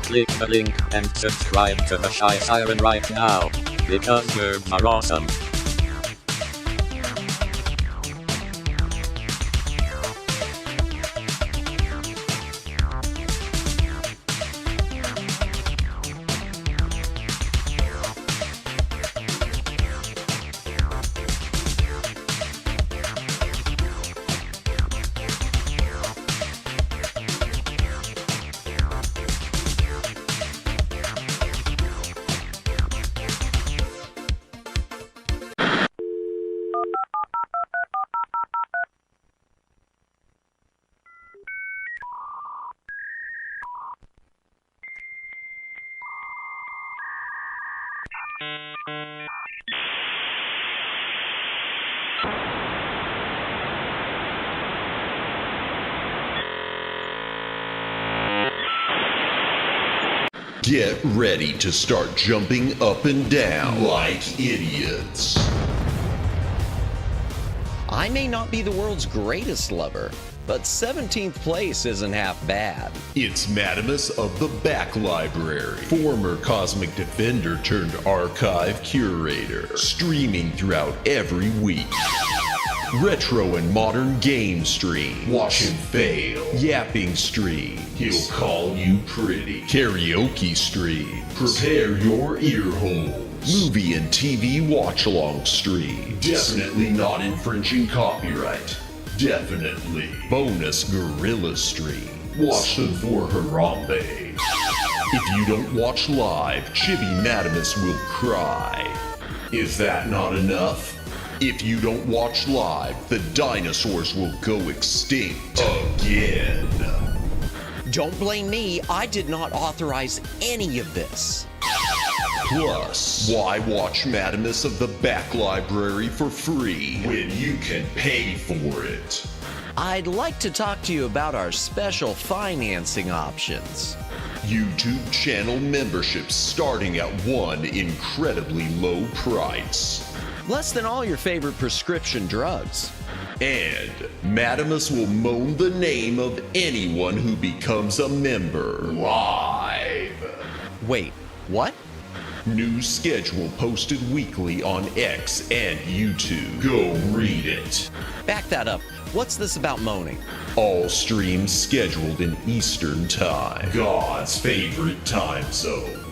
Click the link and subscribe to the Shy Siren right now, because nerds are awesome. Get ready to start jumping up and down like idiots. I may not be the world's greatest lover, but 17th place isn't half bad. It's Madamus of the Back Library, former Cosmic Defender turned archive curator, streaming throughout every week. Retro and modern game stream. Watch him fail. Yapping stream. He'll call you pretty. Karaoke stream. Prepare your ear holes. Movie and TV watch-along stream. Definitely not infringing copyright. Definitely. Bonus gorilla stream. Watch them for Harambe. If you don't watch live, Chibi Madamus will cry. Is that not enough? If you don't watch live, the dinosaurs will go extinct again. Don't blame me, I did not authorize any of this. Plus, why watch Madamus of the Back Library for free when you can pay for it? I'd like to talk to you about our special financing options. YouTube channel memberships starting at one incredibly low price. Less than all your favorite prescription drugs. And Madamus will moan the name of anyone who becomes a member live. Wait, what? New schedule posted weekly on X and YouTube. Go read it. Back that up. What's this about moaning? All streams scheduled in Eastern Time, God's favorite time zone.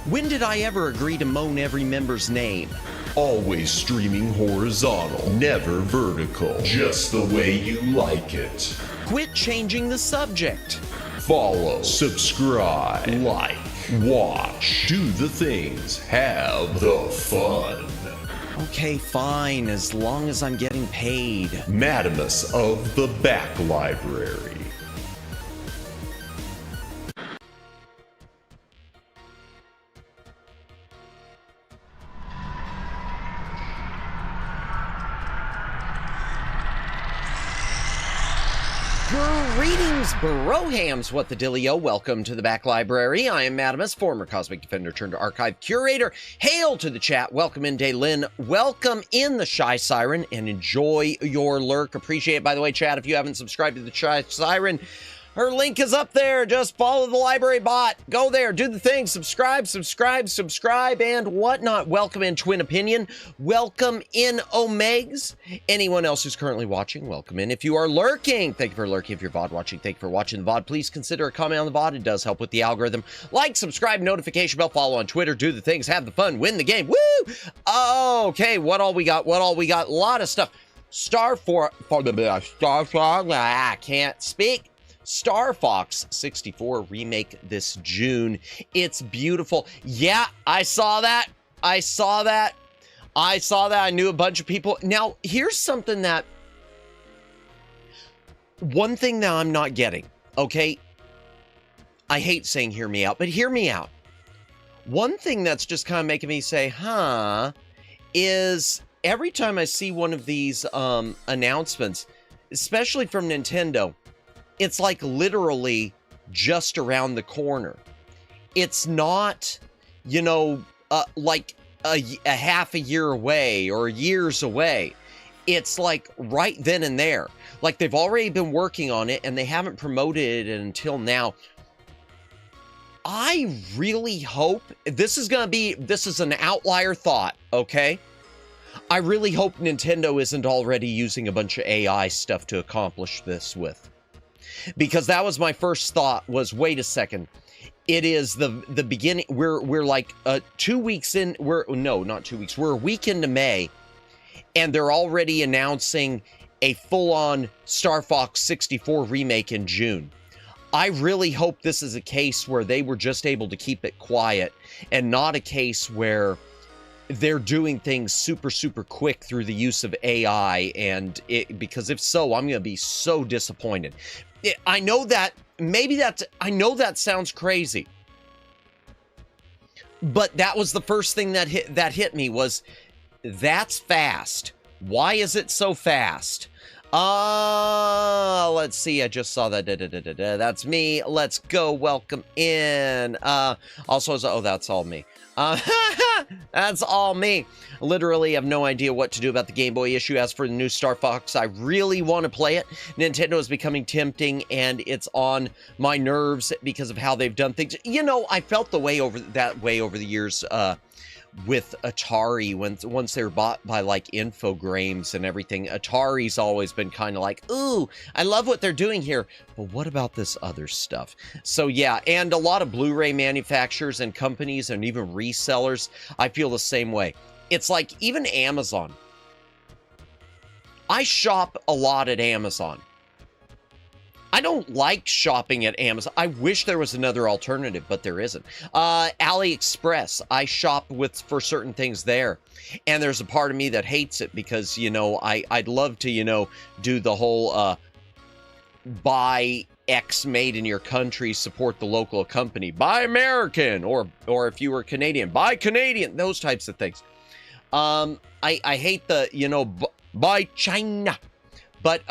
When did I ever agree to moan every member's name? Always streaming horizontal, never vertical. Just the way you like it. Quit changing the subject. Follow, subscribe, like, watch, do the things, have the fun. Okay, fine, as long as I'm getting paid. Madamus of the Back Library. Greetings, brohams, what the dillio. Welcome to the Back Library. I am Madamus, former Cosmic Defender turned archive curator. Hail to the chat. Welcome in, Daylin. Welcome in the Shy Siren, and enjoy your lurk. Appreciate it. By the way, chat, if you haven't subscribed to the Shy Siren, her link is up there. Just follow the library bot. Go there, do the thing, subscribe, and whatnot. Welcome in Twin Opinion. Welcome in Omegs. Anyone else who's currently watching, welcome in. If you are lurking, thank you for lurking. If you're VOD watching, thank you for watching the VOD. Please consider a comment on the VOD. It does help with the algorithm. Like, subscribe, notification bell, follow on Twitter, do the things, have the fun, win the game. Woo! Okay, what all we got? A lot of stuff. I can't speak. Star Fox 64 remake this June. It's beautiful. Yeah, I saw that. I knew a bunch of people. Now, here's something that... One thing that I'm not getting, okay? I hate saying hear me out, but hear me out. One thing that's just kind of making me say, huh, is every time I see one of these announcements, especially from Nintendo, it's like literally just around the corner. It's not, you know, like a half a year away or years away. It's like right then and there. Like, they've already been working on it, and they haven't promoted it until now. I really hope, this is an outlier thought, okay? I really hope Nintendo isn't already using a bunch of AI stuff to accomplish this with. Because that was my first thought, was, wait a second. It is the beginning, we're like 2 weeks in, no, not 2 weeks, we're a week into May, and they're already announcing a full-on Star Fox 64 remake in June. I really hope this is a case where they were just able to keep it quiet, and not a case where they're doing things super, super quick through the use of AI, because if so, I'm going to be so disappointed. I know that sounds crazy, but that was the first thing that hit me was, that's fast. Why is it so fast? Let's see. I just saw that. That's me. Let's go. Welcome in. Also, oh, that's all me. That's all me. Literally have no idea what to do about the Game Boy issue. As for the new Star Fox, I really want to play it. Nintendo is becoming tempting, and it's on my nerves because of how they've done things. You know, I felt that way over the years, with Atari, once they were bought by like Infogrames and everything. Atari's always been kind of like, ooh, I love what they're doing here, but what about this other stuff? So yeah, and a lot of Blu-ray manufacturers and companies and even resellers, I feel the same way. It's like even Amazon. I shop a lot at Amazon. I don't like shopping at Amazon. I wish there was another alternative, but there isn't. AliExpress, I shop for certain things there. And there's a part of me that hates it because, you know, I'd love to, you know, do the whole buy X made in your country, support the local company, buy American, or if you were Canadian, buy Canadian, those types of things. I hate the, you know, buy China. But,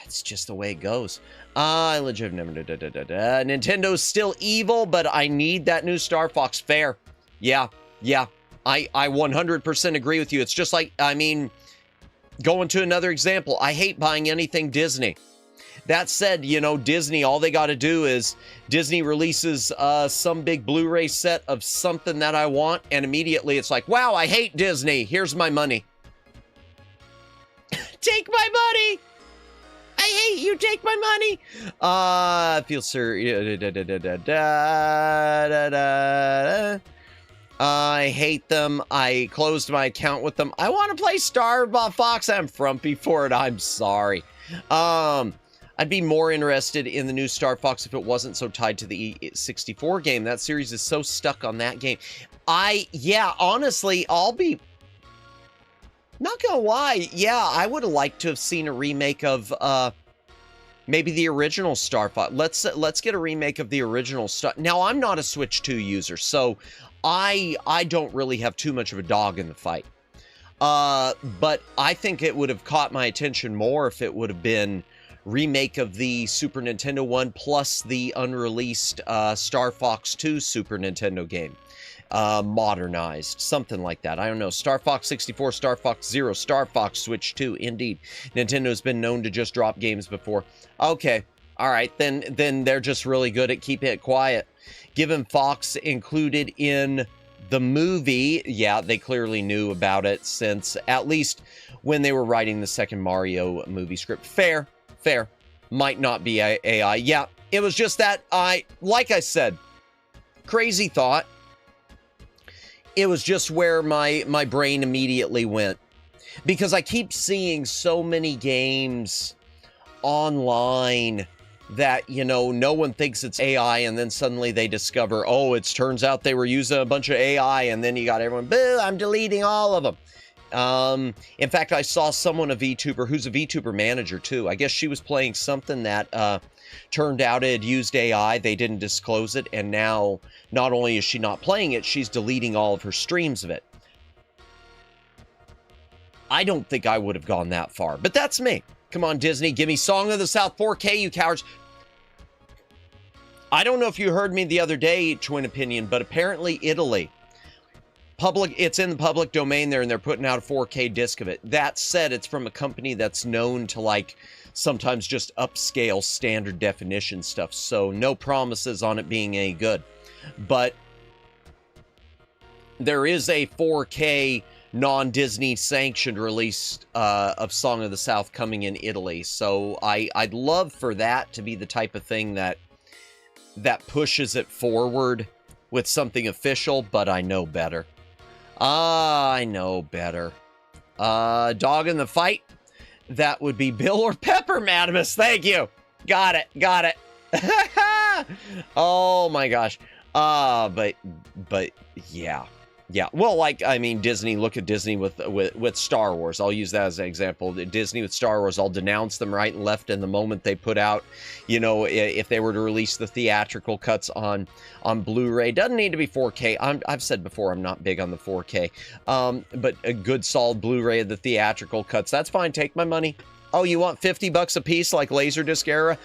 it's just the way it goes. Nintendo's still evil, but I need that new Star Fox. Fair. Yeah. I 100% agree with you. It's just like, I mean, going to another example, I hate buying anything Disney. That said, you know, Disney, all they got to do is Disney releases some big Blu-ray set of something that I want, and immediately it's like, wow, I hate Disney. Here's my money. Take my money. I hate you. Take my money. I feel sorry. I hate them. I closed my account with them. I want to play Star Fox. I'm frumpy for it. I'm sorry. I'd be more interested in the new Star Fox if it wasn't so tied to the E64 game. That series is so stuck on that game. Yeah, honestly, I'll be not gonna lie. Yeah, I would have liked to have seen a remake of maybe the original Star Fox. Let's get a remake of the original Star. Now, I'm not a Switch 2 user, so I don't really have too much of a dog in the fight. But I think it would have caught my attention more if it would have been remake of the Super Nintendo one plus the unreleased Star Fox 2 Super Nintendo game. Modernized, something like that. I don't know. Star Fox 64, Star Fox 0, Star Fox Switch 2. Indeed, Nintendo's been known to just drop games before. Okay, all right, then they're just really good at keeping it quiet. Given Fox included in the movie, yeah, they clearly knew about it since at least when they were writing the second Mario movie script. Fair. Might not be AI. Yeah, it was just that like I said, crazy thought. It was just where my brain immediately went. Because I keep seeing so many games online that, you know, no one thinks it's AI, and then suddenly they discover, oh, it turns out they were using a bunch of AI, and then you got everyone, boo, I'm deleting all of them. In fact, I saw someone, a VTuber, who's a VTuber manager too. I guess she was playing something that turned out it had used AI. They didn't disclose it, and now not only is she not playing it, she's deleting all of her streams of it. I don't think I would have gone that far, but that's me. Come on, Disney, give me Song of the South 4K, you cowards. I don't know if you heard me the other day, Twin Opinion, but apparently Italy It's in the public domain there, and they're putting out a 4K disc of it. That said, it's from a company that's known to, like, sometimes just upscale standard definition stuff, so no promises on it being any good. But there is a 4K non-Disney sanctioned release of Song of the South coming in Italy, so I'd love for that to be the type of thing that pushes it forward with something official, but I know better. I know better. Dog in the fight? That would be Bill or Pepper, Madamus. Thank you. Got it. Oh my gosh. But yeah. Yeah. Well, like, I mean, Disney, look at Disney with Star Wars. I'll use that as an example. Disney with Star Wars, I'll denounce them right and left in the moment they put out, you know, if they were to release the theatrical cuts on Blu-ray. Doesn't need to be 4K. I've said before, I'm not big on the 4K. But a good solid Blu-ray of the theatrical cuts, that's fine. Take my money. Oh, you want $50 a piece like Laserdisc era?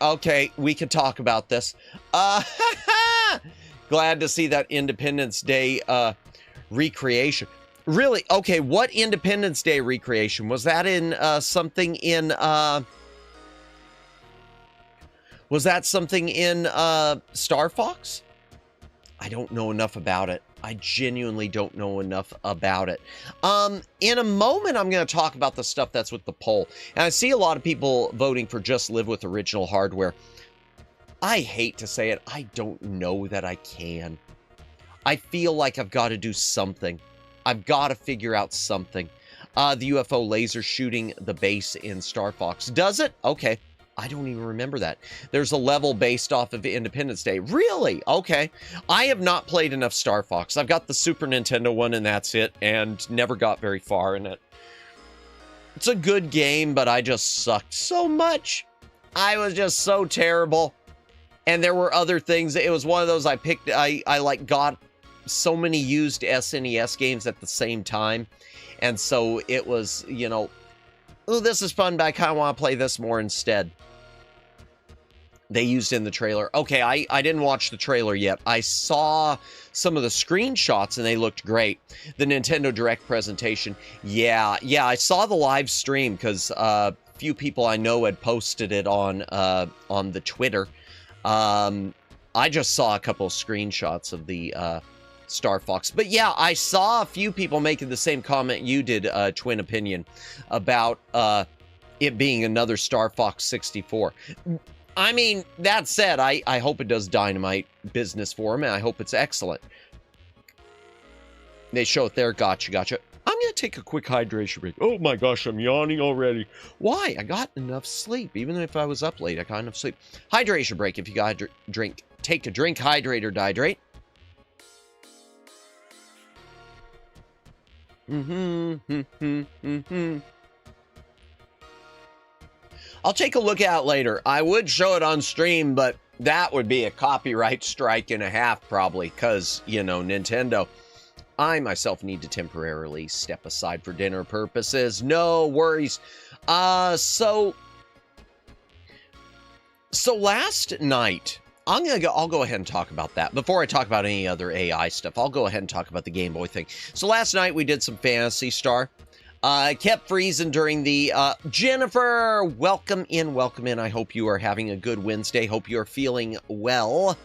Okay, we could talk about this. Glad to see that Independence Day recreation. Really? Okay, what Independence Day recreation? Was that in something in was that something in Star Fox? I don't know enough about it. I genuinely don't know enough about it. In a moment, I'm going to talk about the stuff that's with the poll. And I see a lot of people voting for just live with original hardware. I hate to say it, I don't know that I can. I feel like I've got to do something. I've got to figure out something. The UFO laser shooting the base in Star Fox. Does it? Okay. I don't even remember that. There's a level based off of Independence Day. Really? Okay. I have not played enough Star Fox. I've got the Super Nintendo one and that's it, and never got very far in it. It's a good game, but I just sucked so much. I was just so terrible. And there were other things. It was one of those I picked. I like got so many used SNES games at the same time. And so it was, you know, oh, this is fun, but I kind of want to play this more instead. They used in the trailer. Okay, I didn't watch the trailer yet. I saw some of the screenshots and they looked great. The Nintendo Direct presentation. Yeah, I saw the live stream because a few people I know had posted it on the Twitter. I just saw a couple of screenshots of the Star Fox. But yeah, I saw a few people making the same comment you did, Twin Opinion, about it being another Star Fox 64. I mean, that said, I hope it does dynamite business for them, and I hope it's excellent. They show it there. Gotcha. I'm going to take a quick hydration break. Oh my gosh, I'm yawning already. Why? I got enough sleep. Even if I was up late, I got enough sleep. Hydration break. If you got to drink, take a drink, hydrate or dehydrate. I'll take a look at it later. I would show it on stream, but that would be a copyright strike and a half probably, because, you know, Nintendo. I myself need to temporarily step aside for dinner purposes. No worries. So last night, I'll go ahead and talk about that. Before I talk about any other AI stuff, I'll go ahead and talk about the Game Boy thing. So last night we did some Phantasy Star. I kept freezing during the, Jennifer, welcome in. I hope you are having a good Wednesday. Hope you're feeling well.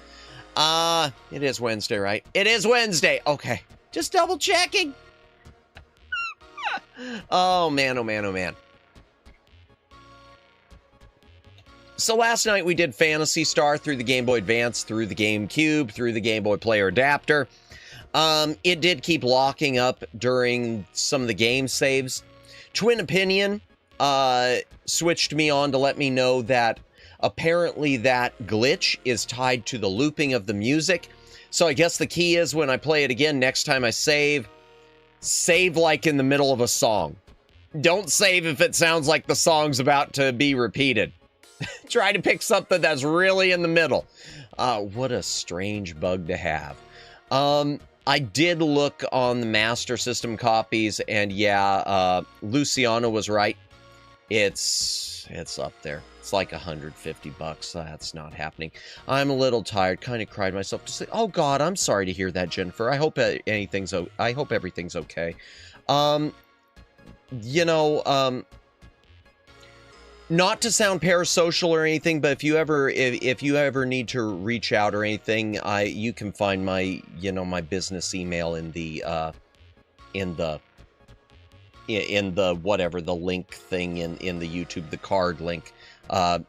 It is Wednesday, right? It is Wednesday. Okay. Just double checking. Oh man. So last night we did Phantasy Star through the Game Boy Advance, through the GameCube, through the Game Boy Player Adapter. It did keep locking up during some of the game saves. Twin Opinion switched me on to let me know that apparently that glitch is tied to the looping of the music. So I guess the key is when I play it again, next time I save like in the middle of a song. Don't save if it sounds like the song's about to be repeated. Try to pick something that's really in the middle. What a strange bug to have. I did look on the Master System copies, and yeah, Luciano was right. It's up there. It's like $150. That's not happening. I'm a little tired. Kind of cried myself to sleep. Oh God, I'm sorry to hear that, Jennifer. I hope everything's okay. You know, not to sound parasocial or anything, but if you ever need to reach out or anything, you can find my my business email in the whatever, the link thing in the YouTube, the card link.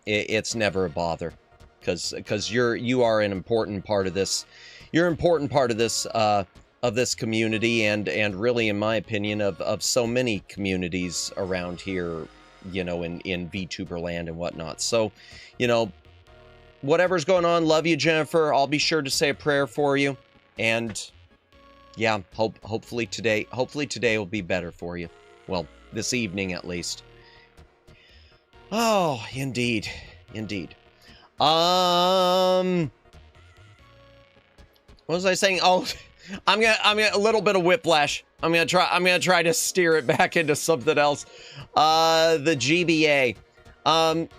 It's never a bother, because you are an important part of this. You're an important part of this community, and really, in my opinion, of so many communities around here, in VTuber land and whatnot. So, whatever's going on, love you, Jennifer. I'll be sure to say a prayer for you, and yeah, hopefully today will be better for you. Well, this evening at least. Oh, indeed. What was I saying? Oh, I'm gonna a little bit of whiplash. I'm gonna try to steer it back into something else. The GBA.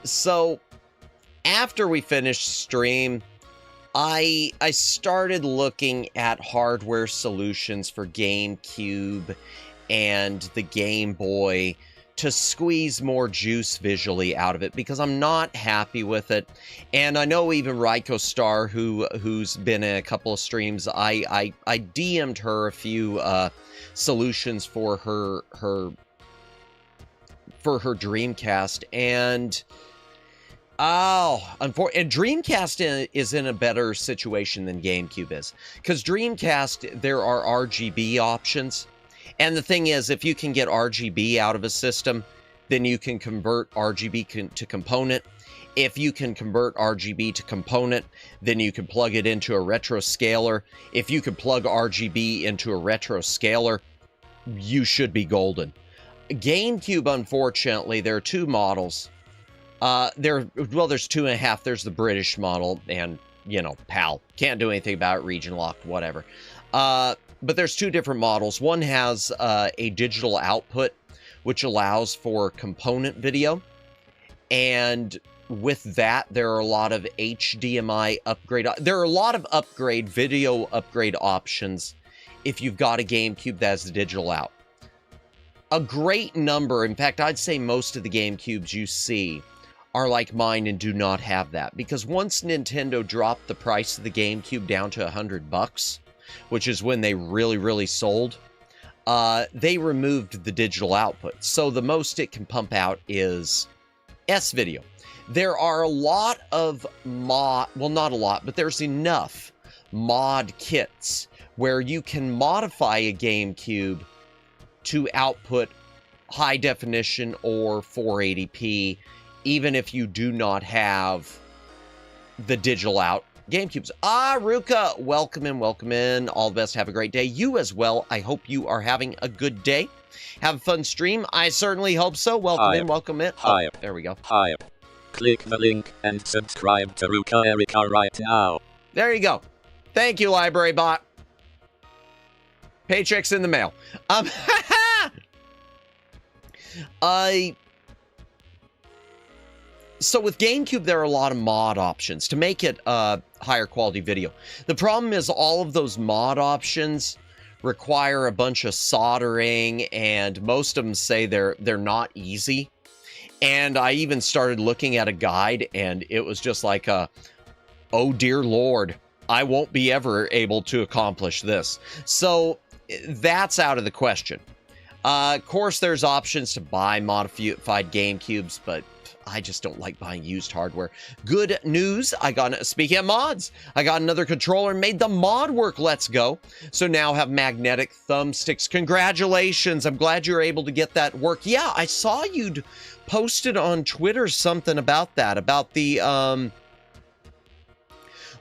So after we finished stream, I started looking at hardware solutions for GameCube and the Game Boy to squeeze more juice visually out of it, because I'm not happy with it. And I know even Raiko Star, who's been in a couple of streams, I DM'd her a few solutions for her Dreamcast, and and Dreamcast is in a better situation than GameCube is, because Dreamcast, there are RGB options. And the thing is, if you can get RGB out of a system, then you can convert RGB to component. If you can convert RGB to component, then you can plug it into a retro scaler. If you can plug RGB into a retro scaler, you should be golden. GameCube, unfortunately, there are two models. There's 2.5. There's the British model, and, PAL. Can't do anything about it, region locked, whatever. But there's two different models. One has a digital output, which allows for component video. And with that, there are a lot of HDMI upgrade. There are a lot of video upgrade options if you've got a GameCube that has the digital out. A great number, in fact, I'd say most of the GameCubes you see are like mine and do not have that. Because once Nintendo dropped the price of the GameCube down to $100, which is when they really sold, they removed the digital output. So the most it can pump out is S-Video. There are a lot of well, not a lot, but there's enough mod kits where you can modify a GameCube to output high definition or 480p, even if you do not have the digital out GameCubes. Ruka, welcome in. All the best. Have a great day. You as well. I hope you are having a good day. Have a fun stream. I certainly hope so. Welcome in. Hi. Oh, there we go. Hi. Click the link and subscribe to Ruka Erica right now. There you go. Thank you, Library Bot. Paycheck's in the mail. So with GameCube, there are a lot of mod options to make it higher quality video. The problem is all of those mod options require a bunch of soldering, and most of them say they're not easy. And I even started looking at a guide, and it was just like oh dear Lord, I won't be ever able to accomplish this. So that's out of the question. Of course, there's options to buy modified GameCubes, but I just don't like buying used hardware. Good news, speaking of mods, I got another controller and made the mod work. Let's go. So now have magnetic thumbsticks. Congratulations. I'm glad you're able to get that work. Yeah, I saw you'd posted on Twitter something about that, about the,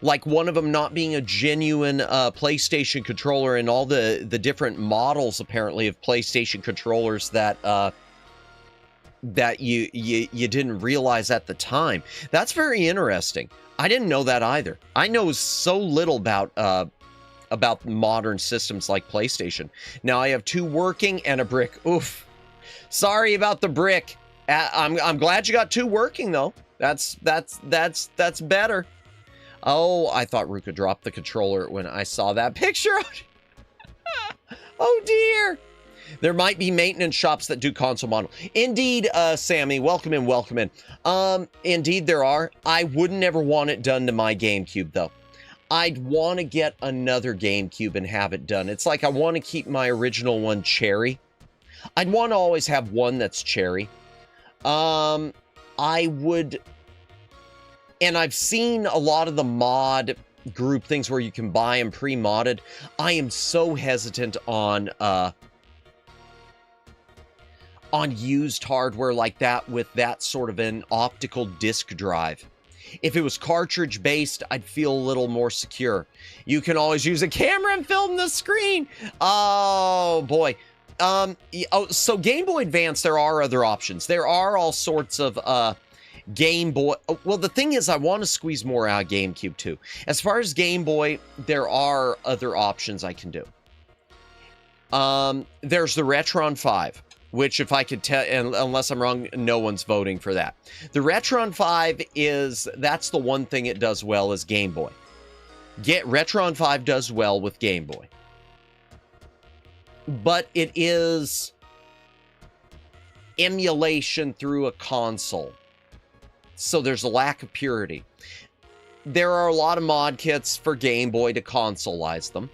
like one of them not being a genuine PlayStation controller, and all the different models apparently of PlayStation controllers that you didn't realize at the time. That's very interesting. I didn't know that either. I know so little about modern systems like PlayStation. Now I have two working and a brick. Oof. Sorry about the brick. I'm glad you got 2 working though. That's better. Oh, I thought Ruka dropped the controller when I saw that picture. Oh dear. There might be maintenance shops that do console model. Indeed, Sammy, welcome in, welcome in. Indeed there are. I wouldn't ever want it done to my GameCube though. I'd want to get another GameCube and have it done. It's like I want to keep my original one cherry. I'd want to always have one that's cherry. I would, and I've seen a lot of the mod group things where you can buy them pre-modded. I am so hesitant on used hardware like that with that sort of an optical disc drive. If it was cartridge based, I'd feel a little more secure. You can always use a camera and film the screen. Oh boy. So Game Boy Advance, there are other options. There are all sorts of Game Boy. Well, the thing is, I want to squeeze more out of GameCube too. As far as Game Boy, there are other options I can do. There's the Retron 5. Which, if I could tell, unless I'm wrong, no one's voting for that. The Retron 5 that's the one thing it does well is Game Boy. Retron 5 does well with Game Boy. But it is emulation through a console. So there's a lack of purity. There are a lot of mod kits for Game Boy to consoleize them.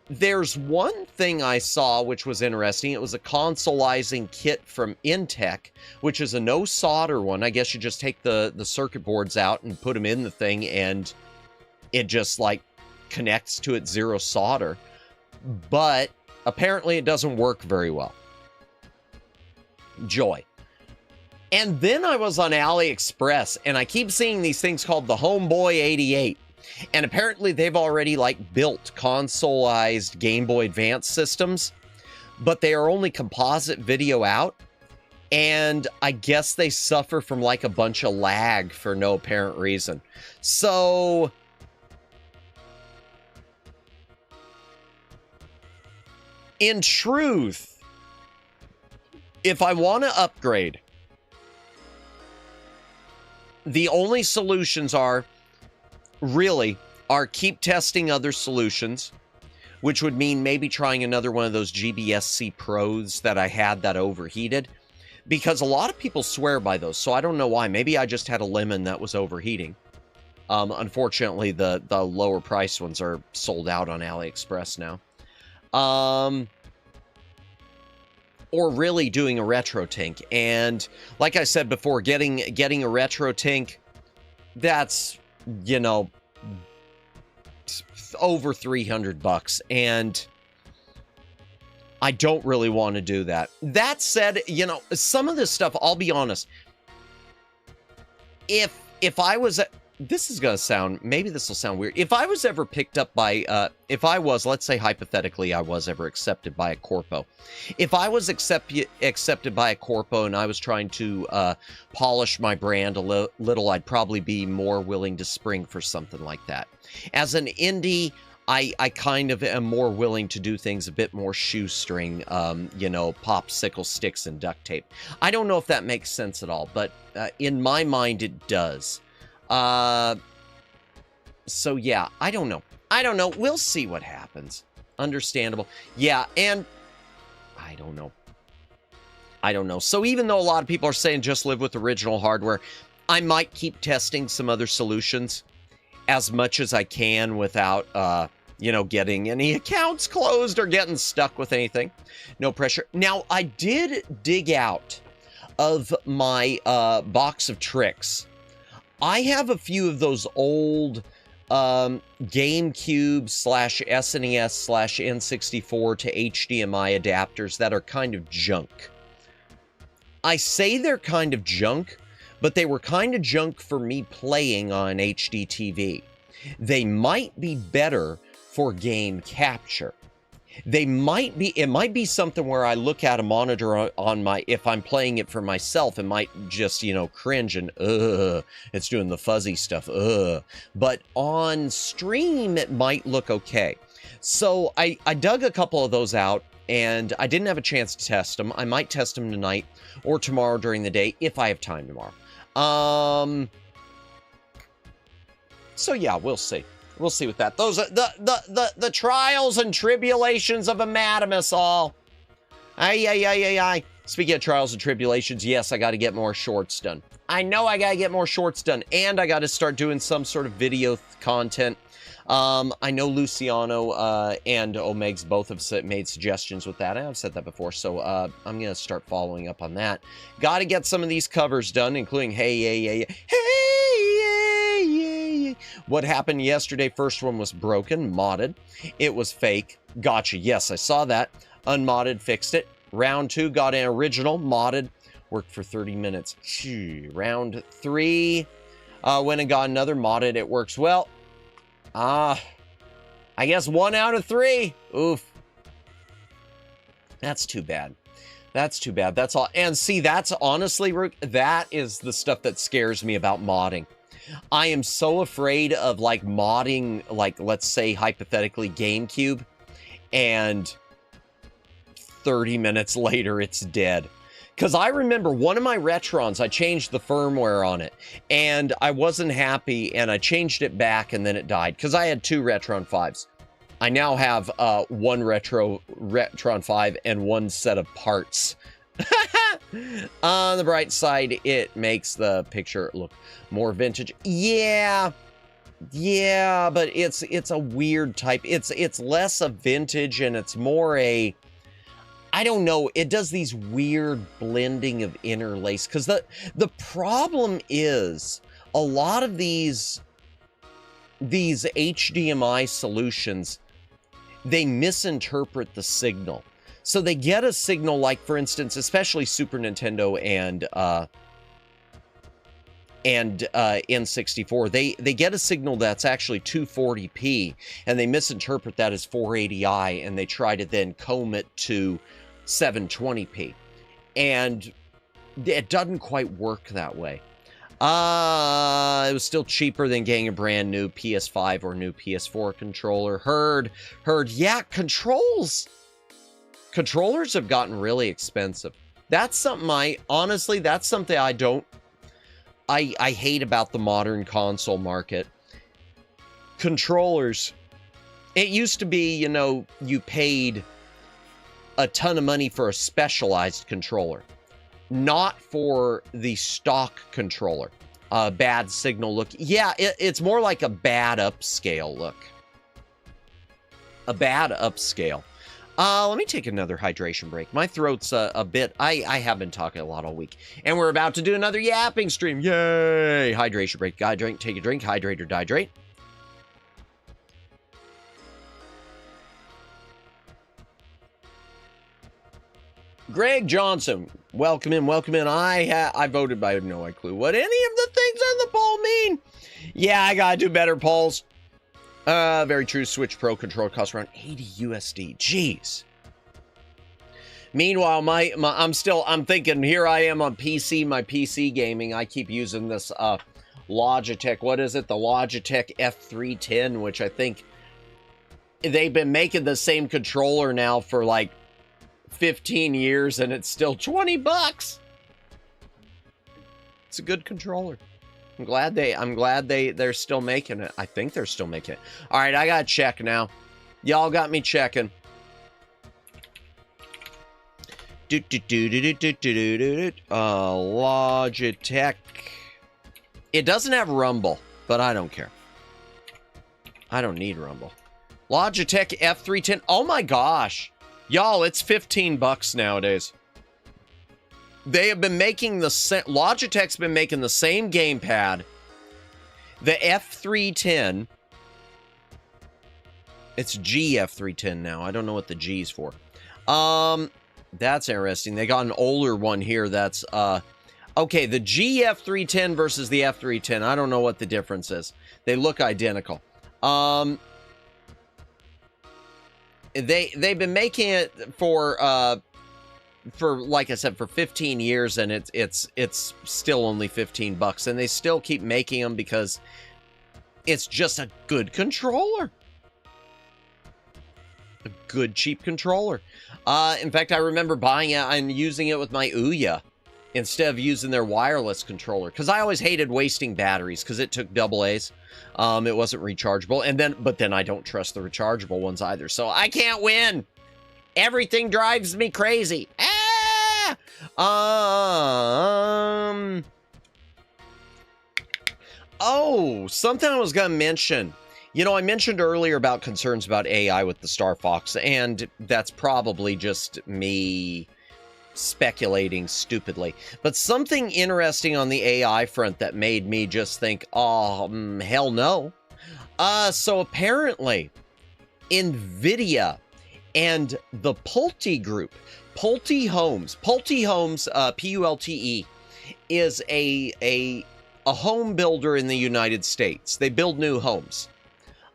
There's one thing I saw which was interesting. It was a consoleizing kit from Intech, which is a no solder one. I guess you just take the circuit boards out and put them in the thing and it just like connects to it zero solder. But apparently it doesn't work very well. Joy. And then I was on AliExpress and I keep seeing these things called the Homeboy 88. And apparently they've already like built consoleized Game Boy Advance systems, but they are only composite video out. And I guess they suffer from like a bunch of lag for no apparent reason. So in truth, if I want to upgrade, the only solutions are keep testing other solutions, which would mean maybe trying another one of those GBSC Pros that I had that overheated, because a lot of people swear by those, so I don't know why. Maybe I just had a lemon that was overheating. Unfortunately, the lower priced ones are sold out on AliExpress now. Or really doing a retro tank. And like I said before, getting a retro tank, that's, you know, over $300, and I don't really want to do that. That said, you know, some of this stuff, I'll be honest, if I was, this is gonna sound, maybe this will sound weird, if I was ever picked up by, if I was, let's say hypothetically I was ever accepted by a corpo, if I was accepted by a corpo and I was trying to polish my brand a little, I'd probably be more willing to spring for something like that. As an indie, I kind of am more willing to do things a bit more shoestring, you know, popsicle sticks and duct tape. I don't know if that makes sense at all, but in my mind it does. So yeah, I don't know. We'll see what happens. Understandable. Yeah, and I don't know. So even though a lot of people are saying just live with original hardware, I might keep testing some other solutions as much as I can without, you know, getting any accounts closed or getting stuck with anything. No pressure. Now, I did dig out of my box of tricks. I have a few of those old GameCube / SNES / N64 to HDMI adapters that are kind of junk. I say they're kind of junk, but they were kind of junk for me playing on HD TV. They might be better for game capture. They might be, it might be something where I look at a monitor on my, if I'm playing it for myself, it might just, you know, cringe and, it's doing the fuzzy stuff, But on stream, it might look okay. So I dug a couple of those out, and I didn't have a chance to test them. I might test them tonight or tomorrow during the day if I have time tomorrow. So yeah, we'll see. We'll see with that. Those are the trials and tribulations of a Madamus all. Ay. Speaking of trials and tribulations, yes, I got to get more shorts done. I know I got to get more shorts done, and I got to start doing some sort of video content. I know Luciano and Omegs both have made suggestions with that. I've said that before, so I'm going to start following up on that. Got to get some of these covers done, including Hey. What happened yesterday? First one was broken, modded. It was fake. Gotcha. Yes, I saw that. Unmodded, fixed it. Round 2, got an original, modded. Worked for 30 minutes. Round 3, went and got another modded. It works well. I guess 1 out of 3. Oof. That's too bad. That's too bad. That's all. And see, that's honestly, that is the stuff that scares me about modding. I am so afraid of, like, modding, like, let's say, hypothetically, GameCube, and 30 minutes later, it's dead. Because I remember one of my Retrons, I changed the firmware on it, and I wasn't happy, and I changed it back, and then it died. Because I had 2 Retron 5s. I now have 1 Retron 5 and 1 set of parts. On the bright side, it makes the picture look more vintage. Yeah, but it's a weird type. It's less a vintage and it's more a, I don't know, it does these weird blending of interlace. Because the problem is a lot of these HDMI solutions, they misinterpret the signal. So they get a signal like, for instance, especially Super Nintendo and N64, they get a signal that's actually 240p, and they misinterpret that as 480i, and they try to then comb it to 720p. And it doesn't quite work that way. It was still cheaper than getting a brand new PS5 or new PS4 controller. Heard. Yeah, controllers have gotten really expensive. That's something honestly, that's something I hate about the modern console market. Controllers. It used to be, you know, you paid a ton of money for a specialized controller, not for the stock controller. Bad signal look. Yeah, it's more like a bad upscale look. A bad upscale. Let me take another hydration break. My throat's a bit, I have been talking a lot all week. And we're about to do another yapping stream. Yay! Hydration break. Guy drink, take a drink, hydrate or dihydrate. Greg Johnson, welcome in. I voted, but I have no clue what any of the things on the poll mean. Yeah, I gotta do better polls. Very true. Switch Pro controller costs around 80 USD. Jeez. Meanwhile, I'm thinking, here I am on PC, my PC gaming. I keep using this Logitech. What is it? The Logitech F310, which I think they've been making the same controller now for like 15 years, and it's still 20 bucks. It's a good controller. I'm glad they're still making it. I think they're still making it. All right, I gotta check now. Y'all got me checking. Logitech. It doesn't have Rumble, but I don't care. I don't need Rumble. Logitech F310. Oh my gosh. Y'all, it's 15 bucks nowadays. They have been making Logitech's been making the same gamepad. The F310. It's GF310 now. I don't know what the G's for. That's interesting. They got an older one here that's, okay, the GF310 versus the F310. I don't know what the difference is. They look identical. They've been making it for like I said, for 15 years, and it's still only 15 bucks, and they still keep making them because it's just a good controller. A good cheap controller. In fact, I remember buying it and using it with my Ouya instead of using their wireless controller, because I always hated wasting batteries because it took AA's. It wasn't rechargeable, but then I don't trust the rechargeable ones either, so I can't win. Everything drives me crazy. Oh, something I was gonna mention. You know, I mentioned earlier about concerns about AI with the Star Fox, and that's probably just me speculating stupidly. But something interesting on the AI front that made me just think, oh, hell no. So apparently, NVIDIA and the Pulte Group, Pulte Homes, Pulte, is a home builder in the United States. They build new homes.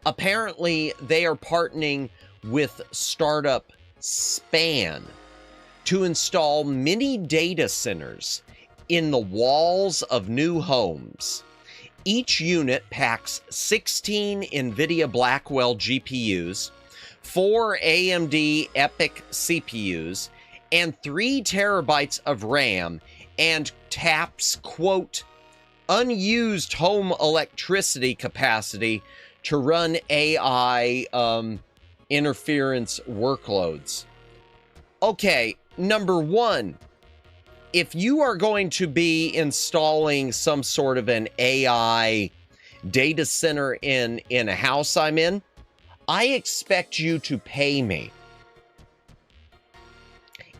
Apparently, they are partnering with startup Span to install mini data centers in the walls of new homes. Each unit packs 16 NVIDIA Blackwell GPUs, 4 AMD EPYC CPUs, and 3 terabytes of RAM, and taps, quote, unused home electricity capacity to run AI interference workloads. Okay, number one, if you are going to be installing some sort of an AI data center in a house I'm in, I expect you to pay me.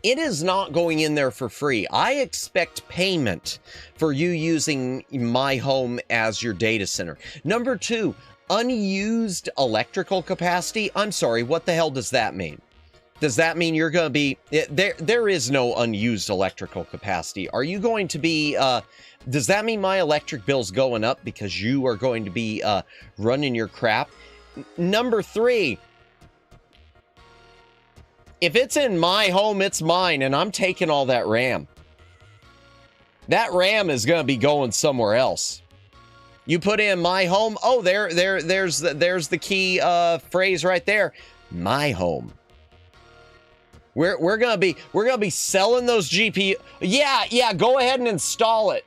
It is not going in there for free. I expect payment for you using my home as your data center. Number two, unused electrical capacity. I'm sorry, what the hell does that mean? Does that mean you're going to be... There is no unused electrical capacity. Are you going to be... does that mean my electric bill's going up because you are going to be running your crap? Number three, if it's in my home, it's mine, and I'm taking all that RAM. That RAM is going to be going somewhere else. You put in my home. Oh, there's the key phrase right there. My home. We're gonna be selling those GPU. Yeah. Go ahead and install it.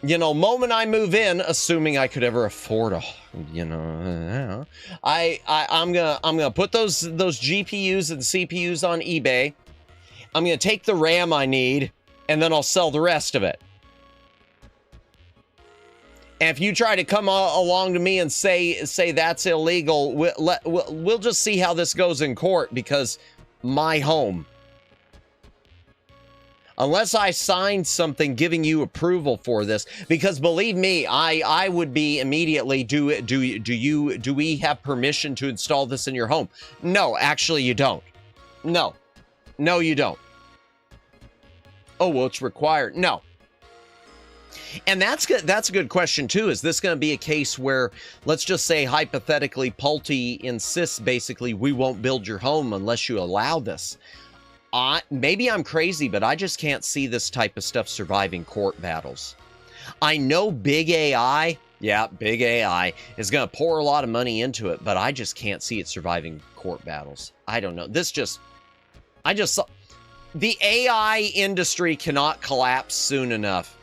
You know, moment I move in, assuming I could ever afford a, I'm gonna put those GPUs and CPUs on eBay. I'm gonna take the RAM I need, and then I'll sell the rest of it. And if you try to come along to me and say that's illegal, we'll just see how this goes in court, because my home. Unless I signed something giving you approval for this, because believe me, I would be immediately, do we have permission to install this in your home? No, actually you don't. No, you don't. Oh, well, it's required. No. And that's good. That's a good question too. Is this going to be a case where, let's just say hypothetically, Pulte insists basically we won't build your home unless you allow this? Maybe I'm crazy, but I just can't see this type of stuff surviving court battles. I know big AI, big AI is going to pour a lot of money into it, but I just can't see it surviving court battles. I don't know. The AI industry cannot collapse soon enough.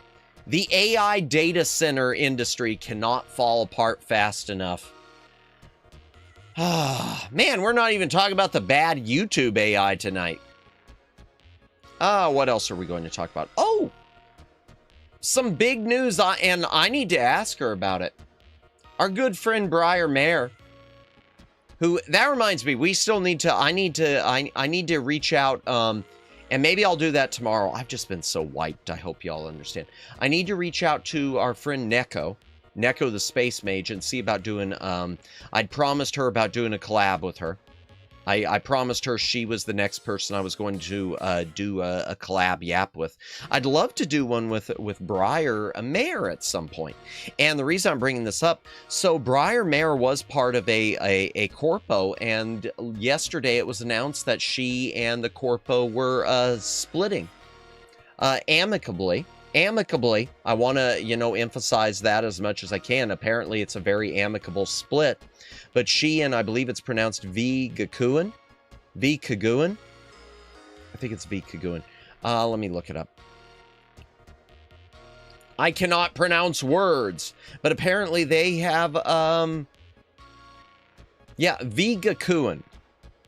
The AI data center industry cannot fall apart fast enough. Man, we're not even talking about the bad YouTube AI tonight. What else are we going to talk about? Oh, some big news, and I need to ask her about it. Our good friend Briar Mayer, that reminds me, we still need to, I need to reach out, and maybe I'll do that tomorrow. I've just been so wiped. I hope y'all understand. I need to reach out to our friend Neko the Space Mage, and see about doing, I'd promised her about doing a collab with her. I promised her she was the next person I was going to do a collab yap with. I'd love to do one with Briar Mayer at some point. And the reason I'm bringing this up, so Briar Mayer was part of a corpo, and yesterday it was announced that she and the corpo were splitting amicably. I want to, emphasize that as much as I can. Apparently, it's a very amicable split. But she, and I believe it's pronounced vtuber, V Kaguin. I think it's V Kaguin. Let me look it up. I cannot pronounce words, but apparently they have, yeah, V Gakuin.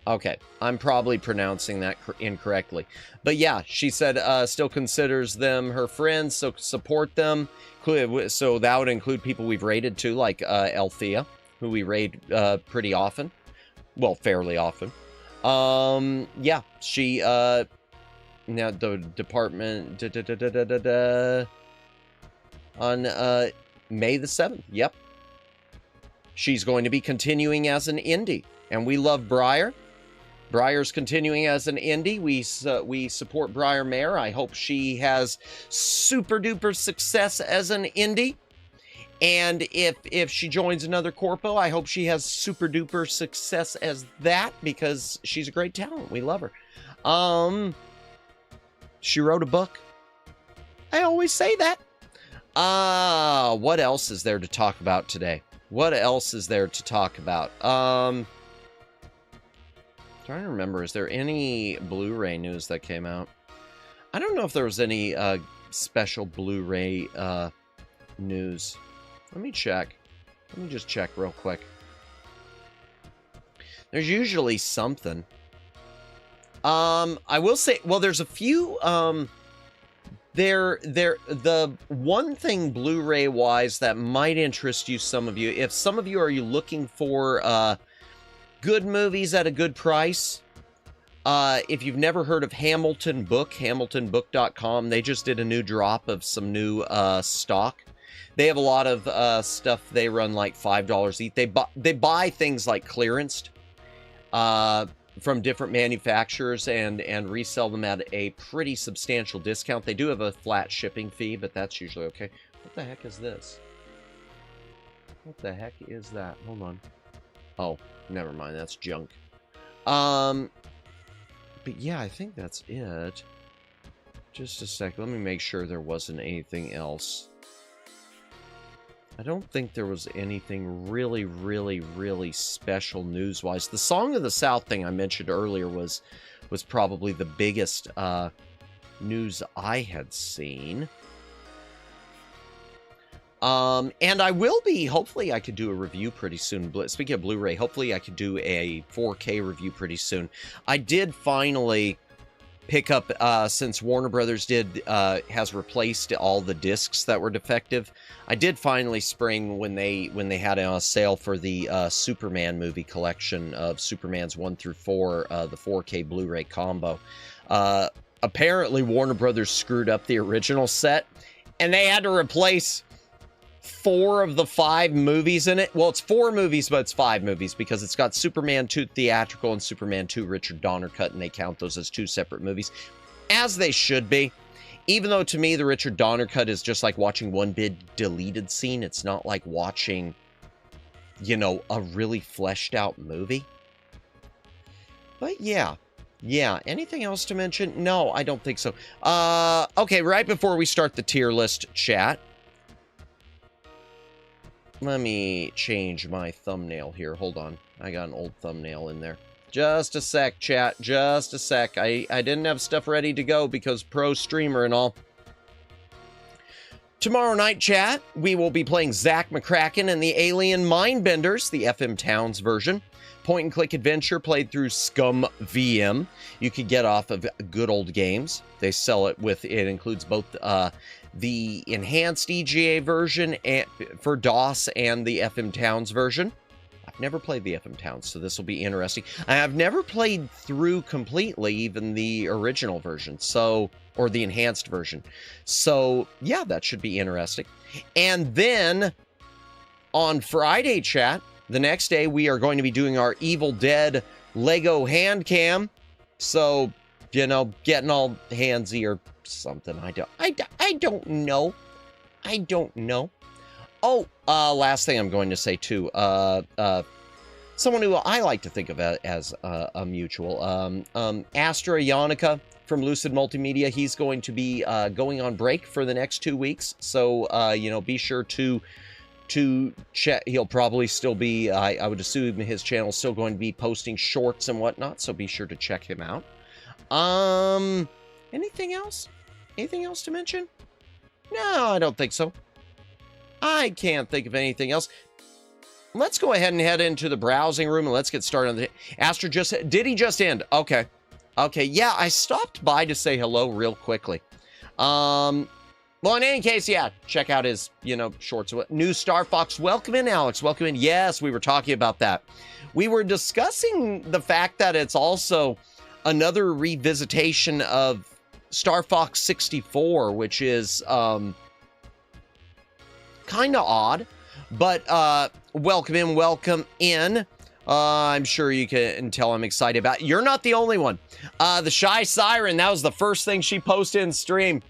Okay, I'm probably pronouncing that incorrectly. But yeah, she said still considers them her friends, so support them. So that would include people we've raided too, like Althea, who we raid pretty often. Well, fairly often. Yeah, she, now the department, on May the 7th, yep. She's going to be continuing as an indie, and we love Briar. Briar's continuing as an indie. We support Briar Mare. I hope she has super duper success as an indie. And if she joins another corpo, I hope she has super duper success as that, because she's a great talent. We love her. She wrote a book. I always say that. What else is there to talk about today? What else is there to talk about? Trying to remember, is there any Blu-ray news that came out? I don't know if there was any special Blu-ray news. Let me check. Let me just check real quick. There's usually something. I will say, well, there's a few, the one thing Blu-ray wise that might interest you, some of you, if some of you are looking for good movies at a good price, if you've never heard of Hamilton Book, hamiltonbook.com, they just did a new drop of some new stock. They have a lot of stuff. They run like $5 each. They buy things like clearanced from different manufacturers and resell them at a pretty substantial discount. They do have a flat shipping fee, but that's usually okay. What the heck is this? What the heck is that? Hold on. Oh, never mind. That's junk. But yeah, I think that's it. Just a sec. Let me make sure there wasn't anything else. I don't think there was anything really, really, really special news-wise. The Song of the South thing I mentioned earlier was probably the biggest news I had seen. And I will be, hopefully I could do a review pretty soon. Speaking of Blu-ray, hopefully I could do a 4K review pretty soon. I did finally pick up, since Warner Brothers has replaced all the discs that were defective. I did finally spring when they had a sale for the Superman movie collection of Supermans 1 through 4, the 4K Blu-ray combo. Apparently Warner Brothers screwed up the original set, and they had to replace 4 of the 5 movies in it. Well, it's 4 movies, but it's 5 movies because it's got Superman 2 theatrical and Superman 2 Richard Donner cut, and they count those as 2 separate movies, as they should be. Even though to me the Richard Donner cut is just like watching one big deleted scene. It's not like watching, you know, a really fleshed out movie. But yeah. Yeah, anything else to mention? No, I don't think so. Okay, right before we start the tier list chat, let me change my thumbnail here. Hold on. I got an old thumbnail in there. Just a sec, chat. Just a sec. I didn't have stuff ready to go because pro streamer and all. Tomorrow night, chat, we will be playing Zach McCracken and the Alien Mindbenders, the FM Towns version. Point-and-click adventure played through Scum VM. You could get off of Good Old Games. They sell it with, it includes both the enhanced EGA version for DOS and the FM Towns version. I've never played the FM Towns, so this will be interesting. I have never played through completely even the original version, so, or the enhanced version. So, yeah, that should be interesting. And then, on Friday, chat, the next day, we are going to be doing our Evil Dead Lego hand cam. So, you know, getting all handsy or something. I don't know. I don't know. Oh, last thing I'm going to say, too. Someone who I like to think of as a mutual. Astra Ionica from Lucid Multimedia. He's going to be going on break for the next 2 weeks. So, you know, be sure to to check. He'll probably still be, I would assume his channel is still going to be posting shorts and whatnot, so be sure to check him out. Anything else? Anything else to mention? No, I don't think so. I can't think of anything else. Let's go ahead and head into the browsing room and let's get started on the Astro did he just end? Okay. Okay, yeah, I stopped by to say hello real quickly. Well, in any case, yeah, check out his, shorts. New Star Fox. Welcome in, Alex. Welcome in. Yes, we were talking about that. We were discussing the fact that it's also another revisitation of Star Fox 64, which is kind of odd, but welcome in, welcome in. I'm sure you can tell I'm excited about it. You're not the only one. The Shy Siren, that was the first thing she posted in stream.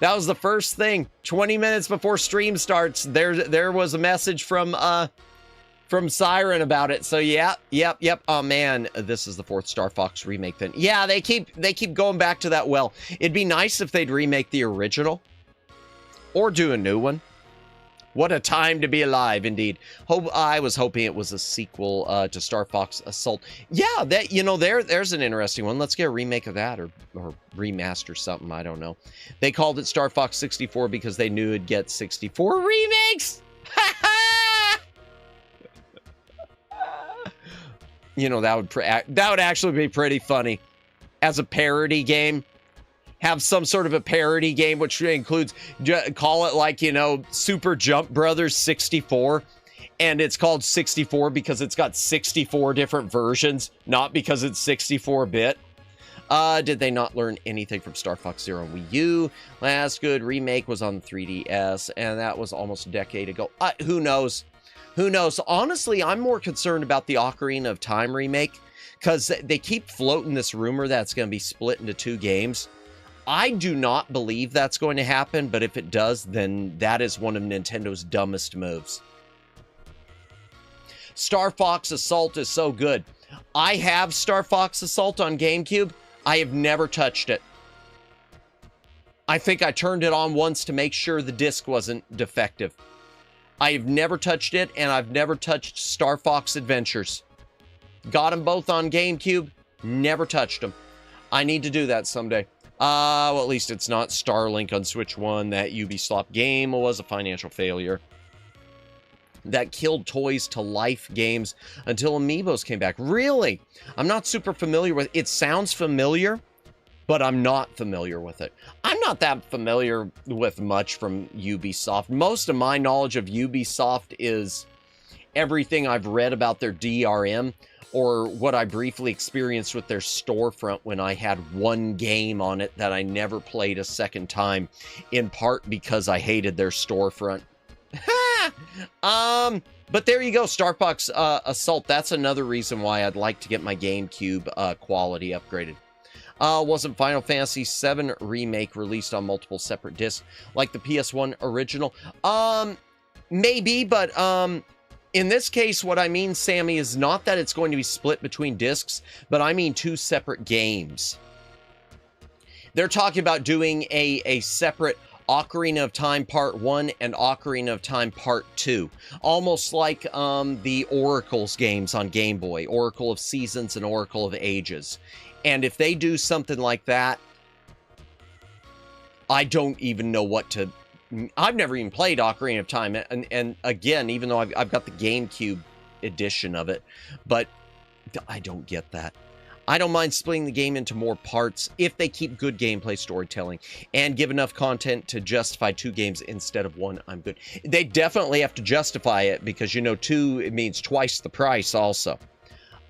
That was the first thing. 20 minutes before stream starts, there was a message from Siren about it. So yep. Oh man, this is the 4th Star Fox remake then. Yeah, they keep going back to that well. It'd be nice if they'd remake the original or do a new one. What a time to be alive, indeed. I was hoping it was a sequel to Star Fox Assault. Yeah, that there's an interesting one. Let's get a remake of that or remaster something. I don't know. They called it Star Fox 64 because they knew it'd get 64 remakes. That would actually be pretty funny as a parody game. Have some sort of a parody game which includes, call it like, Super Jump Brothers 64, and it's called 64 because it's got 64 different versions, not because it's 64-bit. Did they not learn anything from Star Fox Zero on Wii U? Last good remake was on 3DS, and that was almost a decade ago. Who knows? Who knows? Honestly, I'm more concerned about the Ocarina of Time remake, because they keep floating this rumor that it's going to be split into 2 games. I do not believe that's going to happen, but if it does, then that is one of Nintendo's dumbest moves. Star Fox Assault is so good. I have Star Fox Assault on GameCube. I have never touched it. I think I turned it on once to make sure the disc wasn't defective. I have never touched it, and I've never touched Star Fox Adventures. Got them both on GameCube, never touched them. I need to do that someday. Well, at least it's not Starlink on Switch 1. That Ubisoft game was a financial failure. That killed Toys to Life games until Amiibos came back. Really? I'm not super familiar with it. It sounds familiar, but I'm not familiar with it. I'm not that familiar with much from Ubisoft. Most of my knowledge of Ubisoft is everything I've read about their DRM, or what I briefly experienced with their storefront when I had one game on it that I never played a second time, in part because I hated their storefront. But there you go, Star Fox Assault. That's another reason why I'd like to get my GameCube quality upgraded. Wasn't Final Fantasy VII Remake released on multiple separate discs like the PS1 original? Maybe, but in this case, what I mean, Sammy, is not that it's going to be split between discs, but I mean 2 separate games. They're talking about doing a separate Ocarina of Time Part 1 and Ocarina of Time Part 2. Almost like the Oracle's games on Game Boy. Oracle of Seasons and Oracle of Ages. And if they do something like that, I don't even know what to... I've never even played Ocarina of Time, and again, even though I've got the GameCube edition of it, but I don't get that. I don't mind splitting the game into more parts if they keep good gameplay storytelling and give enough content to justify 2 games instead of 1. I'm good. They definitely have to justify it because, 2, it means twice the price also.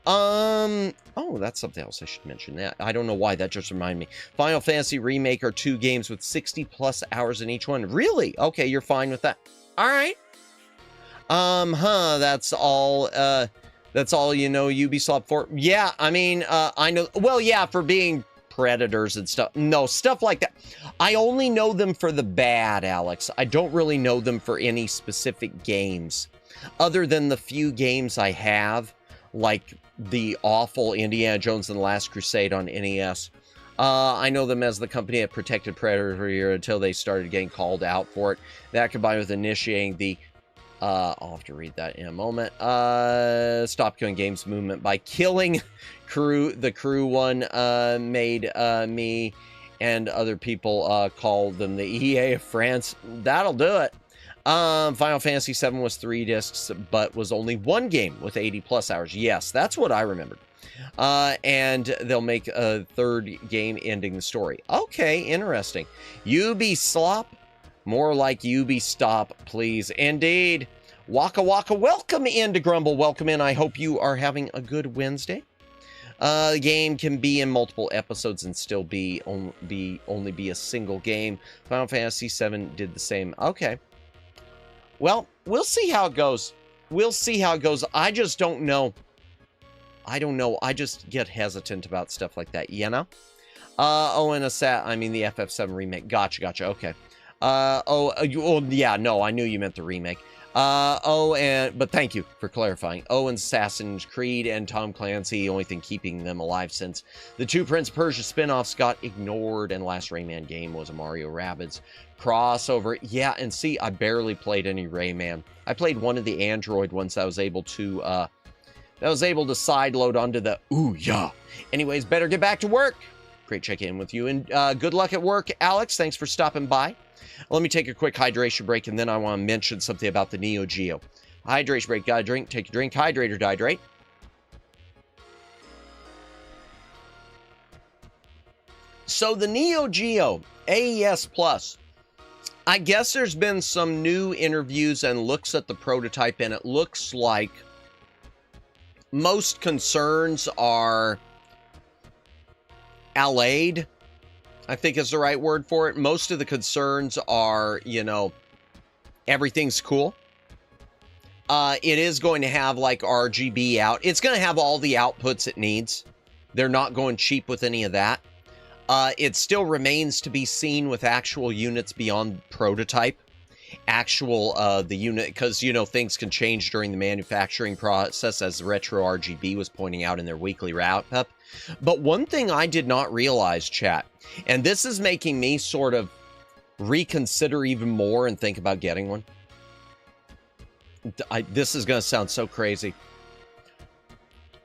Oh, that's something else I should mention. That I don't know why, that just reminded me. Final Fantasy Remake are 2 games with 60+ hours in each one. Really? Okay, you're fine with that. All right. That's all, Ubisoft for. Yeah, I mean, I know, well, yeah, for being predators and stuff. No, stuff like that. I only know them for the bad, Alex. I don't really know them for any specific games. Other than the few games I have, like the awful Indiana Jones and the Last Crusade on NES. I know them as the company that protected Predator here until they started getting called out for it. That combined with initiating the I'll have to read that in a moment. Stop Killing Games movement by killing the crew one made me and other people call them the EA of France. That'll do it. Final Fantasy VII was 3 discs, but was only 1 game with 80 plus hours. Yes, that's what I remembered. And they'll make a 3rd game ending the story. Okay, interesting. Ubislop, more like Ubistop, please. Indeed. Waka Waka, welcome in to Grumble. Welcome in. I hope you are having a good Wednesday. The game can be in multiple episodes and still only be a single game. Final Fantasy VII did the same. Okay. Well, we'll see how it goes. We'll see how it goes. I just don't know. I don't know. I just get hesitant about stuff like that, you know? And I mean the FF7 remake. Gotcha. Okay. Yeah, no, I knew you meant the remake. But thank you for clarifying. And Assassin's Creed and Tom Clancy, only thing keeping them alive since the 2 Prince of Persia spin-offs got ignored, and last Rayman game was a Mario Rabbids crossover. Yeah, and see, I barely played any Rayman. I played one of the Android ones that was able to sideload onto the yeah. Anyways, better get back to work. Great checking in with you, and good luck at work, Alex. Thanks for stopping by. Let me take a quick hydration break, and then I want to mention something about the Neo Geo. Hydration break, gotta drink, take a drink, hydrate or dihydrate. So the Neo Geo AES Plus, I guess there's been some new interviews and looks at the prototype, and it looks like most concerns are allayed, I think is the right word for it. Most of the concerns are, everything's cool. It is going to have like RGB out. It's going to have all the outputs it needs. They're not going cheap with any of that. It still remains to be seen with actual units beyond prototype. The unit, because, things can change during the manufacturing process, as Retro RGB was pointing out in their weekly wrap-up. But one thing I did not realize, chat, and this is making me sort of reconsider even more and think about getting one. This is going to sound so crazy.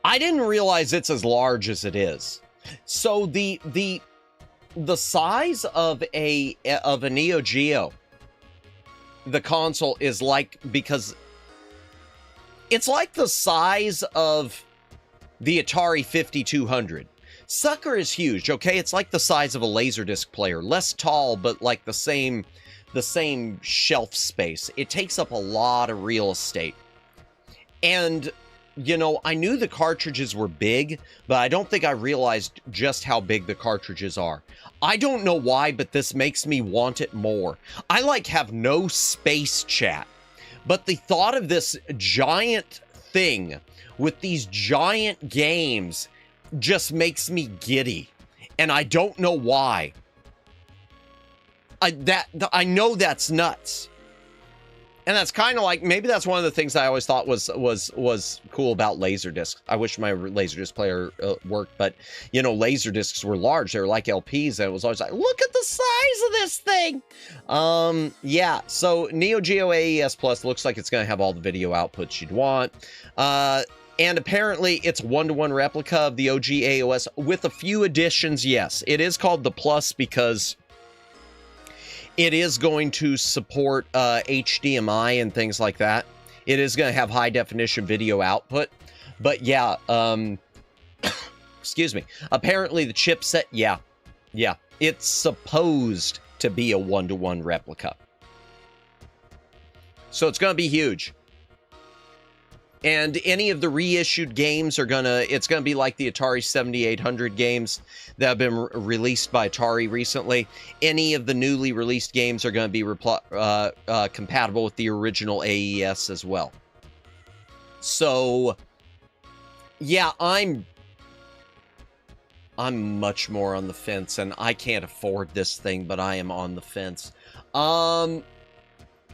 I didn't realize it's as large as it is. So the size of a Neo Geo, the console, is like, because it's like the size of the Atari 5200. Sucker is huge, okay? It's like the size of a Laserdisc player. Less tall, but like the same shelf space. It takes up a lot of real estate. And, I knew the cartridges were big, but I don't think I realized just how big the cartridges are. I don't know why, but this makes me want it more. I have no space, chat. But the thought of this giant thing with these giant games just makes me giddy. And I don't know why. I know that's nuts. And that's kind of like, maybe that's one of the things I always thought was cool about Laserdiscs. I wish my Laserdisc player worked, but, Laserdiscs were large. They were like LPs, and it was always like, look at the size of this thing! Yeah, so Neo Geo AES Plus looks like it's going to have all the video outputs you'd want. And apparently, it's one-to-one replica of the OG AOS with a few additions, yes. It is called the Plus because it is going to support HDMI and things like that. It is going to have high-definition video output. But yeah, excuse me. Apparently, the chipset, yeah. It's supposed to be a one-to-one replica. So it's going to be huge. And any of the reissued games it's going to be like the Atari 7800 games that have been released by Atari recently. Any of the newly released games are going to be compatible with the original AES as well. So, yeah, I'm much more on the fence, and I can't afford this thing, but I am on the fence.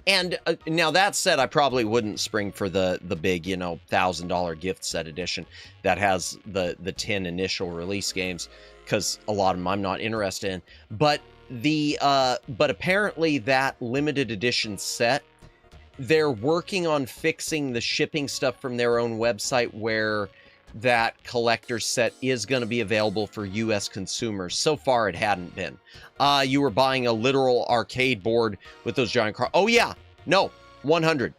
And now that said, I probably wouldn't spring for the big, $1,000 gift set edition that has the 10 initial release games, because a lot of them I'm not interested in. But apparently that limited edition set they're working on fixing the shipping stuff from their own website where that collector's set is going to be available for US consumers. So far, it hadn't been. You were buying a literal arcade board with those giant cards. Oh, yeah. No. 100.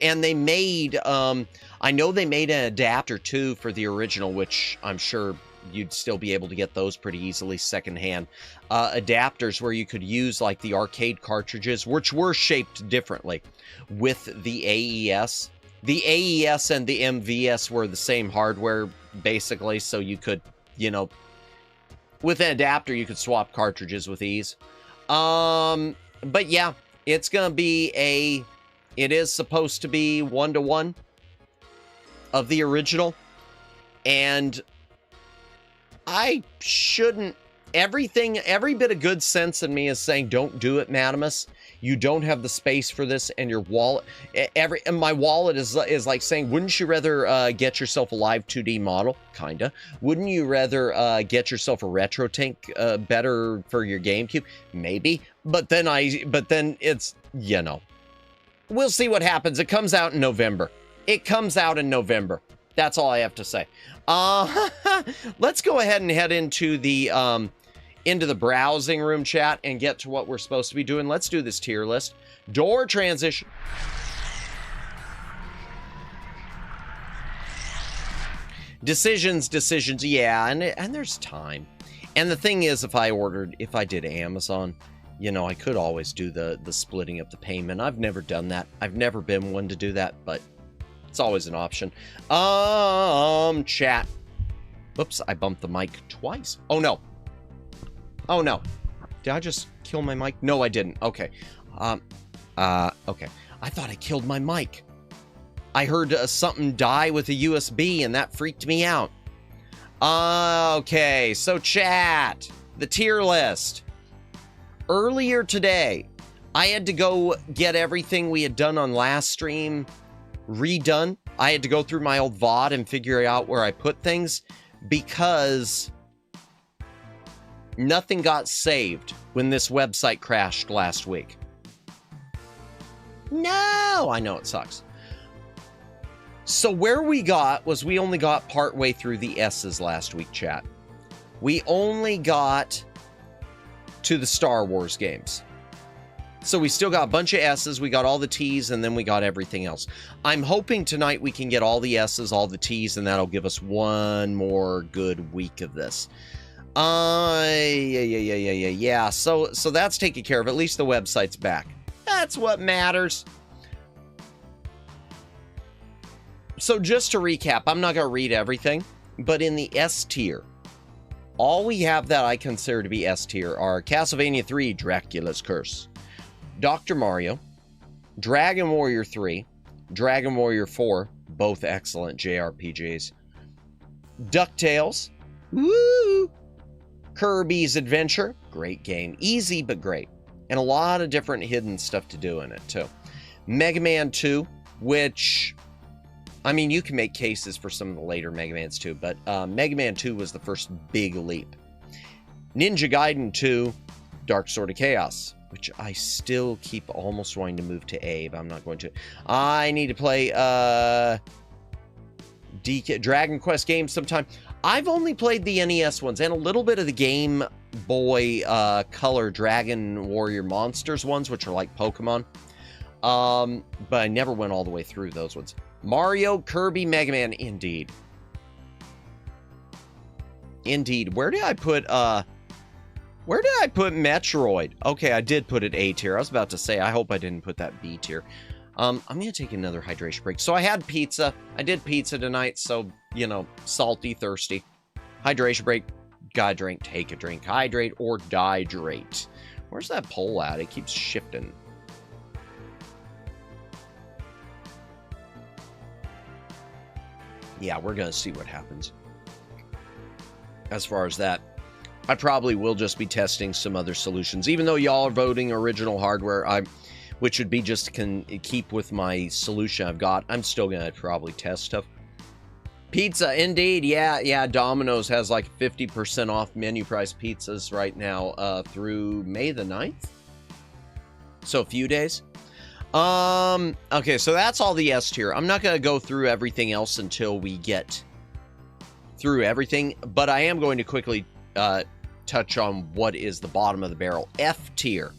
And they made, I know they made an adapter, too, for the original, which I'm sure you'd still be able to get those pretty easily secondhand. Adapters where you could use, like, the arcade cartridges, which were shaped differently, with the AES. The AES and the MVS were the same hardware, basically, so you could, you know, with an adapter, you could swap cartridges with ease. But yeah, it's going to be it is supposed to be 1-to-1 of the original, and I shouldn't, every bit of good sense in me is saying, don't do it, Madamus. You don't have the space for this, and your wallet, and my wallet is like saying, wouldn't you rather get yourself a live 2D model? Kinda. Wouldn't you rather get yourself a retro tank better for your GameCube? Maybe. But then it's, you know, we'll see what happens. It comes out in November. That's all I have to say. Let's go ahead and head into the browsing room chat and get to what we're supposed to be doing. Let's do this tier list. Door transition. Decisions. Yeah, and there's time. And the thing is, if I did Amazon, you know, I could always do the splitting up the payment. I've never done that. I've never been one to do that, but it's always an option. Chat. Oops, I bumped the mic twice. Oh no. Did I just kill my mic? No, I didn't. Okay. Okay. I thought I killed my mic. I heard something die with a USB, and that freaked me out. Okay, so chat. The tier list. Earlier today, I had to go get everything we had done on last stream redone. I had to go through my old VOD and figure out where I put things, because nothing got saved when this website crashed last week. No, I know it sucks. So where we got was, we only got part way through the S's last week, chat. We only got to the Star Wars games. So we still got a bunch of S's, we got all the T's, and then we got everything else. I'm hoping tonight we can get all the S's, all the T's, and that'll give us one more good week of this. Yeah. So that's taken care of. At least the website's back. That's what matters. So just to recap, I'm not going to read everything, but in the S tier, all we have that I consider to be S tier are Castlevania 3, Dracula's Curse, Dr. Mario, Dragon Warrior 3, Dragon Warrior 4, both excellent JRPGs, DuckTales, woo! Kirby's Adventure, great game, easy but great, and a lot of different hidden stuff to do in it too. Mega Man 2, which, I mean, you can make cases for some of the later Mega Mans too, but Mega Man 2 was the first big leap. Ninja Gaiden 2, Dark Sword of Chaos, which I still keep almost wanting to move to A, but I'm not going to. I need to play Dragon Quest games sometime. I've only played the NES ones and a little bit of the Game Boy Color Dragon Warrior Monsters ones, which are like Pokemon. But I never went all the way through those ones. Mario, Kirby, Mega Man, indeed. Indeed. Where did I put Metroid? Okay, I did put it A tier. I was about to say, I hope I didn't put that B tier. I'm going to take another hydration break. So I had pizza. I did pizza tonight, so, you know, salty, thirsty. Hydration break. Gotta drink, take a drink. Hydrate or dihydrate. Where's that poll at? It keeps shifting. Yeah, we're going to see what happens. As far as that, I probably will just be testing some other solutions. Even though y'all are voting original hardware, which would be just to keep with my solution I've got, I'm still going to probably test stuff. Pizza, indeed. Yeah, Domino's has like 50% off menu price pizzas right now through May the 9th. So a few days. Okay, so that's all the S tier. I'm not going to go through everything else until we get through everything, but I am going to quickly touch on what is the bottom of the barrel. F tier.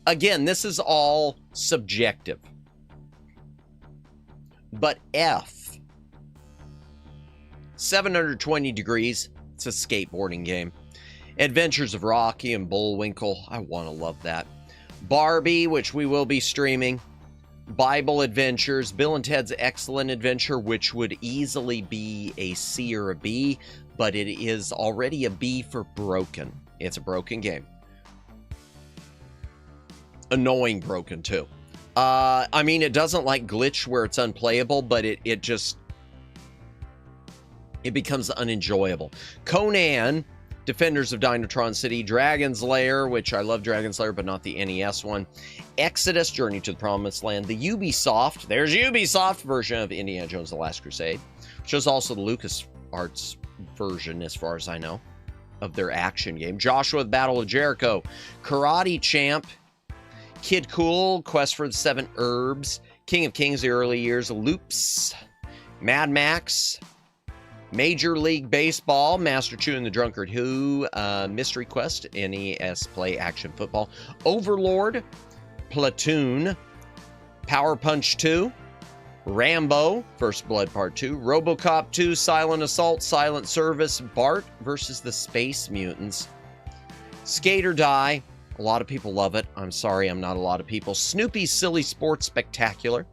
Again, this is all subjective. But F. 720 Degrees. It's a skateboarding game. Adventures of Rocky and Bullwinkle. I want to love that. Barbie, which we will be streaming. Bible Adventures. Bill and Ted's Excellent Adventure, which would easily be a C or a B, but it is already a B for broken. It's a broken game. Annoying broken, too. I mean, it doesn't like glitch where it's unplayable, but it becomes unenjoyable. Conan, Defenders of Dinotron City, Dragon's Lair, which I love Dragon's Lair, but not the NES one. Exodus, Journey to the Promised Land. The Ubisoft, there's Ubisoft version of Indiana Jones The Last Crusade, which is also the LucasArts version, as far as I know, of their action game. Joshua, the Battle of Jericho. Karate Champ. Kid Cool, Quest for the Seven Herbs. King of Kings, The Early Years. Loops. Mad Max. Major League Baseball, Master Chew and the Drunkard Who, Mystery Quest, NES Play Action Football, Overlord, Platoon, Power Punch 2, Rambo, First Blood Part 2, RoboCop 2, Silent Assault, Silent Service, Bart versus the Space Mutants, Skate or Die, a lot of people love it, I'm sorry I'm not a lot of people, Snoopy's Silly Sports Spectacular,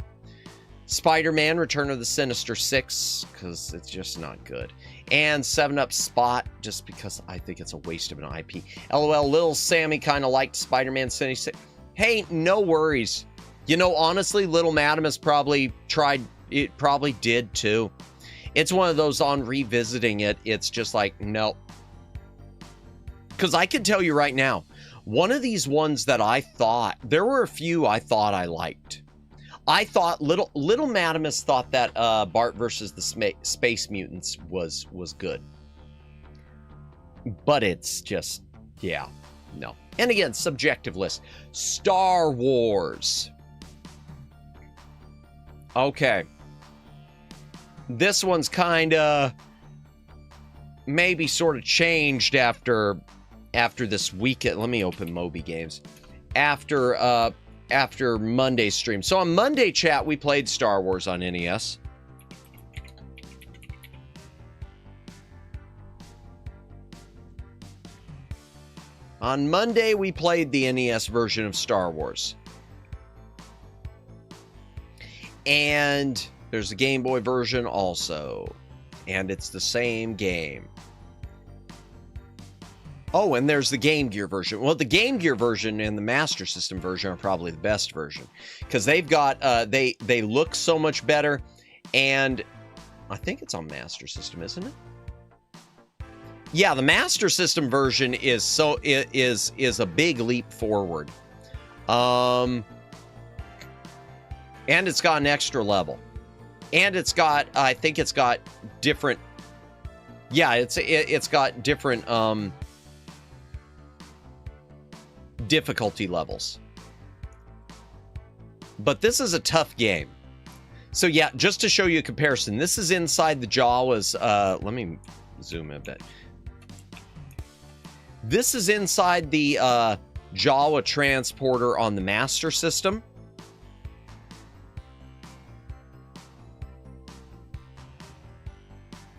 Spider-Man, Return of the Sinister Six, because it's just not good. And 7-Up Spot, just because I think it's a waste of an IP. LOL, Lil Sammy kind of liked Spider-Man 76. Hey, no worries. You know, honestly, Little Madamus probably tried, it probably did too. It's one of those on revisiting it, it's just like, no. Because I can tell you right now, one of these ones that I thought, there were a few I thought I liked. I thought Little Madamus thought that Bart versus the Space Mutants was good. But it's just, yeah, no. And again, subjective list. Star Wars. Okay. This one's kind of maybe sort of changed after this weekend. Let me open Moby Games. After Monday's stream. So on Monday, chat, we played Star Wars on NES. On Monday, we played the NES version of Star Wars. And there's a Game Boy version also. And it's the same game. Oh, and there's the Game Gear version. Well, the Game Gear version and the Master System version are probably the best version. Because they've got, they look so much better. And I think it's on Master System, isn't it? Yeah, the Master System version is a big leap forward. And it's got an extra level. And it's got, I think it's got different, yeah, it's got different, difficulty levels. But this is a tough game. So yeah, just to show you a comparison, this is inside the Jawas. Let me zoom in a bit. This is inside the Jawa transporter on the Master System.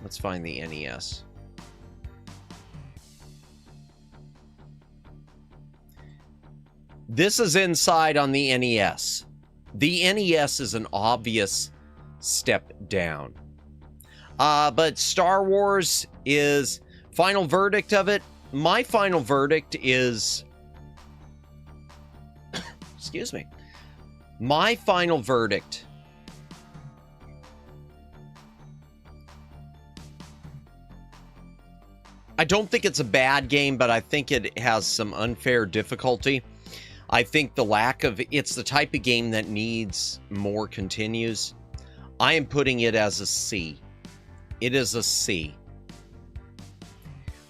Let's find the NES. This is inside on the NES. The NES is an obvious step down. But Star Wars is final verdict of it. My final verdict is... Excuse me. My final verdict... I don't think it's a bad game, but I think it has some unfair difficulty. I think the lack of... It's the type of game that needs more continues. I am putting it as a C. It is a C.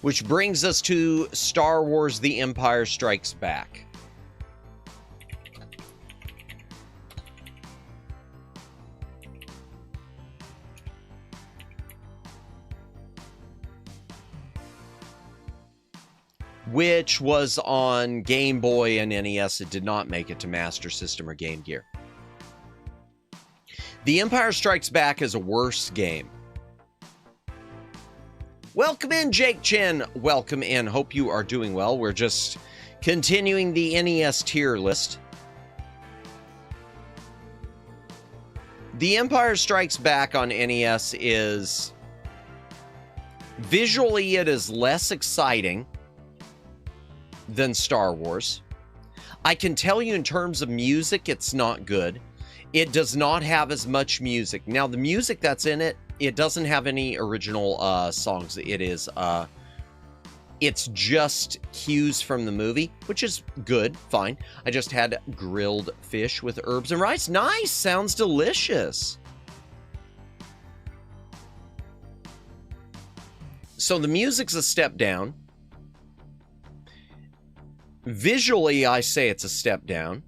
Which brings us to Star Wars The Empire Strikes Back. which was on Game Boy and NES. It did not make it to Master System or Game Gear. The Empire Strikes Back is a worse game. Welcome in, Jake Chen. Welcome in. Hope you are doing well. We're just continuing the NES tier list. The Empire Strikes Back on NES is... visually, it is less exciting than Star Wars. I can tell you in terms of music, it's not good. It does not have as much music. Now, the music that's in it, it doesn't have any original songs. It's just cues from the movie, which is good, fine. I just had grilled fish with herbs and rice. Nice, sounds delicious. So the music's a step down. Visually, I say it's a step down.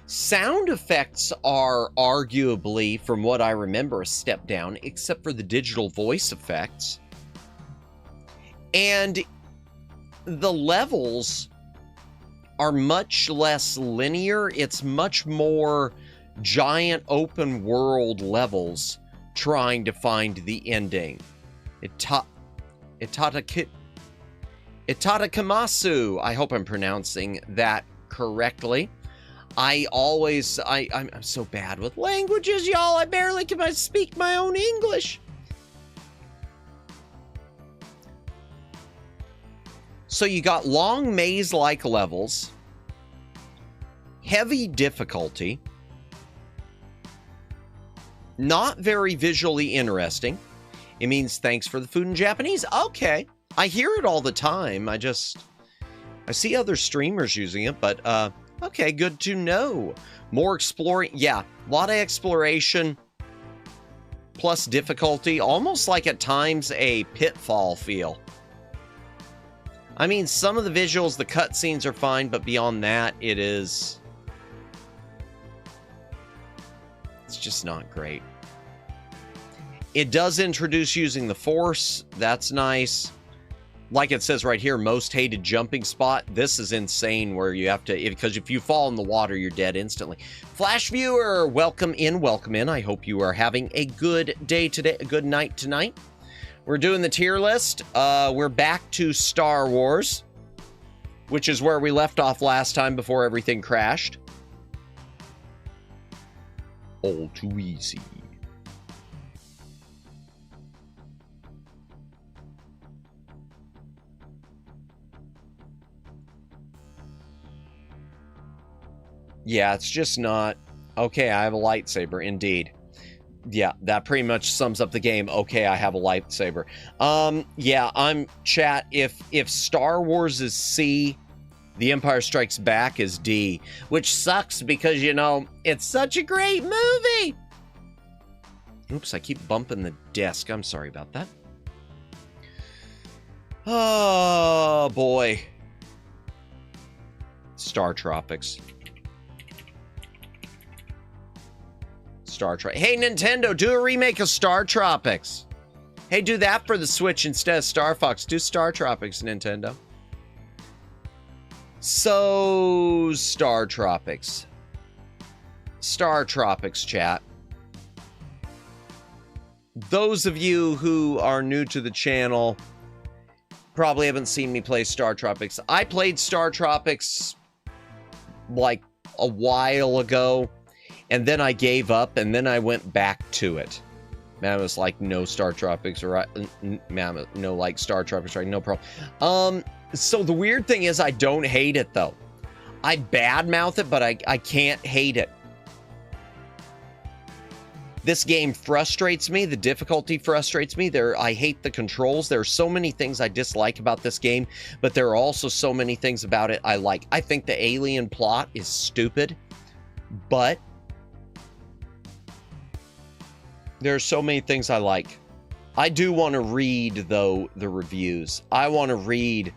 Sound effects are arguably, from what I remember, a step down, except for the digital voice effects. And the levels are much less linear. It's much more giant open world levels trying to find the ending. Itatakamatsu. I hope I'm pronouncing that correctly. I'm so bad with languages, y'all. I barely can speak my own English. So you got long maze-like levels, heavy difficulty, not very visually interesting. It means thanks for the food in Japanese. Okay. I hear it all the time. I see other streamers using it, but okay, good to know. More exploring. Yeah, a lot of exploration plus difficulty, almost like at times a Pitfall feel. I mean, some of the visuals, the cutscenes are fine, but beyond that, it's just not great. It does introduce using the Force. That's nice. Like it says right here, most hated jumping spot. This is insane where you have to, because if you fall in the water, you're dead instantly. Flash viewer, welcome in, welcome in. I hope you are having a good day today, a good night tonight. We're doing the tier list. We're back to Star Wars, which is where we left off last time before everything crashed. All too easy. Yeah, it's just not... Okay, I have a lightsaber, indeed. Yeah, that pretty much sums up the game. Okay, I have a lightsaber. Yeah, chat, if Star Wars is C, The Empire Strikes Back is D, which sucks because, you know, it's such a great movie! Oops, I keep bumping the desk. I'm sorry about that. Oh, boy. Star Tropics. Hey, Nintendo, do a remake of Star Tropics. Hey, do that for the Switch instead of Star Fox. Do Star Tropics, Nintendo. So, Star Tropics. Star Tropics, chat. Those of you who are new to the channel probably haven't seen me play Star Tropics. I played Star Tropics like a while ago. And then I gave up, and then I went back to it. Man, it was like, no Star Tropics, right? Man, no, like, Star Tropics, right? No problem. So the weird thing is I don't hate it, though. I badmouth it, but I can't hate it. This game frustrates me. The difficulty frustrates me. I hate the controls. There are so many things I dislike about this game, but there are also so many things about it I like. I think the alien plot is stupid, but... there are so many things I like. I do want to read, though, the reviews. I want to read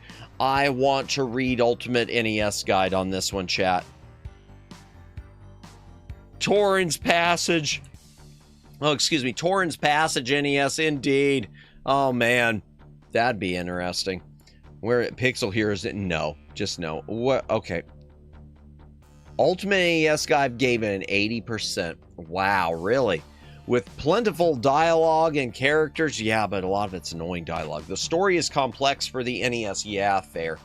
Ultimate NES Guide on this one, chat. Torrens Passage. Oh, excuse me. Torrens Passage NES, indeed. Oh, man. That'd be interesting. Where Pixel Heroes, no, just no. What? Okay. Ultimate NES Guide gave it an 80%. Wow, really? With plentiful dialogue and characters, yeah, but a lot of it's annoying dialogue. The story is complex for the NES, yeah, fair.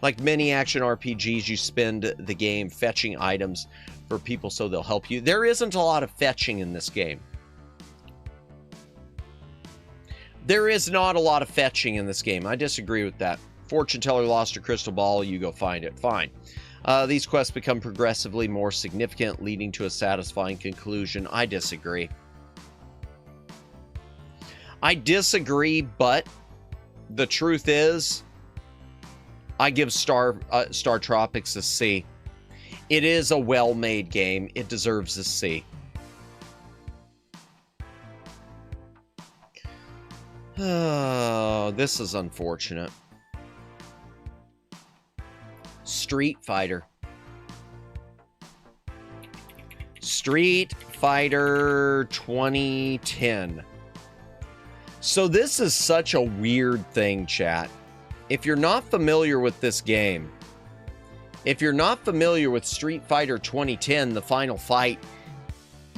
Like many action RPGs, you spend the game fetching items for people so they'll help you. There isn't a lot of fetching in this game. There is not a lot of fetching in this game. I disagree with that. Fortune teller lost her crystal ball, you go find it. Fine. These quests become progressively more significant, leading to a satisfying conclusion. I disagree. I disagree, but the truth is, I give Star Tropics a C. It is a well-made game. It deserves a C. Oh, this is unfortunate. Street Fighter. Street Fighter 2010. So this is such a weird thing, chat. If you're not familiar with this game, if you're not familiar with Street Fighter 2010, The Final Fight,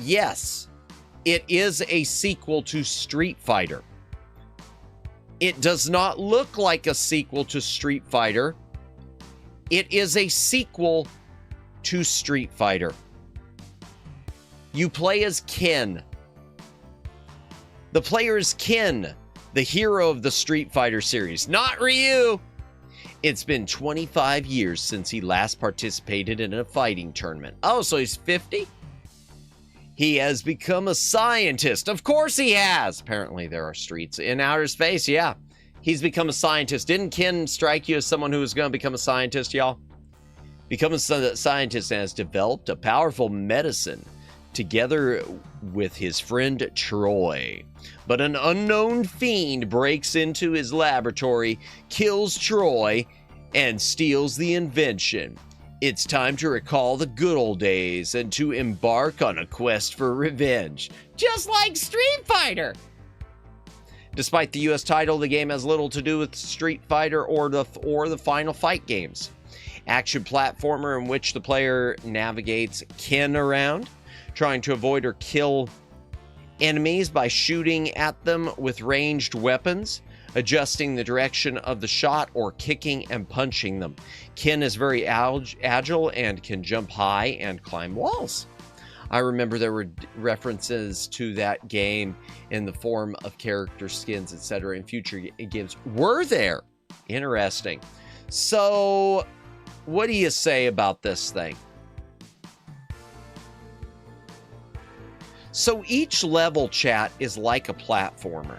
yes, it is a sequel to Street Fighter. It does not look like a sequel to Street Fighter. It is a sequel to Street Fighter. You play as Ken. The player is Ken, the hero of the Street Fighter series, not Ryu. It's been 25 years since he last participated in a fighting tournament. Oh, so he's 50? He has become a scientist. Of course he has. Apparently there are streets in outer space. Yeah, he's become a scientist. Didn't Ken strike you as someone who was going to become a scientist, y'all? Become a scientist and has developed a powerful medicine together with his friend Troy. But an unknown fiend breaks into his laboratory, kills Troy, and steals the invention. It's time to recall the good old days and to embark on a quest for revenge. Just like Street Fighter! Despite the US title, the game has little to do with Street Fighter or the Final Fight games. Action platformer in which the player navigates Ken around, trying to avoid or kill enemies by shooting at them with ranged weapons, adjusting the direction of the shot, or kicking and punching them. Ken is very agile and can jump high and climb walls. I remember there were references to that game in the form of character skins, etc. in future games. Were there? Interesting. So, what do you say about this thing? So each level, chat, is like a platformer.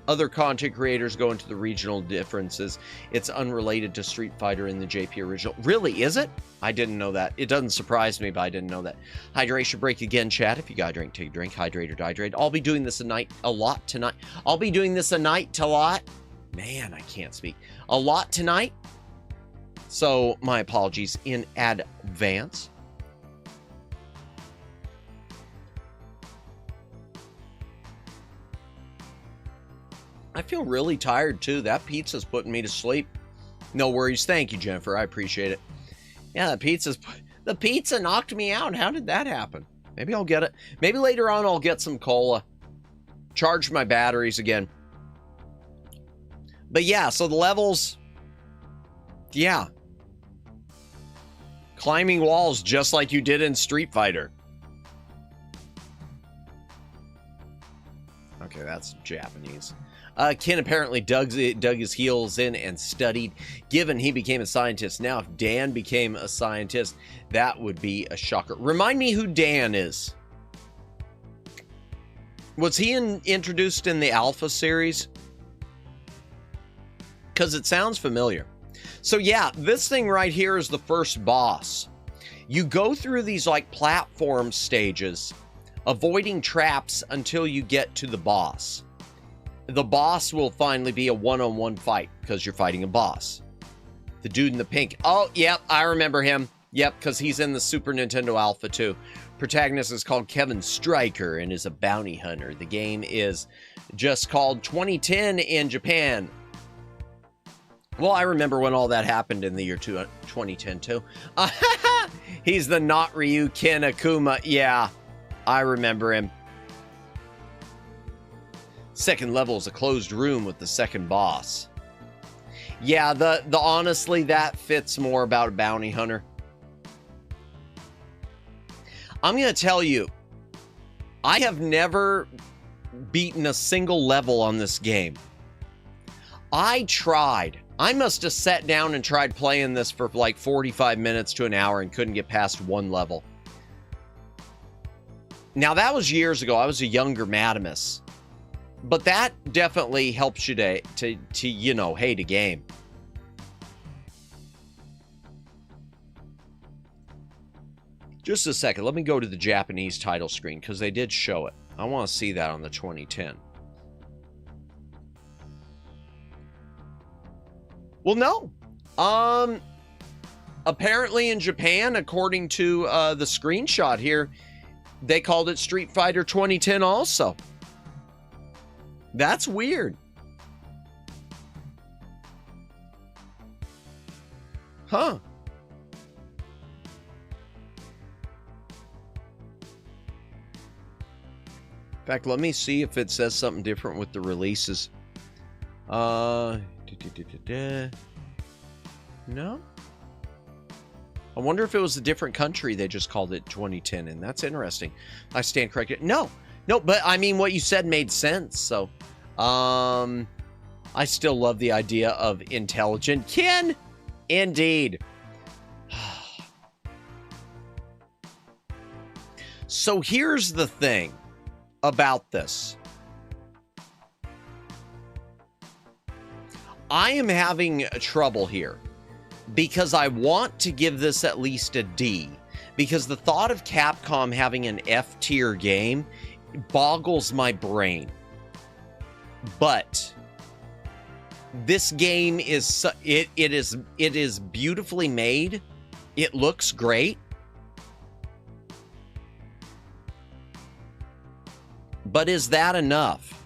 Other content creators go into the regional differences. It's unrelated to Street Fighter in the JP original. Really, is it? I didn't know that. It doesn't surprise me, but I didn't know that. Hydration break again, chat. If you got a drink, take a drink. Hydrate or dehydrate. I'll be doing this a lot tonight. I'll be doing this Man, I can't speak. A lot tonight. So my apologies in advance. I feel really tired too. That pizza's putting me to sleep. No worries. Thank you, Jennifer. I appreciate it. Yeah, the pizza knocked me out. How did that happen? Maybe I'll get it. Maybe later on I'll get some cola. Charge my batteries again. But yeah, so the levels, yeah. Climbing walls just like you did in Street Fighter. Okay, that's Japanese. Ken apparently dug his heels in and studied. Given he became a scientist, now if Dan became a scientist, that would be a shocker. Remind me who Dan is. Was he introduced in the Alpha series? Because it sounds familiar. So yeah, this thing right here is the first boss. You go through these like platform stages, avoiding traps until you get to the boss. The boss will finally be a one-on-one fight because you're fighting a boss. The dude in the pink. Oh, yep, I remember him. Yep, because he's in the Super Nintendo Alpha too. Protagonist is called Kevin Stryker and is a bounty hunter. The game is just called 2010 in Japan. Well, I remember when all that happened in the year 2010 too. He's the not Ryu Ken Akuma. Yeah, I remember him. Second level is a closed room with the second boss. Yeah, the honestly, that fits more about a bounty hunter. I'm going to tell you, I have never beaten a single level on this game. I tried. I must have sat down and tried playing this for like 45 minutes to an hour and couldn't get past one level. Now, that was years ago. I was a younger Madamus. But that definitely helps you to you know, hate a game. Just a second. Let me go to the Japanese title screen because they did show it. I want to see that on the 2010. Well, no. Apparently in Japan, according to the screenshot here, they called it Street Fighter 2010 also. That's weird. Huh. In fact, let me see if it says something different with the releases. No? I wonder if it was a different country they just called it 2010, and that's interesting. I stand corrected. No, but I mean, what you said made sense, so... I still love the idea of intelligent Ken. Indeed. So here's the thing about this. I am having trouble here because I want to give this at least a D, because the thought of Capcom having an F tier game boggles my brain. But this game is it is beautifully made. It looks great. But is that enough?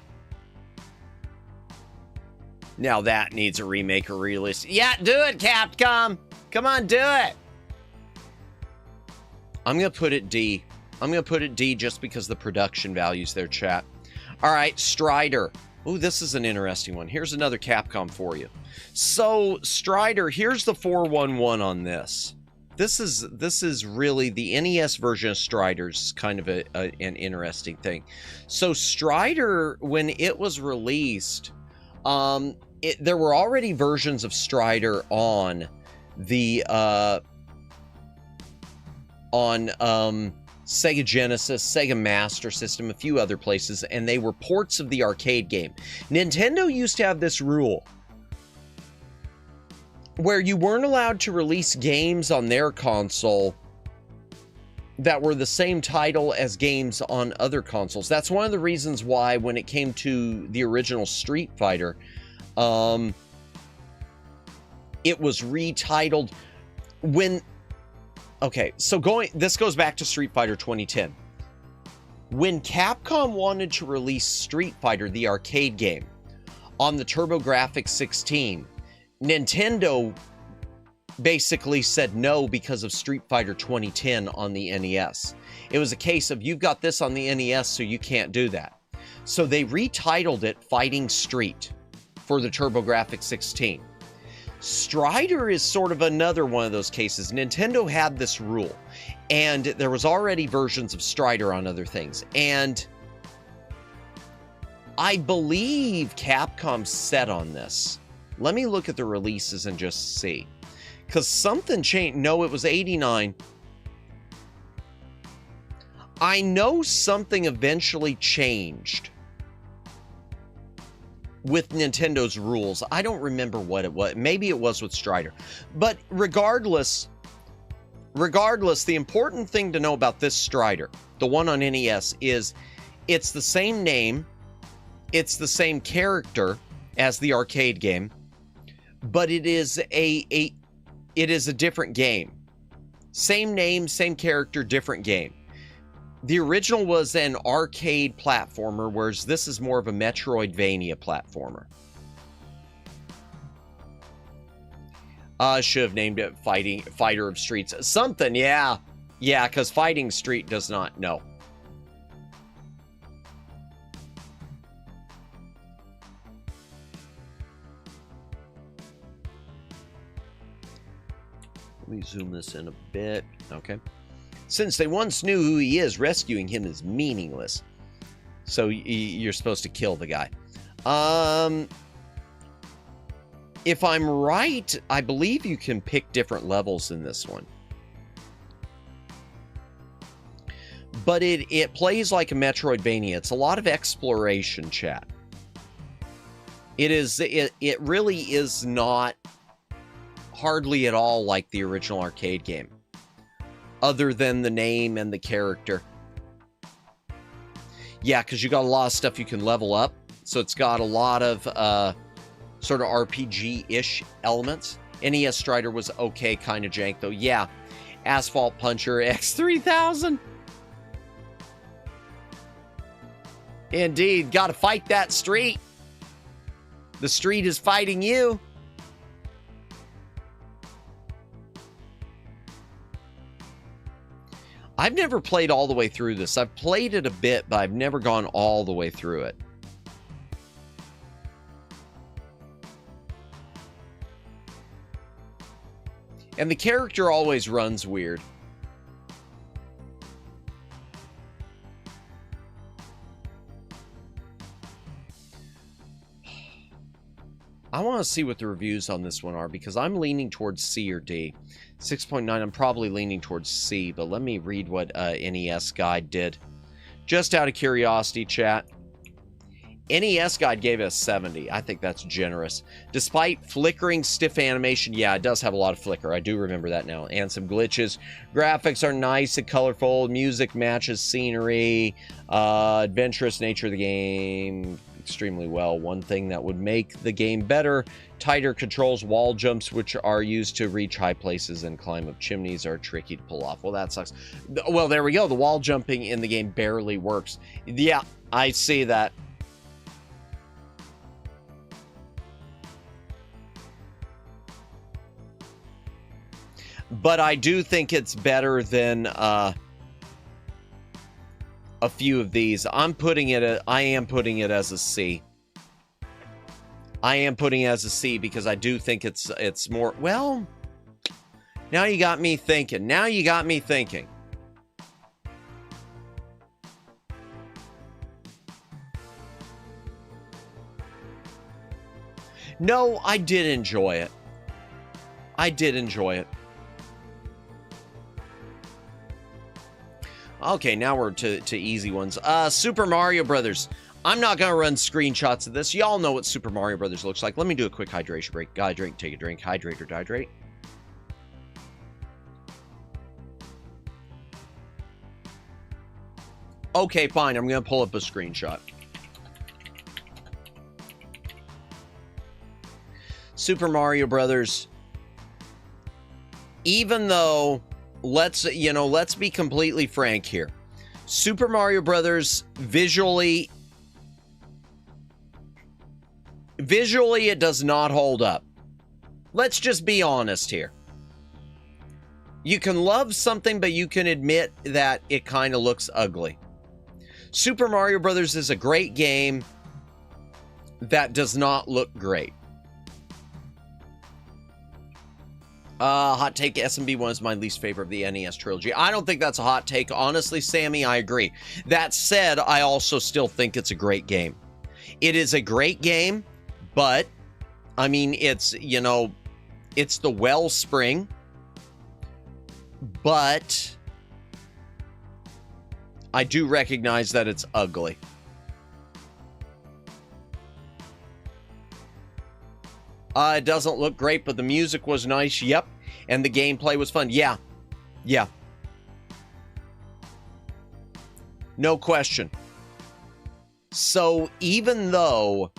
Now that needs a remake or release. Yeah, do it, Capcom. Come on, do it. I'm going to put it D. I'm going to put it D just because the production value's there, chat. All right, Strider. Oh, this is an interesting one. Here's another Capcom for you. So, Strider, here's the 411 on this. This is really the NES version of Strider's kind of an interesting thing. So, Strider, when it was released, there were already versions of Strider on the Sega Genesis, Sega Master System, a few other places, and they were ports of the arcade game. Nintendo used to have this rule where you weren't allowed to release games on their console that were the same title as games on other consoles. That's one of the reasons why when it came to the original Street Fighter, it was retitled when... Okay, so this goes back to Street Fighter 2010. When Capcom wanted to release Street Fighter, the arcade game, on the TurboGrafx 16, Nintendo basically said no because of Street Fighter 2010 on the NES. It was a case of, you've got this on the NES, so you can't do that. So they retitled it Fighting Street for the TurboGrafx 16. Strider is sort of another one of those cases. Nintendo had this rule, and there was already versions of Strider on other things. And I believe Capcom set on this. Let me look at the releases and just see. Because something changed. No, it was 89. I know something eventually changed with Nintendo's rules. I don't remember what it was. Maybe it was with Strider. But regardless, the important thing to know about this Strider, the one on NES, is it's the same name, it's the same character as the arcade game, but it is a different game. Same name, same character, different game. The original was an arcade platformer, whereas this is more of a Metroidvania platformer. Should have named it Fighter of Streets. Something, yeah. Yeah, because Fighting Street does not, no. Let me zoom this in a bit. Okay. Since they once knew who he is, rescuing him is meaningless. So you're supposed to kill the guy. If I'm right, I believe you can pick different levels in this one. But it plays like a Metroidvania. It's a lot of exploration, chat. It really is not hardly at all like the original arcade game, other than the name and the character. Yeah, because you got a lot of stuff you can level up. So it's got a lot of sort of RPG-ish elements. NES Strider was okay, kind of jank, though. Yeah, Asphalt Puncher X3000. Indeed, gotta fight that street. The street is fighting you. I've never played all the way through this. I've played it a bit, but I've never gone all the way through it. And the character always runs weird. I want to see what the reviews on this one are, because I'm leaning towards C or D. 6.9, I'm probably leaning towards C, but let me read what NES Guide did. Just out of curiosity, chat. NES Guide gave it a 70. I think that's generous. Despite flickering, stiff animation, yeah, it does have a lot of flicker. I do remember that now. And some glitches. Graphics are nice and colorful. Music matches scenery. Adventurous nature of the game extremely well. One thing that would make the game better: tighter controls. Wall jumps, which are used to reach high places and climb up chimneys, are tricky to pull off. Well, that sucks. Well, there we go. The wall jumping in the game barely works. Yeah, I see that. But I do think it's better than a few of these. I am putting it as a C. I am putting it as a C because I do think it's more, well, now you got me thinking. Now you got me thinking. No, I did enjoy it. I did enjoy it. Okay, now we're to easy ones. Super Mario Brothers. I'm not going to run screenshots of this. Y'all know what Super Mario Brothers looks like. Let me do a quick hydration break. Hydrate, take a drink. Hydrate or dehydrate. Okay, fine. I'm going to pull up a screenshot. Super Mario Brothers. Even though... let's be completely frank here. Super Mario Brothers visually it does not hold up. Let's just be honest here. You can love something, but you can admit that it kind of looks ugly. Super Mario Brothers is a great game that does not look great. Hot take, SMB1 is my least favorite of the NES trilogy. I don't think that's a hot take. Honestly, Sammy, I agree. That said, I also still think it's a great game. It is a great game, but, I mean, it's, it's the wellspring, but I do recognize that it's ugly. It doesn't look great, but the music was nice. Yep. And the gameplay was fun. Yeah. Yeah. No question. So even though,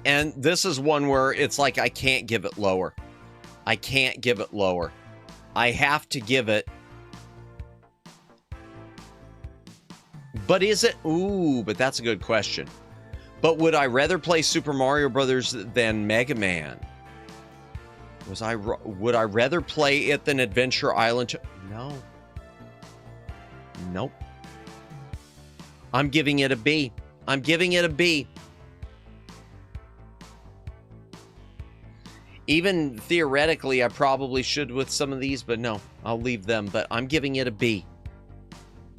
and this is one where it's like I can't give it lower. I can't give it lower. I have to give it But is it? Ooh, but that's a good question. But would I rather play Super Mario Brothers than Mega Man? Would I rather play it than Adventure Island? No. Nope. I'm giving it a B. I'm giving it a B. Even theoretically, I probably should with some of these, but no, I'll leave them. But I'm giving it a B.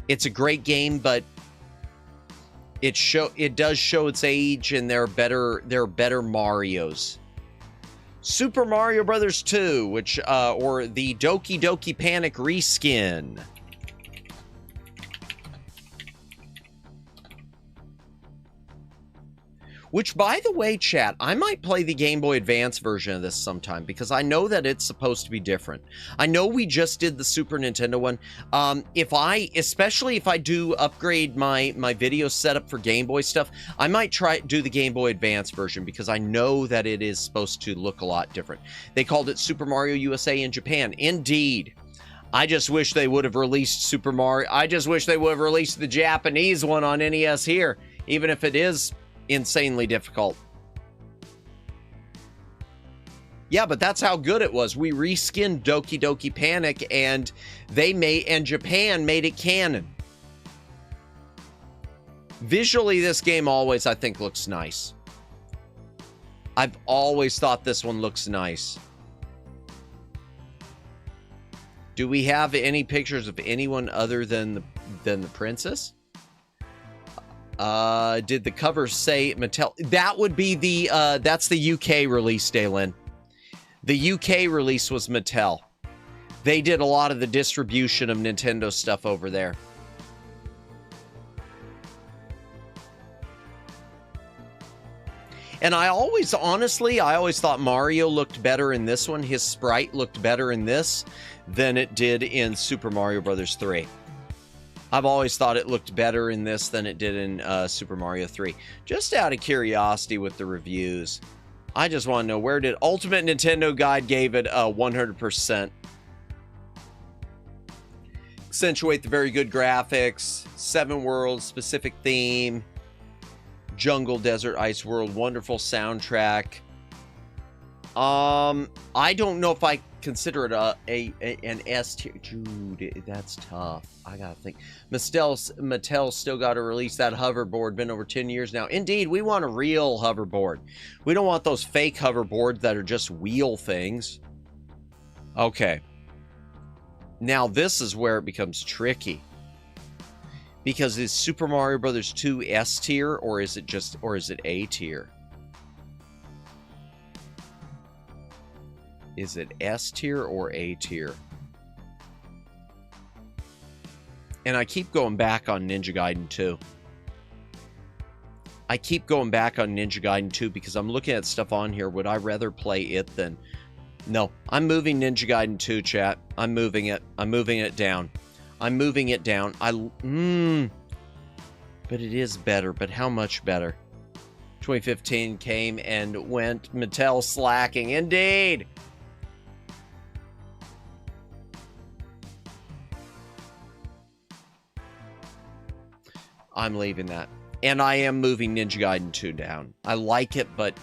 It's a great game, but it does show its age, and there are better Marios. Super Mario Brothers 2, which or the Doki Doki Panic reskin. Which, by the way, chat, I might play the Game Boy Advance version of this sometime, because I know that it's supposed to be different. I know we just did the Super Nintendo one. Especially if I do upgrade my video setup for Game Boy stuff, I might do the Game Boy Advance version, because I know that it is supposed to look a lot different. They called it Super Mario USA in Japan. Indeed. I just wish they would have released Super Mario. I just wish they would have released the Japanese one on NES here, even if it is insanely difficult. Yeah, but that's how good it was. We reskinned Doki Doki Panic, and Japan made it canon. Visually, this game always, I think, looks nice. I've always thought this one looks nice. Do we have any pictures of anyone other than the princess? Did the cover say Mattel? That would be the, that's the UK release, Daylin. The UK release was Mattel. They did a lot of the distribution of Nintendo stuff over there. And honestly, I always thought Mario looked better in this one. His sprite looked better in this than it did in Super Mario Brothers 3. I've always thought it looked better in this than it did in Super Mario 3. Just out of curiosity with the reviews. I just want to know, where did Ultimate Nintendo Guide gave it 100%. Accentuate the very good graphics, 7 worlds, specific theme, jungle, desert, ice world, wonderful soundtrack. I don't know if I consider it an S tier. Dude, that's tough. I gotta think. Mattel still got to release that hoverboard. Been over 10 years now. Indeed, we want a real hoverboard. We don't want those fake hoverboards that are just wheel things. Okay. Now this is where it becomes tricky. Because is Super Mario Brothers 2 S tier, or is it A tier? Is it S tier or A tier? And I keep going back on Ninja Gaiden 2. I keep going back on Ninja Gaiden 2 because I'm looking at stuff on here. Would I rather play it than... No, I'm moving Ninja Gaiden 2, chat. I'm moving it. I'm moving it down. I'm moving it down. But it is better. But how much better? 2015 came and went. Mattel slacking. Indeed! I'm leaving that. And I am moving Ninja Gaiden 2 down. I like it, but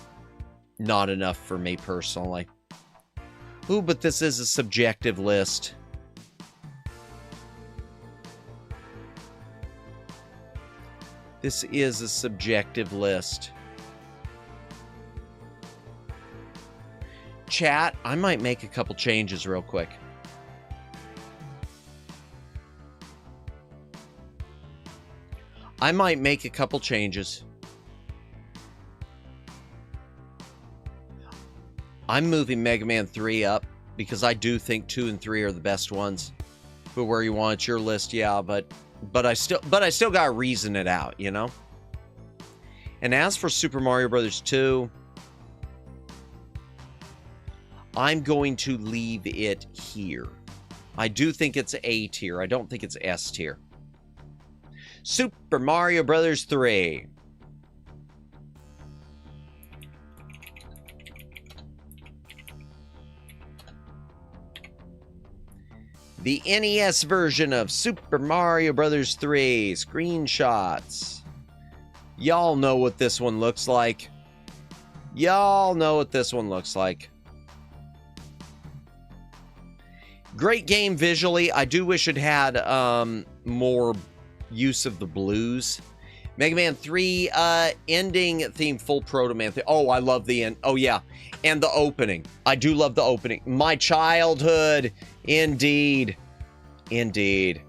not enough for me personally. Ooh, but this is a subjective list. This is a subjective list. Chat, I might make a couple changes real quick. I might make a couple changes. I'm moving Mega Man 3 up because I do think 2 and 3 are the best ones. But where you want your list, yeah, but I still gotta reason it out, you know? And as for Super Mario Brothers 2, I'm going to leave it here. I do think it's A tier. I don't think it's S tier. Super Mario Brothers 3. The NES version of Super Mario Bros. 3. Screenshots. Y'all know what this one looks like. Y'all know what this one looks like. Great game visually. I do wish it had more use of the blues. Mega Man 3 ending theme, full Proto Man theme. Oh, I love the end. Oh, yeah. And the opening. I do love the opening. My childhood. Indeed. Indeed.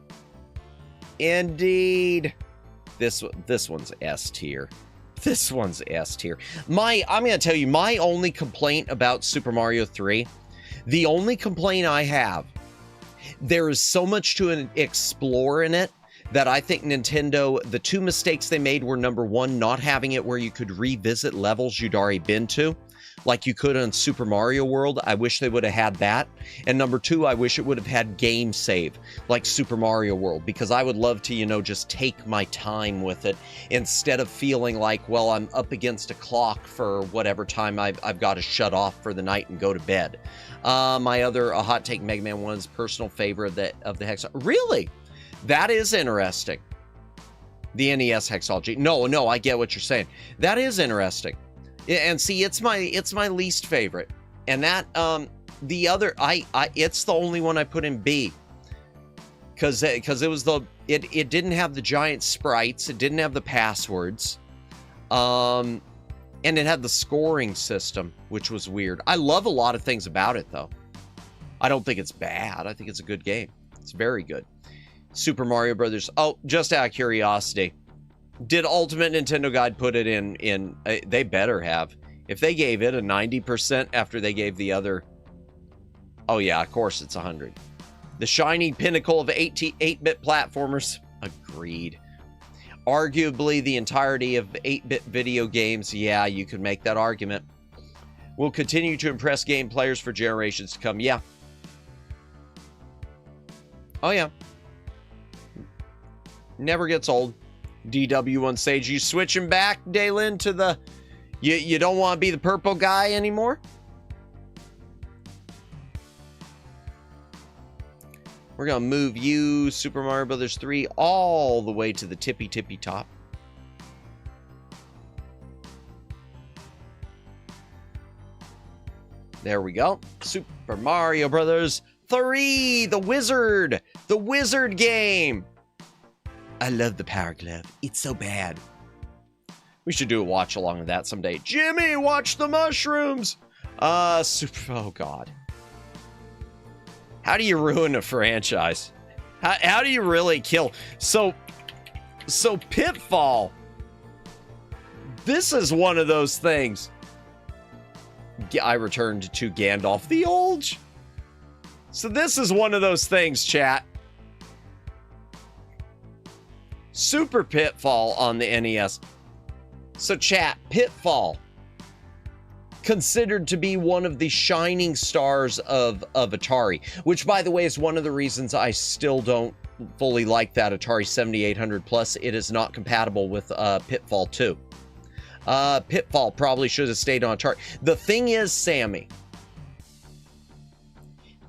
Indeed. This one's S tier. This one's S tier. I'm going to tell you, my only complaint about Super Mario 3, the only complaint I have, there is so much to explore in it that I think Nintendo, the two mistakes they made were, number one, not having it where you could revisit levels you'd already been to, like you could on Super Mario World. I wish they would have had that. And number two, I wish it would have had game save, like Super Mario World, because I would love to, you know, just take my time with it instead of feeling like, well, I'm up against a clock for whatever time I've got to shut off for the night and go to bed. My other hot take, Mega Man 1's personal favorite of the Hex. Really? That is interesting. The NES hexology. No, I get what you're saying. That is interesting. And see, it's my least favorite. And that the other it's the only one I put in B. Cuz it was it didn't have the giant sprites, it didn't have the passwords. And it had the scoring system, which was weird. I love a lot of things about it though. I don't think it's bad. I think it's a good game. It's very good. Super Mario Brothers. Oh, just out of curiosity, did Ultimate Nintendo Guide put it in? They better have. If they gave it a 90% after they gave the other, oh yeah, of course it's 100. The shining pinnacle of 8-bit platformers. Agreed. Arguably the entirety of 8-bit video games. Yeah, you could make that argument. Will continue to impress game players for generations to come. Yeah. Oh yeah. Never gets old. DW1 Sage, you switching back, Daylin, to the... You don't want to be the purple guy anymore? We're going to move you, Super Mario Bros. 3, all the way to the tippy top. There we go. Super Mario Bros. 3, the Wizard game. I love the Power Glove. It's so bad. We should do a watch along with that someday. Jimmy, watch the mushrooms. Oh God. How do you ruin a franchise? How do you really kill? So Pitfall. This is one of those things. I returned to Gandalf the Old. So this is one of those things, chat. Super Pitfall on the NES. So chat, Pitfall, considered to be one of the shining stars of Atari, which by the way is one of the reasons I still don't fully like that Atari 7800 Plus. It is not compatible with Pitfall 2. Pitfall probably should have stayed on Atari. The thing is, Sammy,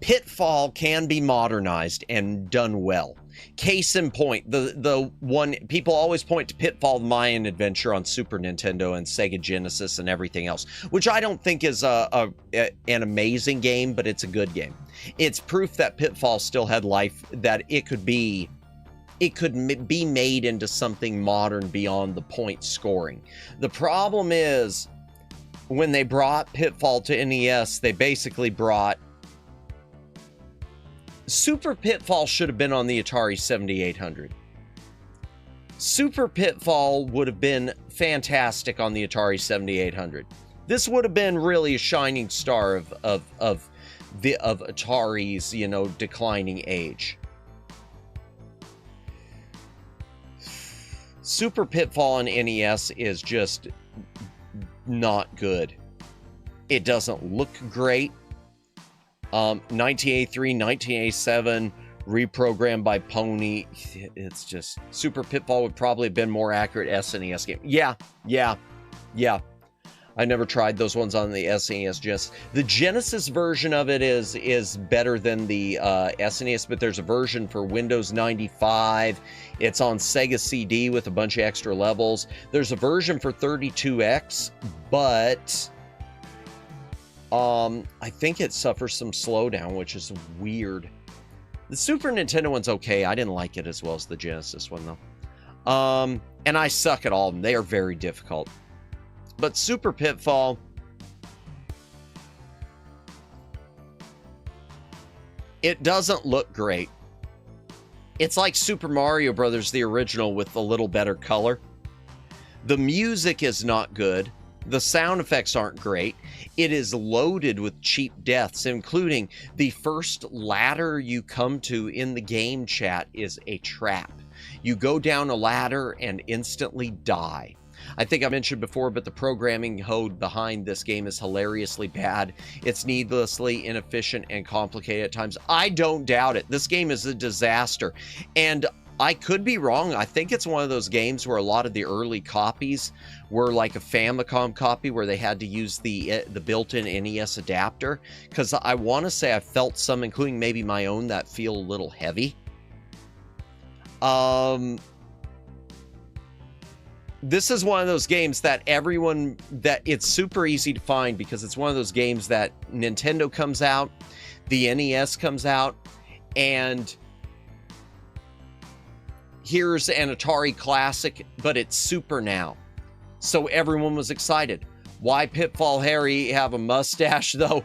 Pitfall can be modernized and done well. Case in point, the one people always point to Pitfall the Mayan Adventure on Super Nintendo and Sega Genesis and everything else, which I don't think is an amazing game, but it's a good game. It's proof that Pitfall still had life, that it could be made into something modern beyond the point scoring. The problem is, when they brought Pitfall to NES, they basically brought... Super Pitfall should have been on the Atari 7800. Super Pitfall would have been fantastic on the Atari 7800. This would have been really a shining star of Atari's, you know, declining age. Super Pitfall on NES is just not good. It doesn't look great. 1983, 1987, reprogrammed by Pony. It's just... Super Pitfall would probably have been more accurate SNES game. Yeah. I never tried those ones on the SNES. Just the Genesis version of it is better than the SNES, but there's a version for Windows 95. It's on Sega CD with a bunch of extra levels. There's a version for 32X, but I think it suffers some slowdown, which is weird. The Super Nintendo one's okay. I didn't like it as well as the Genesis one, though. And I suck at all of them. They are very difficult. But Super Pitfall, it doesn't look great. It's like Super Mario Brothers, the original, with a little better color. The music is not good. The sound effects aren't great. It is loaded with cheap deaths, including the first ladder you come to in the game chat is a trap. You go down a ladder and instantly die. I think I mentioned before, but the programming code behind this game is hilariously bad. It's needlessly inefficient and complicated at times. I don't doubt it. This game is a disaster. And I could be wrong. I think it's one of those games where a lot of the early copies were like a Famicom copy where they had to use the built-in NES adapter. Because I want to say I felt some, including maybe my own, that feel a little heavy. This is one of those games that it's super easy to find because it's one of those games that Nintendo comes out, the NES comes out, and here's an Atari classic, but it's Super now. So everyone was excited. Why Pitfall Harry have a mustache, though?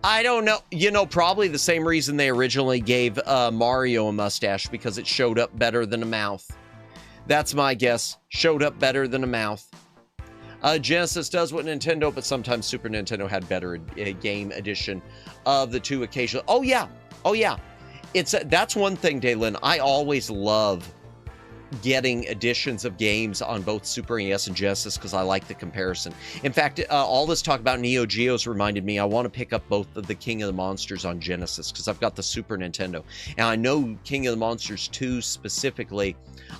I don't know. You know, probably the same reason they originally gave Mario a mustache, because it showed up better than a mouth. That's my guess. Showed up better than a mouth. Genesis does what Nintendo, but sometimes Super Nintendo had better game edition of the two occasionally. Oh, yeah. Oh, yeah. That's one thing, Daylin. I always love getting editions of games on both Super NES and Genesis because I like the comparison. In fact, all this talk about Neo Geos reminded me I want to pick up both of the King of the Monsters on Genesis because I've got the Super Nintendo. And I know King of the Monsters 2 specifically,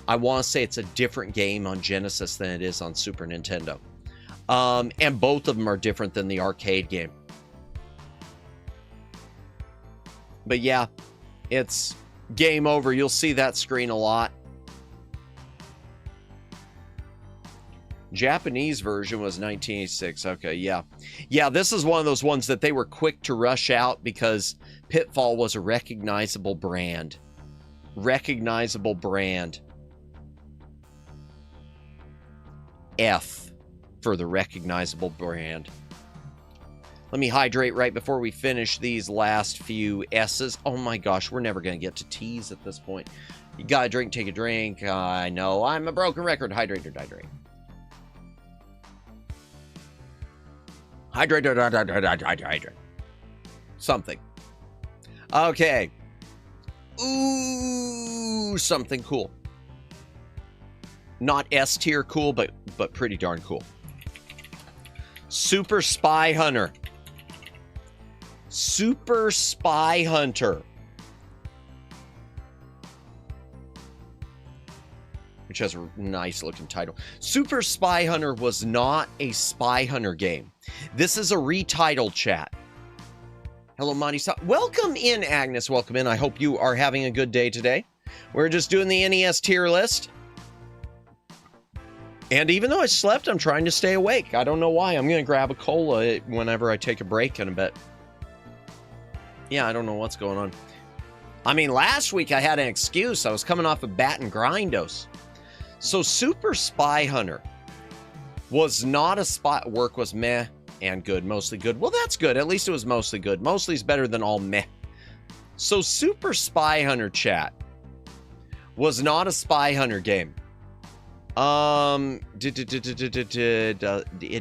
I want to say it's a different game on Genesis than it is on Super Nintendo. And both of them are different than the arcade game. But yeah, it's game over. You'll see that screen a lot. Japanese version was 1986. Okay, yeah. Yeah, this is one of those ones that they were quick to rush out because Pitfall was a recognizable brand. Recognizable brand. F for the recognizable brand. Let me hydrate right before we finish these last few S's. Oh my gosh, we're never going to get to T's at this point. You gotta drink, take a drink. I know, I'm a broken record. Hydrate or hydrate. Hydrate. Something. Okay. Ooh, something cool. Not S tier cool, but pretty darn cool. Super Spy Hunter. Super Spy Hunter. Which has a nice looking title. Super Spy Hunter was not a Spy Hunter game. This is a retitled chat. Hello, Monty. Welcome in, Agnes. Welcome in. I hope you are having a good day today. We're just doing the NES tier list. And even though I slept, I'm trying to stay awake. I don't know why. I'm going to grab a cola whenever I take a break in a bit. Yeah, I don't know what's going on. I mean, last week I had an excuse. I was coming off of Bat and Grindos. So Super Spy Hunter was not a spy. Work was meh and good, mostly good. Well, that's good. At least it was mostly good. Mostly is better than all meh. So Super Spy Hunter chat was not a Spy Hunter game. It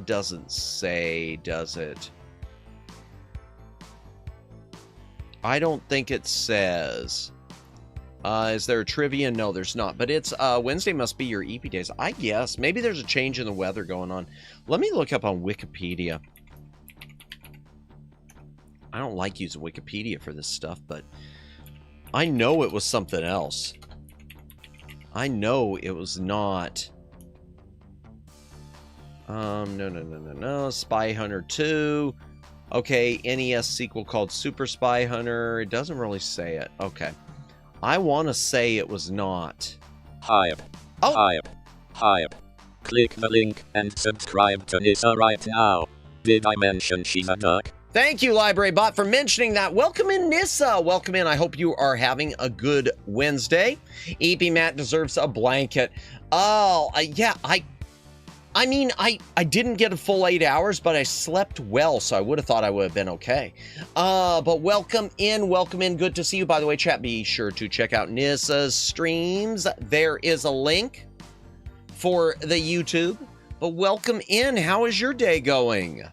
doesn't say, does it? I don't think it says. Is there a trivia? No, there's not. But it's Wednesday must be your EP days. I guess. Maybe there's a change in the weather going on. Let me look up on Wikipedia. I don't like using Wikipedia for this stuff, but I know it was something else. I know it was not. No. Spy Hunter 2. Okay, NES sequel called Super Spy Hunter. It doesn't really say it. Okay. I want to say it was not. Hype. Oh. Hype. Click the link and subscribe to Nissa right now. Did I mention she's a duck? Thank you, Library Bot, for mentioning that. Welcome in, Nissa. Welcome in. I hope you are having a good Wednesday. EP Matt deserves a blanket. Oh, yeah, I mean, I didn't get a full 8 hours, but I slept well, so I would have thought I would have been okay. But welcome in. Good to see you. By the way, chat, be sure to check out Nissa's streams. There is a link for the YouTube. But welcome in. How is your day going?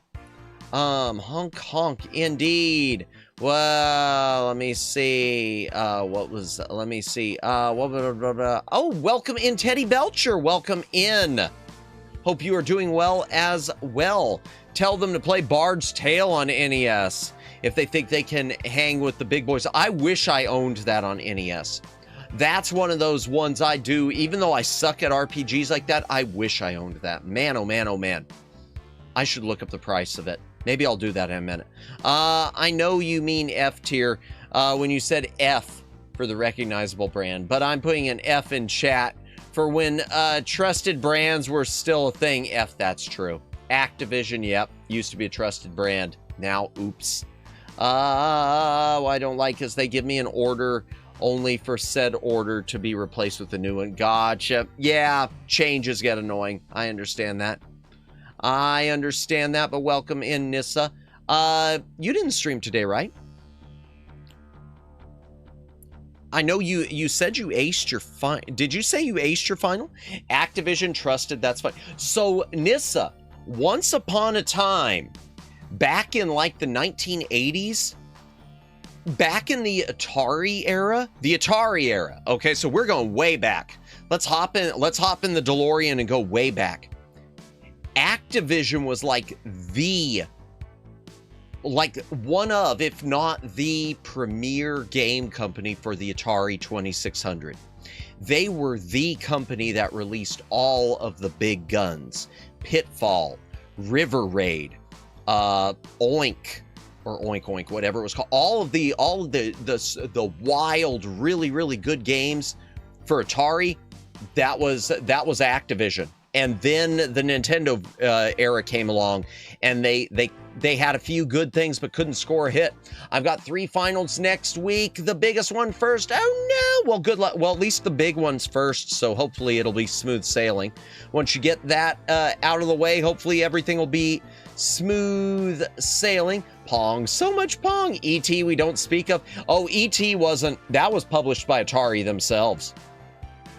Honk, indeed. Well, let me see. Oh, welcome in, Teddy Belcher. Welcome in. Hope you are doing well as well. Tell them to play Bard's Tale on NES if they think they can hang with the big boys. I wish I owned that on NES. That's one of those ones I do. Even though I suck at RPGs like that, I wish I owned that. Man, oh man, oh man. I should look up the price of it. Maybe I'll do that in a minute. I know you mean F tier when you said F for the recognizable brand, but I'm putting an F in chat for when trusted brands were still a thing. F, that's true. Activision, yep, used to be a trusted brand. Now, oops. What I don't like is they give me an order only for said order to be replaced with a new one. Gotcha. Yeah, changes get annoying. I understand that. But welcome in, Nissa. You didn't stream today, right? I know you said you aced your final. Did you say you aced your final? Activision trusted, that's fine. So, Nissa, once upon a time, back in like the 1980s, back in the Atari era, okay, so we're going way back. Let's hop in the DeLorean and go way back. Activision was like one of, if not the premier game company for the Atari 2600. They were the company that released all of the big guns. Pitfall, River Raid, Oink, or Oink Oink, whatever it was called. All of the wild, really, really good games for Atari, that was Activision. And then the Nintendo era came along, and they had a few good things but couldn't score a hit. I've got 3 finals next week. The biggest one first. Oh no! Well, good luck. Well, at least the big one's first, so hopefully it'll be smooth sailing. Once you get that out of the way, hopefully everything will be smooth sailing. Pong, so much Pong. E.T. we don't speak of. Oh, E.T. wasn't. That was published by Atari themselves.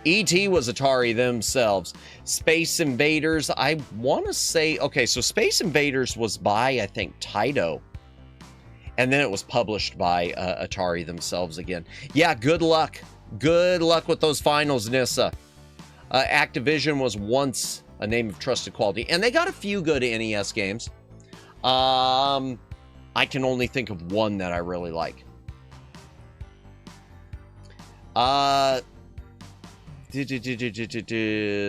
E.T. was Atari themselves. Space Invaders, I want to say, okay, so Space Invaders was by, I think, Taito. And then it was published by Atari themselves again. Yeah, good luck. Good luck with those finals, Nissa. Activision was once a name of trusted quality. And they got a few good NES games. I can only think of one that I really like.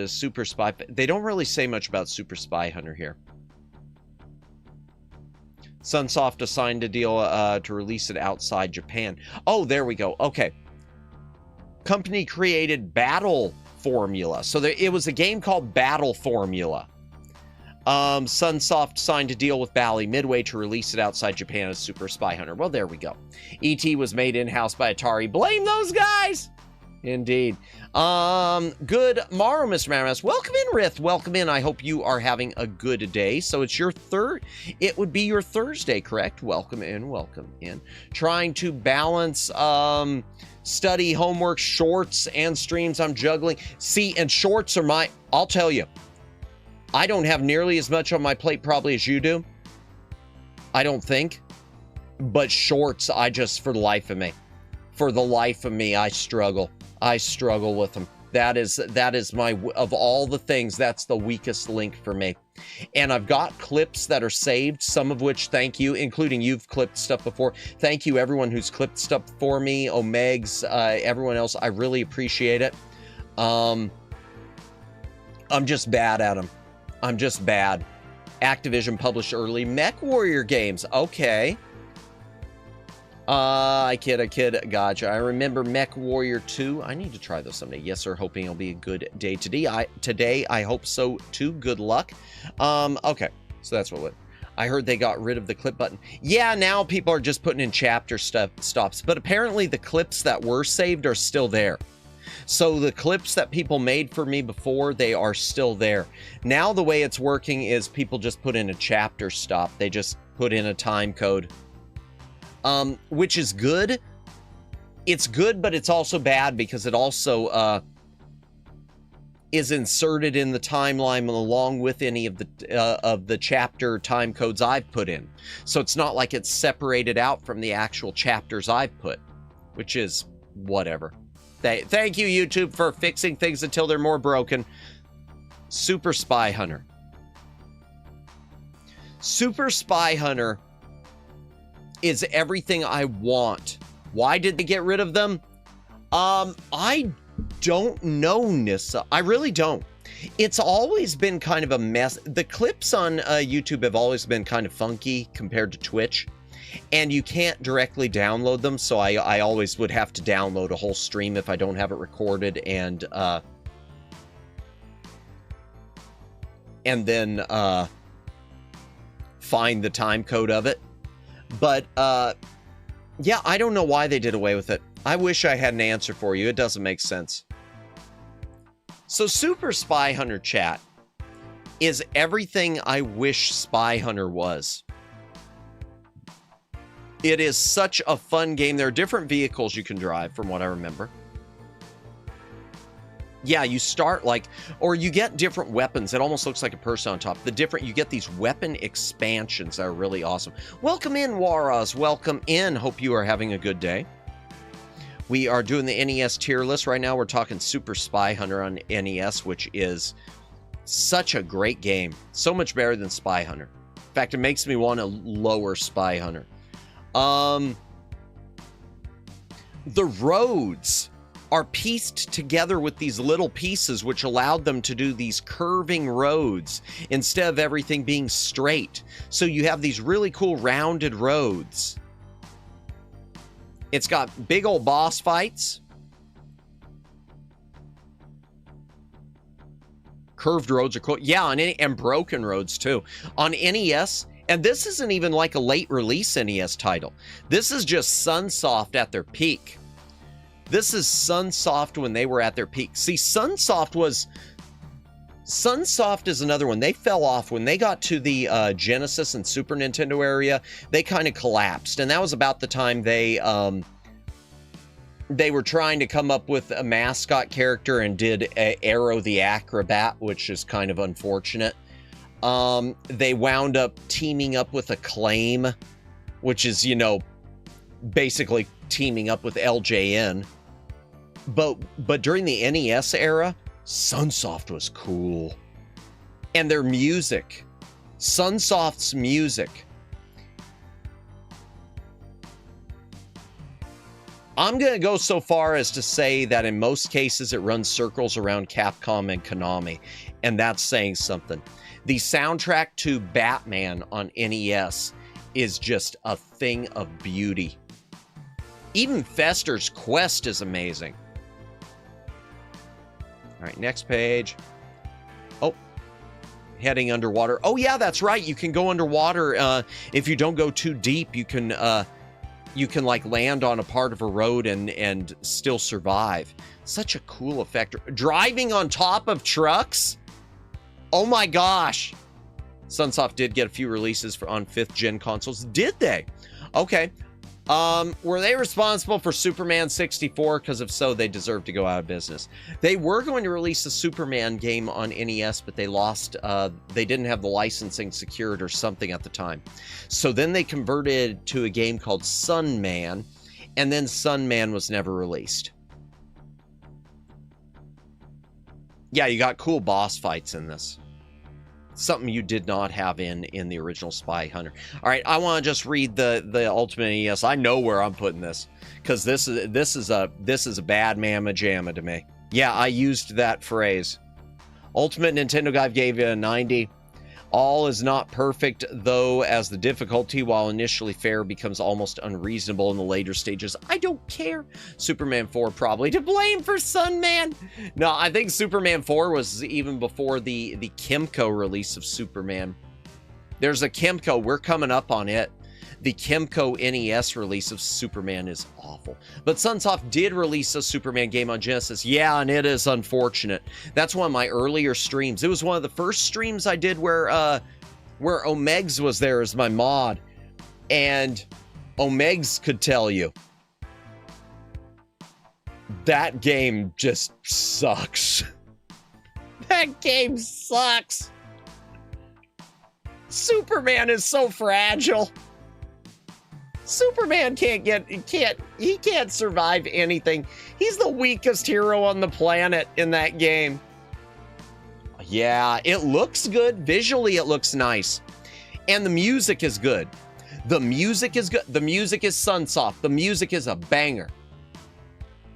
Super Spy. They don't really say much about Super Spy Hunter here. Sunsoft assigned a deal to release it outside Japan. Oh, there we go. Okay. Company created Battle Formula. So it was a game called Battle Formula. Sunsoft signed a deal with Bally Midway to release it outside Japan as Super Spy Hunter. Well, there we go. E.T. was made in-house by Atari. Blame those guys! Indeed. Good morrow, Mr. Maramas. Welcome in, Rith. Welcome in. I hope you are having a good day. So it's your it would be your Thursday, correct? Welcome in, welcome in. Trying to balance, study, homework, shorts, and streams. I'm juggling. See, and shorts are I'll tell you, I don't have nearly as much on my plate probably as you do. I don't think. But shorts, for the life of me, I struggle. I struggle with them. That is of all the things, that's the weakest link for me. And I've got clips that are saved, some of which, thank you, including you've clipped stuff before. Thank you, everyone who's clipped stuff for me, Omegs, everyone else. I really appreciate it. I'm just bad at them. I'm just bad. Activision published early Mech Warrior games. Okay. I kid. Gotcha. I remember Mech Warrior 2. I need to try those someday. Yes, sir. Hoping it'll be a good day today. Today, I hope so too. Good luck. Okay. So that's what I heard they got rid of the clip button. Yeah, now people are just putting in chapter stops. But apparently the clips that were saved are still there. So the clips that people made for me before, they are still there. Now the way it's working is people just put in a chapter stop. They just put in a time code. Which is good. It's good, but it's also bad because it also is inserted in the timeline along with any of the chapter time codes I've put in. So it's not like it's separated out from the actual chapters I've put, which is whatever. Thank you, YouTube, for fixing things until they're more broken. Super Spy Hunter. Super Spy Hunter is everything I want. Why did they get rid of them? I don't know, Nissa. I really don't. It's always been kind of a mess. The clips on YouTube have always been kind of funky compared to Twitch. And you can't directly download them, so I always would have to download a whole stream if I don't have it recorded, and then find the time code of it. But yeah, I don't know why they did away with it. I wish I had an answer for you. It doesn't make sense. So Super Spy Hunter chat is everything I wish Spy Hunter was. It is such a fun game. There are different vehicles you can drive, from what I remember. Yeah, you start or you get different weapons. It almost looks like a person on top. You get these weapon expansions that are really awesome. Welcome in, Waras. Welcome in. Hope you are having a good day. We are doing the NES tier list right now. We're talking Super Spy Hunter on NES, which is such a great game. So much better than Spy Hunter. In fact, it makes me want to lower Spy Hunter. The roads are pieced together with these little pieces, which allowed them to do these curving roads instead of everything being straight. So you have these really cool rounded roads. It's got big old boss fights. Curved roads are cool. Yeah, and broken roads too. On NES. And this isn't even like a late release NES title. This is just Sunsoft at their peak. This is Sunsoft when they were at their peak. See, Sunsoft is another one. They fell off when they got to the Genesis and Super Nintendo area. They kind of collapsed. And that was about the time they were trying to come up with a mascot character and did Arrow the Acrobat, which is kind of unfortunate. They wound up teaming up with Acclaim, which is, basically teaming up with LJN. But during the NES era, Sunsoft was cool. And their music, Sunsoft's music. I'm going to go so far as to say that in most cases it runs circles around Capcom and Konami. And that's saying something. The soundtrack to Batman on NES is just a thing of beauty. Even Fester's Quest is amazing. All right, next page. Oh, heading underwater. Oh yeah, that's right. You can go underwater. If you don't go too deep, you can land on a part of a road and still survive. Such a cool effect. Driving on top of trucks. Oh my gosh. Sunsoft did get a few releases on 5th gen consoles. Did they? Okay. Were they responsible for Superman 64? Because if so, they deserve to go out of business. They were going to release a Superman game on NES, but they lost, they didn't have the licensing secured or something at the time. So then they converted to a game called Sunman, and then Sunman was never released. Yeah, you got cool boss fights in this. Something you did not have in the original Spy Hunter. All right, I want to just read the Ultimate NES. I know where I'm putting this because this is a bad mamma jamma to me. Yeah, I used that phrase. Ultimate Nintendo Guy gave it a 90. All is not perfect, though, as the difficulty, while initially fair, becomes almost unreasonable in the later stages. I don't care. Superman 4 probably to blame for Sunman. No, I think Superman 4 was even before the Kimco release of Superman. There's a Kimco. We're coming up on it. The Kimco NES release of Superman is awful. But Sunsoft did release a Superman game on Genesis. Yeah, and it is unfortunate. That's one of my earlier streams. It was one of the first streams I did where Omegs was there as my mod. And Omegs could tell you, that game just sucks. That game sucks. Superman is so fragile. Superman he can't survive anything. He's the weakest hero on the planet in that game. Yeah, it looks good. Visually, it looks nice. And the music is good. The music is good. The music is Sunsoft. The music is a banger.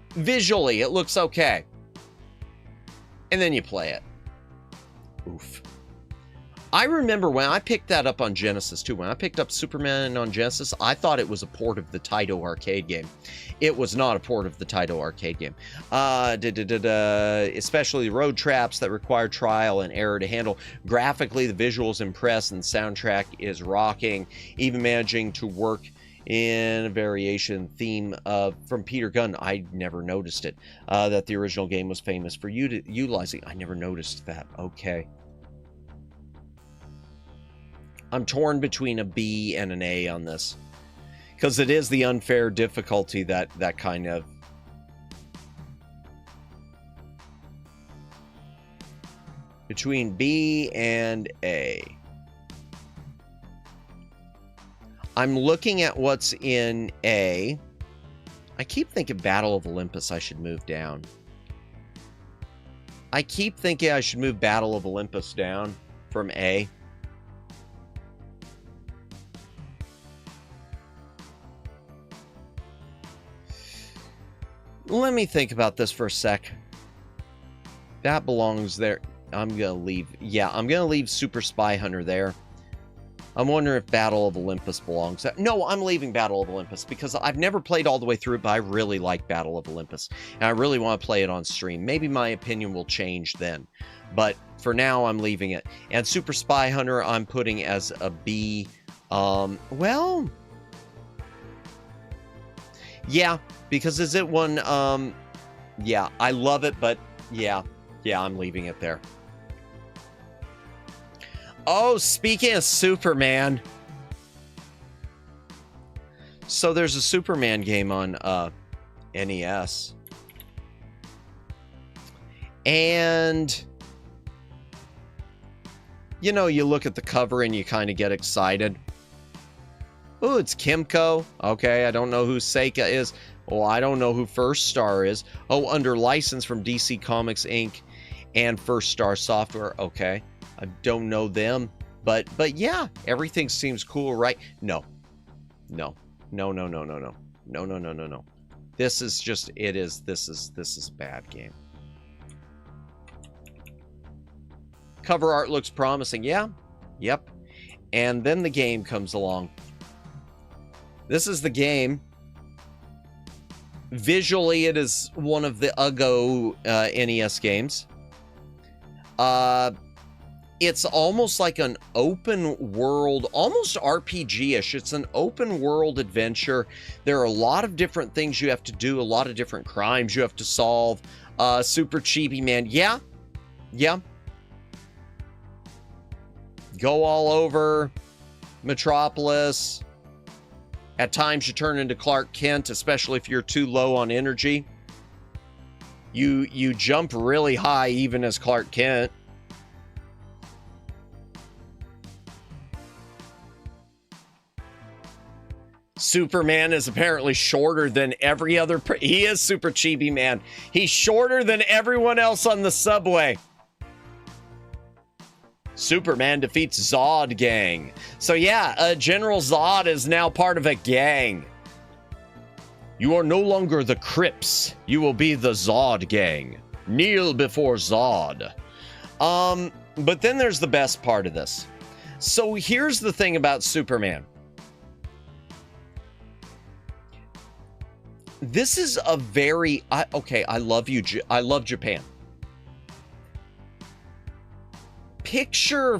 Visually, it looks okay. And then you play it. Oof. I remember when I picked that up on Genesis, too. When I picked up Superman on Genesis, I thought it was a port of the Taito arcade game. It was not a port of the Taito arcade game. Especially road traps that require trial and error to handle. Graphically, the visuals impress and the soundtrack is rocking. Even managing to work in a variation theme from Peter Gunn. I never noticed it. That the original game was famous for utilizing. I never noticed that. Okay. I'm torn between a B and an A on this, because it is the unfair difficulty that kind of... Between B and A. I'm looking at what's in A. I keep thinking Battle of Olympus I should move down. I keep thinking I should move Battle of Olympus down from A. Let me think about this for a sec. That belongs there. I'm going to leave. Yeah, I'm going to leave Super Spy Hunter there. I'm wondering if Battle of Olympus belongs there. No, I'm leaving Battle of Olympus because I've never played all the way through it, but I really like Battle of Olympus. And I really want to play it on stream. Maybe my opinion will change then. But for now, I'm leaving it. And Super Spy Hunter, I'm putting as a B. Well... Yeah, because is it one, yeah, I love it, but yeah, I'm leaving it there. Oh, speaking of Superman. So there's a Superman game on, NES. And, you know, you look at the cover and you kind of get excited. Oh, it's Kimco. Okay, I don't know who Seika is. Oh, I don't know who First Star is. Oh, under license from DC Comics Inc. and First Star Software. Okay, I don't know them. But yeah, everything seems cool, right? No. This is just, this is a bad game. Cover art looks promising. Yeah, yep. And then the game comes along. This is the game. Visually, it is one of the Ugo NES games. It's almost like an open world, almost RPG-ish. It's an open world adventure. There are a lot of different things you have to do, a lot of different crimes you have to solve. Super chibi, man. Yeah. Go all over Metropolis. At times you turn into Clark Kent, especially if you're too low on energy. You jump really high even as Clark Kent. Superman is apparently shorter than every other... He is Super Chibi Man. He's shorter than everyone else on the subway. Superman defeats Zod gang. So yeah, General Zod is now part of a gang. You are no longer the Crips. You will be the Zod gang. Kneel before Zod. But then there's the best part of this. So here's the thing about Superman. This is a very, okay, I love you. I love Japan. Picture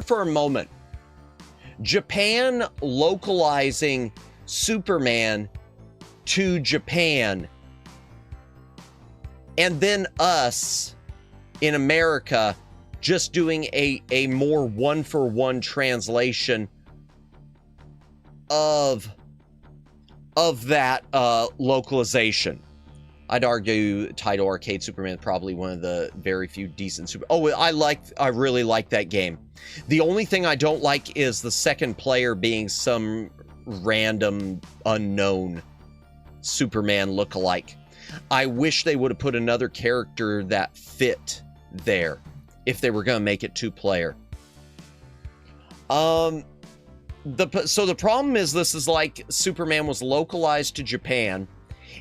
for a moment, Japan localizing Superman to Japan, and then us in America just doing a more one-for-one translation of that localization. I'd argue Title Arcade Superman is probably one of the very few decent I really like that game. The only thing I don't like is the second player being some random unknown Superman lookalike. I wish they would have put another character that fit there if they were going to make it two-player. So the problem is, this is like Superman was localized to Japan,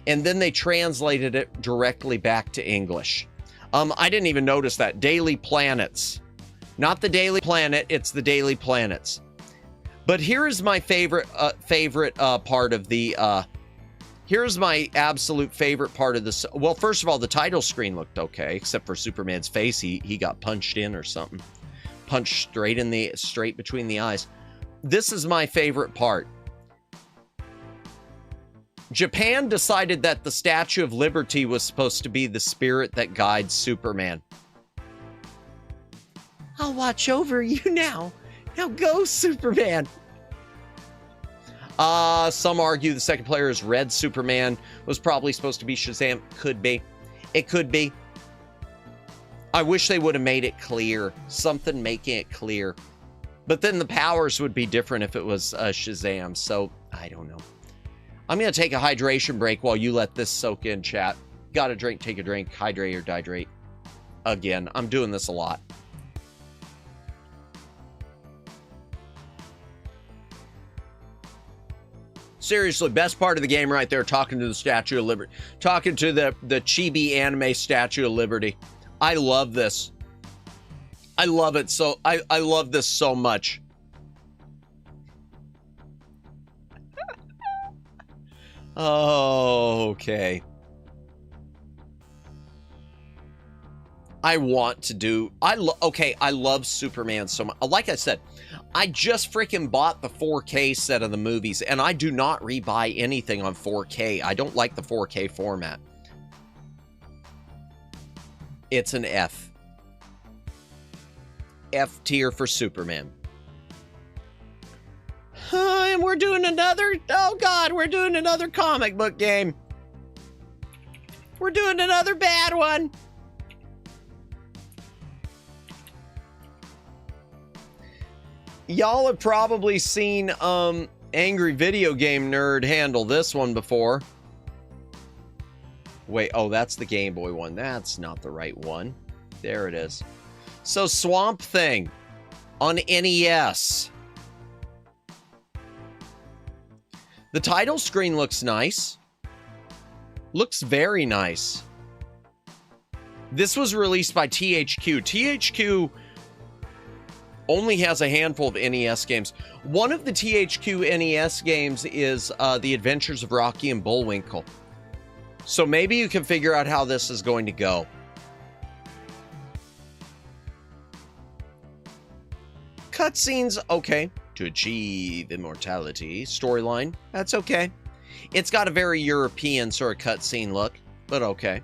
and then they translated it directly back to English. I didn't even notice that. Daily Planets. Not the Daily Planet, it's the Daily Planets. But here is my favorite part of the... here's my absolute favorite part of this. Well, first of all, the title screen looked okay, except for Superman's face. He got punched in or something. Punched straight between the eyes. This is my favorite part. Japan decided that the Statue of Liberty was supposed to be the spirit that guides Superman. I'll watch over you now. Now go, Superman. Some argue the second player is Red Superman, was probably supposed to be Shazam. Could be. It could be. I wish they would have made it clear. Something making it clear. But then the powers would be different if it was Shazam, so I don't know. I'm going to take a hydration break while you let this soak in, chat. Got a drink, take a drink, hydrate or dehydrate. Again, I'm doing this a lot. Seriously, best part of the game right there, talking to the Statue of Liberty. Talking to the chibi anime Statue of Liberty. I love this. I love it so, I love this so much. Okay. I want to do, I love Superman so much. Like I said, I just freaking bought the 4K set of the movies, and I do not rebuy anything on 4K. I don't like the 4K format. It's an F. F tier for Superman. And we're doing another, oh God, we're doing another comic book game. We're doing another bad one. Y'all have probably seen Angry Video Game Nerd handle this one before. Wait, oh, that's the Game Boy one. That's not the right one. There it is. So Swamp Thing on NES. The title screen looks nice. Looks very nice. This was released by THQ. THQ only has a handful of NES games. One of the THQ NES games is The Adventures of Rocky and Bullwinkle. So maybe you can figure out how this is going to go. Cutscenes, okay. To achieve immortality. Storyline, that's okay. It's got a very European sort of cutscene look, but okay.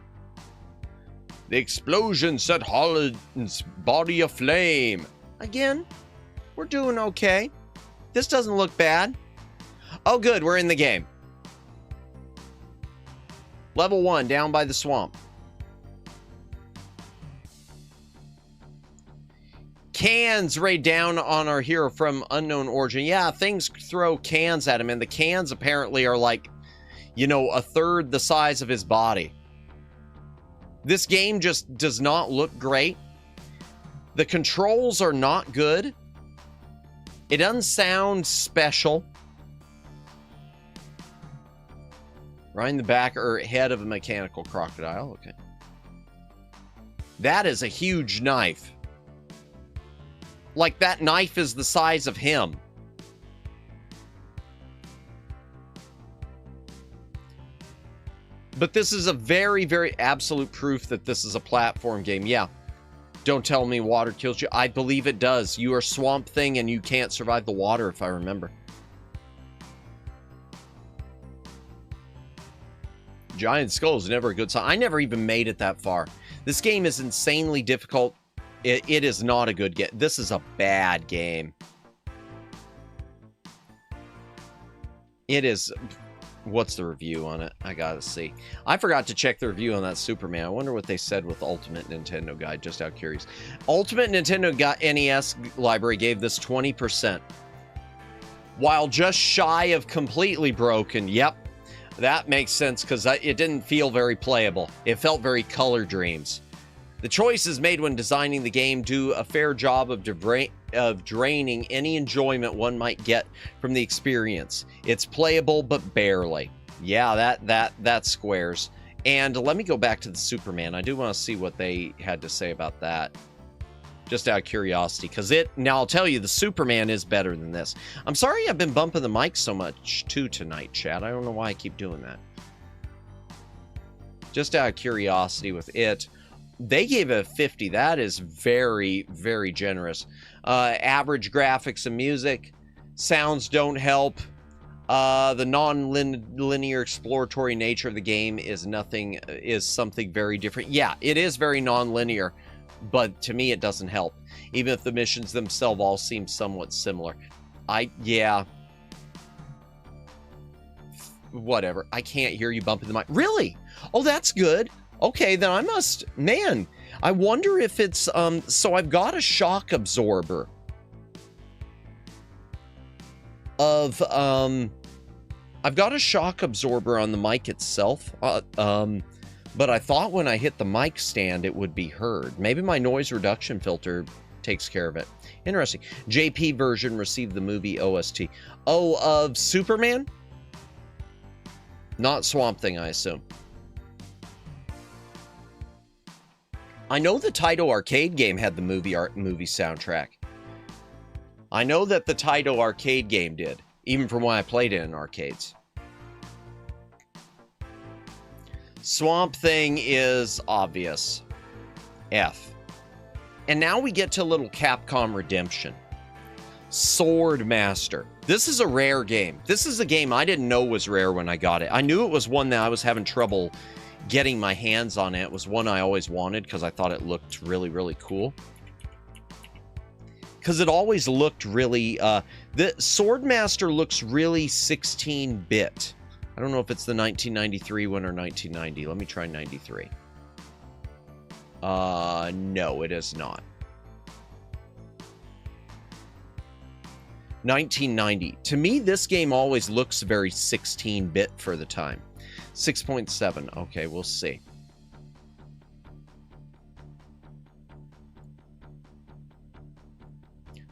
The explosion set Holland's body aflame. Again, we're doing okay. This doesn't look bad. Oh, good, we're in the game. Level 1, down by the swamp. Cans rain down on our hero from unknown origin. Yeah, things throw cans at him, and the cans apparently are like, you know, a third the size of his body. This game just does not look great. The controls are not good. It doesn't sound special. Right in the back or head of a mechanical crocodile. Okay. That is a huge knife. Like, that knife is the size of him. But this is a very, very absolute proof that this is a platform game. Yeah. Don't tell me water kills you. I believe it does. You are Swamp Thing and you can't survive the water, if I remember. Giant Skull is never a good sign. I never even made it that far. This game is insanely difficult. It is not a good game. This is a bad game. It is... What's the review on it? I gotta see. I forgot to check the review on that Superman. I wonder what they said with Ultimate Nintendo Guide, just out curious. Ultimate Nintendo NES Library gave this 20%. While just shy of completely broken. Yep. That makes sense, because it didn't feel very playable. It felt very Color Dreams. The choices made when designing the game do a fair job of draining any enjoyment one might get from the experience. It's playable, but barely. Yeah, that squares. And let me go back to the Superman. I do want to see what they had to say about that. Just out of curiosity, because now I'll tell you, the Superman is better than this. I'm sorry I've been bumping the mic so much too tonight, chat. I don't know why I keep doing that. Just out of curiosity with it. They gave it a 50. That is very, very generous. Average graphics and music. Sounds don't help. The non-linear exploratory nature of the game is something very different. Yeah, it is very non-linear, but to me it doesn't help. Even if the missions themselves all seem somewhat similar. Yeah. Whatever. I can't hear you bumping the mic. Really? Oh, that's good. Okay, then I must... Man, I wonder if it's... So I've got a shock absorber of... I've got a shock absorber on the mic itself, but I thought when I hit the mic stand it would be heard. Maybe my noise reduction filter takes care of it. Interesting. JP version received the movie OST. Oh, of Superman? Not Swamp Thing, I assume. I know the Taito arcade game had the movie soundtrack. I know that the Taito arcade game did, even from when I played it in arcades. Swamp Thing is obvious. F. And now we get to little Capcom Redemption. Sword Master. This is a rare game. This is a game I didn't know was rare when I got it. I knew it was one that I was having trouble getting my hands on. It was one I always wanted because I thought it looked really, really cool. Because it always looked really... the Swordmaster looks really 16-bit. I don't know if it's the 1993 one or 1990. Let me try 93. No, it is not. 1990. To me, this game always looks very 16-bit for the time. 6.7. Okay, we'll see.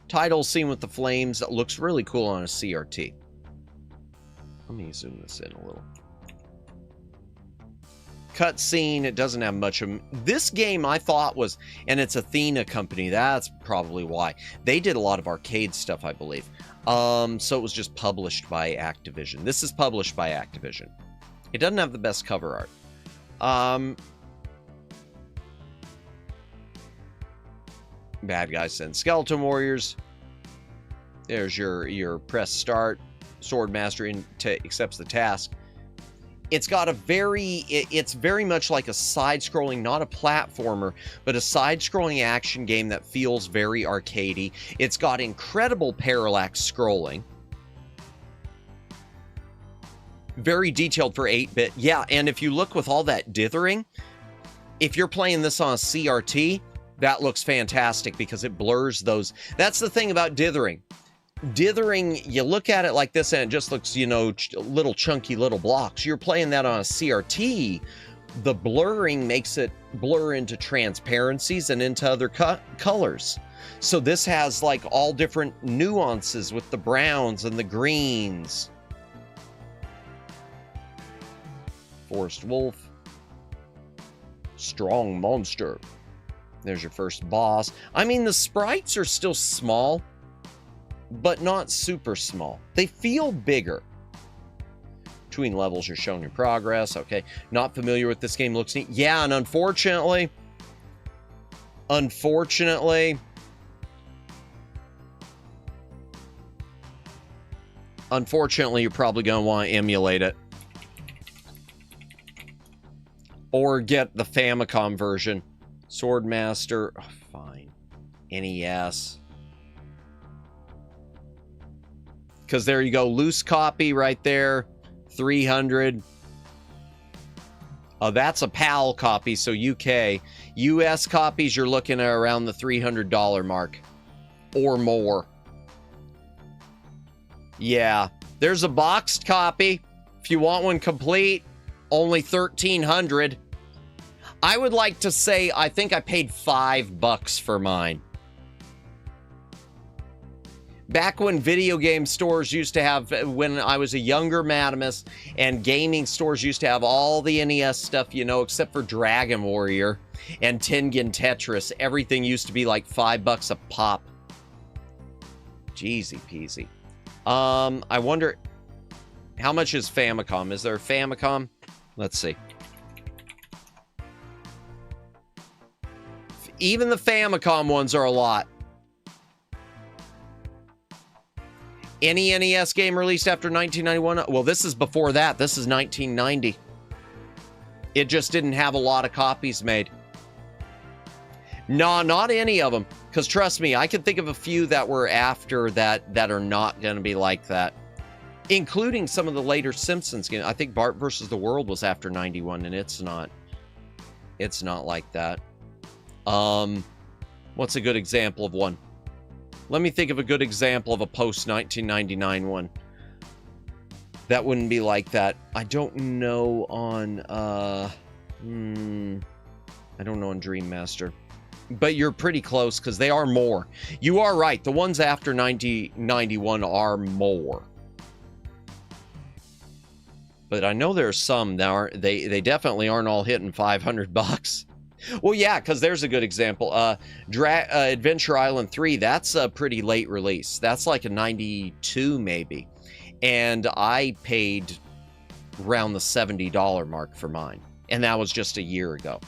Title scene with the flames. That looks really cool on a CRT. Let me zoom this in a little. Cutscene. It doesn't have much of... This game I thought was... And it's Athena Company. That's probably why. They did a lot of arcade stuff, I believe. So it was just published by Activision. This is published by Activision. It doesn't have the best cover art. Bad guys send skeleton warriors. There's your press start. Swordmaster accepts the task. It's got a it's very much like a side-scrolling, not a platformer, but a side-scrolling action game that feels very arcadey. It's got incredible parallax scrolling. Very detailed for 8-bit. Yeah, and if you look with all that dithering, if you're playing this on a CRT, that looks fantastic because it blurs those. That's the thing about dithering. Dithering, you look at it like this and it just looks, you know, little chunky little blocks. You're playing that on a CRT, the blurring makes it blur into transparencies and into other colors. So this has like all different nuances with the browns and the greens. Forest wolf. Strong monster. There's your first boss. I mean, the sprites are still small, but not super small. They feel bigger. Between levels, you're showing your progress. Okay. Not familiar with this game. Looks neat. Yeah, and unfortunately, you're probably going to want to emulate it. Or get the Famicom version. Swordmaster. Oh, fine. NES. Because there you go. Loose copy right there. 300. Oh, that's a PAL copy, so UK. US copies, you're looking at around the $300 mark. Or more. Yeah. There's a boxed copy. If you want one complete, only $1,300. I would like to say I think I paid $5 for mine. Back when video game stores used to have, when I was a younger Madamus, and gaming stores used to have all the NES stuff, you know, except for Dragon Warrior and Tengen Tetris. Everything used to be like $5 a pop. Jeezy peasy. I wonder, how much is Famicom? Is there a Famicom? Let's see. Even the Famicom ones are a lot. Any NES game released after 1991? Well, this is before that. This is 1990. It just didn't have a lot of copies made. No, not any of them. Because trust me, I can think of a few that were after that that are not going to be like that. Including some of the later Simpsons games. I think Bart vs. the World was after 91, and it's not. It's not like that. What's a good example of one? Let me think of a good example of a post-1999 one. That wouldn't be like that. I don't know on, I don't know on Dream Master. But you're pretty close, because they are more. You are right. The ones after 1991 are more. But I know there's some that are, they definitely aren't all hitting $500. Well, yeah, because there's a good example. Adventure Island 3, that's a pretty late release. That's like a 92, maybe. And I paid around the $70 mark for mine. And that was just a year ago.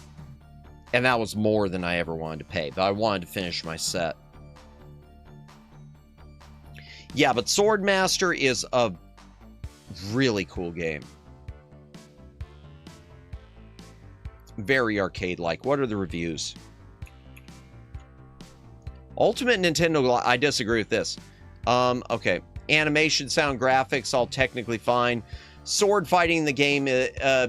And that was more than I ever wanted to pay. But I wanted to finish my set. Yeah, but Swordmaster is a really cool game. Very arcade-like. What are the reviews? Ultimate Nintendo, I disagree with this. Okay. Animation, sound, graphics, all technically fine. Sword fighting the game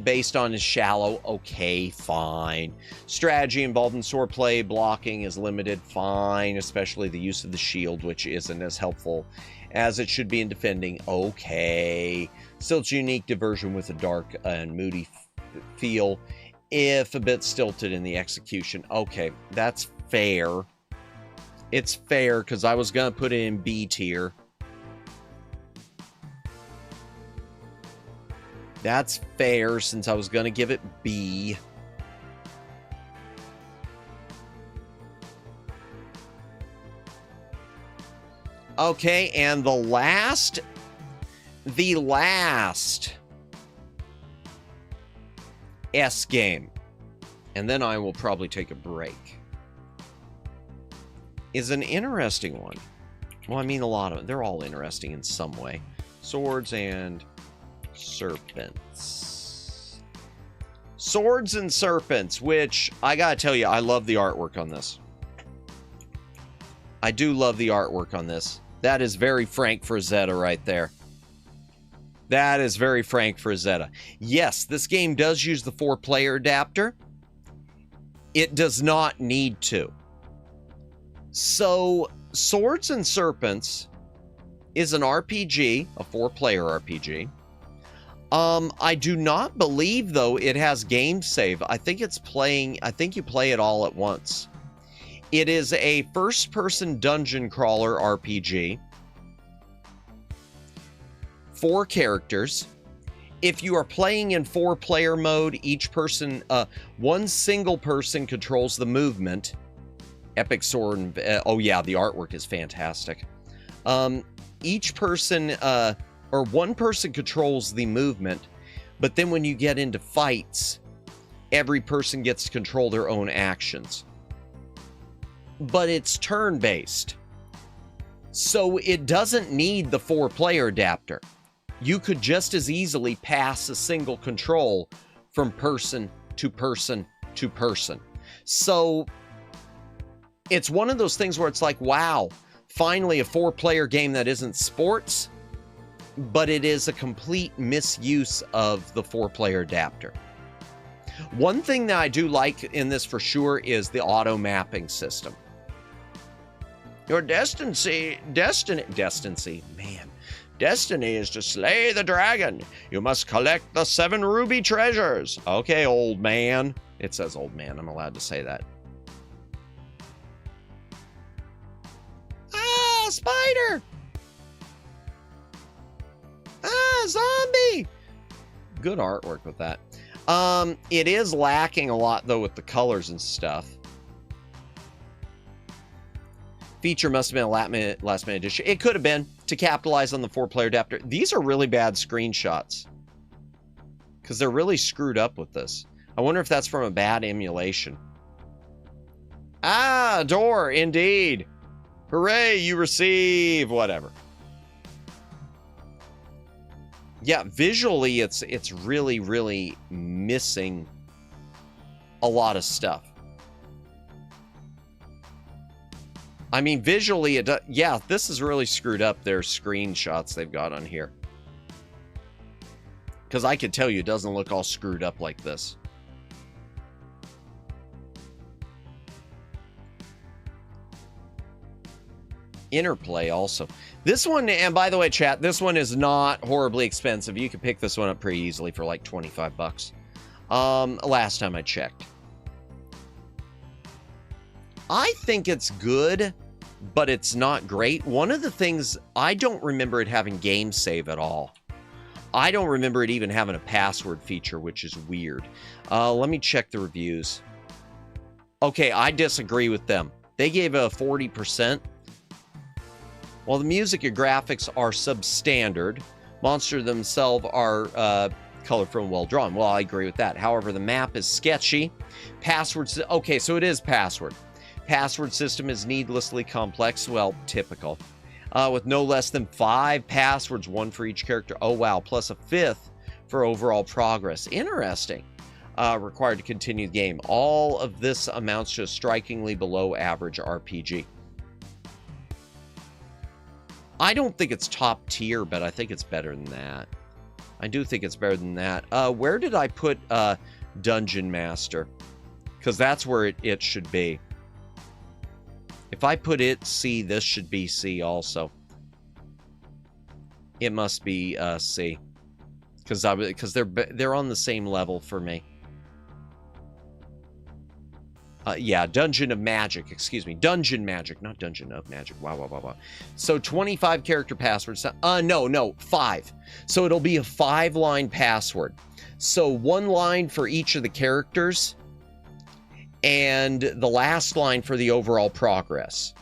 based on is shallow. Okay, fine. Strategy involved in sword play, blocking is limited. Fine. Especially the use of the shield, which isn't as helpful as it should be in defending. Okay. Still, it's a unique diversion with a dark and moody feel. If a bit stilted in the execution. Okay, that's fair. It's fair, because I was going to put it in B tier. That's fair, since I was going to give it B. Okay, and the last S game, and then I will probably take a break, is an interesting one. Well, I mean, a lot of them. They're all interesting in some way. Swords and Serpents. Swords and Serpents, which, I gotta tell you, I love the artwork on this. I do love the artwork on this. That is very Frank Frazetta right there. That is very Frank Frazetta. Yes, this game does use the 4-player adapter. It does not need to. So, Swords and Serpents is an RPG, a 4-player RPG. I do not believe, though, it has game save. I think it's playing, I think you play it all at once. It is a first-person dungeon crawler RPG. 4 characters. If you are playing in 4-player mode, each person, one single person controls the movement, Epic Sword. And, oh yeah, the artwork is fantastic. Each person, or one person controls the movement, but then when you get into fights, every person gets to control their own actions. But it's turn-based, so it doesn't need the 4-player adapter. You could just as easily pass a single control from person to person to person. So it's one of those things where it's like, wow, finally a 4-player game that isn't sports, but it is a complete misuse of the 4-player adapter. One thing that I do like in this for sure is the auto mapping system. Your destiny is to slay the dragon. You must collect the 7 ruby treasures. Okay, old man. It says old man. I'm allowed to say that. Ah, spider. Ah, zombie. Good artwork with that. It is lacking a lot, though, with the colors and stuff. Feature must have been a last minute addition. It could have been to capitalize on the 4-player adapter. These are really bad screenshots because they're really screwed up with this. I wonder if that's from a bad emulation. Ah, door, indeed. Hooray, you receive whatever. Yeah, visually, it's really, really missing a lot of stuff. I mean, visually, yeah, this is really screwed up, their screenshots they've got on here. Because I can tell you, it doesn't look all screwed up like this. Interplay also. This one, and by the way, chat, this one is not horribly expensive. You can pick this one up pretty easily for like 25 bucks. Last time I checked. I think it's good, but it's not great. One of the things, I don't remember it having game save at all. I don't remember it even having a password feature, which is weird. Let me check the reviews. Okay, I disagree with them. They gave a 40%. While the music and graphics are substandard, monsters themselves are colorful and well drawn. Well, I agree with that. However, the map is sketchy. Passwords, okay, so it is password. Password system is needlessly complex. Well, typical. With no less than 5 passwords, 1 for each character. Oh, wow. Plus a 5th for overall progress. Interesting. Required to continue the game. All of this amounts to a strikingly below average RPG. I don't think it's top tier, but I think it's better than that. I do think it's better than that. Where did I put Dungeon Master? Because that's where it should be. If I put it C, this should be C also. It must be C, because they're on the same level for me. Yeah, Dungeon of Magic, excuse me. Dungeon Magic, not Dungeon of Magic. Wow, wow, wow, wow. So 25 character passwords. No, 5. So it'll be a 5-line password. So 1 line for each of the characters, and the last line for the overall progress.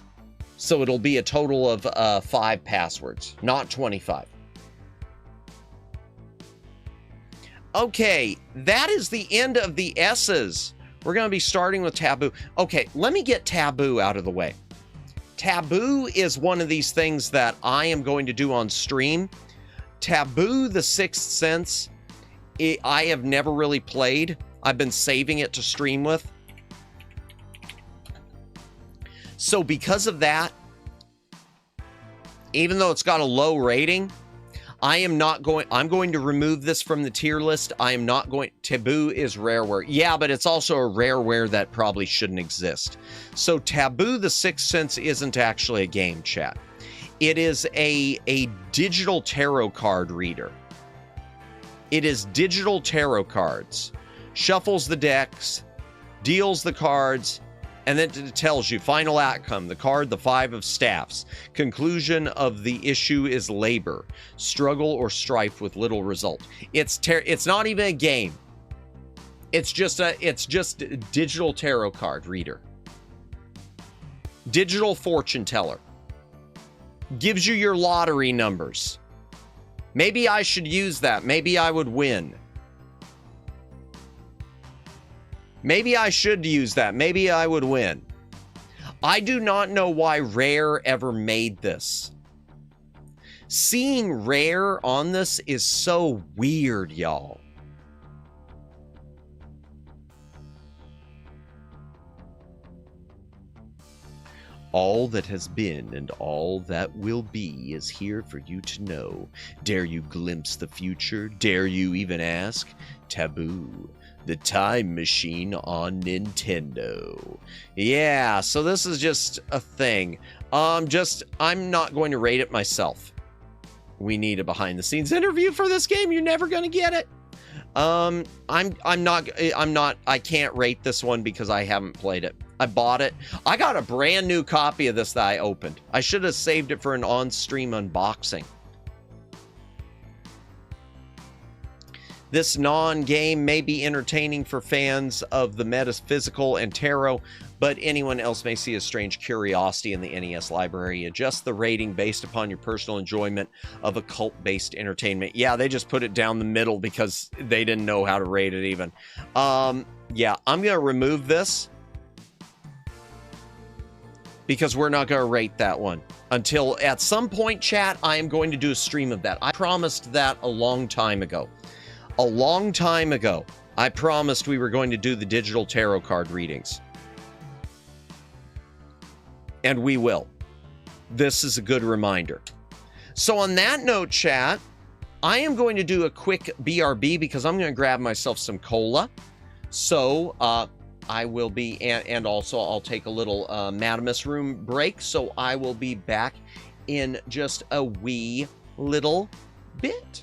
So it'll be a total of 5 passwords, not 25. Okay, that is the end of the S's. We're going to be starting with Taboo. Okay, let me get Taboo out of the way. Taboo is one of these things that I am going to do on stream. Taboo, the Sixth Sense, I have never really played. I've been saving it to stream with. So because of that, even though it's got a low rating, I'm going to remove this from the tier list. Taboo is rareware. Yeah, but it's also a rareware that probably shouldn't exist. So Taboo, the Sixth Sense isn't actually a game, chat. It is a digital tarot card reader. It is digital tarot cards. Shuffles the decks, deals the cards, and then it tells you final outcome, the card, the 5 of staffs. Conclusion of the issue is labor, struggle or strife with little result. It's not even a game. It's just a digital tarot card reader. Digital fortune teller. Gives you your lottery numbers. Maybe I should use that. Maybe I would win. Maybe I should use that. Maybe I would win. I do not know why Rare ever made this. Seeing Rare on this is so weird, y'all. All that has been and all that will be is here for you to know. Dare you glimpse the future? Dare you even ask? Taboo. The time machine on Nintendo. Yeah, so this is just a thing. I'm not going to rate it myself. We need a behind the scenes interview for this game. You're never going to get it. I can't rate this one because I haven't played it. I bought it. I got a brand new copy of this that I opened. I should have saved it for an on-stream unboxing. This non-game may be entertaining for fans of the metaphysical and tarot, but anyone else may see a strange curiosity in the NES library. Adjust the rating based upon your personal enjoyment of occult-based entertainment. Yeah, they just put it down the middle because they didn't know how to rate it even. Yeah, I'm going to remove this because we're not going to rate that one. Until at some point, chat, I am going to do a stream of that. I promised that a long time ago. A long time ago, I promised we were going to do the digital tarot card readings. And we will. This is a good reminder. So on that note, chat, I am going to do a quick BRB because I'm going to grab myself some cola. So I will be, and also I'll take a little Madamus room break. So I will be back in just a wee little bit.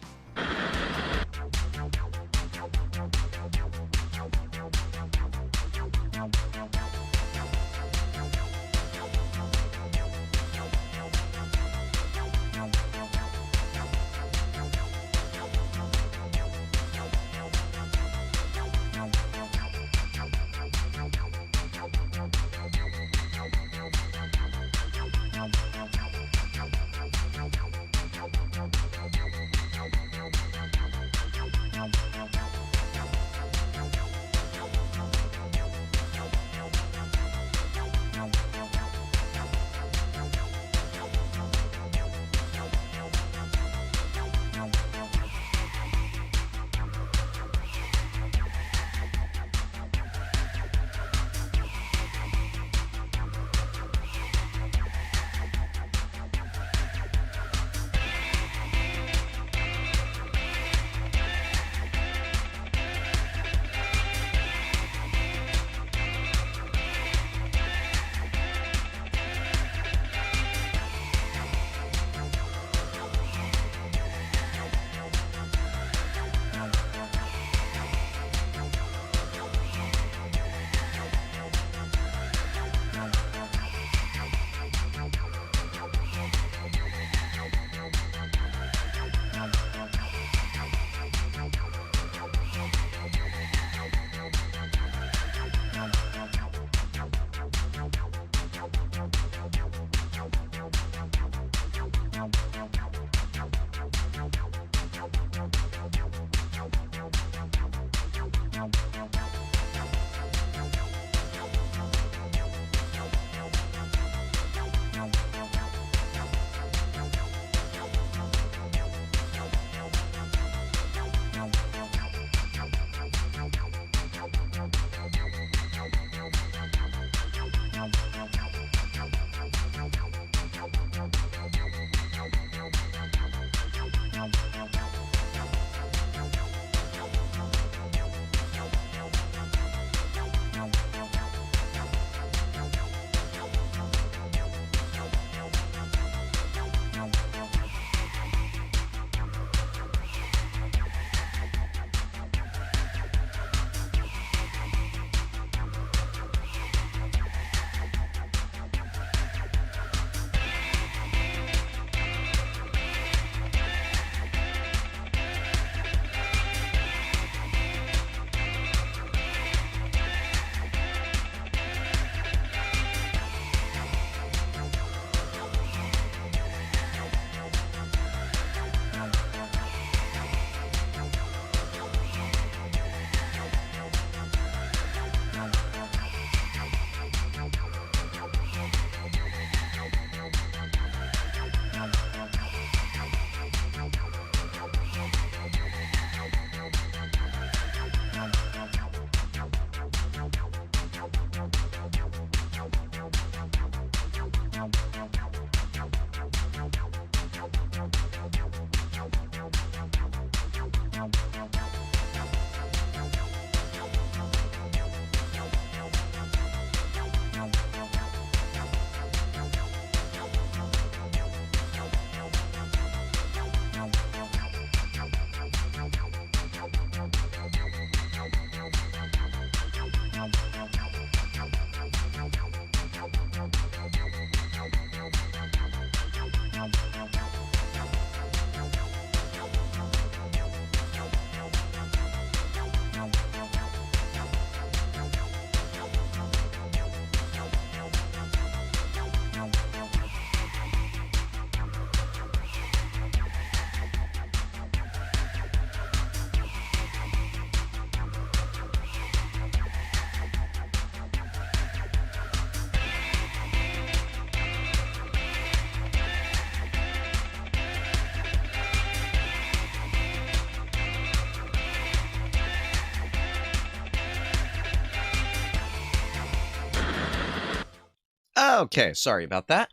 Okay, sorry about that.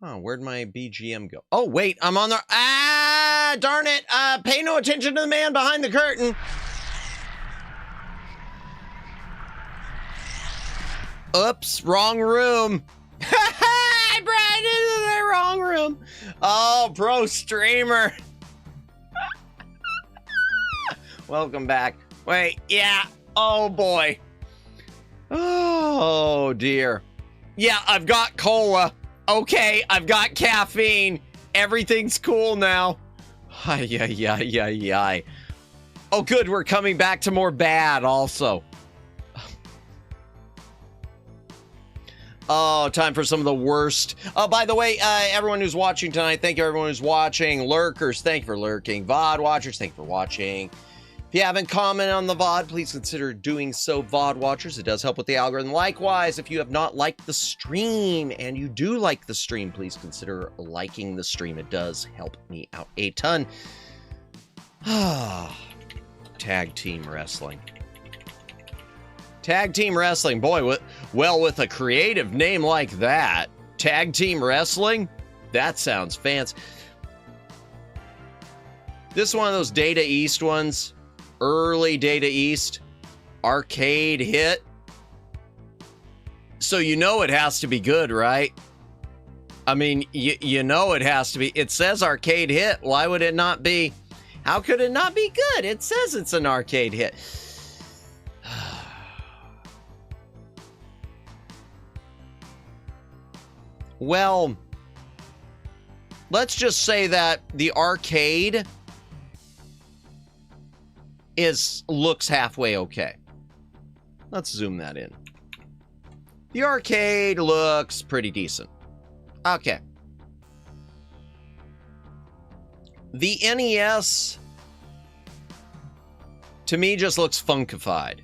Oh, where'd my BGM go? Oh, wait, I'm on the... Ah, darn it. Pay no attention to the man behind the curtain. Oops, wrong room. I brought into the wrong room. Oh, pro streamer. Welcome back. Wait, yeah. Oh, boy. Oh, dear. Yeah, I've got cola. Okay, I've got caffeine. Everything's cool now. Ay. Oh, good, we're coming back to more bad also. Oh, time for some of the worst. Oh, by the way, everyone who's watching tonight, thank you everyone who's watching. Lurkers, thank you for lurking. VOD watchers, thank you for watching. If you haven't commented on the VOD, please consider doing so, VOD watchers. It does help with the algorithm. Likewise, if you have not liked the stream and you do like the stream, please consider liking the stream. It does help me out a ton. Tag team wrestling. Tag team wrestling. Boy, with a creative name like that, tag team wrestling, that sounds fancy. This is one of those Data East ones. Early Data East arcade hit. So you know it has to be good, right? I mean, you know it has to be. It says arcade hit. Why would it not be? How could it not be good? It says it's an arcade hit. Well, let's just say that the arcade looks halfway okay. Let's zoom that in. The arcade looks pretty decent. Okay. The NES, to me, just looks funkified.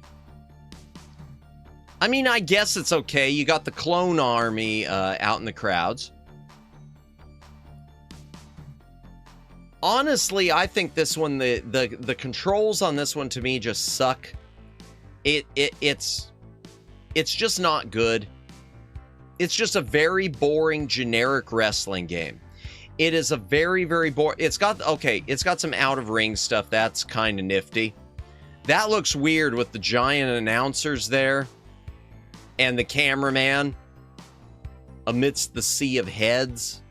I mean, I guess it's okay. You got the clone army out in the crowds. Honestly, I think this one, the controls on this one to me just suck. It's just not good. It's just a very boring, generic wrestling game. It is a very, very boring. It's got some out of ring stuff. That's kind of nifty. That looks weird with the giant announcers there and the cameraman amidst the sea of heads.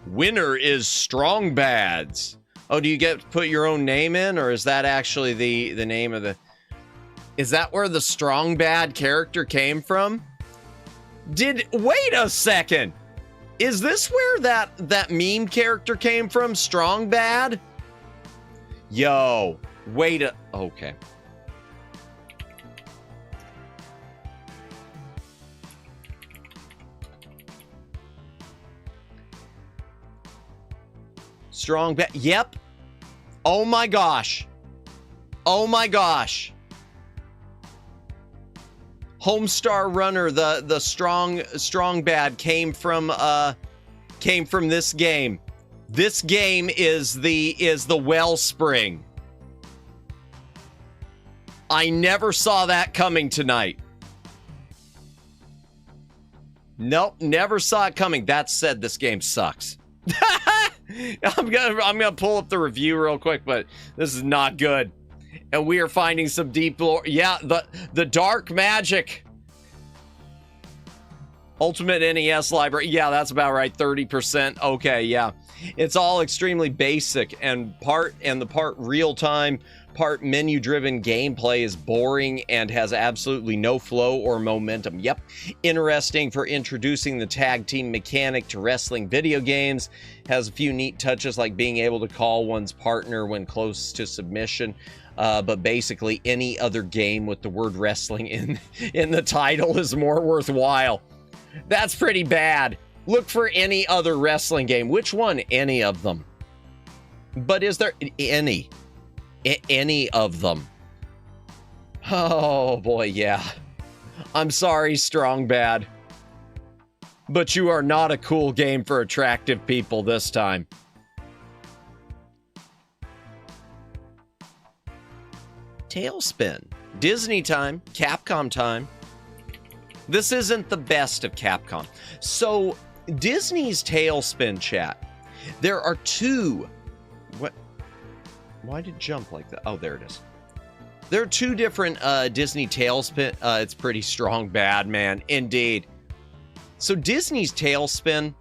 Winner is Strong Bads. Oh, do you get to put your own name in, or is that actually the name of the... Is that where the Strong Bad character came from? Wait a second! Is this where that meme character came from? Strong Bad? Yo, wait a... Okay. Strong Bad. Yep. Oh my gosh. Oh my gosh. Homestar Runner, the strong bad came from this game. This game is the wellspring. I never saw that coming tonight. Nope, never saw it coming. That said, this game sucks. I'm gonna pull up the review real quick, but this is not good. And we are finding some deep lore. Yeah, the dark magic. Ultimate NES library. Yeah, that's about right. 30%. Okay, yeah. It's all extremely basic, and the part real-time, part menu-driven gameplay is boring and has absolutely no flow or momentum. Yep. Interesting for introducing the tag team mechanic to wrestling video games. Has a few neat touches like being able to call one's partner when close to submission. But basically any other game with the word wrestling in the title is more worthwhile. That's pretty bad. Look for any other wrestling game. Which one? Any of them. But is there any of them? Oh boy, yeah. I'm sorry, Strong Bad. But you are not a cool game for attractive people this time. Tailspin. Disney time, Capcom time. This isn't the best of Capcom. So, Disney's Tailspin, chat. There are two... What? Why did it jump like that? Oh, there it is. There are two different Disney Tailspin. It's pretty strong bad, man. Indeed. So, Disney's Tailspin...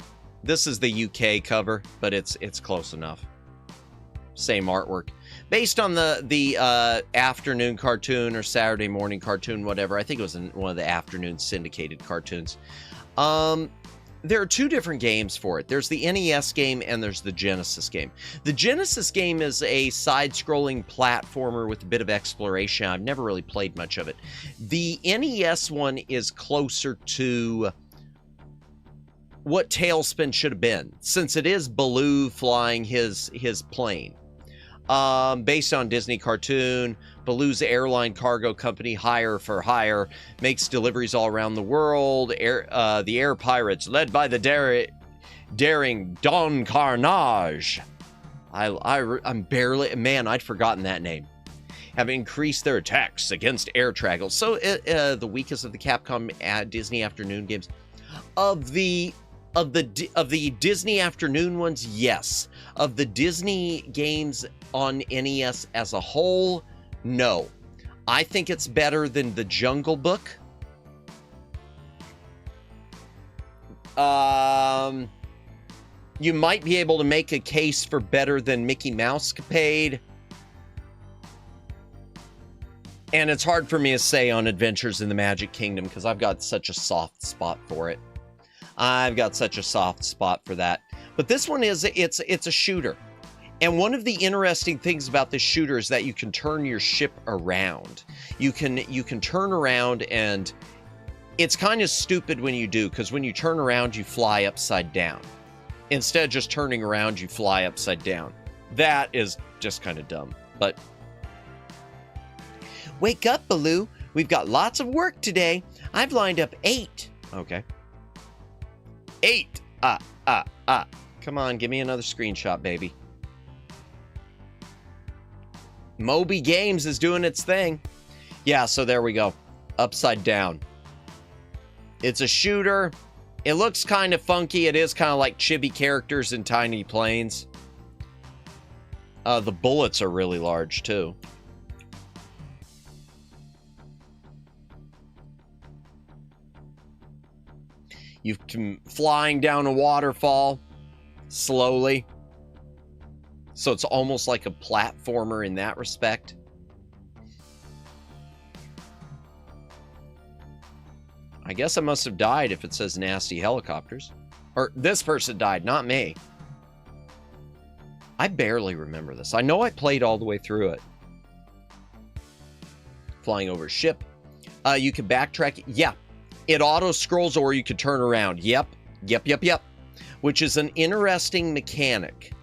This is the UK cover, but it's close enough. Same artwork. Based on the afternoon cartoon or Saturday morning cartoon, whatever. I think it was in one of the afternoon syndicated cartoons. There are two different games for it. There's the NES game and there's the Genesis game. The Genesis game is a side-scrolling platformer with a bit of exploration. I've never really played much of it. The NES one is closer to what Tailspin should have been, since it is Baloo flying his plane. Based on Disney cartoon, Baloo's airline cargo company, Hire for Hire, makes deliveries all around the world. The air pirates, led by the daring Don Carnage. I'm barely... Man, I'd forgotten that name. Have increased their attacks against air travel. So, the weakest of the Capcom Disney afternoon games. Of the Disney afternoon ones, yes. Of the Disney games on NES as a whole, no. I think it's better than the Jungle Book. You might be able to make a case for better than Mickey Mousecapade. And it's hard for me to say on Adventures in the Magic Kingdom because I've got such a soft spot for it. I've got such a soft spot for that. But this one is, it's a shooter. And one of the interesting things about this shooter is that you can turn your ship around. You can turn around, and it's kind of stupid when you do, because when you turn around, you fly upside down. Instead of just turning around, you fly upside down. That is just kind of dumb. But wake up, Baloo. We've got lots of work today. I've lined up 8. Okay. 8. Come on, give me another screenshot, baby. Moby Games is doing its thing. Yeah, so there we go. Upside down. It's a shooter. It looks kind of funky. It is kind of like chibi characters in tiny planes. The bullets are really large, too. You can flying down a waterfall slowly. So it's almost like a platformer in that respect. I guess I must have died if it says nasty helicopters. Or this person died, not me. I barely remember this. I know I played all the way through it. Flying over a ship. You can backtrack. Yeah. It auto-scrolls or you could turn around. Yep. Which is an interesting mechanic.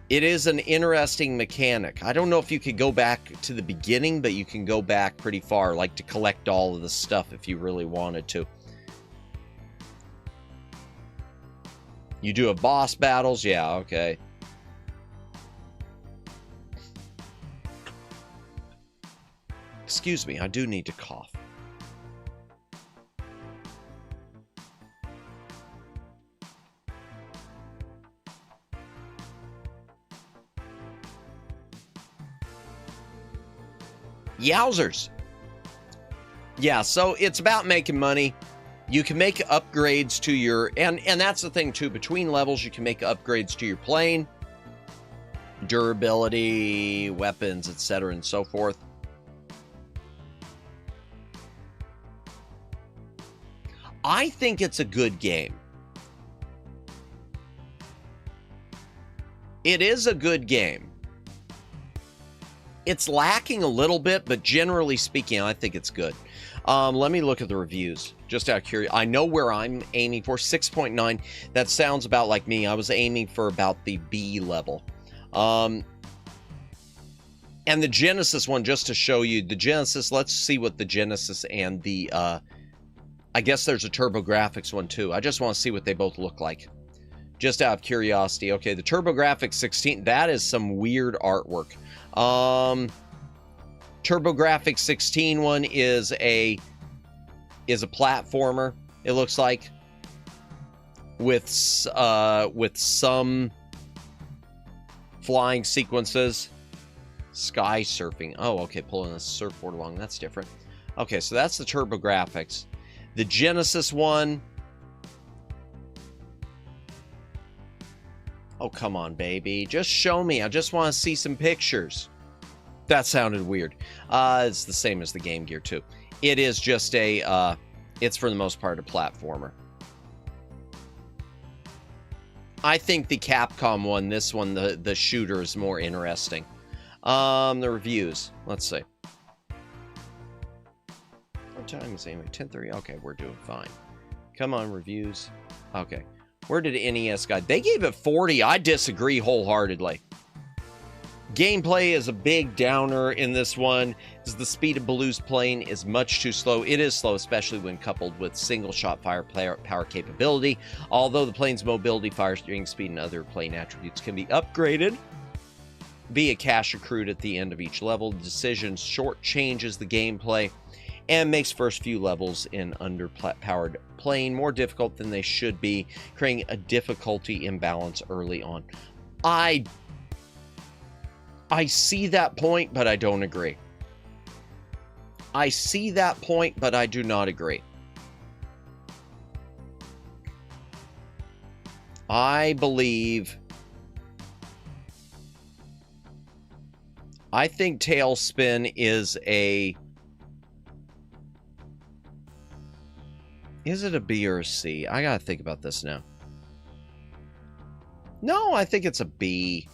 It is an interesting mechanic. I don't know if you could go back to the beginning, but you can go back pretty far, like to collect all of the stuff if you really wanted to. You do have boss battles? Yeah, okay. Excuse me, I do need to cough. Yowzers. Yeah, so it's about making money. You can make upgrades to your... And that's the thing, too. Between levels, you can make upgrades to your plane. Durability, weapons, etc., and so forth. I think it's a good game. It is a good game. It's lacking a little bit, but generally speaking, I think it's good. Let me look at the reviews, just out of curiosity. I know where I'm aiming for, 6.9. That sounds about like me. I was aiming for about the B level. And the Genesis one, just to show you, the Genesis, let's see what the Genesis and the, I guess there's a TurboGrafx one too. I just want to see what they both look like. Just out of curiosity. Okay, the TurboGrafx 16, that is some weird artwork. TurboGrafx 16 one is a platformer. It looks like with some flying sequences. Sky surfing. Oh, okay, pulling a surfboard along. That's different. Okay, so that's the TurboGrafx. The Genesis one. Oh, come on, baby. Just show me. I just want to see some pictures. That sounded weird. It's the same as the Game Gear, too. It is just a, it's for the most part a platformer. I think the Capcom one, this one, the shooter is more interesting. The reviews. Let's see. What time is it anyway? 10:30? Okay, we're doing fine. Come on, reviews. Okay. Where did NES guide? They gave it 40. I disagree wholeheartedly. Gameplay is a big downer in this one. The speed of Baloo's plane is much too slow. It is slow, especially when coupled with single-shot fire power capability. Although the plane's mobility, fire steering speed, and other plane attributes can be upgraded via cash accrued at the end of each level. The decision short-changes the gameplay and makes first few levels in underpowered plane more difficult than they should be, creating a difficulty imbalance early on. I see that point, but I don't agree. I see that point, but I do not agree. I think Tailspin is a... Is it a B or a C? I gotta think about this now. No, I think it's a B.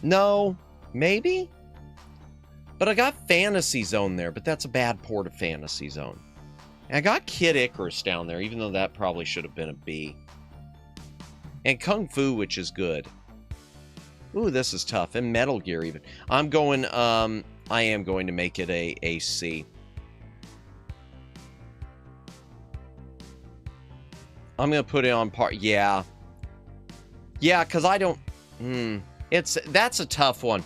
No, maybe? But I got Fantasy Zone there, but that's a bad port of Fantasy Zone. And I got Kid Icarus down there, even though that probably should have been a B. And Kung Fu, which is good. Ooh, this is tough. And Metal Gear, even. I am going to make it a C. I'm going to put it on par. Yeah. Yeah, because I don't... That's a tough one.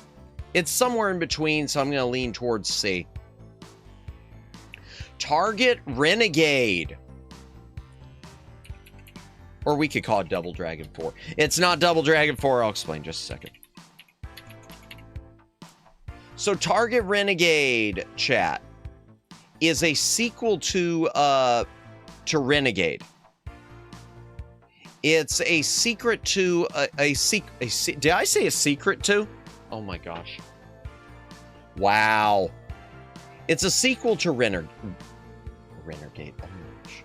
It's somewhere in between, so I'm going to lean towards C. Target Renegade. Or we could call it Double Dragon 4. It's not Double Dragon 4. I'll explain just a second. So Target Renegade, chat, is a sequel to Renegade. It's a secret to did I say a secret to? Oh my gosh. Wow. It's a sequel to Renegade. Oh my gosh.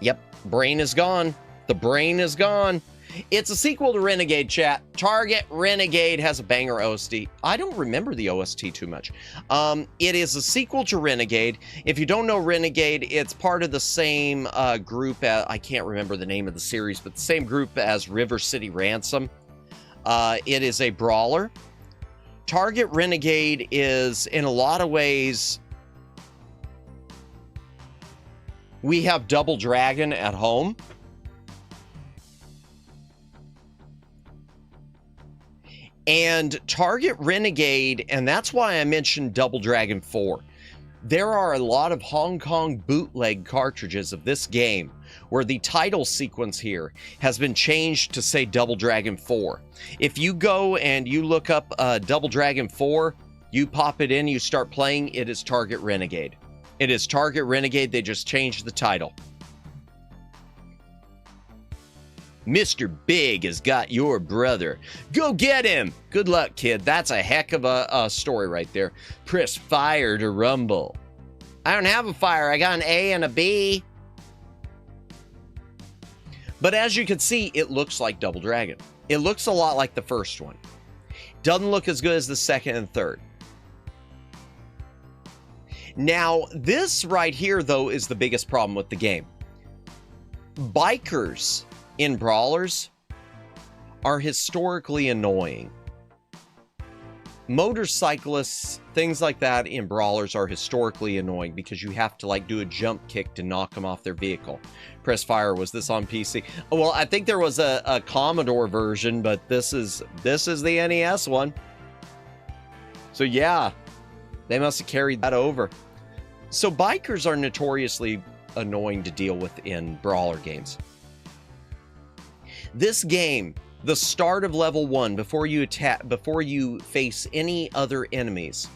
Yep. Brain is gone. The brain is gone. It's a sequel to Renegade, chat. Target Renegade has a banger OST. I don't remember the OST too much. It is a sequel to Renegade. If you don't know Renegade, it's part of the same group as, I can't remember the name of the series, but the same group as River City Ransom. It is a brawler. Target Renegade is, in a lot of ways, we have Double Dragon at home. And Target Renegade, and that's why I mentioned Double Dragon 4. There are a lot of Hong Kong bootleg cartridges of this game where the title sequence here has been changed to say Double Dragon 4. If you go and you look up Double Dragon 4, you pop it in, you start playing, it is Target Renegade. It is Target Renegade, they just changed the title. Mr. Big has got your brother. Go get him! Good luck, kid. That's a heck of a story right there. Press fire to rumble. I don't have a fire. I got an A and a B. But as you can see, it looks like Double Dragon. It looks a lot like the first one. Doesn't look as good as the second and third. Now, this right here, though, is the biggest problem with the game. Bikers in brawlers are historically annoying. Motorcyclists, things like that in brawlers are historically annoying because you have to like do a jump kick to knock them off their vehicle. Press fire. Was this on PC? Well, I think there was a Commodore version, but this is the NES one. So yeah, they must have carried that over. So bikers are notoriously annoying to deal with in brawler games. This game, the start of level 1, before you face any other enemies,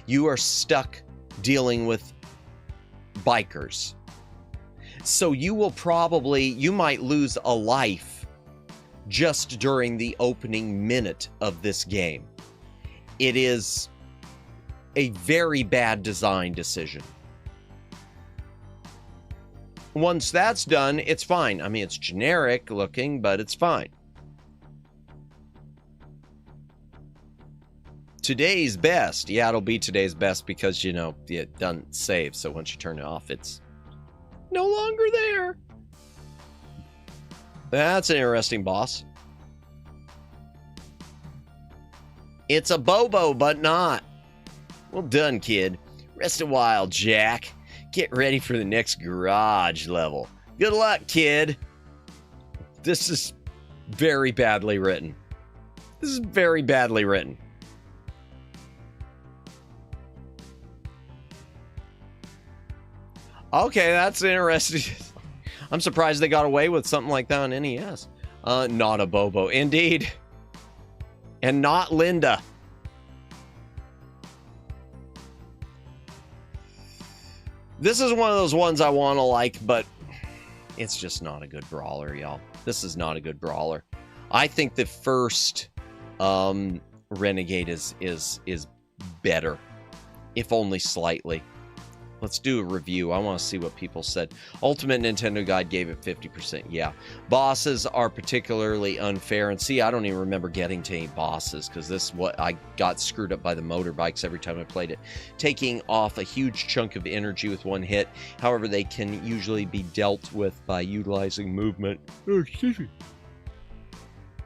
you are stuck dealing with bikers. So you might lose a life just during the opening minute of this game. It is a very bad design decision. Once that's done, it's fine. I mean, it's generic looking, but it's fine. Today's best. Yeah, it'll be today's best because, you know, it doesn't save. So once you turn it off, it's no longer there. That's an interesting boss. It's a Bobo, but not. Well done, kid. Rest a while, Jack. Get ready for the next garage level. Good luck, kid. This is very badly written. This is very badly written. Okay, that's interesting. I'm surprised they got away with something like that on NES. Not a Bobo. Indeed. And not Linda. This is one of those ones I want to like, but it's just not a good brawler, y'all. This is not a good brawler. I think the first Renegade is better, if only slightly. Let's do a review. I want to see what people said. Ultimate Nintendo Guide gave it 50%. Yeah. Bosses are particularly unfair. And see, I don't even remember getting to any bosses because this is what I got screwed up by the motorbikes every time I played it. Taking off a huge chunk of energy with one hit. However, they can usually be dealt with by utilizing movement. Oh, excuse me.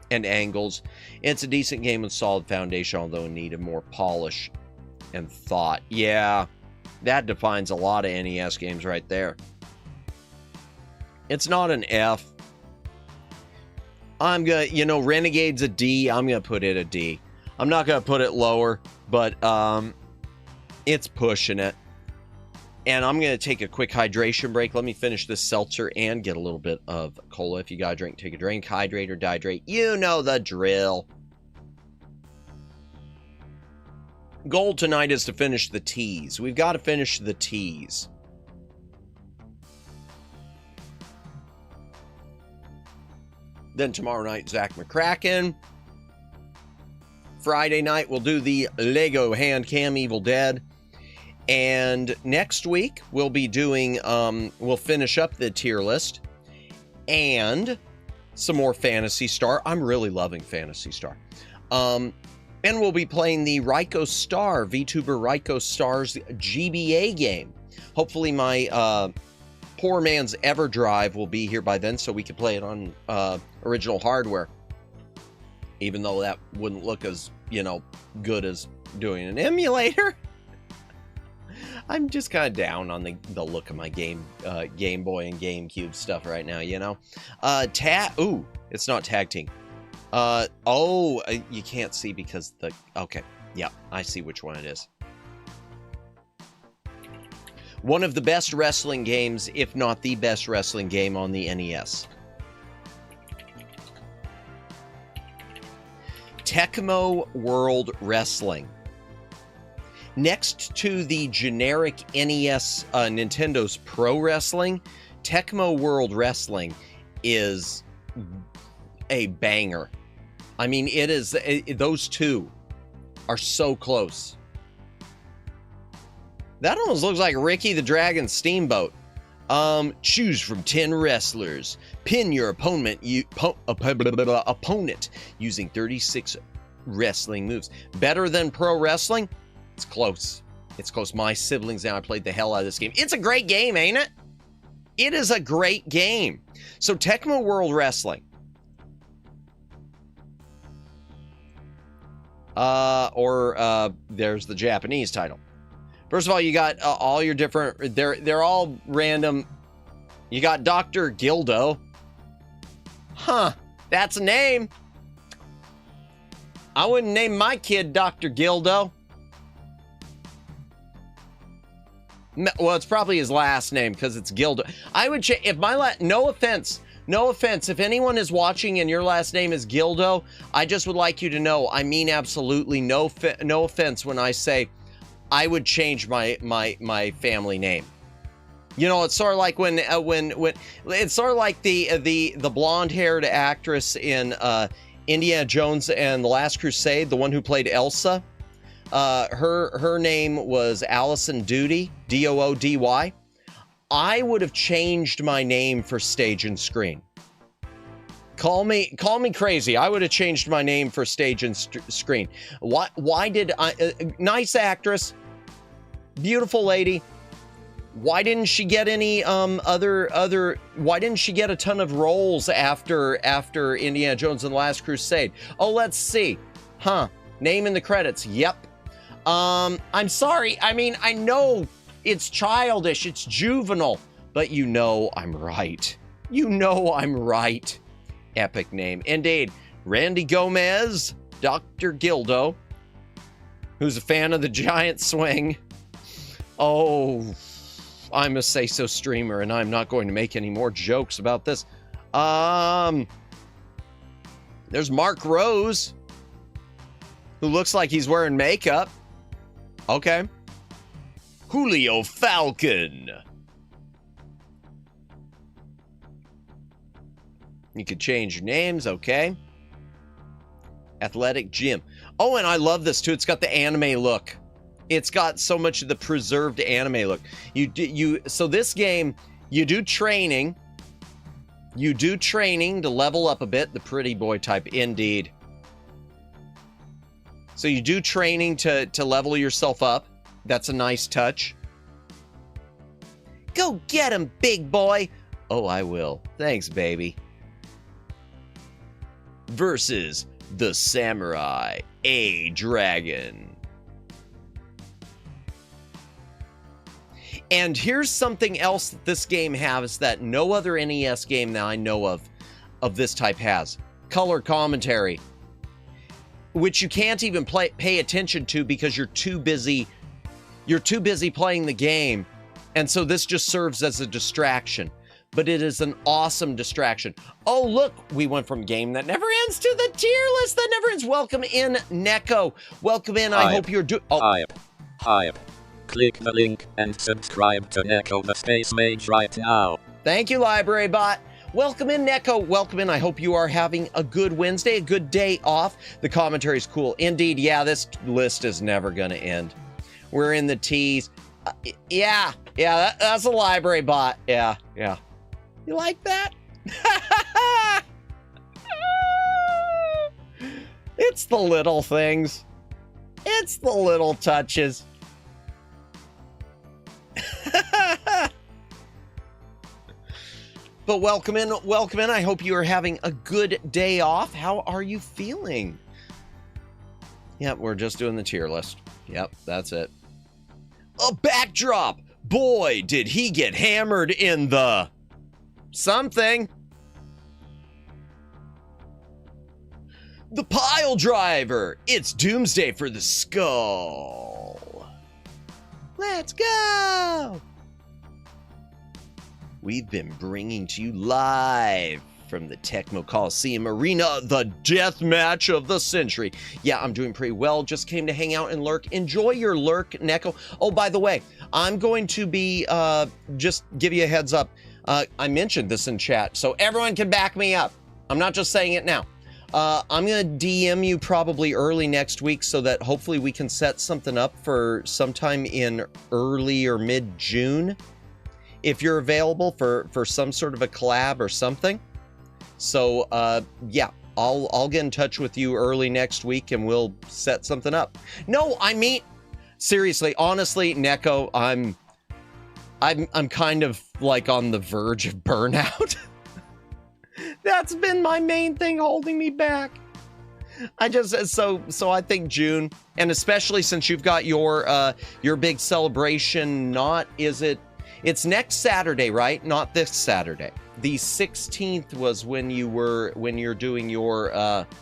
And angles. It's a decent game with solid foundation, although in need of more polish and thought. Yeah. That defines a lot of NES games right there. It's not an F. I'm gonna, you know, Renegade's a D. I'm gonna put it a D. I'm not gonna put it lower, but it's pushing it. And I'm gonna take a quick hydration break. Let me finish this seltzer and get a little bit of cola. If you gotta drink, take a drink. Hydrate or dehydrate. You know the drill. Goal tonight is to finish the teas. We've got to finish the teas. Then tomorrow night, Zach McCracken. Friday night, we'll do the Lego Hand Cam Evil Dead. And next week, we'll be doing, we'll finish up the tier list. And some more Phantasy Star. I'm really loving Phantasy Star. And we'll be playing the Ryko Star, VTuber Ryko Star's GBA game. Hopefully my poor man's EverDrive will be here by then so we can play it on original hardware. Even though that wouldn't look as, you know, good as doing an emulator. I'm just kind of down on the look of my Game Boy and GameCube stuff right now, you know. Ooh, it's not tag team. You can't see because okay. Yeah, I see which one it is. One of the best wrestling games, if not the best wrestling game on the NES. Tecmo World Wrestling. Next to the generic NES, Nintendo's Pro Wrestling, Tecmo World Wrestling is a banger. I mean, it is, those two are so close. That almost looks like Ricky the Dragon Steamboat. Choose from 10 wrestlers. Pin your opponent using 36 wrestling moves. Better than pro wrestling? It's close. It's close. My siblings and I played the hell out of this game. It's a great game, ain't it? It is a great game. So Tecmo World Wrestling. There's the Japanese title. First of all, you got all your different, they're all random. You got Dr. Gildo. Huh, that's a name. I wouldn't name my kid Dr. Gildo. Well, it's probably his last name because it's Gildo. I would change if my no offense. No offense. If anyone is watching and your last name is Gildo, I just would like you to know I mean absolutely no offense when I say I would change my family name. You know, it's sort of like when it's sort of like the blonde-haired actress in Indiana Jones and the Last Crusade, the one who played Elsa. Her name was Allison Doody, Doody. I would have changed my name for stage and screen. Call me crazy. I would have changed my name for stage and screen. Why did I? Nice actress, beautiful lady. Why didn't she get any other? Why didn't she get a ton of roles after Indiana Jones and the Last Crusade? Oh, let's see. Name in the credits. Yep. I'm sorry. I mean, I know it's childish, it's juvenile, but you know I'm right. You know I'm right. Epic name. Indeed. Randy Gomez, Dr. Gildo, who's a fan of the giant swing. Oh, I'm a say-so streamer, and I'm not going to make any more jokes about this. There's Mark Rose, who looks like he's wearing makeup. Okay. Julio Falcon. You could change your names, okay. Athletic Gym. Oh, and I love this too. It's got the anime look. It's got so much of the preserved anime look. So this game, you do training. You do training to level up a bit. The pretty boy type, indeed. So you do training to level yourself up. That's a nice touch. Go get him, big boy. Oh, I will. Thanks, baby. Versus the Samurai A Dragon. And here's something else that this game has that no other NES game that I know of this type has. Color commentary. Which you can't even pay attention to because you're too busy playing the game. And so this just serves as a distraction. But it is an awesome distraction. Oh, look, we went from game that never ends to the tier list that never ends. Welcome in, Neko. Welcome in. I hope you're doing... Oh. Hi. Click the link and subscribe to Neko the Space Mage right now. Thank you, Library Bot. Welcome in, Neko. Welcome in. I hope you are having a good Wednesday, a good day off. The commentary is cool. Indeed, yeah, this list is never going to end. We're in the T's. Yeah, that's a Library Bot. Yeah. You like that? It's the little things. It's the little touches. But welcome in. I hope you are having a good day off. How are you feeling? Yep, we're just doing the tier list. Yep, that's it. A backdrop. Boy, did he get hammered in the... something. The pile driver. It's doomsday for the skull. Let's go. We've been bringing to you live from the Tecmo Coliseum Arena, the death match of the century. Yeah, I'm doing pretty well. Just came to hang out and lurk. Enjoy your lurk, Neko. Oh, by the way, I'm going to be, just give you a heads up. I mentioned this in chat, so everyone can back me up. I'm not just saying it now. I'm going to DM you probably early next week so that hopefully we can set something up for sometime in early or mid-June. If you're available for some sort of a collab or something. So, yeah, I'll get in touch with you early next week and we'll set something up. No, I mean, seriously, honestly, Neko, I'm kind of like on the verge of burnout. That's been my main thing holding me back. I just, so I think June, and especially since you've got your big celebration, it's next Saturday, right? Not this Saturday. The 16th was when you're doing your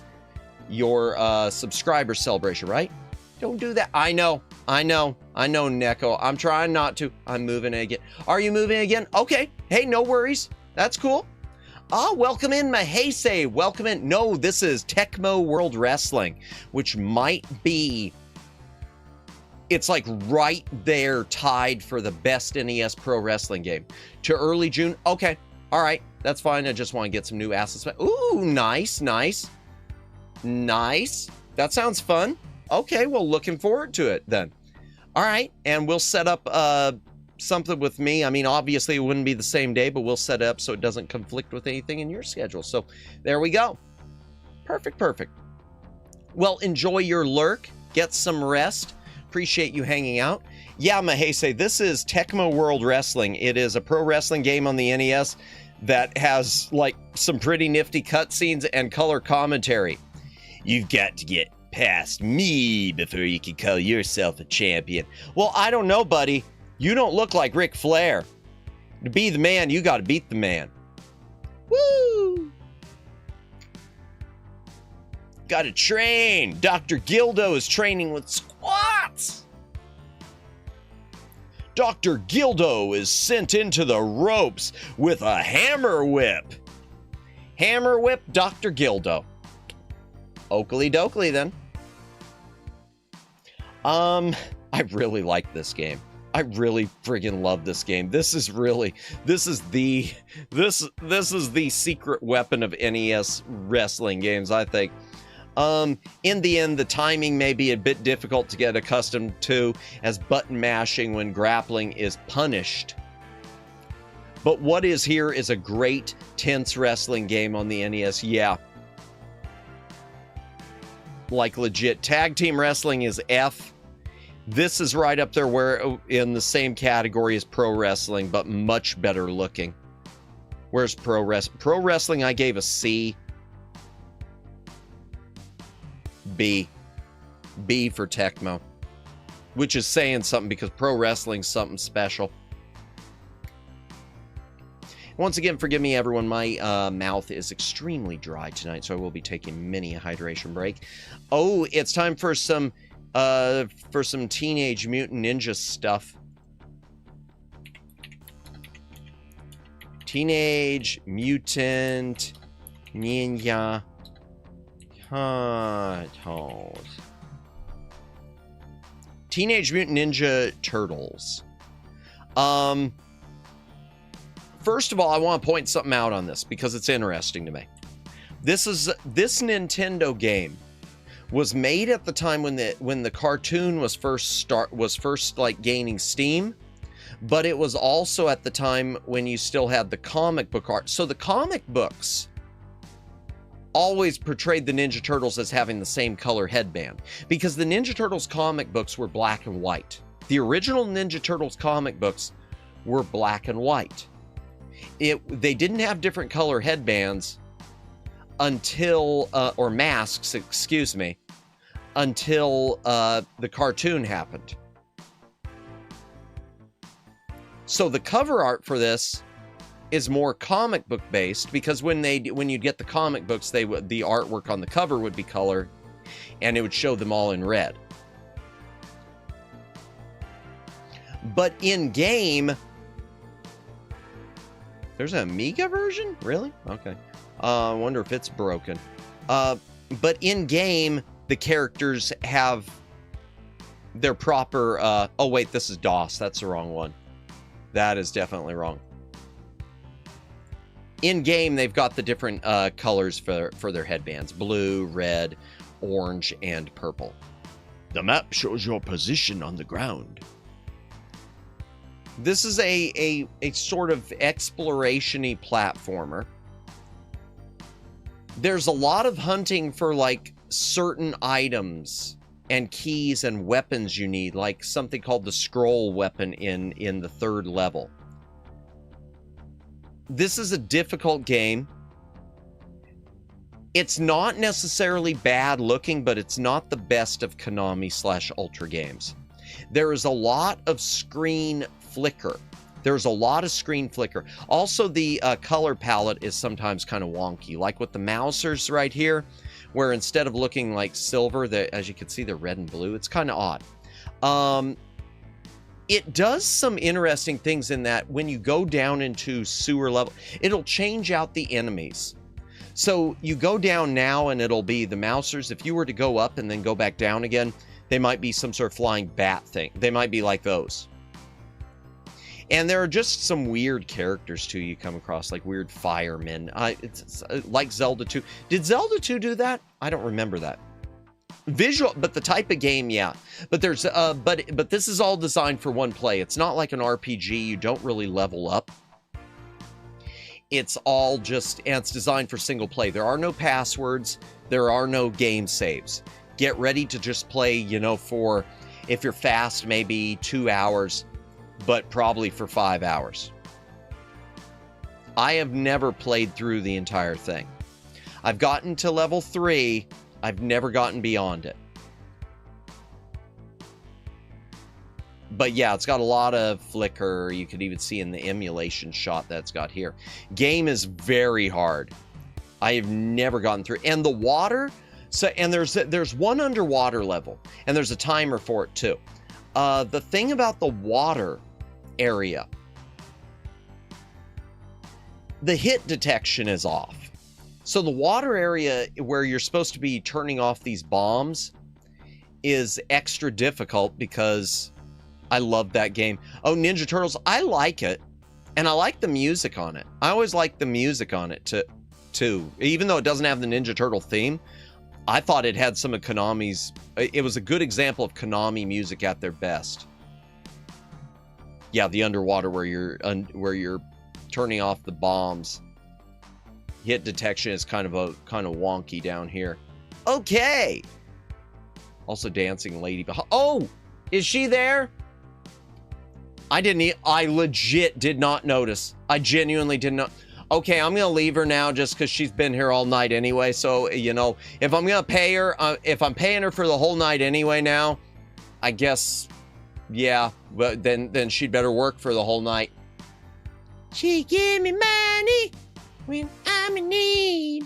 subscriber celebration, right? Don't do that. I know. I know, Neko. I'm trying not to. I'm moving again. Are you moving again? Okay. Hey, no worries. That's cool. Welcome in, Mahese. Welcome in. No, this is Tecmo World Wrestling, which might be... It's like right there tied for the best NES Pro Wrestling game. To early June? Okay. All right. That's fine. I just want to get some new assets. Ooh, nice, nice. Nice. That sounds fun. Okay, well, looking forward to it then. All right, and we'll set up something with me. I mean, obviously, it wouldn't be the same day, but we'll set it up so it doesn't conflict with anything in your schedule. So there we go. Perfect, perfect. Well, enjoy your lurk. Get some rest. Appreciate you hanging out. Yeah, Mahese, this is Tecmo World Wrestling. It is a pro wrestling game on the NES that has, like, some pretty nifty cutscenes and color commentary. You've got to get past me before you can call yourself a champion. Well, I don't know, buddy. You don't look like Ric Flair. To be the man, you got to beat the man. Woo! Got to train. Dr. Gildo is training with squats. Dr. Gildo is sent into the ropes with a hammer whip. Hammer whip Dr. Gildo. Oakley dokley then. I really like this game. I really friggin' love this game. This is the secret weapon of NES wrestling games, I think. In the end, the timing may be a bit difficult to get accustomed to, as button mashing when grappling is punished. But what is here is a great, tense wrestling game on the NES. Yeah. Like legit. Tag team wrestling is F. This is right up there where in the same category as pro wrestling, but much better looking. Where's pro wrestling? Pro wrestling I gave a C. B. B for Tecmo. Which is saying something because pro wrestling's something special. Once again, forgive me, everyone. My mouth is extremely dry tonight, so I will be taking mini a hydration break. Oh, it's time for some Teenage Mutant Ninja stuff. Teenage Mutant Ninja Turtles. Teenage Mutant Ninja Turtles. First of all, I want to point something out on this because it's interesting to me. This Nintendo game was made at the time when the cartoon was first like gaining steam, but it was also at the time when you still had the comic book art. So the comic books always portrayed the Ninja Turtles as having the same color headband because the Ninja Turtles comic books were black and white. The original Ninja Turtles comic books were black and white. They didn't have different color headbands until, or masks, excuse me, until the cartoon happened. So the cover art for this is more comic book based because when you get the comic books, the artwork on the cover would be colored and it would show them all in red. But in game, there's an Amiga version? Really? Okay. I wonder if it's broken. But in game, the characters have their proper, oh wait, this is DOS. That's the wrong one. That is definitely wrong. In game, they've got the different colors for their headbands. Blue, red, orange, and purple. The map shows your position on the ground. This is a sort of exploration-y platformer. There's a lot of hunting for like certain items and keys and weapons you need, like something called the scroll weapon in the third level. This is a difficult game. It's not necessarily bad looking, but it's not the best of Konami/Ultra games. There is a lot of screen flicker. There's a lot of screen flicker. Also, the color palette is sometimes kind of wonky, like with the Mousers right here, where instead of looking like silver, as you can see, they're red and blue. It's kind of odd. It does some interesting things in that when you go down into sewer level, it'll change out the enemies. So you go down now and it'll be the mousers. If you were to go up and then go back down again, they might be some sort of flying bat thing. They might be like those. And there are just some weird characters too you come across, like weird firemen. It's like Zelda 2. Did Zelda 2 do that? I don't remember that. Visual, but the type of game, yeah. But there's but this is all designed for one play. It's not like an RPG. You don't really level up. It's all just, and it's designed for single play. There are no passwords. There are no game saves. Get ready to just play, you know, for, if you're fast, maybe 2 hours, but probably for 5 hours. I have never played through the entire thing. I've gotten to level 3. I've never gotten beyond it. But yeah, it's got a lot of flicker. You could even see in the emulation shot that's got here. Game is very hard. I have never gotten through. And the water, so, and there's one underwater level, and there's a timer for it too. The thing about the water area, the hit detection is off. So the water area where you're supposed to be turning off these bombs is extra difficult because I love that game. Oh, Ninja Turtles, I like it. And I like the music on it. I always like the music on it too. Even though it doesn't have the Ninja Turtle theme, I thought it had some of Konami's, it was a good example of Konami music at their best. Yeah, the underwater where you're turning off the bombs. Hit detection is kind of wonky down here. Okay. Also dancing lady behind. Oh, is she there? I legit did not notice. I genuinely did not. Okay, I'm gonna leave her now just because she's been here all night anyway. So, you know, if I'm gonna pay her, if I'm paying her for the whole night anyway now, I guess, yeah, but then she'd better work for the whole night. She give me money when I'm in need.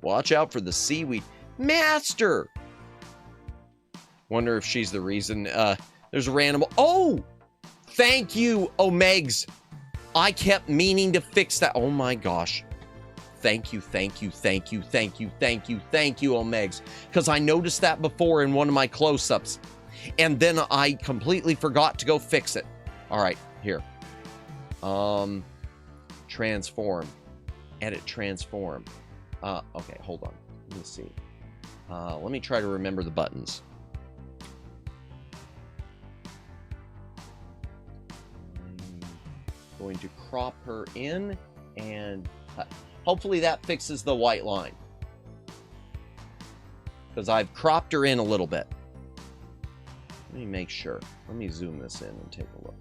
Watch out for the seaweed. Master! Wonder if she's the reason. There's a random... Oh! Thank you, Omegs. I kept meaning to fix that. Oh my gosh. Thank you, thank you, thank you, thank you, thank you, thank you, Omegs. Because I noticed that before in one of my close-ups. And then I completely forgot to go fix it. All right, here. Transform. Edit transform. Okay, hold on. Let me see. Let me try to remember the buttons. I'm going to crop her in and hopefully that fixes the white line. Because I've cropped her in a little bit. Let me make sure. Let me zoom this in and take a look.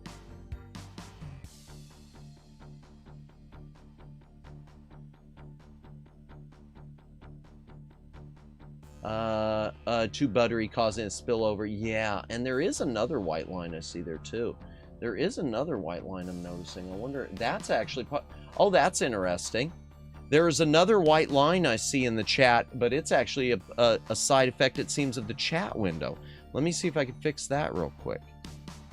Too buttery, causing a spillover. Yeah, and there is another white line I see there too. There is another white line I'm noticing. I wonder, that's actually, oh, that's interesting. There is another white line I see in the chat, but it's actually a side effect, it seems, of the chat window. Let me see if I can fix that real quick.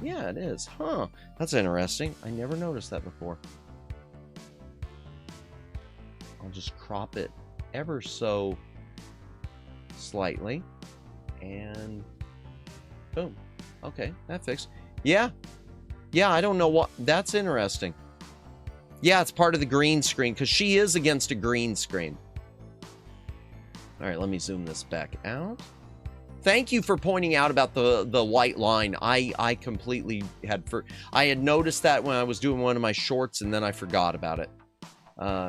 Yeah, it is. Huh. That's interesting. I never noticed that before. I'll just crop it ever so slightly. And boom. Okay, that fixed. Yeah. Yeah, I don't know what... That's interesting. Yeah, it's part of the green screen, because she is against a green screen. All right, let me zoom this back out. Thank you for pointing out about the white line. I completely had... I had noticed that when I was doing one of my shorts, and then I forgot about it.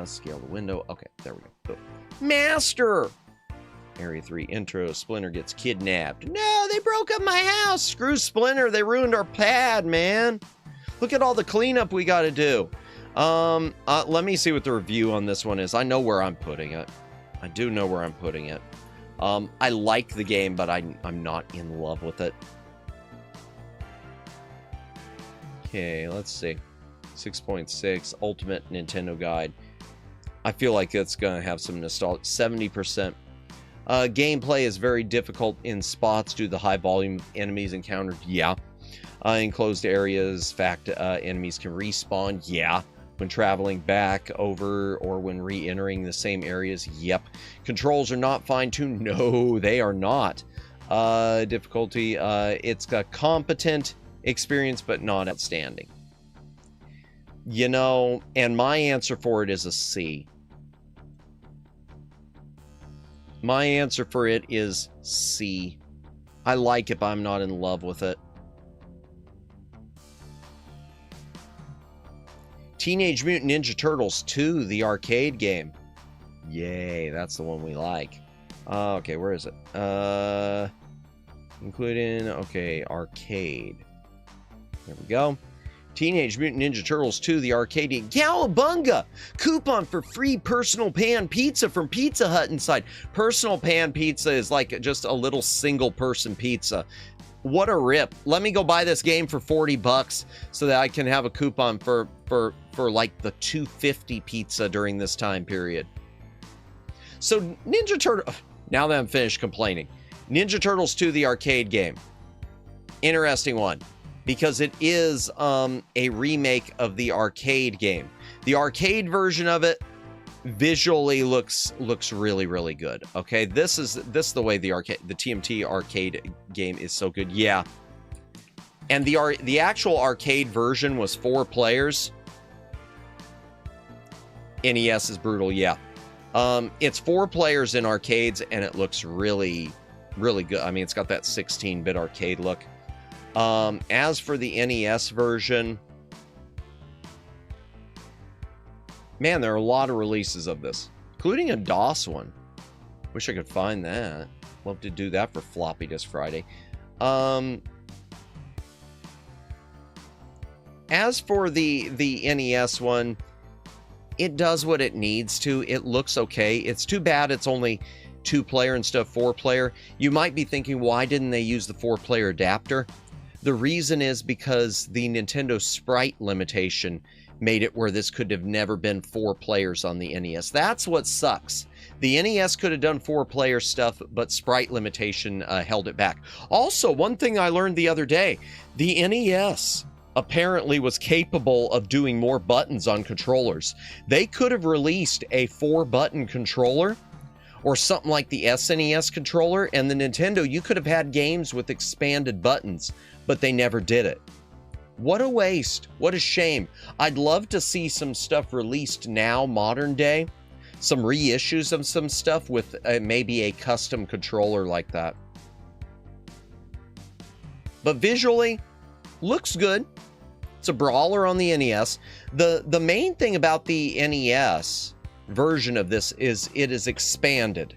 Scale the window. Okay, there we go. Boom. Master! Area 3 intro. Splinter gets kidnapped. No, they broke up my house. Screw Splinter. They ruined our pad, man. Look at all the cleanup we got to do. Let me see what the review on this one is. I know where I'm putting it. I do know where I'm putting it. I like the game, but I'm not in love with it. Okay, let's see. 6.6 Ultimate Nintendo Guide. I feel like it's going to have some nostalgia. 70%. Gameplay is very difficult in spots due to the high volume of enemies encountered. Yeah. Enclosed areas, enemies can respawn. Yeah. When traveling back over or when re-entering the same areas. Yep. Controls are not fine-tuned. No, they are not. Difficulty, it's got competent experience, but not outstanding. You know, and my answer for it is a C. My answer for it is C. I like it, but I'm not in love with it. Teenage Mutant Ninja Turtles 2, the arcade game. Yay, that's the one we like. Okay, where is it? Including, okay, arcade. There we go. Teenage Mutant Ninja Turtles 2, the arcade game. Cowabunga! Coupon for free personal pan pizza from Pizza Hut inside. Personal pan pizza is like just a little single person pizza. What a rip. Let me go buy this game for 40 bucks so that I can have a coupon for like the $2.50 pizza during this time period. So Ninja Turtle, now that I'm finished complaining, Ninja Turtles 2, the arcade game. Interesting one, because it is a remake of the arcade game. The arcade version of it visually looks really, really good. Okay, this is the way the TMT arcade game is so good. Yeah. And the actual arcade version was 4 players. NES is brutal, yeah. It's 4 players in arcades, and it looks really, really good. I mean, it's got that 16-bit arcade look. As for the NES version, man, there are a lot of releases of this, including a DOS one. Wish I could find that. Love to do that for Floppy Disk Friday. As for the NES one, it does what it needs to. It looks okay. It's too bad it's only 2-player instead of 4-player. You might be thinking, why didn't they use the 4-player adapter? The reason is because the Nintendo sprite limitation made it where this could have never been 4 players on the NES. That's what sucks. The NES could have done 4-player stuff, but sprite limitation held it back. Also, one thing I learned the other day, the NES apparently was capable of doing more buttons on controllers. They could have released a 4-button controller or something like the SNES controller, and the Nintendo, you could have had games with expanded buttons, but they never did it. What a waste. What a shame. I'd love to see some stuff released now, modern day. Some reissues of some stuff with maybe a custom controller like that. But visually, looks good. It's a brawler on the NES. The main thing about the NES version of this is it is expanded.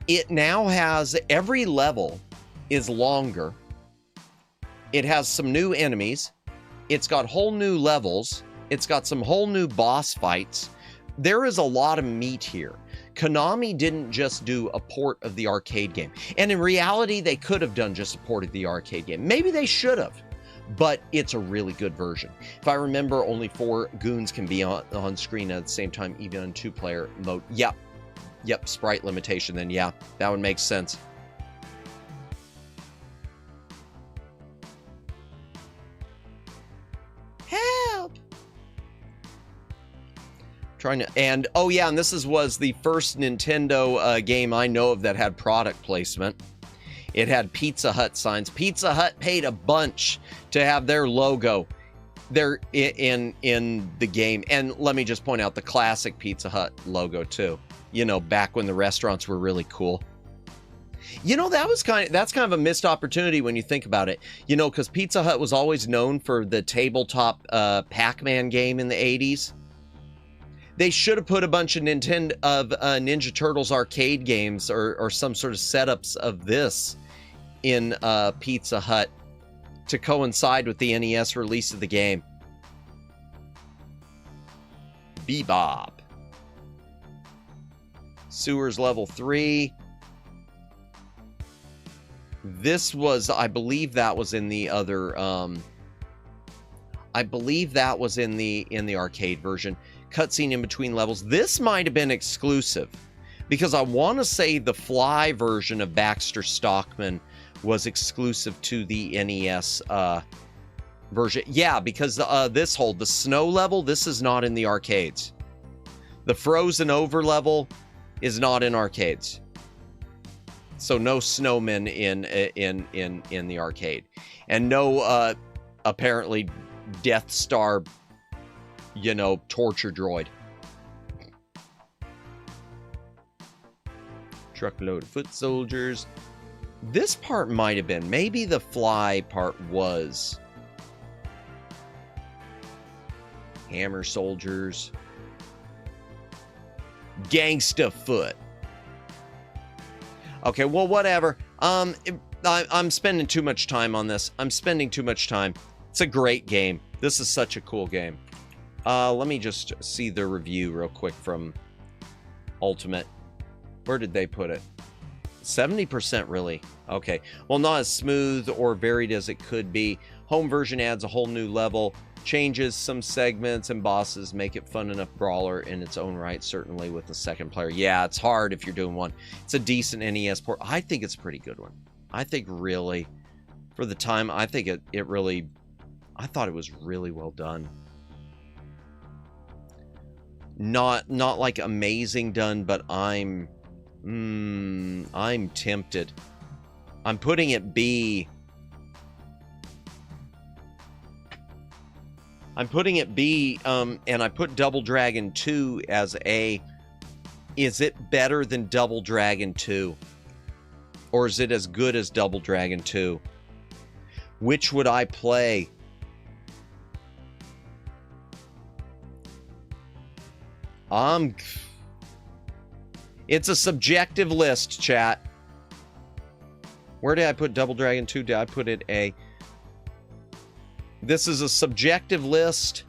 It now has, every level is longer. It has some new enemies. It's got whole new levels. It's got some whole new boss fights. There is a lot of meat here. Konami didn't just do a port of the arcade game. And in reality, they could have done just a port of the arcade game. Maybe they should have. But it's a really good version. If I remember, only 4 goons can be on screen at the same time, even on 2-player mode. Yep, sprite limitation, then yeah, that would make sense. Help! Trying to, and oh yeah, and this was the first Nintendo game I know of that had product placement. It had Pizza Hut signs. Pizza Hut paid a bunch to have their logo there in the game. And let me just point out the classic Pizza Hut logo too. You know, back when the restaurants were really cool. You know, that's kind of a missed opportunity when you think about it. You know, because Pizza Hut was always known for the tabletop Pac-Man game in the 80s. They should have put a bunch of Ninja Turtles arcade games or some sort of setups of this in Pizza Hut to coincide with the NES release of the game. Bebop. Sewers level 3. This was, I believe that was in the other, I believe that was in the arcade version. Cutscene in between levels. This might have been exclusive. Because I want to say the Fly version of Baxter Stockman was exclusive to the NES version. Yeah, because the snow level, this is not in the arcades. The frozen over level is not in arcades. So no snowmen in the arcade. And no apparently Death Star, you know, torture droid. Truckload of foot soldiers. This part might have been. Maybe the Fly part was. Hammer soldiers. Gangsta foot. Okay, well, whatever. I'm spending too much time on this. I'm spending too much time. It's a great game. This is such a cool game. Let me just see the review real quick from Ultimate. Where did they put it? 70% really. Okay. Well, not as smooth or varied as it could be. Home version adds a whole new level, changes some segments and bosses, make it fun enough brawler in its own right, certainly with the second player. Yeah, it's hard if you're doing one. It's a decent NES port. I think it's a pretty good one. I think really, for the time, I think it really, I thought it was really well done. Not like amazing done, but I'm tempted. I'm putting it B. I'm putting it B, and I put Double Dragon 2 as A. Is it better than Double Dragon 2? Or is it as good as Double Dragon 2? Which would I play? It's a subjective list, chat. Where did I put Double Dragon 2? Did I put it A? This is a subjective list.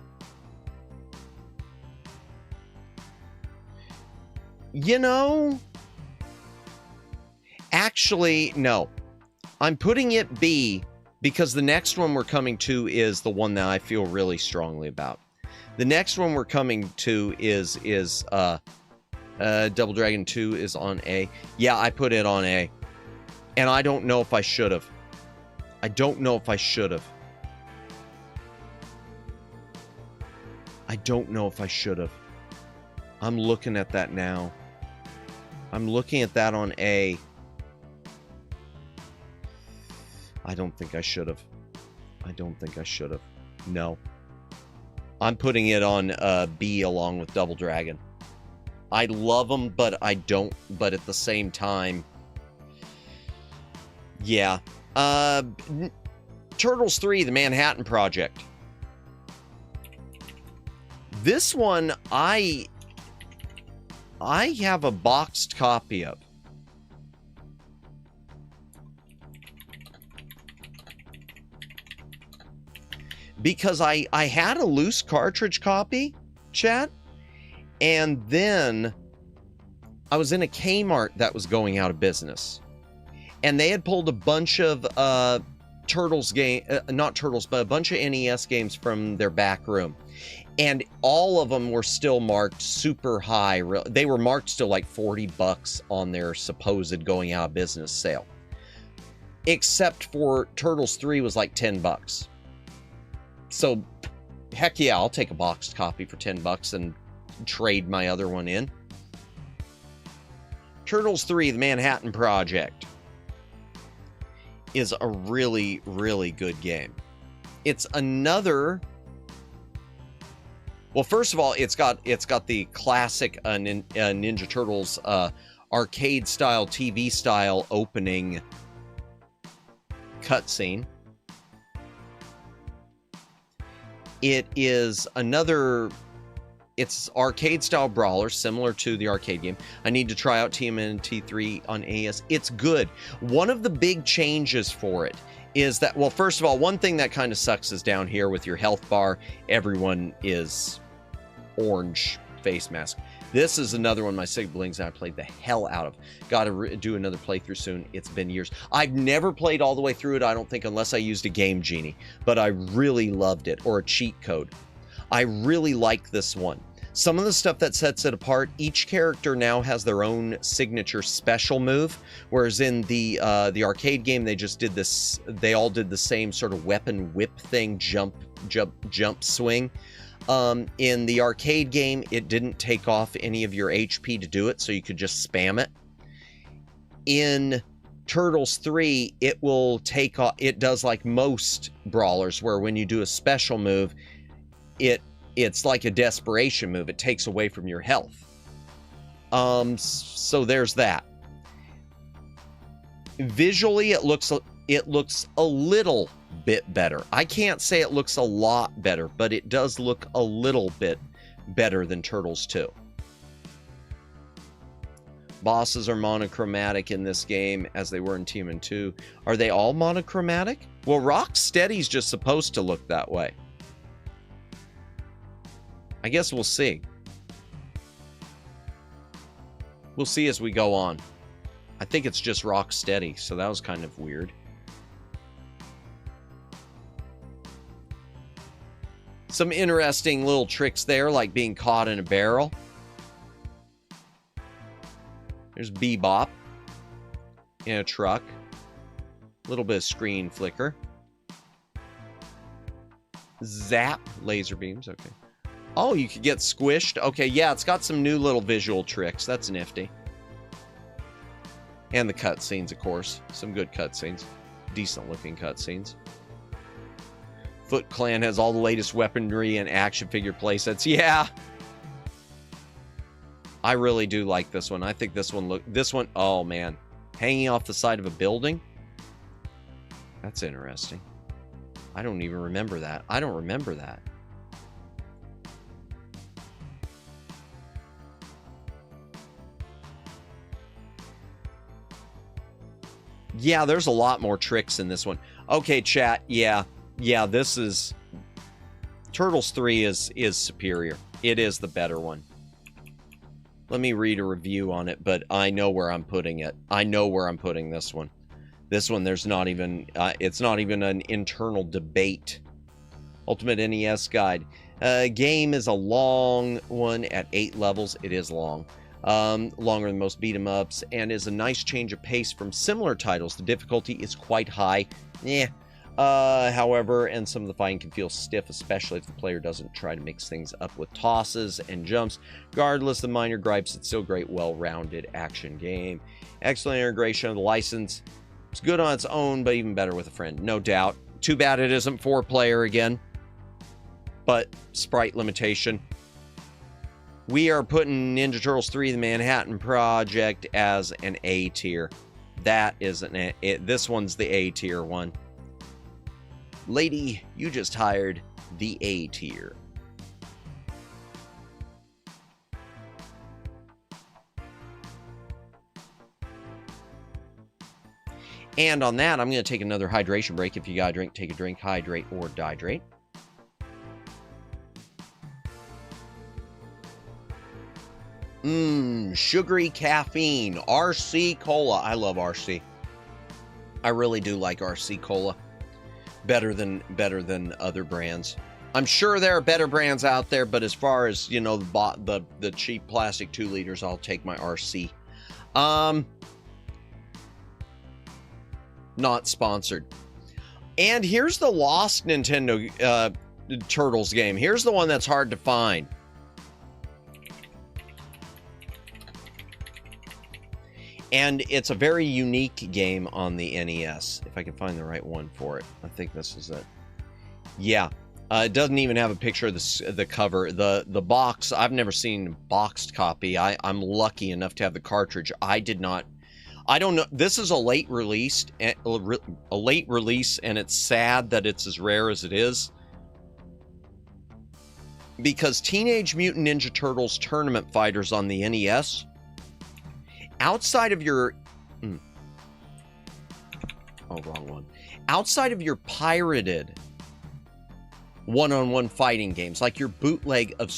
You know, actually, no. I'm putting it B because the next one we're coming to is the one that I feel really strongly about. The next one we're coming to is Double Dragon 2 is on A. Yeah, I put it on A. And I don't know if I should have. I don't know if I should have. I don't know if I should have. I'm looking at that now. I'm looking at that on A. I don't think I should have. I don't think I should have. No. I'm putting it on B along with Double Dragon. I love them, but I don't. But at the same time, yeah. Turtles 3, The Manhattan Project. This one, I have a boxed copy of. Because I had a loose cartridge copy, chat, and then I was in a Kmart that was going out of business. And they had pulled a bunch of Turtles game, not Turtles, but a bunch of NES games from their back room. And all of them were still marked super high. They were marked still like $40 on their supposed going out of business sale. Except for Turtles 3 was like $10. So, heck yeah, I'll take a boxed copy for $10 and trade my other one in. Turtles 3, The Manhattan Project is a really, really good game. It's another... Well, first of all, it's got the classic Ninja Turtles arcade style, TV style opening cutscene. It is another. It's arcade style brawler, similar to the arcade game. I need to try out TMNT 3 on NES. It's good. One of the big changes for it is that, well, first of all, one thing that kind of sucks is down here with your health bar, everyone is orange face mask. This is another one of my siblings and I played the hell out of. Got to do another playthrough soon. It's been years. I've never played all the way through it, I don't think, unless I used a Game Genie, but I really loved it, or a cheat code. I really like this one. Some of the stuff that sets it apart, each character now has their own signature special move, whereas in the arcade game, they just did this, they all did the same sort of weapon whip thing, jump, swing. In the arcade game, it didn't take off any of your HP to do it, so you could just spam it. In Turtles 3, it will take off, it does like most brawlers, where when you do a special move, it's like a desperation move. It takes away from your health. So there's that. Visually, it looks a little bit better. I can't say it looks a lot better, but it does look a little bit better than Turtles 2. Bosses are monochromatic in this game, as they were in Team 2. Are they all monochromatic? Well, Rocksteady's just supposed to look that way. I guess we'll see. We'll see as we go on. I think it's just Rocksteady, so that was kind of weird. Some interesting little tricks there, like being caught in a barrel. There's Bebop in a truck. A little bit of screen flicker. Zap, laser beams, okay. Oh, you could get squished. Okay, yeah, it's got some new little visual tricks. That's nifty. And the cutscenes, of course. Some good cutscenes. Decent looking cutscenes. Foot Clan has all the latest weaponry and action figure playsets. Yeah. I really do like this one. I think this one, oh man. Hanging off the side of a building? That's interesting. I don't even remember that. I don't remember that. Yeah, there's a lot more tricks in this one. Okay, chat. Yeah, this is... Turtles 3 is superior. It is the better one. Let me read a review on it, but I know where I'm putting it. I know where I'm putting this one. This one, there's not even... it's not even an internal debate. Ultimate NES Guide. Game is a long one at 8 levels. It is long. Longer than most beat-em-ups, and is a nice change of pace from similar titles. The difficulty is quite high. However, and some of the fighting can feel stiff, especially if the player doesn't try to mix things up with tosses and jumps. Regardless of the minor gripes, it's still a great, well-rounded action game. Excellent integration of the license. It's good on its own, but even better with a friend, no doubt. Too bad it isn't 4-player again, but sprite limitation. We are putting Ninja Turtles 3: The Manhattan Project as an A tier. That is this one's the A tier one. Lady, you just hired the A tier. And on that, I'm going to take another hydration break. If you got a drink, take a drink, hydrate, or dihydrate. Sugary caffeine. RC Cola. I love RC. I really do like RC Cola. Better than other brands. I'm sure there are better brands out there, but as far as, you know, the cheap plastic 2 liters, I'll take my RC. Not sponsored. And here's the lost Nintendo Turtles game. Here's the one that's hard to find. And it's a very unique game on the NES. If I can find the right one for it. I think this is it. Yeah. It doesn't even have a picture of the cover. The box, I've never seen a boxed copy. I'm lucky enough to have the cartridge. I did not. I don't know. This is a late release, and it's sad that it's as rare as it is. Because Teenage Mutant Ninja Turtles Tournament Fighters on the NES... outside of your... Oh, wrong one. Outside of your pirated one-on-one fighting games, like your bootleg of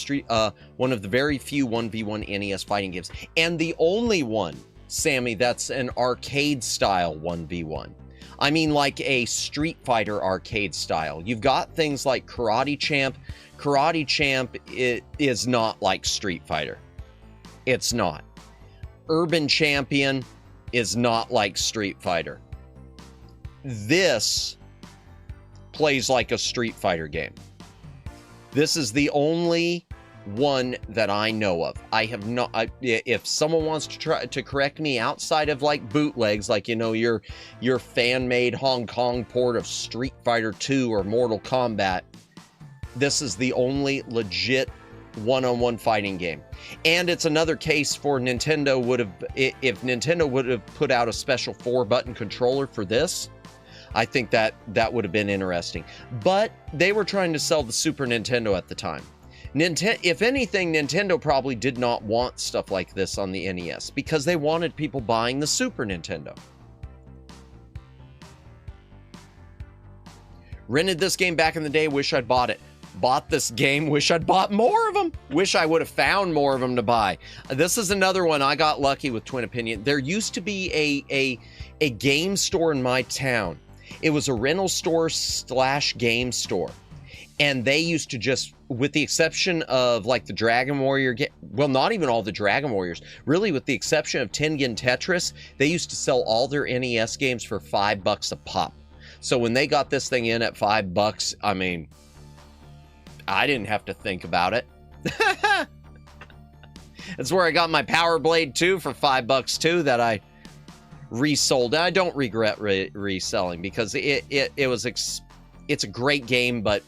one of the very few 1v1 NES fighting games, and the only one, Sammy, that's an arcade-style 1v1. I mean like a Street Fighter arcade style. You've got things like Karate Champ. Karate Champ is not like Street Fighter. It's not. Urban Champion is not like Street Fighter. This plays like a Street Fighter game. This is the only one that I know of. I have not, if someone wants to try to correct me outside of like bootlegs, like, you know, your fan-made Hong Kong port of Street Fighter 2 or Mortal Kombat, this is the only legit one-on-one fighting game. And it's another case for Nintendo would have, if Nintendo would have put out a special 4-button controller for this, I think that would have been interesting. But they were trying to sell the Super Nintendo at the time. If anything, Nintendo probably did not want stuff like this on the NES because they wanted people buying the Super Nintendo. Rented this game back in the day, wish I'd bought it. Bought this game, wish I'd bought more of them. Wish I would have found more of them to buy. This is another one I got lucky with Twin Opinion. There used to be a game store in my town. It was a rental store / game store. And they used to just, with the exception of like the Dragon Warrior, well, not even all the Dragon Warriors, really with the exception of Tengen Tetris, they used to sell all their NES games for $5 a pop. So when they got this thing in at $5, I mean, I didn't have to think about it. That's where I got my Power Blade 2 for $5 too that I resold. And I don't regret reselling because it's a great game, but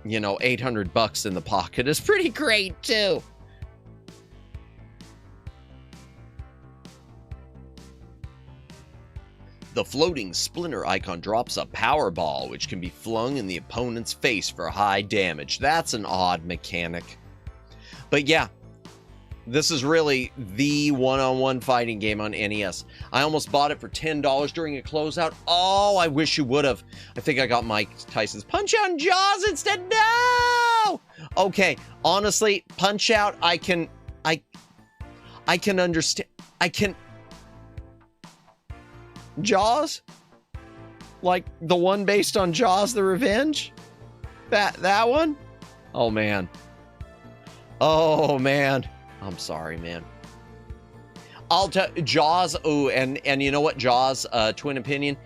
you know, $800 in the pocket is pretty great too. The floating splinter icon drops a power ball, which can be flung in the opponent's face for high damage. That's an odd mechanic. But yeah, this is really the one-on-one fighting game on NES. I almost bought it for $10 during a closeout. Oh, I wish you would have. I think I got Mike Tyson's Punch-Out and Jaws instead. No! Okay, honestly, Punch-Out, I can understand. Jaws? Like the one based on Jaws the Revenge? That one? Oh, man. Oh, man. I'm sorry, man. I'll tell Jaws. Oh, and you know what? Jaws, Twin Opinion.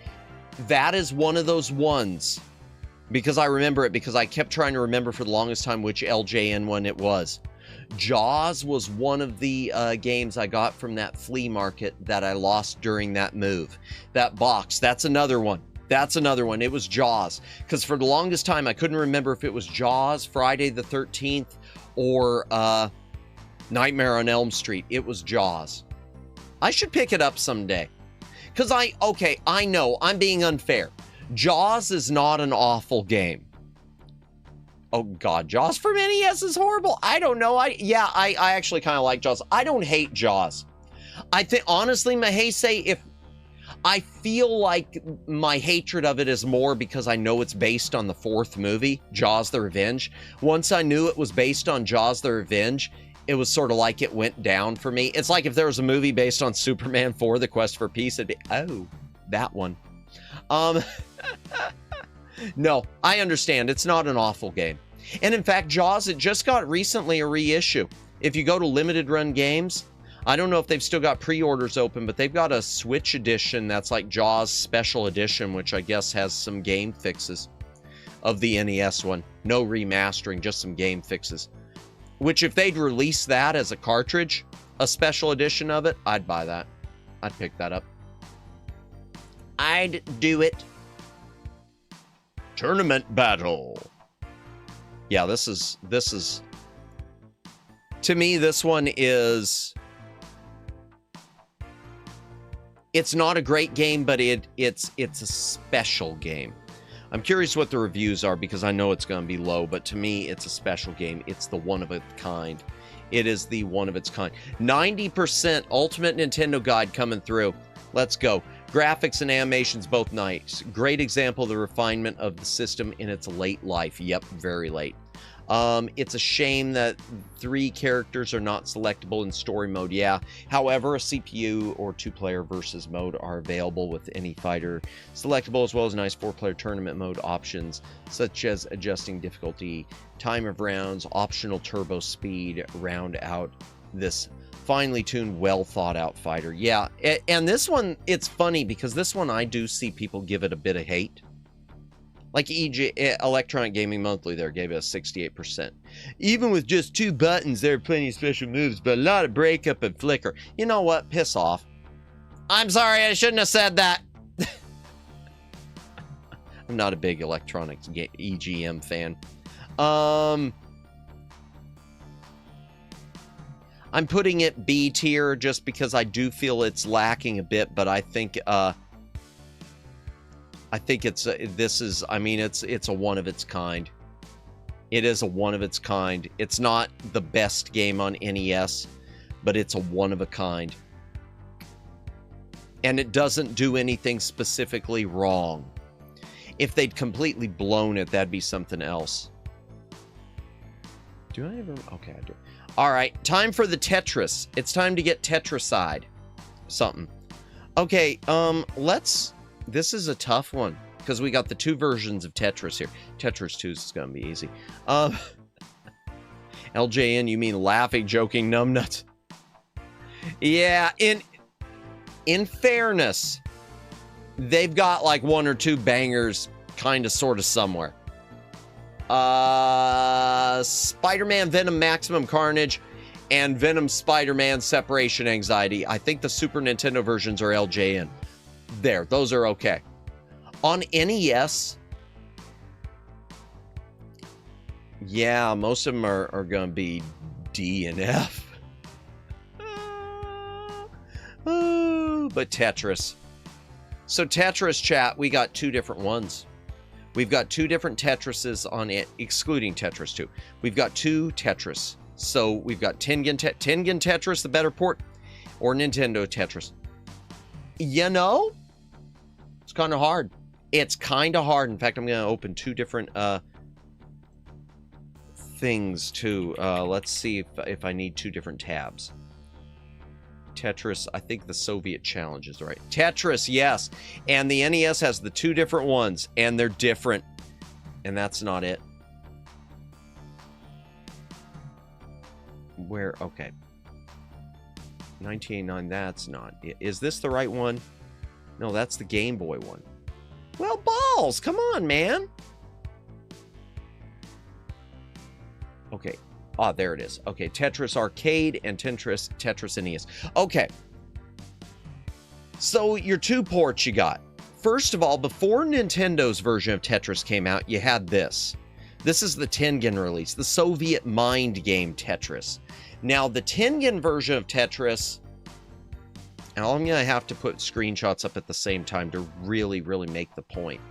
That is one of those ones. Because I remember it, because I kept trying to remember for the longest time which LJN one it was. Jaws was one of the games I got from that flea market that I lost during that move. That box, that's another one. That's another one. It was Jaws. Because for the longest time, I couldn't remember if it was Jaws, Friday the 13th, or Nightmare on Elm Street. It was Jaws. I should pick it up someday. Because I know, I'm being unfair. Jaws is not an awful game. Oh God, Jaws for NES is horrible. I don't know. I actually kind of like Jaws. I don't hate Jaws. I think, honestly, Mahese, if I feel like my hatred of it is more because I know it's based on the 4th movie, Jaws the Revenge. Once I knew it was based on Jaws the Revenge, it was sort of like it went down for me. It's like if there was a movie based on Superman 4, The Quest for Peace, it'd be, oh, that one. No, I understand. It's not an awful game. And in fact, Jaws, it just got recently a reissue. If you go to Limited Run Games, I don't know if they've still got pre-orders open, but they've got a Switch edition that's like Jaws Special Edition, which I guess has some game fixes of the NES one. No remastering, just some game fixes. Which if they'd release that as a cartridge, a special edition of it, I'd buy that. I'd pick that up. I'd do it. Tournament Battle. Yeah, this is, to me, this one is, it's not a great game, but it's a special game. I'm curious what the reviews are because I know it's going to be low, but to me, it's a special game. It's the one of its kind. It is the one of its kind. 90% Ultimate Nintendo Guide coming through. Let's go. Graphics and animations both nice. Great example of the refinement of the system in its late life. Yep, very late. It's a shame that 3 characters are not selectable in story mode. Yeah. However, a CPU or 2-player versus mode are available with any fighter selectable, as well as nice 4-player tournament mode options, such as adjusting difficulty, time of rounds, optional turbo speed, round out this finely tuned, well thought out fighter. Yeah. And this one, it's funny because this one I do see people give it a bit of hate. Like Electronic Gaming Monthly there gave it a 68%. Even with just 2 buttons, there are plenty of special moves, but a lot of breakup and flicker. You know what? Piss off. I'm sorry, I shouldn't have said that. I'm not a big Electronic EGM fan. I'm putting it B tier just because I do feel it's lacking a bit, but I think it's it's a one of its kind. It is a one of its kind. It's not the best game on NES, but it's a one of a kind. And it doesn't do anything specifically wrong. If they'd completely blown it, that'd be something else. Do I ever? Okay, I do. All right, time for the Tetris. It's time to get Tetriside. Something. Okay, this is a tough one because we got the 2 versions of Tetris here. Tetris 2 is going to be easy. LJN, you mean laughing, joking, numbnuts? Yeah, in fairness, they've got like 1 or 2 bangers kind of sort of somewhere. Spider-Man Venom Maximum Carnage and Venom Spider-Man Separation Anxiety. I think the Super Nintendo versions are LJN. There, those are okay. On NES, yeah, most of them are going to be D and F. But Tetris. So Tetris, chat, we got 2 different ones. We've got 2 different Tetrises on it, excluding Tetris 2. We've got 2 Tetris. So we've got Tengen Tetris, the better port, or Nintendo Tetris. You know, it's kind of hard. It's kind of hard. In fact, I'm going to open 2 different things too. Let's see if I need 2 different tabs. Tetris, I think the Soviet Challenge is right. Tetris, yes. And the NES has the 2 different ones, and they're different. And that's not it. Where, okay. 1989, that's not it. Is this the right one? No, that's the Game Boy one. Well, balls, come on, man. Okay. Ah, there it is. Okay, Tetris Arcade and Tetris NES. Okay. So, your 2 ports you got. First of all, before Nintendo's version of Tetris came out, you had this. This is the Tengen release, the Soviet mind game Tetris. Now, the Tengen version of Tetris, and I'm going to have to put screenshots up at the same time to really, really make the point.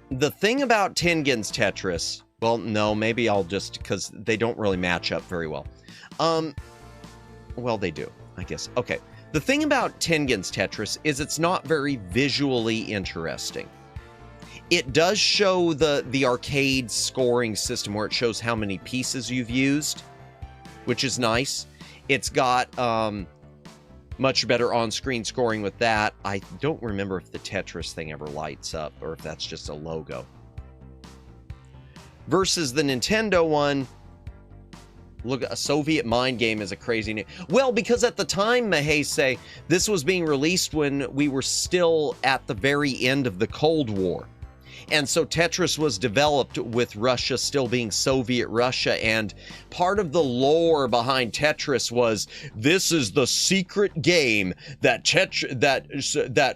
The thing about Tengen's Tetris, well, no, maybe I'll just, because they don't really match up very well. Well, they do, I guess. Okay. The thing about Tengen's Tetris is it's not very visually interesting. It does show the arcade scoring system where it shows how many pieces you've used, which is nice. It's got much better on-screen scoring with that. I don't remember if the Tetris thing ever lights up or if that's just a logo. Versus the Nintendo one, look, a Soviet mind game is a crazy name. Well, because at the time, Mahese, this was being released when we were still at the very end of the Cold War. And so Tetris was developed with Russia still being Soviet Russia, and part of the lore behind Tetris was this is the secret game that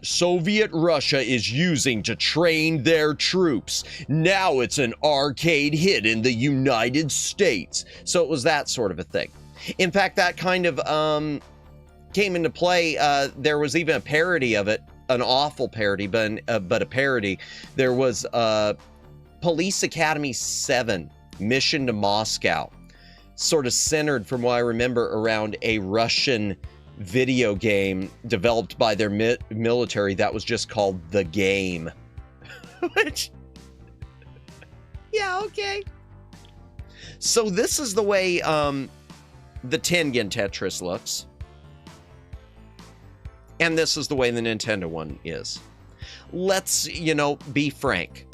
Soviet Russia is using to train their troops. Now it's an arcade hit in the United States. So it was that sort of a thing. In fact, that kind of came into play. There was even a parody of it. An awful parody, but a parody. There was Police Academy 7, Mission to Moscow, sort of centered, from what I remember, around a Russian video game developed by their military that was just called The Game. Which, Yeah, okay. So this is the way the Tengen Tetris looks. And this is the way the Nintendo one is. Let's, be frank.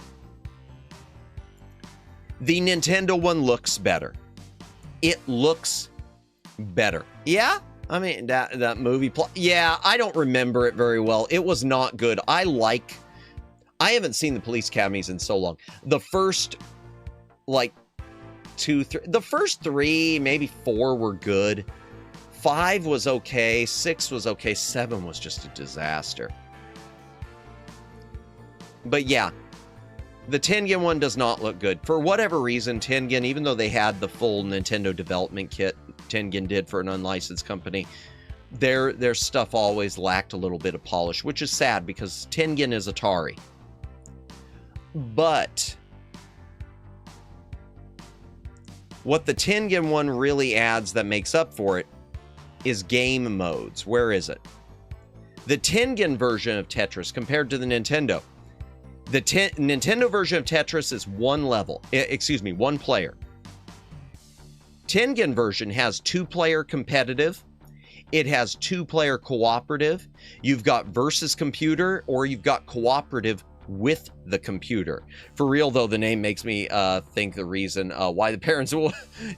The Nintendo one looks better. It looks better. Yeah? I mean, that movie plot. Yeah, I don't remember it very well. It was not good. I haven't seen the Police Academies in so long. The first, the first 3, maybe 4 were good. 5 was okay. 6 was okay. 7 was just a disaster. But yeah, the Tengen one does not look good. For whatever reason, Tengen, even though they had the full Nintendo development kit, Tengen did for an unlicensed company, their stuff always lacked a little bit of polish, which is sad because Tengen is Atari. But what the Tengen one really adds that makes up for it is game modes. Where is it? The Tengen version of Tetris compared to the Nintendo. The Nintendo version of Tetris is one player. Tengen version has 2-player competitive. It has 2-player cooperative. You've got versus computer, or you've got cooperative with the computer. For real, though, the name makes me think the reason why the parents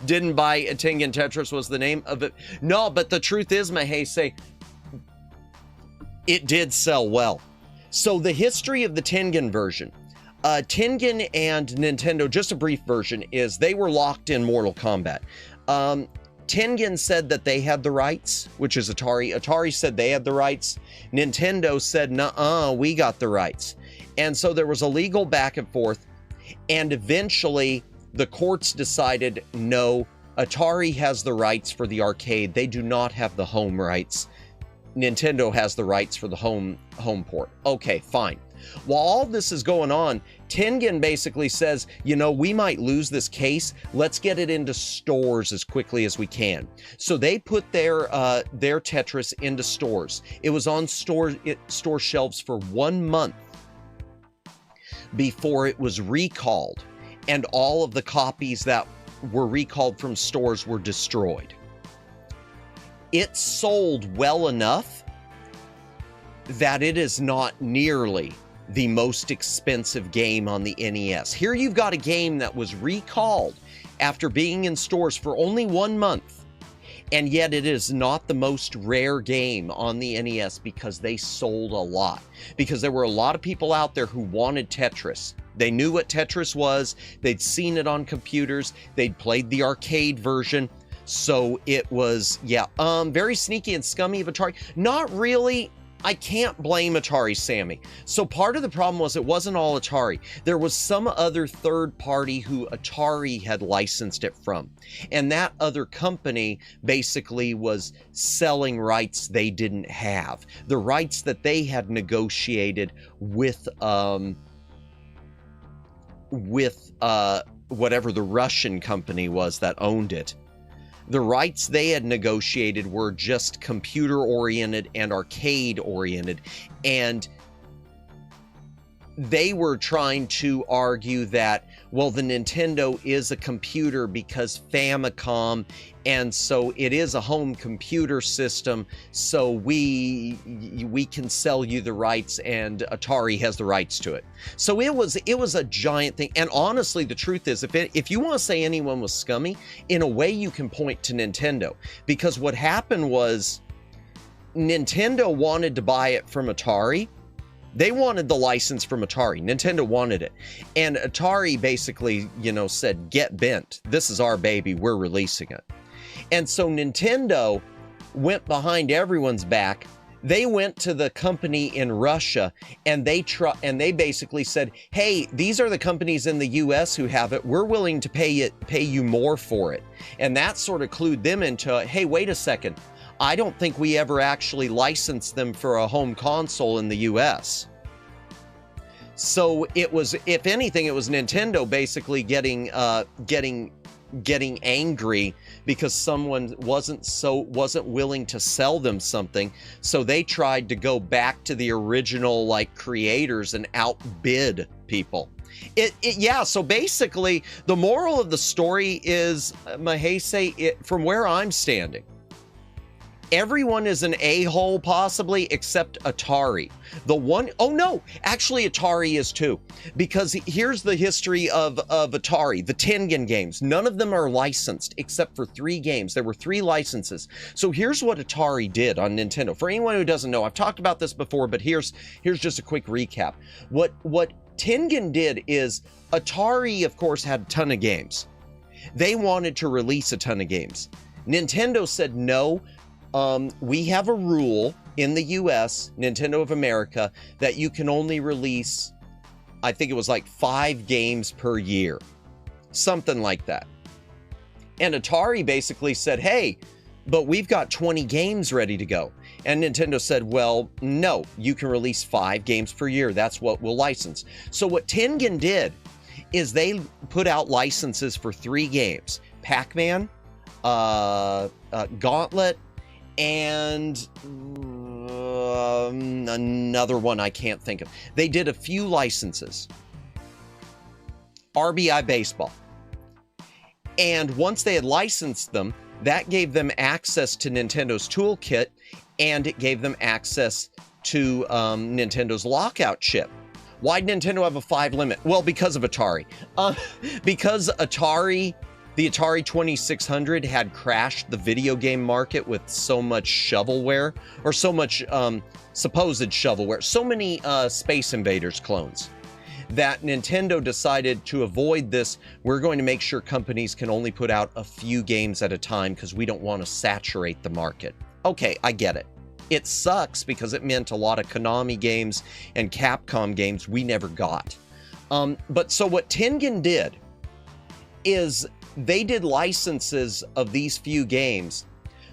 didn't buy Tengen Tetris was the name of it. No, but the truth is, Mahei, it did sell well. So the history of the Tengen version, Tengen and Nintendo, just a brief version, is they were locked in Mortal Kombat. Tengen said that they had the rights, which is Atari. Atari said they had the rights. Nintendo said, nuh-uh, we got the rights. And so there was a legal back and forth, and eventually the courts decided, no, Atari has the rights for the arcade. They do not have the home rights. Nintendo has the rights for the home port. Okay, fine. While all this is going on, Tengen basically says, we might lose this case. Let's get it into stores as quickly as we can. So they put their Tetris into stores. It was on store shelves for 1 month before it was recalled, and all of the copies that were recalled from stores were destroyed. It sold well enough that it is not nearly the most expensive game on the NES. Here you've got a game that was recalled after being in stores for only 1 month, and yet it is not the most rare game on the NES because they sold a lot. Because there were a lot of people out there who wanted Tetris. They knew what Tetris was, they'd seen it on computers, they'd played the arcade version. So it was, very sneaky and scummy of Atari. Not really. I can't blame Atari, Sammy. So part of the problem was it wasn't all Atari. There was some other third party who Atari had licensed it from. And that other company basically was selling rights they didn't have. The rights that they had negotiated with whatever the Russian company was that owned it. The rights they had negotiated were just computer-oriented and arcade-oriented, and they were trying to argue that, well, the Nintendo is a computer because Famicom, and so it is a home computer system, so we can sell you the rights, and Atari has the rights to it. So it was a giant thing. And honestly, the truth is, if you want to say anyone was scummy, in a way you can point to Nintendo, because what happened was Nintendo wanted to buy it from Atari. They wanted the license from Atari. Nintendo wanted it. And Atari basically, said, get bent. This is our baby. We're releasing it. And so Nintendo went behind everyone's back. They went to the company in Russia, and they basically said, hey, these are the companies in the US who have it. We're willing to pay you more for it. And that sort of clued them into, hey, wait a second. I don't think we ever actually licensed them for a home console in the US. So it was, if anything, it was Nintendo basically getting angry because someone wasn't willing to sell them something. So they tried to go back to the original creators and outbid people. Yeah, so basically, the moral of the story is, Mahese, from where I'm standing, everyone is an a-hole possibly except Atari. Oh no, actually Atari is too. Because here's the history of Atari, the Tengen games. None of them are licensed except for 3 games. There were 3 licenses. So here's what Atari did on Nintendo. For anyone who doesn't know, I've talked about this before, but here's just a quick recap. What Tengen did is, Atari, of course, had a ton of games. They wanted to release a ton of games. Nintendo said, no, we have a rule in the US, Nintendo of America, that you can only release, I think it was like 5 games per year. Something like that. And Atari basically said, hey, but we've got 20 games ready to go. And Nintendo said, well, no, you can release 5 games per year. That's what we'll license. So what Tengen did is they put out licenses for 3 games. Pac-Man, Gauntlet, and another one I can't think of. They did a few licenses. RBI Baseball. And once they had licensed them, that gave them access to Nintendo's toolkit, and it gave them access to Nintendo's lockout chip. Why did Nintendo have a 5 limit? Well, because of Atari. Because the Atari 2600 had crashed the video game market with so much shovelware, or so much supposed shovelware, so many Space Invaders clones, that Nintendo decided to avoid this. We're going to make sure companies can only put out a few games at a time because we don't want to saturate the market. Okay, I get it. It sucks because it meant a lot of Konami games and Capcom games we never got. But so what Tengen did is they did licenses of these few games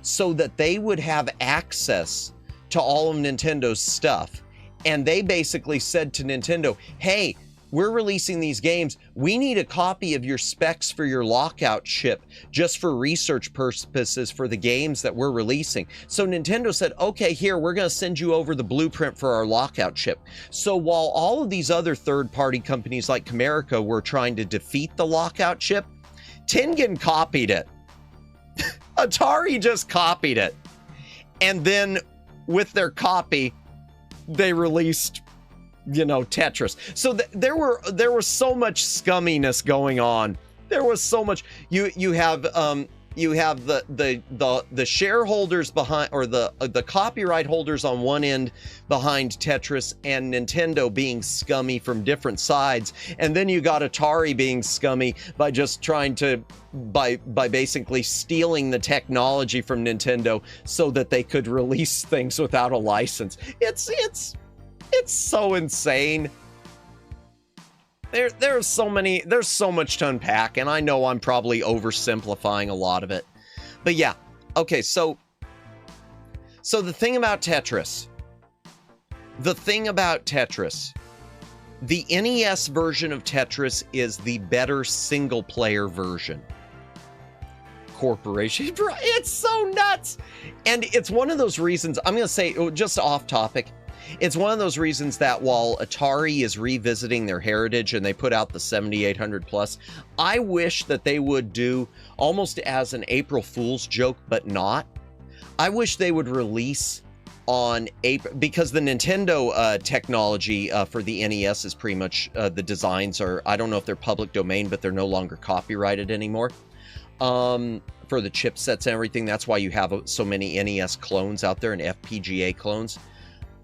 so that they would have access to all of Nintendo's stuff. And they basically said to Nintendo, hey, we're releasing these games. We need a copy of your specs for your lockout chip just for research purposes for the games that we're releasing. So Nintendo said, okay, here, we're going to send you over the blueprint for our lockout chip. So while all of these other third-party companies like Camerica were trying to defeat the lockout chip, Tengen copied it. Atari just copied it. And then with their copy, they released, Tetris. So there was so much scumminess going on. There was so much. You have the shareholders behind, or the copyright holders on one end behind Tetris, and Nintendo being scummy from different sides, and then you got Atari being scummy by just trying to by basically stealing the technology from Nintendo so that they could release things without a license. It's so insane. There's so much to unpack, and I know I'm probably oversimplifying a lot of it. But yeah, okay, so the thing about Tetris, the NES version of Tetris is the better single-player version. Corporation, it's so nuts! And it's one of those reasons, I'm going to say, just off topic, it's one of those reasons that while Atari is revisiting their heritage and they put out the 7800 plus, I wish that they would do, almost as an April Fool's joke, but not. I wish they would release on April, because the Nintendo technology for the NES is pretty much, the designs are, I don't know if they're public domain, but they're no longer copyrighted anymore. For the chipsets and everything, that's why you have so many NES clones out there and FPGA clones.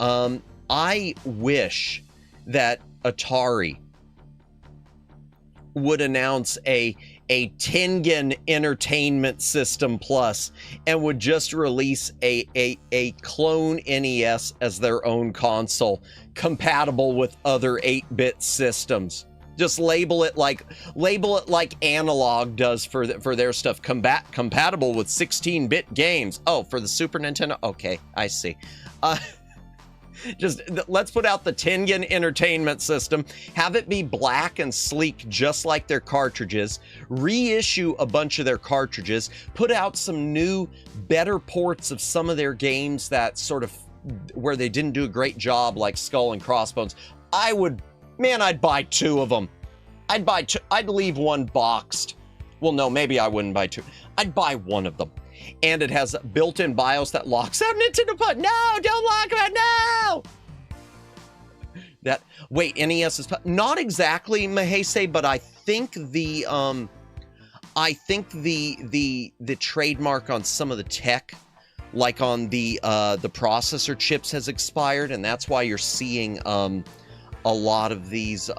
I wish that Atari would announce a Tengen Entertainment System Plus and would just release a clone NES as their own console, compatible with other 8-bit systems. Just label it like Analog does for their stuff. Compatible with 16-bit games. Oh, for the Super Nintendo? Okay, I see. Just let's put out the Tengen Entertainment System, have it be black and sleek just like their cartridges, reissue a bunch of their cartridges, put out some new, better ports of some of their games that sort of, where they didn't do a great job, like Skull and Crossbones. I'd buy 2 of them. I'd buy two. I'd leave one boxed. Well, no, maybe I wouldn't buy two. I'd buy one of them. And it has a built-in BIOS that locks out Nintendo Pod. No, don't lock it out, no! Wait, NES is not exactly Mahese, but I think the trademark on some of the tech, like on the processor chips, has expired, and that's why you're seeing a lot of these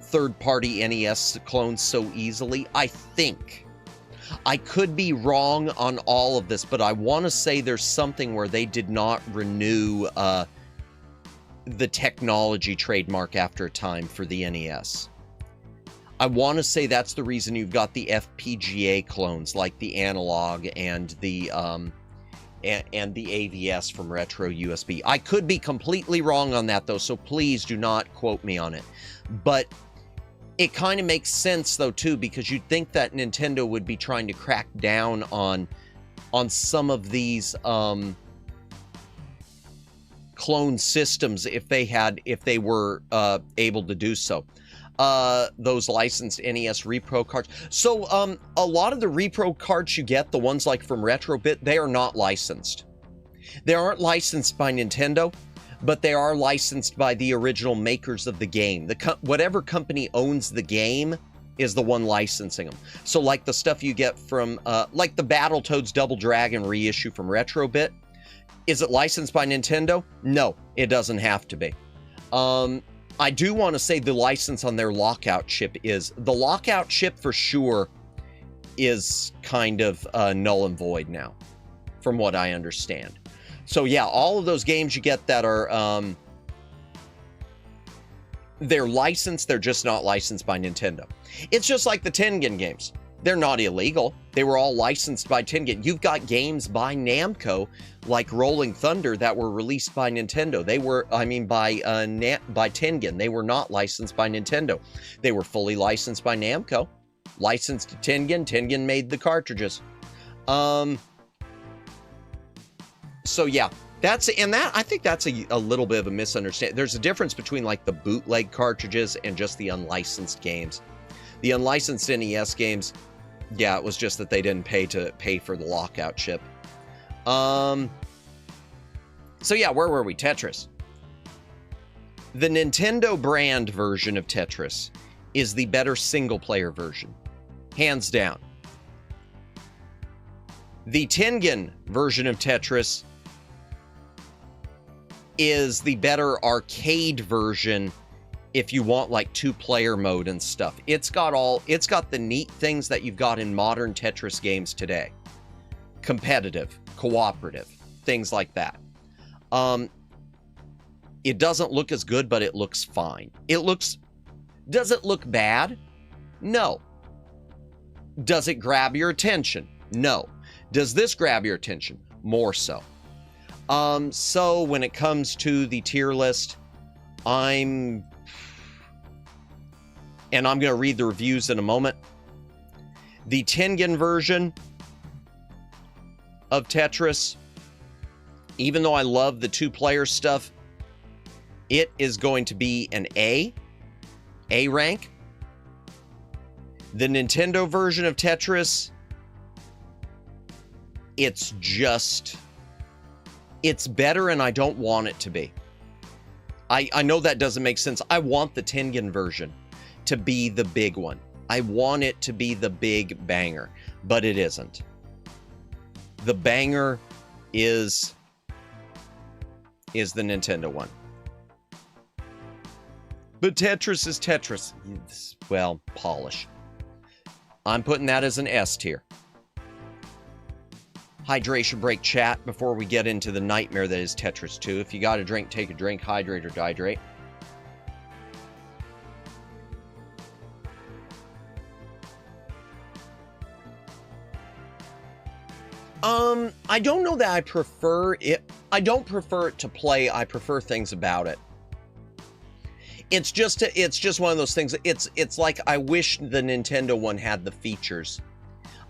third-party NES clones so easily. I think. I could be wrong on all of this, but I want to say there's something where they did not renew the technology trademark after a time for the NES. I want to say that's the reason you've got the FPGA clones, like the analog and the AVS from Retro USB. I could be completely wrong on that, though, so please do not quote me on it. But it kind of makes sense, though, too, because you'd think that Nintendo would be trying to crack down on some of these clone systems if they were able to do so. Those licensed NES repro cards. So a lot of the repro cards you get, the ones like from Retrobit, they are not licensed. They aren't licensed by Nintendo, but they are licensed by the original makers of the game. Whatever company owns the game is the one licensing them. So like the stuff you get from, like the Battletoads Double Dragon reissue from Retrobit, is it licensed by Nintendo? No, it doesn't have to be. I do want to say the license on their lockout chip is, the lockout chip for sure is kind of null and void now, from what I understand. So yeah, all of those games you get that are, they're licensed, they're just not licensed by Nintendo. It's just like the Tengen games. They're not illegal. They were all licensed by Tengen. You've got games by Namco, like Rolling Thunder, that were released by Nintendo. They were, I mean, by Tengen. They were not licensed by Nintendo. They were fully licensed by Namco. Licensed to Tengen. Tengen made the cartridges. So yeah, I think that's a little bit of a misunderstanding. There's a difference between like the bootleg cartridges and just the unlicensed games. The unlicensed NES games, yeah, it was just that they didn't pay for the lockout chip. So yeah, where were we? Tetris. The Nintendo brand version of Tetris is the better single-player version, hands down. The Tengen version of Tetris is the better arcade version if you want like two-player mode and stuff. It's got the neat things that you've got in modern Tetris games today. Competitive, cooperative, things like that. It doesn't look as good, but it looks fine. Does it look bad? No. Does it grab your attention? No. Does this grab your attention? More so. So when it comes to the tier list, I'm going to read the reviews in a moment. The Tengen version of Tetris, even though I love the two-player stuff, it is going to be an A rank. The Nintendo version of Tetris, it's better, and I don't want it to be. I know that doesn't make sense. I want the Tengen version to be the big one. I want it to be the big banger, but it isn't. The banger is the Nintendo one. But Tetris is Tetris. Well, polish. I'm putting that as an S tier. Hydration break chat before we get into the nightmare that is Tetris 2. If you got a drink, take a drink. Hydrate or dihydrate. I don't know that I prefer it. I don't prefer it to play. I prefer things about it. It's just one of those things. It's like I wish the Nintendo one had the features.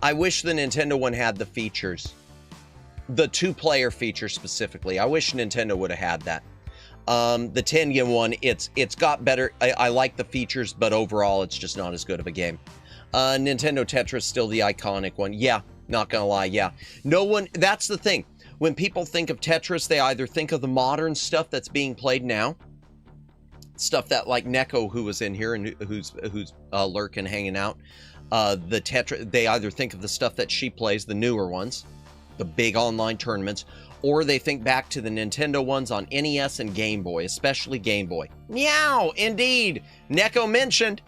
I wish the Nintendo one had the features. The two-player feature specifically. I wish Nintendo would have had that. The Tengen one, it's got better. I like the features, but overall, it's just not as good of a game. Nintendo Tetris, still the iconic one. Yeah, not gonna lie, yeah. No one, that's the thing. When people think of Tetris, they either think of the modern stuff that's being played now, stuff that like Neko, who was in here and who's lurking, hanging out. The Tetris, they either think of the stuff that she plays, the newer ones, the big online tournaments, or they think back to the Nintendo ones on NES and Game Boy, especially Game Boy. Meow, indeed. Neko mentioned.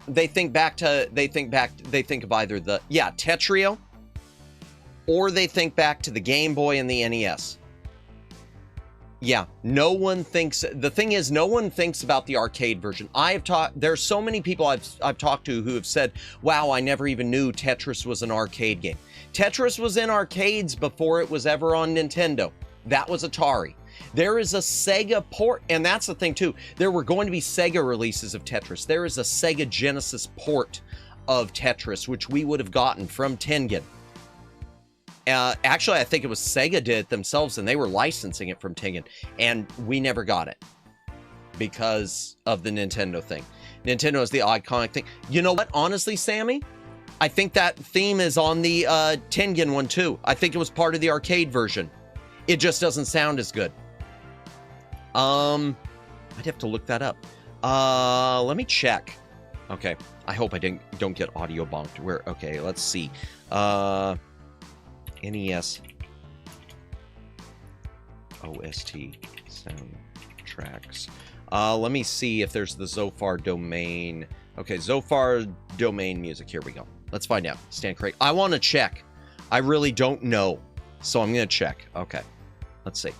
They think of either the, Tetrio, or they think back to the Game Boy and the NES. Yeah, no one thinks, the thing is, no one thinks about the arcade version. There's so many people I've talked to who have said, wow, I never even knew Tetris was an arcade game. Tetris was in arcades before it was ever on Nintendo. That was Atari. There is a Sega port, and that's the thing too. There were going to be Sega releases of Tetris. There is a Sega Genesis port of Tetris, which we would have gotten from Tengen. Actually, I think it was Sega did it themselves, and they were licensing it from Tengen, and we never got it because of the Nintendo thing. Nintendo is the iconic thing. You know what? Honestly, Sammy, I think that theme is on the Tengen one too. I think it was part of the arcade version. It just doesn't sound as good. I'd have to look that up. Let me check. Okay, I hope I don't get audio bonked. Okay, let's see. NES OST soundtracks. Let me see if there's the Zophar domain. Okay, Zophar domain music. Here we go. Let's find out. Stand correct. I want to check. I really don't know, so I'm gonna check. Okay, let's see.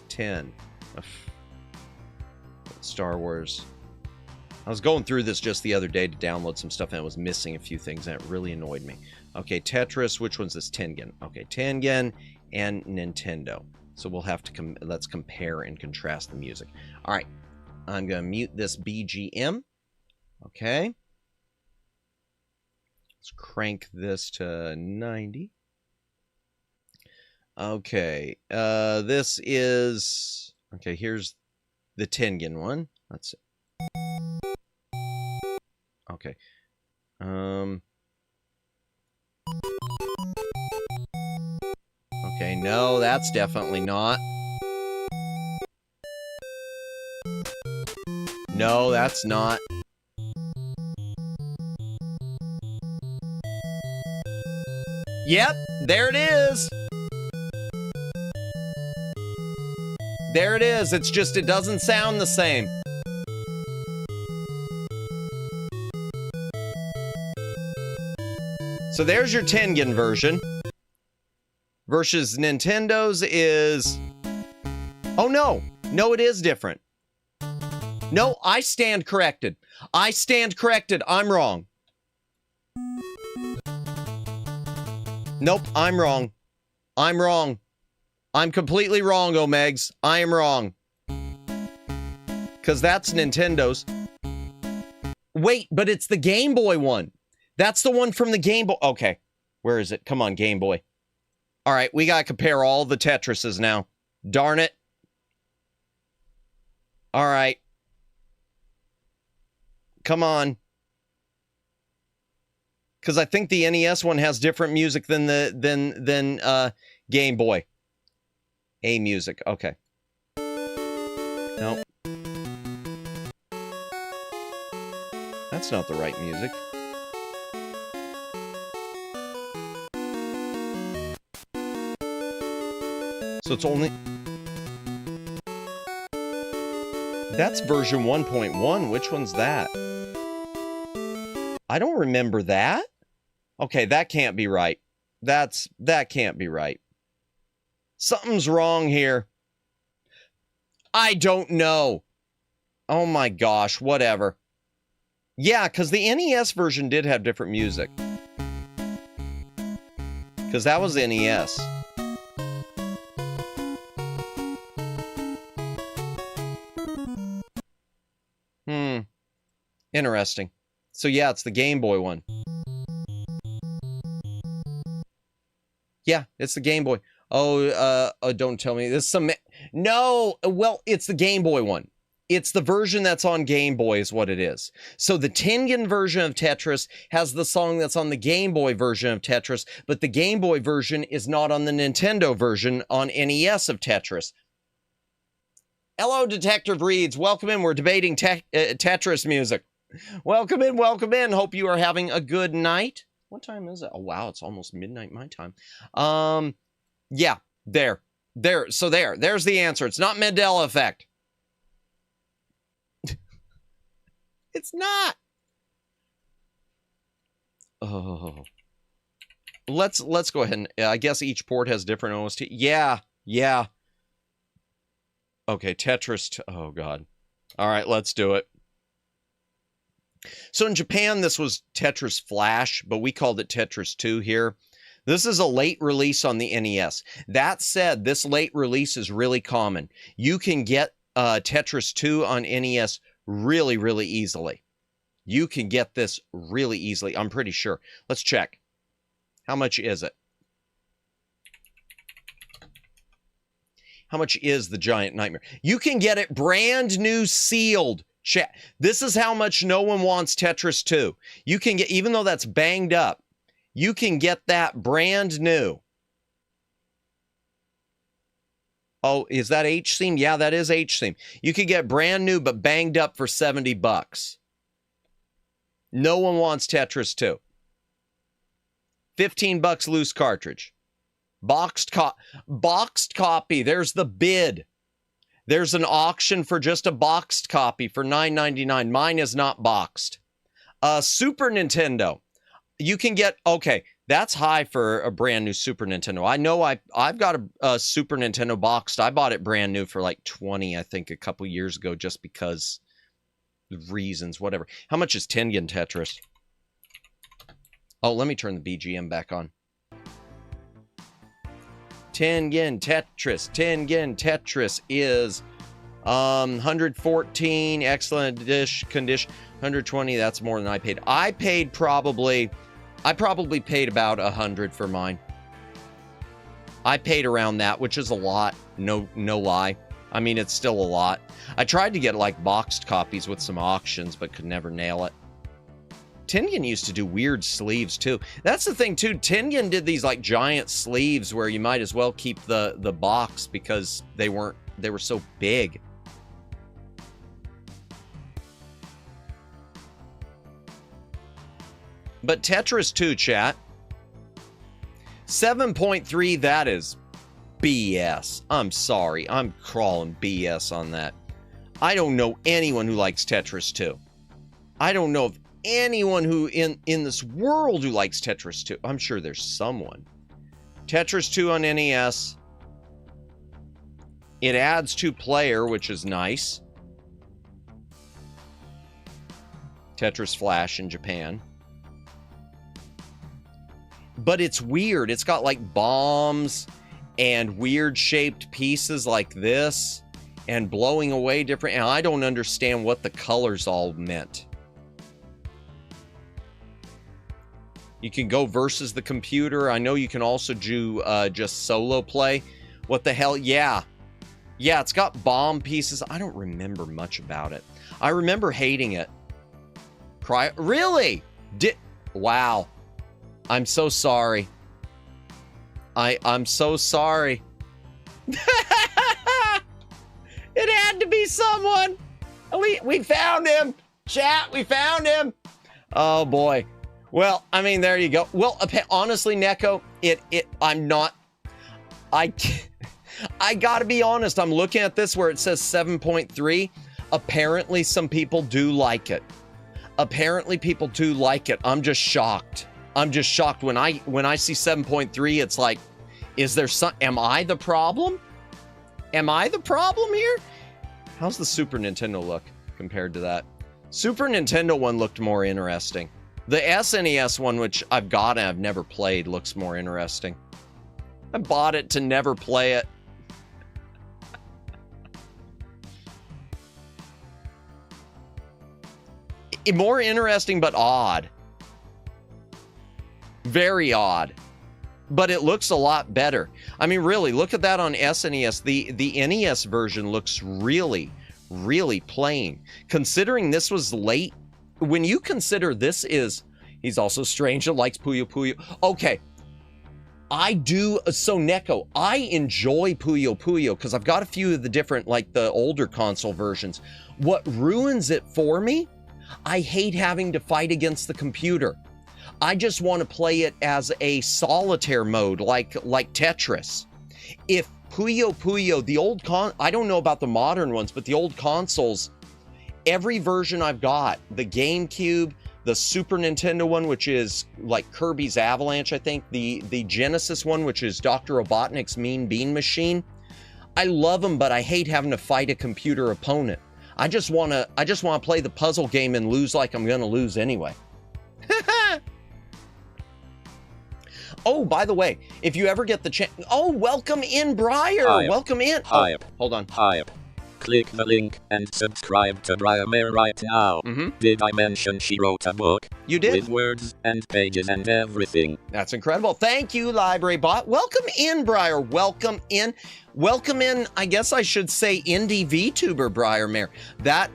10. Star Wars. I was going through this just the other day to download some stuff, and it was missing a few things, and it really annoyed me. Okay, Tetris. Which one's this? Tengen. Okay, Tengen and Nintendo. So we'll have to let's compare and contrast the music. All right, I'm gonna mute this BGM. Okay, let's crank this to 90. Okay, this is okay. Here's the Tengen one. Let's see. Okay. Okay, no, that's definitely not. No, that's not. Yep, there it is. There it is. It's just, it doesn't sound the same. So there's your Tengen version. Versus Nintendo's is... Oh, no. No, it is different. No, I stand corrected. I stand corrected. I'm wrong. Nope, I'm wrong. I'm wrong. I'm completely wrong, Omegs. I am wrong. Because that's Nintendo's. Wait, but it's the Game Boy one. That's the one from the Game Boy. Okay. Where is it? Come on, Game Boy. All right, we got to compare all the Tetrises now. Darn it. All right. Come on. Because I think the NES one has different music than the Game Boy. A music. Okay. Nope. That's not the right music. So it's only... That's version 1.1. Which one's that? I don't remember that. Okay, that can't be right. That can't be right. Something's wrong here. I don't know. Oh my gosh, whatever. Yeah, because the NES version did have different music. Because that was NES. Interesting. So yeah, it's the Game Boy one. Yeah, it's the Game Boy. Oh, don't tell me. This is some... No, well, it's the Game Boy one. It's the version that's on Game Boy is what it is. So the Tengen version of Tetris has the song that's on the Game Boy version of Tetris, but the Game Boy version is not on the Nintendo version on NES of Tetris. Hello, Detective Reeds. Welcome in. We're debating Tetris music. Welcome in, welcome in. Hope you are having a good night. What time is it? Oh, wow, it's almost midnight my time. Yeah, there's the answer. It's not Mandela effect. It's not. Oh. Let's go ahead and I guess each port has different OST. Yeah. Okay, Tetris. Oh god. All right, let's do it. So in Japan, this was Tetris Flash, but we called it Tetris 2 here. This is a late release on the NES. That said, this late release is really common. You can get Tetris 2 on NES really, really easily. You can get this really easily, I'm pretty sure. Let's check. How much is it? How much is the Giant Nightmare? You can get it brand new sealed. Chat. This is how much no one wants Tetris 2. You can get, even though that's banged up, you can get that brand new. Oh, is that H-Theme? Yeah, that is H-Theme. You could get brand new but banged up for $70. No one wants Tetris 2. $15 loose cartridge. Boxed copy. There's the bid. There's an auction for just a boxed copy for $9.99. Mine is not boxed. Super Nintendo. You can get, okay, that's high for a brand new Super Nintendo. I know I've got a Super Nintendo boxed. I bought it brand new for like 20, I think, a couple years ago, just because reasons, whatever. How much is Tengen Tetris? Oh, let me turn the BGM back on. Tengen Tetris is 114, excellent condition, 120, that's more than I paid. I probably paid about 100 for mine. I paid around that, which is a lot, no lie. I mean, it's still a lot. I tried to get like boxed copies with some auctions, but could never nail it. Tengen used to do weird sleeves too. That's the thing too. Tengen did these like giant sleeves where you might as well keep the box because they were so big. But Tetris 2, chat. 7.3, that is BS. I'm sorry. I'm crawling BS on that. I don't know anyone who likes Tetris 2. I don't know of anyone who in this world who likes Tetris 2. I'm sure there's someone. Tetris 2 on NES. It adds 2-player, which is nice. Tetris Flash in Japan. But it's weird. It's got like bombs and weird shaped pieces like this and blowing away different. And I don't understand what the colors all meant. You can go versus the computer. I know you can also do just solo play. What the hell? Yeah. Yeah, it's got bomb pieces. I don't remember much about it. I remember hating it. Really? Wow. I'm so sorry. I'm so sorry. It had to be someone. We found him. Chat, we found him. Oh boy. Well, I mean, there you go. Well, honestly, Neko, I gotta be honest. I'm looking at this where it says 7.3. Apparently, some people do like it. Apparently, people do like it. I'm just shocked. I'm just shocked when I see 7.3. It's like, is there some? Am I the problem? Am I the problem here? How's the Super Nintendo look compared to that? Super Nintendo one looked more interesting. The SNES one, which I've got and I've never played, looks more interesting. I bought it to never play it. More interesting, but odd. Very odd. but it looks a lot better. I mean, really, look at that on SNES. The NES version looks really, really plain. Considering this was late, when you consider this is, he's also strange and likes Puyo Puyo. Okay, I do, so Neko, I enjoy Puyo Puyo because I've got a few of the different, like the older console versions. What ruins it for me, I hate having to fight against the computer. I just want to play it as a solitaire mode, like Tetris. If Puyo Puyo, the old I don't know about the modern ones, but the old consoles, every version I've got, the GameCube, the Super Nintendo one, which is like Kirby's Avalanche, I think, the Genesis one, which is Dr. Robotnik's Mean Bean Machine. I love them, but I hate having to fight a computer opponent. I just want to play the puzzle game and lose like I'm going to lose anyway. Oh, by the way, if you ever get the chance... Oh, welcome in, Briar! Hi. Welcome in! Hi. Oh, hold on. Hi. Click the link and subscribe to Briar right now. Did I mention she wrote a book? You did? With words and pages and everything. That's incredible. Thank you, Library Bot. Welcome in, Briar. Welcome in. Welcome in, I guess I should say, indie VTuber, Briar Mare. That,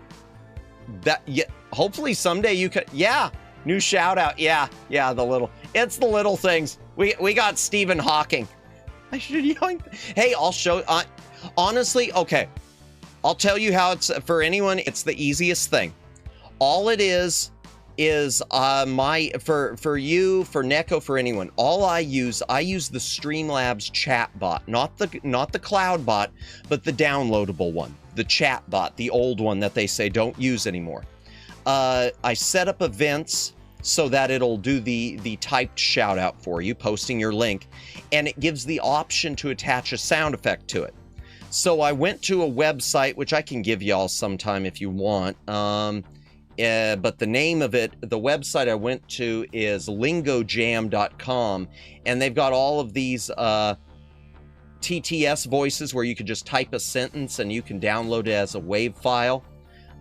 yeah, hopefully someday you could... Yeah, new shout out. Yeah, it's the little things. We got Stephen Hawking. I should yoink. Hey, I'll show... honestly, okay. I'll tell you how it's, for anyone, it's the easiest thing. All it is for you, for Neko, for anyone, all I use the Streamlabs chat bot, not the cloud bot, but the downloadable one, the chat bot, the old one that they say don't use anymore. I set up events so that it'll do the typed shout out for you, posting your link, and it gives the option to attach a sound effect to it. So I went to a website, which I can give y'all sometime if you want. But the name of it, the website I went to is lingojam.com. And they've got all of these TTS voices where you could just type a sentence and you can download it as a WAV file.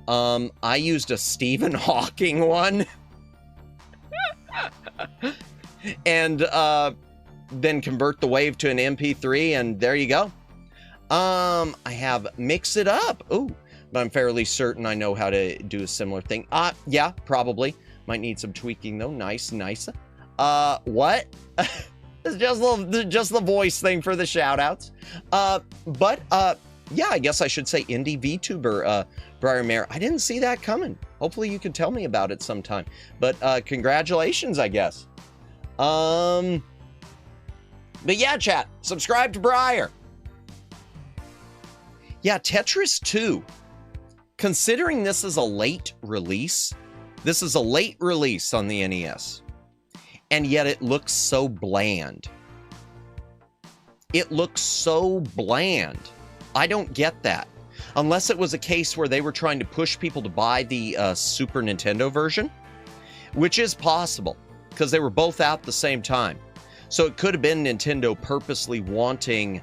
I used a Stephen Hawking one. And then convert the WAV to an MP3, and there you go. I have Mix It Up. Ooh, but I'm fairly certain I know how to do a similar thing. Yeah, probably. Might need some tweaking though. Nice. What? It's just the voice thing for the shout outs. Yeah, I guess I should say indie VTuber, Briar Mare. I didn't see that coming. Hopefully you can tell me about it sometime. But congratulations, I guess. But yeah, chat, subscribe to Briar. Yeah, Tetris 2. Considering this is a late release on the NES, and yet it looks so bland. It looks so bland. I don't get that. Unless it was a case where they were trying to push people to buy the Super Nintendo version, which is possible, because they were both out at the same time. So it could have been Nintendo purposely wanting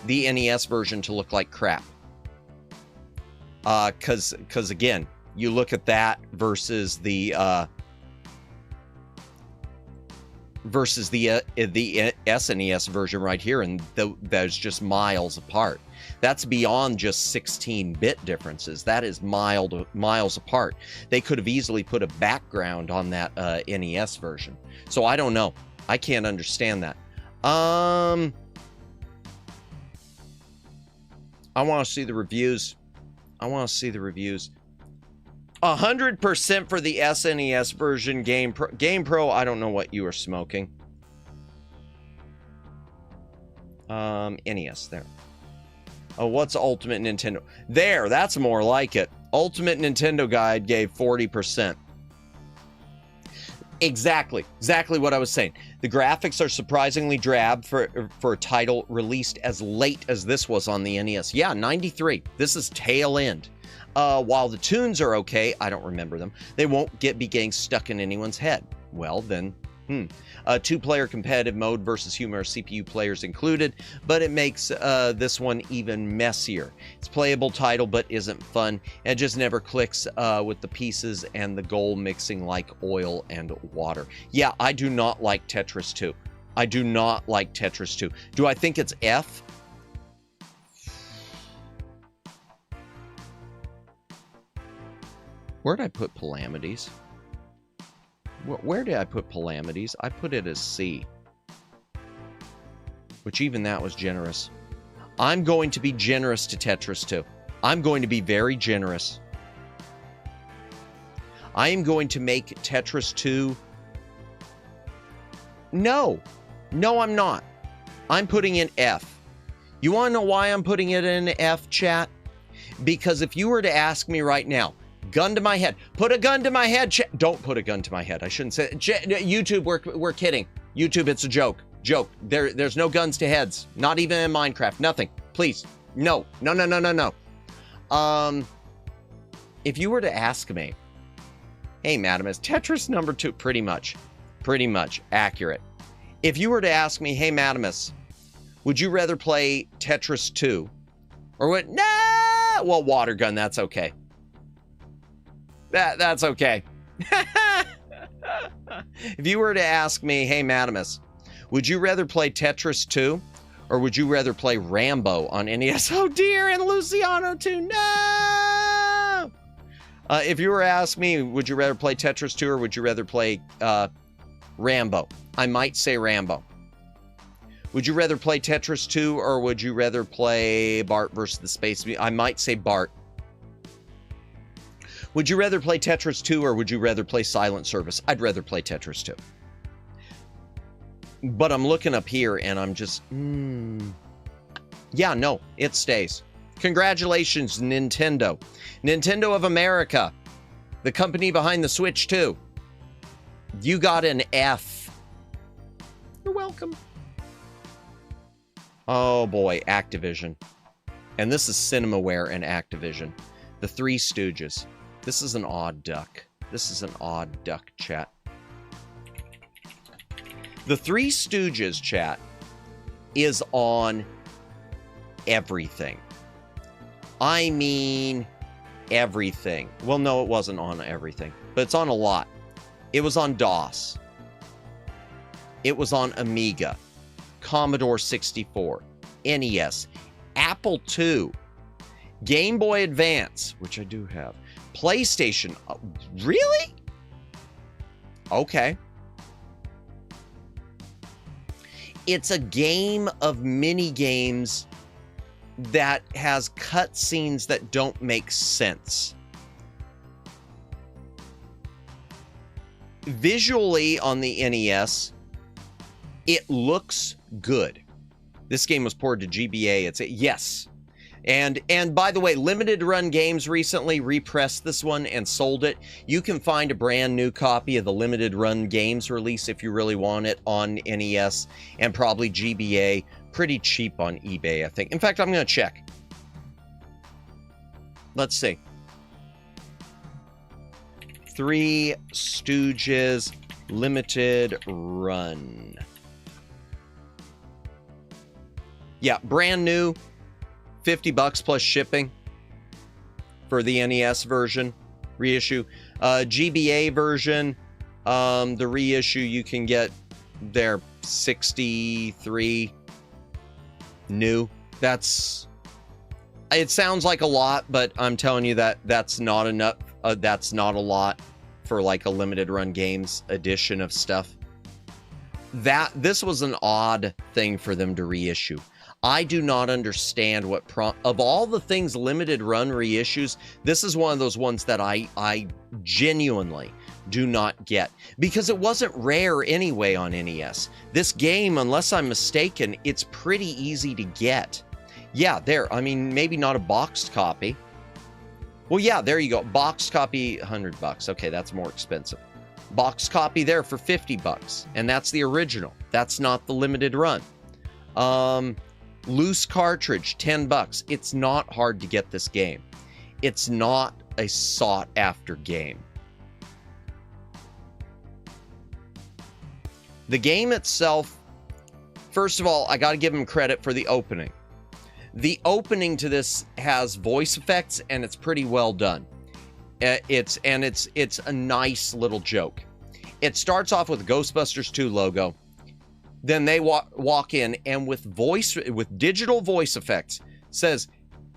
the NES version to look like crap. Because again, you look at that versus the SNES version right here, and there's just miles apart. That's beyond just 16-bit differences. That is miles apart. They could have easily put a background on that NES version. So I don't know. I can't understand that. I want to see the reviews. 100% for the SNES version. Game Pro, I don't know what you are smoking. NES, there. Oh, what's Ultimate Nintendo? There, that's more like it. Ultimate Nintendo Guide gave 40%. Exactly what I was saying. The graphics are surprisingly drab for a title released as late as this was on the NES. Yeah, 93. This is tail end. While the tunes are okay, I don't remember them. They won't be getting stuck in anyone's head. Well, then, two-player competitive mode versus humorous CPU players included, but it makes this one even messier. It's a playable title, but isn't fun. It just never clicks with the pieces and the goal mixing like oil and water. Yeah, I do not like Tetris 2. I do not like Tetris 2. Do I think it's F? Where did I put Calamities? Where did I put Calamities? I put it as C. Which even that was generous. I'm going to be generous to Tetris 2. I'm going to be very generous. I am going to make Tetris 2... No, I'm not. I'm putting in F. You want to know why I'm putting it in F, chat? Because if you were to ask me right now, gun to my head, put a gun to my head, chat. Don't put a gun to my head. I shouldn't say YouTube, we're kidding. YouTube, it's a joke. There's no guns to heads. Not even in Minecraft. Nothing. Please. No. If you were to ask me, hey, madam, is Tetris number 2 pretty much accurate? If you were to ask me, hey, Madamus, would you rather play Tetris 2 or what? Nah, well, water gun, that's okay. That's okay. If you were to ask me, hey, Madamus, would you rather play Tetris 2 or would you rather play Rambo on NES? Oh dear, and Luciano 2, no! If you were to ask me, would you rather play Tetris 2 or would you rather play Rambo? I might say Rambo. Would you rather play Tetris 2 or would you rather play Bart versus the Space Bee? I might say Bart. Would you rather play Tetris 2 or would you rather play Silent Service? I'd rather play Tetris 2. But I'm looking up here and I'm just, yeah, no, it stays. Congratulations, Nintendo. Nintendo of America, the company behind the Switch 2. You got an F. You're welcome. Oh boy, Activision. And this is Cinemaware and Activision. The Three Stooges. This is an odd duck. This is an odd duck, chat. The Three Stooges, chat, is on everything. I mean, everything. Well, no, it wasn't on everything, but it's on a lot. It was on DOS. It was on Amiga, Commodore 64, NES, Apple II, Game Boy Advance, which I do have, PlayStation. Really? Okay. It's a game of mini games that has cutscenes that don't make sense. Visually on the NES, it looks good. This game was ported to GBA. It's a yes. And by the way, Limited Run Games recently repressed this one and sold it. You can find a brand new copy of the Limited Run Games release if you really want it on NES and probably GBA. Pretty cheap on eBay, I think. In fact, I'm going to check. Let's see. Three Stooges Limited Run. Yeah, brand new. $50 plus shipping for the NES version, reissue. GBA version, the reissue you can get there 63 new. It sounds like a lot, but I'm telling you that that's not enough. That's not a lot for like a Limited Run Games edition of stuff. This was an odd thing for them to reissue. I do not understand what of all the things Limited Run reissues, this is one of those ones that I genuinely do not get because it wasn't rare anyway on NES. This game, unless I'm mistaken, it's pretty easy to get. Yeah, there. I mean, maybe not a boxed copy. Well, yeah, there you go. Boxed copy, $100. Okay, that's more expensive. Boxed copy there for $50, and that's the original. That's not the Limited Run. Loose cartridge, $10. It's not hard to get this game. It's not a sought-after game. The game itself, first of all, I got to give them credit for the opening. The opening to this has voice effects, and it's pretty well done. It's a nice little joke. It starts off with the Ghostbusters 2 logo. Then they walk in and with digital voice effects says,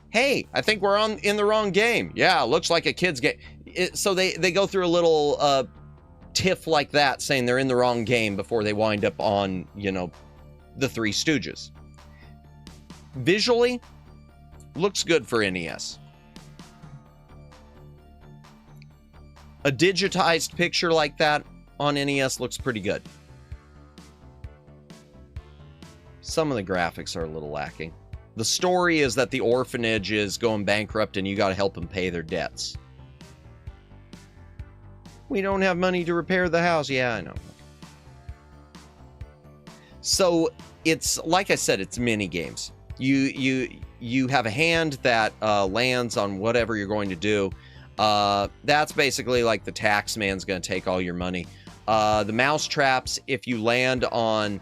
"Hey, I think we're in the wrong game. Yeah, looks like a kid's game." So they go through a little tiff like that, saying they're in the wrong game before they wind up on, you know, the Three Stooges. Visually, looks good for NES. A digitized picture like that on NES looks pretty good. Some of the graphics are a little lacking. The story is that the orphanage is going bankrupt and you got to help them pay their debts. We don't have money to repair the house. Yeah, I know. So it's, like I said, it's mini games. You have a hand that lands on whatever you're going to do. That's basically like the tax man's going to take all your money. The mouse traps, if you land on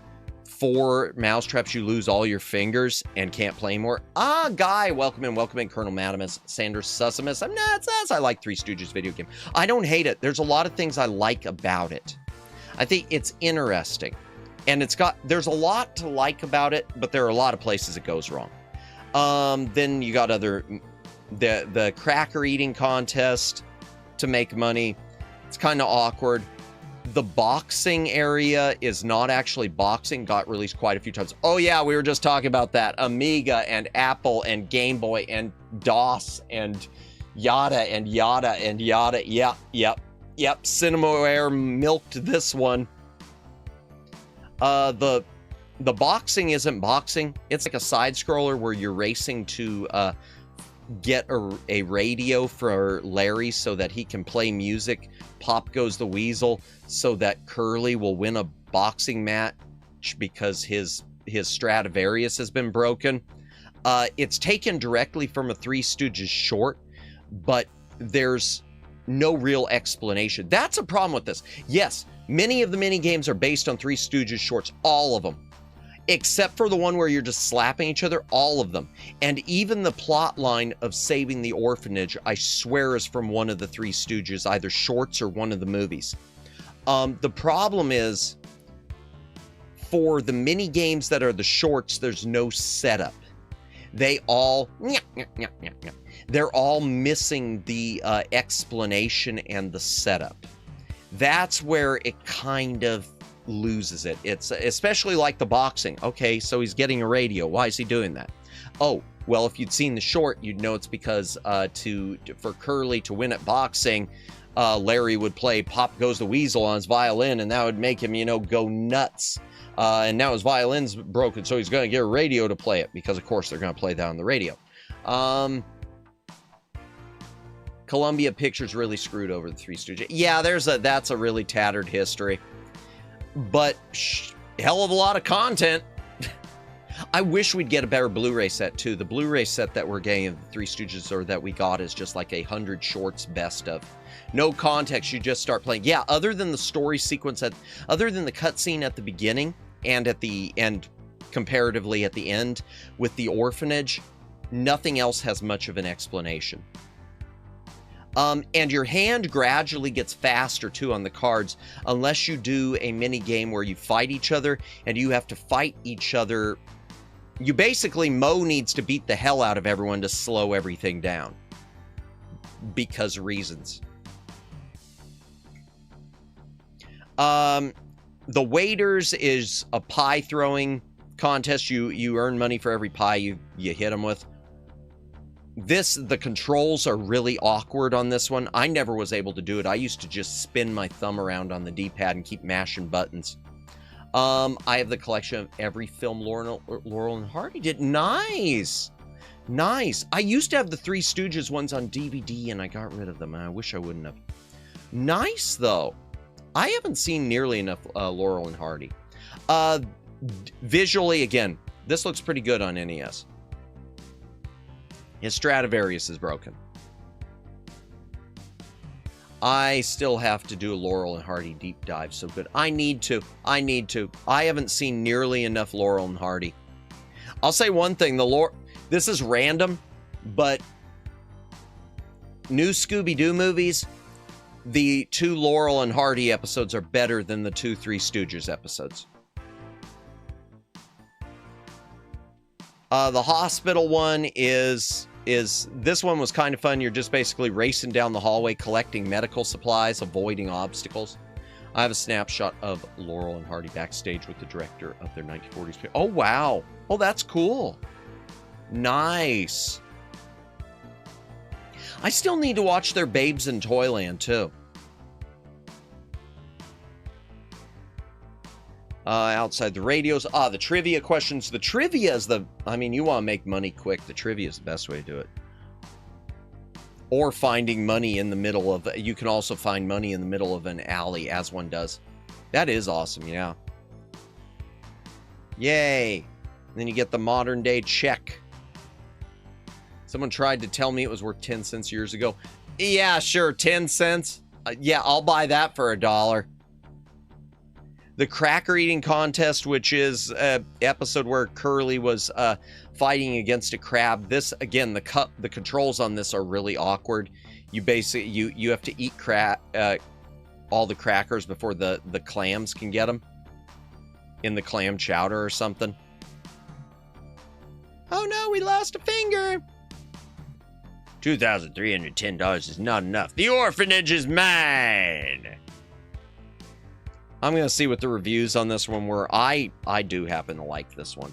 4 mouse traps, you lose all your fingers and can't play more. Guy, welcome in, Colonel Madamus, Sanders Sussimus. I'm nuts. I like Three Stooges video game. I don't hate it. There's a lot of things I like about it. I think it's interesting. And there's a lot to like about it, but there are a lot of places it goes wrong. Then you got the cracker eating contest to make money. It's kind of awkward. The boxing area is not actually boxing. Got released quite a few times. Oh yeah, we were just talking about that. Amiga and Apple and Game Boy and DOS and yada and yada and yada. Yep. Cinemaware milked this one. The boxing isn't boxing. It's like a side scroller where you're racing to get a radio for Larry so that he can play music. Pop goes the weasel so that Curly will win a boxing match because his Stradivarius has been broken. It's taken directly from a Three Stooges short, but there's no real explanation. That's a problem with this. Yes, many of the mini games are based on Three Stooges shorts, all of them. Except for the one where you're just slapping each other, all of them. And even the plot line of saving the orphanage, I swear, is from one of the Three Stooges, either shorts or one of the movies. The problem is, for the mini games that are the shorts, there's no setup. They're all missing the explanation and the setup. That's where it kind of loses it. It's especially like the boxing. Okay, so he's getting a radio. Why is he doing that? Oh, well, if you'd seen the short, you'd know it's because for Curly to win at boxing, Larry would play Pop Goes the Weasel on his violin, and that would make him, go nuts. And now his violin's broken, so he's going to get a radio to play it, because, of course, they're going to play that on the radio. Columbia Pictures really screwed over the Three Stooges. Yeah, that's a really tattered history. But hell of a lot of content. I wish we'd get a better Blu-ray set too. The Blu-ray set that we're getting of the Three Stooges, or that we got, is just like 100 shorts best of. No context, you just start playing. Yeah, other than the story sequence, other than the cutscene at the beginning and at the end, comparatively at the end with the orphanage, nothing else has much of an explanation. And your hand gradually gets faster, too, on the cards, unless you do a mini game where you fight each other, and you have to fight each other. You basically, Mo needs to beat the hell out of everyone to slow everything down. Because reasons. The Waiters is a pie throwing contest. You earn money for every pie you hit them with. The controls are really awkward on this one. I never was able to do it. I used to just spin my thumb around on the D-pad and keep mashing buttons. I have the collection of every film Laurel and Hardy did. Nice! Nice! I used to have the Three Stooges ones on DVD, and I got rid of them. I wish I wouldn't have. Nice, though. I haven't seen nearly enough Laurel and Hardy. Visually, again, this looks pretty good on NES. His Stradivarius is broken. I still have to do a Laurel and Hardy deep dive. So good. I need to. I haven't seen nearly enough Laurel and Hardy. I'll say one thing. This is random, but new Scooby-Doo movies, the 2 Laurel and Hardy episodes are better than the 2 Three Stooges episodes. The hospital one is this one was kind of fun. You're just basically racing down the hallway, collecting medical supplies, avoiding obstacles. I have a snapshot of Laurel and Hardy backstage with the director of their 1940s. Oh, wow. Oh, that's cool. Nice. I still need to watch their Babes in Toyland, too. Outside the radios. The trivia questions. The trivia is I mean, you want to make money quick. The trivia is the best way to do it. Or finding money in the middle of... You can also find money in the middle of an alley, as one does. That is awesome, yeah. Yay. And then you get the modern day check. Someone tried to tell me it was worth 10 cents years ago. Yeah, sure, 10 cents. Yeah, I'll buy that for $1. The cracker eating contest, which is an episode where Curly was fighting against a crab. This, again, the controls on this are really awkward. You basically, you have to eat all the crackers before the clams can get them in the clam chowder or something. Oh no, we lost a finger. $2,310 is not enough. The orphanage is mine. I'm going to see what the reviews on this one were. I do happen to like this one.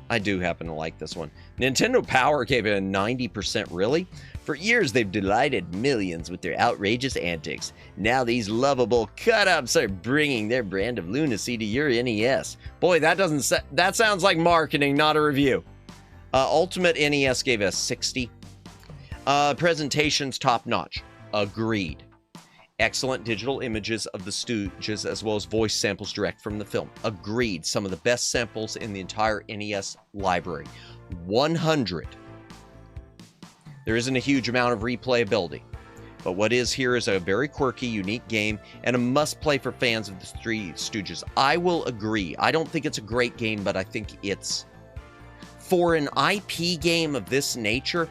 Nintendo Power gave it a 90%. Really? For years, they've delighted millions with their outrageous antics. Now these lovable cut-ups are bringing their brand of lunacy to your NES. Boy, that sounds like marketing, not a review. Ultimate NES gave it a 60. Presentation's top-notch. Agreed. Excellent digital images of the Stooges as well as voice samples direct from the film. Agreed. Some of the best samples in the entire NES library. 100. There isn't a huge amount of replayability, but what is here is a very quirky, unique game and a must-play for fans of the Three Stooges. I will agree. I don't think it's a great game, but I think it's... For an IP game of this nature,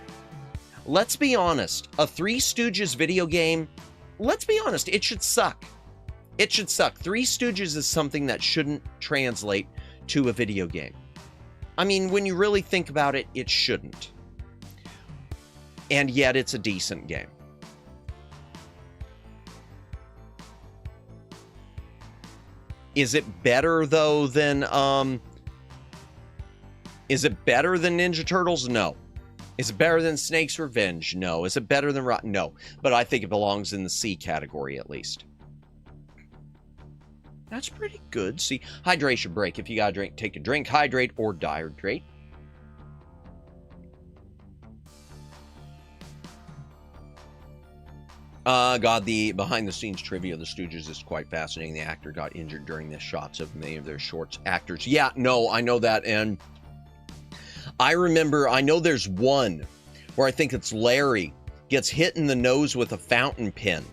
let's be honest, a Three Stooges video game... Let's be honest, it should suck. It should suck. Three Stooges is something that shouldn't translate to a video game. I mean, when you really think about it, it shouldn't. And yet it's a decent game. Is it better, though, than... Is it better than Ninja Turtles? No. Is it better than Snake's Revenge? No. Is it better than Rock? No. But I think it belongs in the C category, at least. That's pretty good. See, hydration break. If you gotta drink, take a drink, hydrate, or dehydrate. God, the behind-the-scenes trivia of the Stooges is quite fascinating. The actor got injured during the shots of many of their shorts. Actors. Yeah, no, I know that, and... I know there's one where I think it's Larry gets hit in the nose with a fountain pen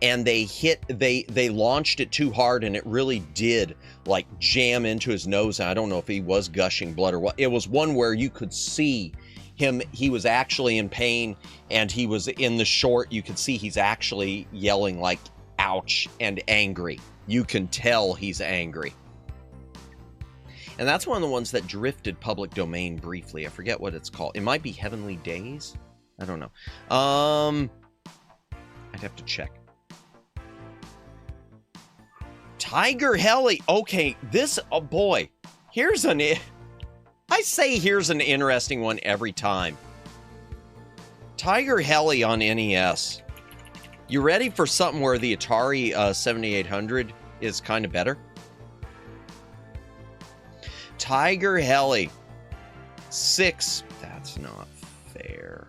and they launched it too hard and it really did like jam into his nose. And I don't know if he was gushing blood or what. It was one where you could see him. He was actually in pain and he was in the short. You could see he's actually yelling like, ouch, and angry. You can tell he's angry. And that's one of the ones that drifted public domain briefly. I forget what it's called. It might be Heavenly Days? I don't know. I'd have to check. Tiger Heli. Okay, this... Oh, boy. Here's an interesting one every time. Tiger Heli on NES. You ready for something where the Atari 7800 is kind of better? Tiger Heli. 6. That's not fair.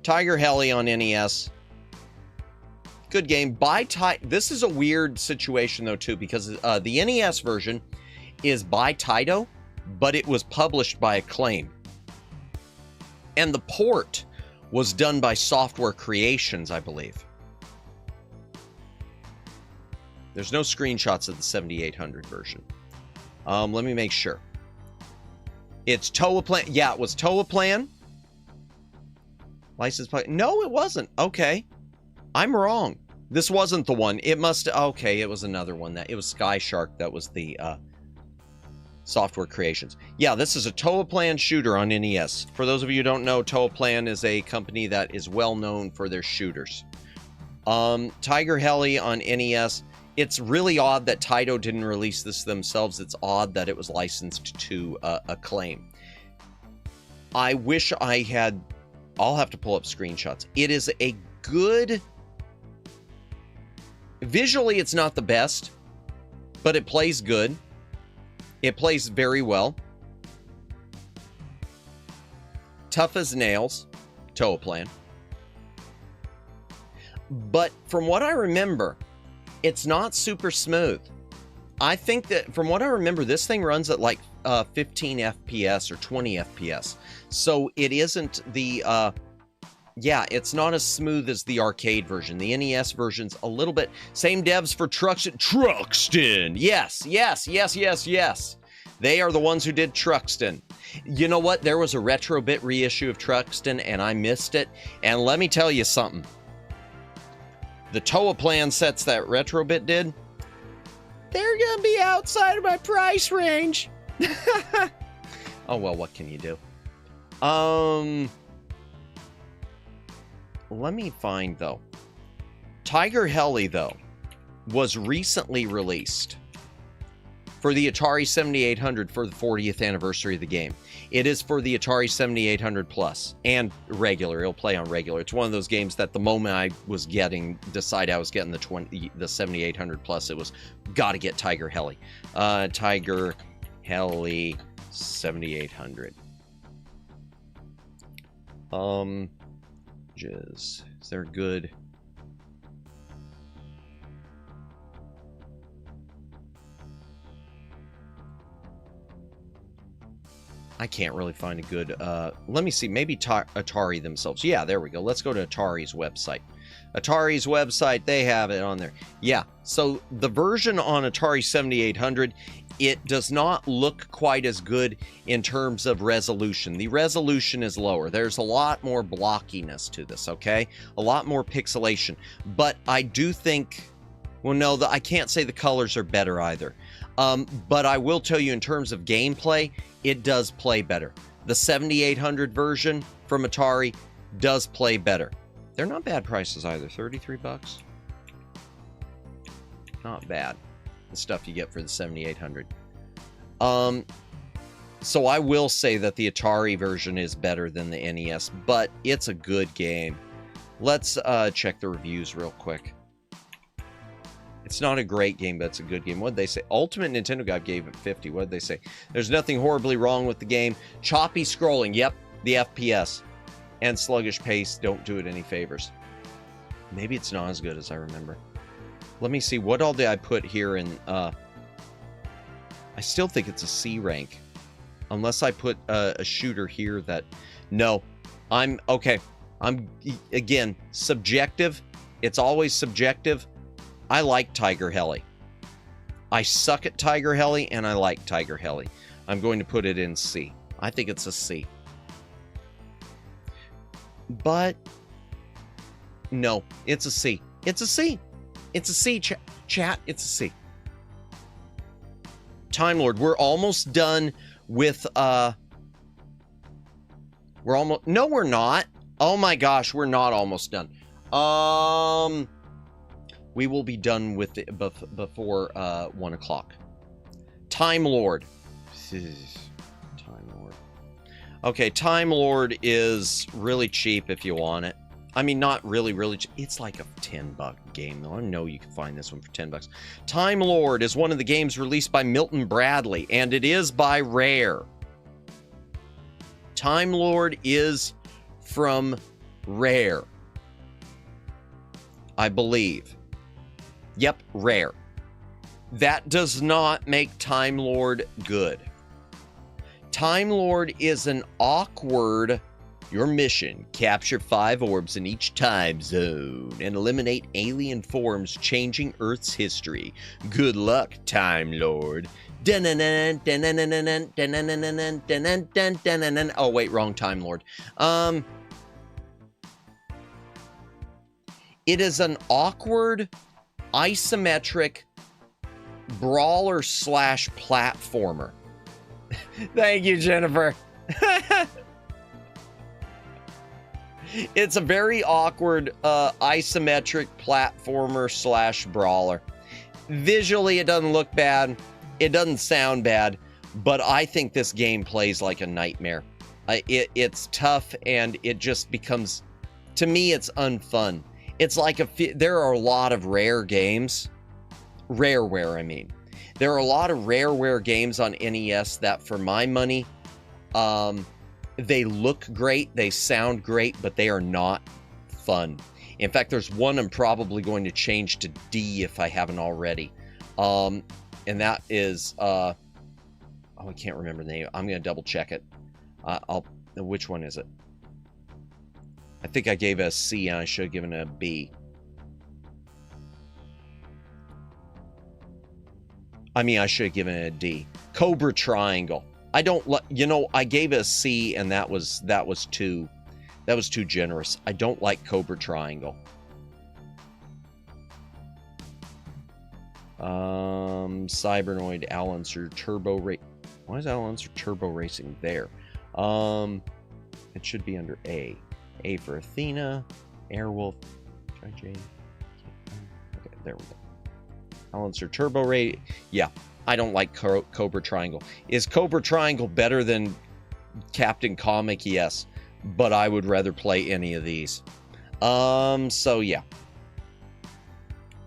Tiger Heli on NES. Good game. This is a weird situation, though, too, because the NES version is by Taito, but it was published by Acclaim. And the port was done by Software Creations, I believe. There's no screenshots of the 7800 version. Let me make sure. It's Toa Plan. Yeah, it was Toa Plan. License plate. No, it wasn't. Okay. I'm wrong. This wasn't the one. It must... Okay, it was another one. It was Sky Shark that was the Software Creations. Yeah, this is a Toaplan shooter on NES. For those of you who don't know, Toaplan is a company that is well known for their shooters. Tiger Heli on NES. It's really odd that Taito didn't release this themselves. It's odd that it was licensed to Acclaim. I wish I had... I'll have to pull up screenshots. It is a good... Visually, it's not the best, but it plays good. It plays very well. Tough as nails, Toaplan. But from what I remember, it's not super smooth. I think that from what I remember, this thing runs at like 15 FPS or 20 FPS. So it isn't the, yeah, it's not as smooth as the arcade version. The NES version's a little bit, same devs for Truxton. Yes. They are the ones who did Truxton. You know what? There was a retro bit reissue of Truxton and I missed it. And let me tell you something. The Toaplan sets that retro bit did, they're gonna be outside of my price range. Oh well, what can you do? Let me find though. Tiger Heli though was recently released for the Atari 7800 for the 40th anniversary of the game. It is for the Atari 7800 Plus and regular. It'll play on regular. It's one of those games that the moment I was decide I was getting the 7800 Plus, it was got to get Tiger Heli. Tiger Heli 7800. Is there good? I can't really find a good, let me see, maybe Atari themselves. Yeah, there we go. Let's go to Atari's website. Atari's website, they have it on there. Yeah, so the version on Atari 7800, it does not look quite as good in terms of resolution. The resolution is lower. There's a lot more blockiness to this, okay? A lot more pixelation. But I do think, well, no, I can't say the colors are better either. But I will tell you in terms of gameplay, it does play better. The 7800 version from Atari does play better. They're not bad prices either. 33 bucks. Not bad. The stuff you get for the 7800. So I will say that the Atari version is better than the NES, but it's a good game. Let's check the reviews real quick. It's not a great game, but it's a good game. What'd they say? Ultimate Nintendo Guide gave it 50. What'd they say? There's nothing horribly wrong with the game. Choppy scrolling. Yep, the FPS. And sluggish pace don't do it any favors. Maybe it's not as good as I remember. Let me see. What all did I put here in... I still think it's a C rank. Unless I put a shooter here that... No. Okay. Again, subjective. It's always subjective. I like Tiger Heli. I suck at Tiger Heli, and I like Tiger Heli. I'm going to put it in C. I think it's a C. But, no, it's a C. It's a C. It's a C, chat. It's a C. Time Lord, we're almost done with, no, we're not. Oh my gosh, we're not almost done. We will be done with it before 1 o'clock. Time Lord. Time Lord. Okay, Time Lord is really cheap if you want it. I mean, not really, really cheap. It's like a $10 game, though. I know you can find this one for $10. Time Lord is one of the games released by Milton Bradley, and it is by Rare. Time Lord is from Rare, I believe. Yep, Rare. That does not make Time Lord good. Time Lord is an awkward... Your mission, capture 5 orbs in each time zone and eliminate alien forms changing Earth's history. Good luck, Time Lord. Oh, wait, wrong Time Lord. It is an awkward... isometric brawler slash platformer. Thank you, Jennifer. It's a very awkward isometric platformer / brawler. Visually, it doesn't look bad. It doesn't sound bad, but I think this game plays like a nightmare. It's tough, and it just becomes, to me, it's unfun. It's like there are a lot of rare games, rareware, I mean. There are a lot of rareware games on NES that, for my money, they look great, they sound great, but they are not fun. In fact, there's one I'm probably going to change to D if I haven't already. And that is, oh, I can't remember the name. I'm going to double check it. Which one is it? I think I gave it a C and I should have given it a B. I mean, I should have given it a D. Cobra Triangle. I don't like, you know, I gave it a C and that was too generous. I don't like Cobra Triangle. Cybernoid, Alancer, Turbo Race. Why is Alancer Turbo Racing there? It should be under A. A for Athena, Airwolf. Try J. Okay, there we go. Alancer Turbo Race. Yeah, I don't like Cobra Triangle. Is Cobra Triangle better than Captain Comic? Yes, but I would rather play any of these. So yeah.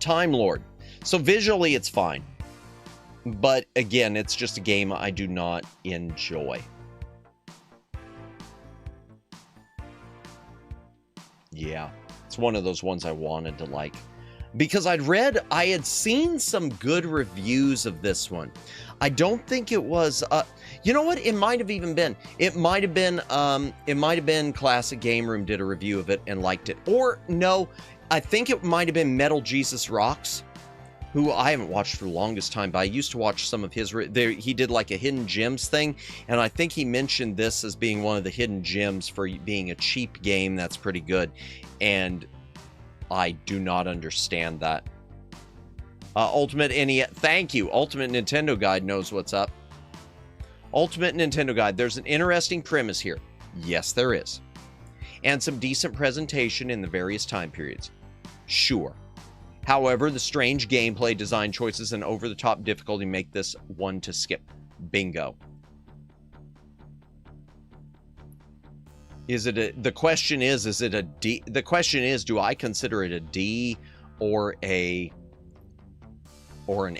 Time Lord. So visually it's fine. But again, it's just a game I do not enjoy. Yeah, it's one of those ones I wanted to like. Because I had seen some good reviews of this one. I don't think it was, you know what? It might have even been. It might have been Classic Game Room did a review of it and liked it. Or, no, I think it might have been Metal Jesus Rocks, who I haven't watched for the longest time, but I used to watch some of his, he did like a Hidden Gems thing, and I think he mentioned this as being one of the hidden gems for being a cheap game that's pretty good, and I do not understand that. Ultimate NES, thank you. Ultimate Nintendo Guide knows what's up. Ultimate Nintendo Guide, there's an interesting premise here. Yes, there is. And some decent presentation in the various time periods. Sure. However, the strange gameplay, design choices, and over-the-top difficulty make this one to skip. Bingo. Is it a, the question is it a D? The question is, do I consider it a D or an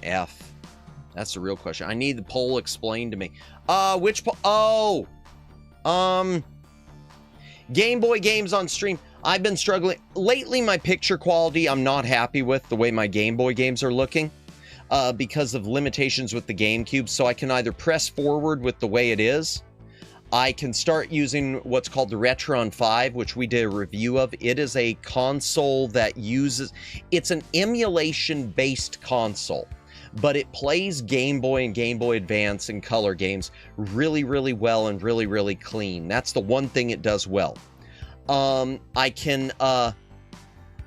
F? That's the real question. I need the poll explained to me. Which poll? Oh! Game Boy games on stream. I've been struggling. Lately, my picture quality, I'm not happy with the way my Game Boy games are looking because of limitations with the GameCube. So I can either press forward with the way it is. I can start using what's called the Retron 5, which we did a review of. It is a console that uses, it's an emulation-based console, but it plays Game Boy and Game Boy Advance and color games really, really well and really, really clean. That's the one thing it does well. I can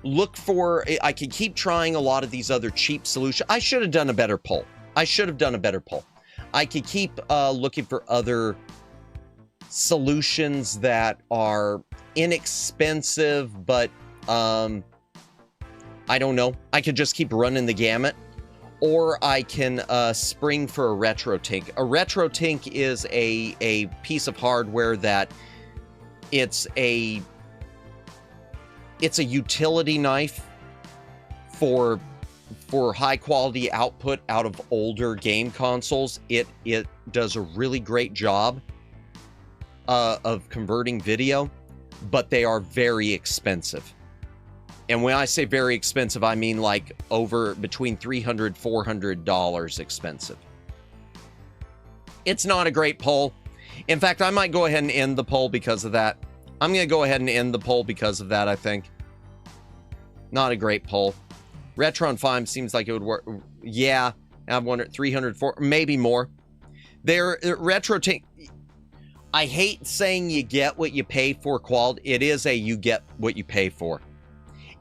look for, I can keep trying a lot of these other cheap solutions. I should have done a better poll. I could keep looking for other solutions that are inexpensive, but I don't know. I could just keep running the gamut. Or I can spring for a RetroTink. A RetroTink is a piece of hardware that it's a utility knife for high quality output out of older game consoles. It does a really great job of converting video, but they are very expensive. And when I say very expensive, I mean like between $300, $400 expensive. It's not a great poll. In fact, I might go ahead and end the poll because of that. I'm going to go ahead and end the poll because of that, I think. Not a great poll. Retron 5 seems like it would work. Yeah, I've wondered 300, 400, maybe more. They're RetroTink. I hate saying you get what you pay for quality. It is a you get what you pay for.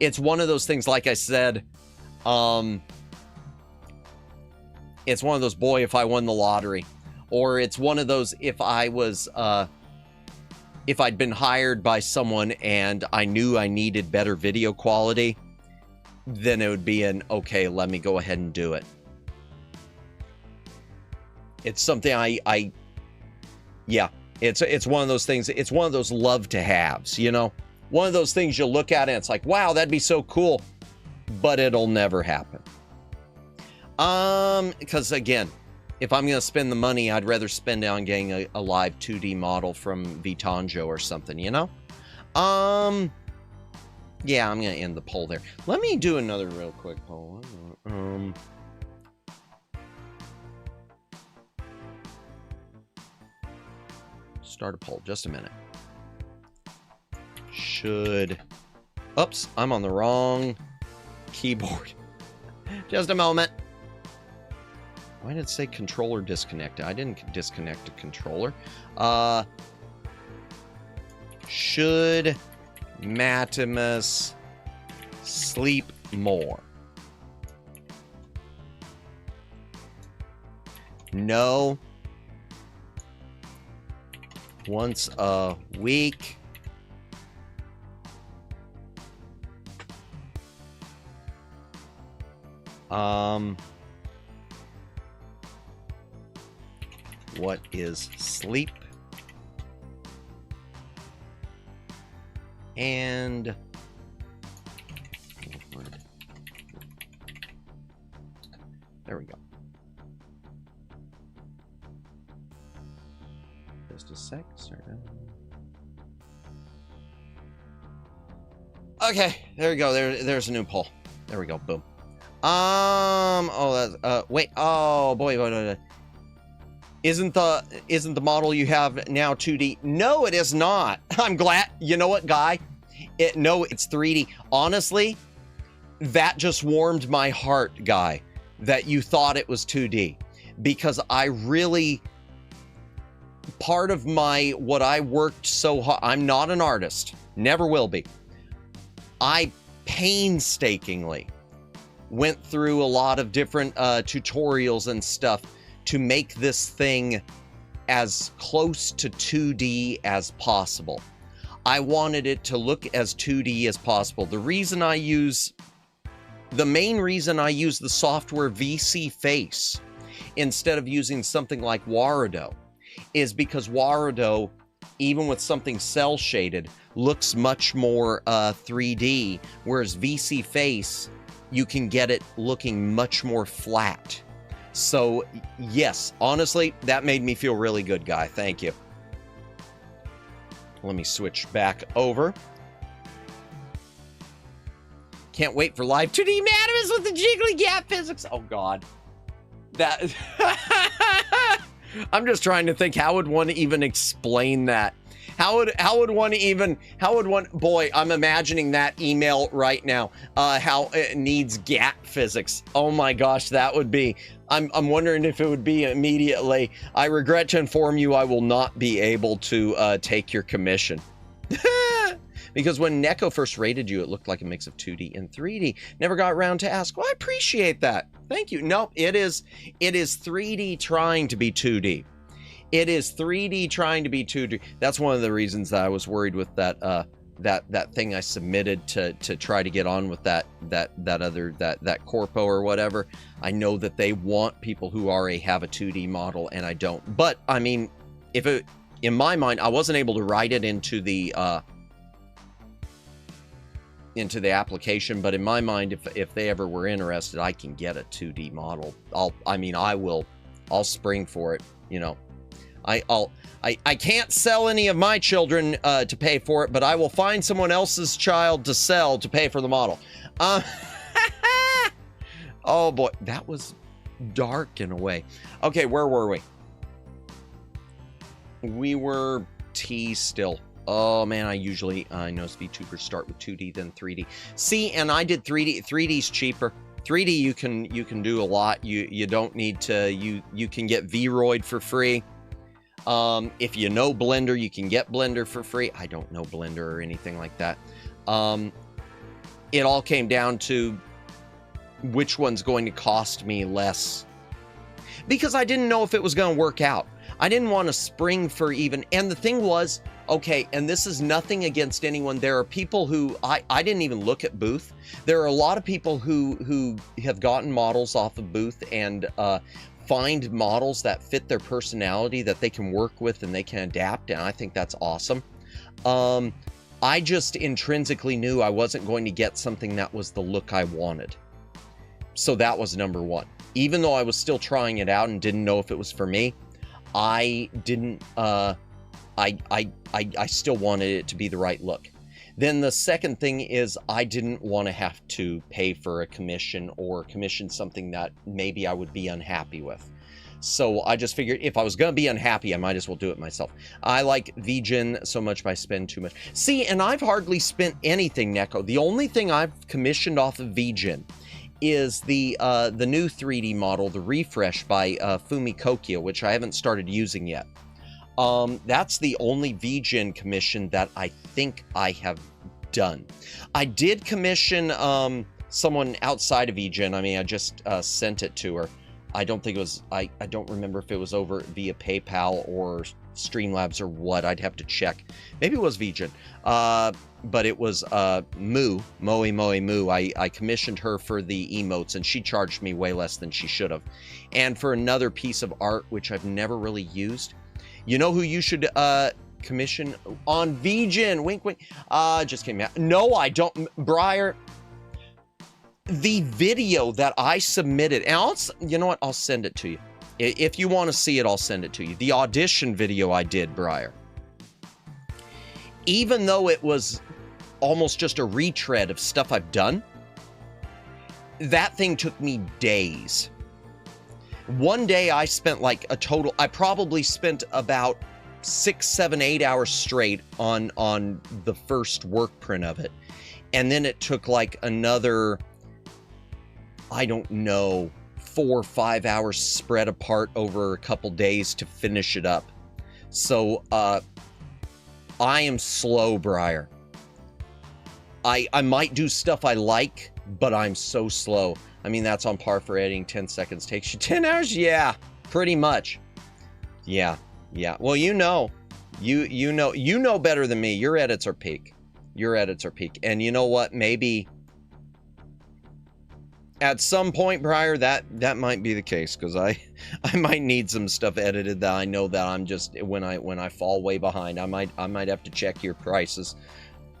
It's one of those things, like I said, it's one of those, boy, if I won the lottery. Or it's one of those, if I'd been hired by someone and I knew I needed better video quality, then it would be okay, let me go ahead and do it. It's something yeah, it's one of those things. It's one of those love to haves, you know, one of those things you look at and it's like, wow, that'd be so cool, but it'll never happen. Because again, if I'm going to spend the money, I'd rather spend it on getting a live 2D model from vtango or something, you know? Yeah, I'm going to end the poll there. Let me do another real quick poll. Start a poll, just a minute. Oops, I'm on the wrong keyboard. Just a moment. Why did it say controller disconnected? I didn't disconnect a controller. Should Matimus sleep more? No. Once a week. What is sleep? And there we go. Just a sec. Okay, there we go. There's a new poll. There we go. Boom. Oh, that's wait. Oh boy, wait. Isn't the model you have now 2D? No, it is not. I'm glad. You know what, guy? No, it's 3D. Honestly, that just warmed my heart, guy, that you thought it was 2D, because I really, part of what I worked so hard, I'm not an artist, never will be. I painstakingly went through a lot of different tutorials and stuff to make this thing as close to 2D as possible. I wanted it to look as 2D as possible. The main reason I use the software VC Face instead of using something like Warado is because Warado, even with something cell shaded, looks much more 3D, whereas VC Face, you can get it looking much more flat. So, yes, honestly, that made me feel really good, guy. Thank you. Let me switch back over. Can't wait for live 2D Matimus with the jiggly gap physics. Oh, God. That... I'm just trying to think, how would one even explain that? How would one, boy, I'm imagining that email right now. How it needs gap physics. Oh my gosh, that would be, I'm wondering if it would be immediately, I regret to inform you I will not be able to take your commission. Because when Neko first rated you, it looked like a mix of 2D and 3D. Never got around to ask. Well, I appreciate that. Thank you. Nope, it is 3D trying to be 2D. It is 3D trying to be 2D. That's one of the reasons that I was worried with that that thing I submitted to try to get on with that corpo or whatever. I know that they want people who already have a 2D model, and I don't. But I mean, if it, in my mind, I wasn't able to write it into the application, but in my mind, if they ever were interested, I can get a 2D model. I'll spring for it, you know. I can't sell any of my children to pay for it, but I will find someone else's child to sell to pay for the model. Oh boy, that was dark in a way. Okay, where were we? We were T still. Oh man, I notice VTubers start with 2D then 3D. See, and I did 3D. 3D's cheaper. 3D you can do a lot. You don't need to. You can get Vroid for free. If you know Blender, you can get Blender for free. I don't know Blender or anything like that. It all came down to which one's going to cost me less, because I didn't know if it was going to work out. I didn't want to spring for even, and the thing was, okay, and this is nothing against anyone. There are people who, I didn't even look at Booth. There are a lot of people who have gotten models off of Booth and find models that fit their personality that they can work with and they can adapt, and I think that's awesome. I just intrinsically knew I wasn't going to get something that was the look I wanted. So that was number one. Even though I was still trying it out and didn't know if it was for me, I didn't, I still wanted it to be the right look. Then the second thing is I didn't want to have to pay for a commission or commission something that maybe I would be unhappy with. So I just figured if I was going to be unhappy, I might as well do it myself. I like VGen so much, I spend too much. See, and I've hardly spent anything, Neko. The only thing I've commissioned off of VGen is the new 3D model, the Refresh by Fumi Kokia, which I haven't started using yet. That's the only VGen commission that I think I have done. I did commission someone outside of VGen. I mean, I just sent it to her. I don't think it was, I don't remember if it was over via PayPal or Streamlabs or what. I'd have to check. Maybe it was VGen. But it was Moo. I commissioned her for the emotes, and she charged me way less than she should have. And for another piece of art, which I've never really used, you know who you should commission on VGen? Wink, wink. Just came out. No, I don't. Briar, the video that I submitted, and you know what? I'll send it to you. If you want to see it, I'll send it to you. The audition video I did, Briar. Even though it was almost just a retread of stuff I've done, that thing took me days. One day I spent like a total, I probably spent about 6, 7, 8 hours straight on the first work print of it. And then it took like another, I don't know, 4 or 5 hours spread apart over a couple days to finish it up. So, I am slow, Briar. I might do stuff I like, but I'm so slow. I mean, that's on par for editing. 10 seconds takes you 10 hours? Yeah, pretty much. Yeah. Well, you know better than me. Your edits are peak. And you know what? Maybe at some point, Briar, that might be the case, because I might need some stuff edited that I know that I'm just, when I fall way behind, I might have to check your prices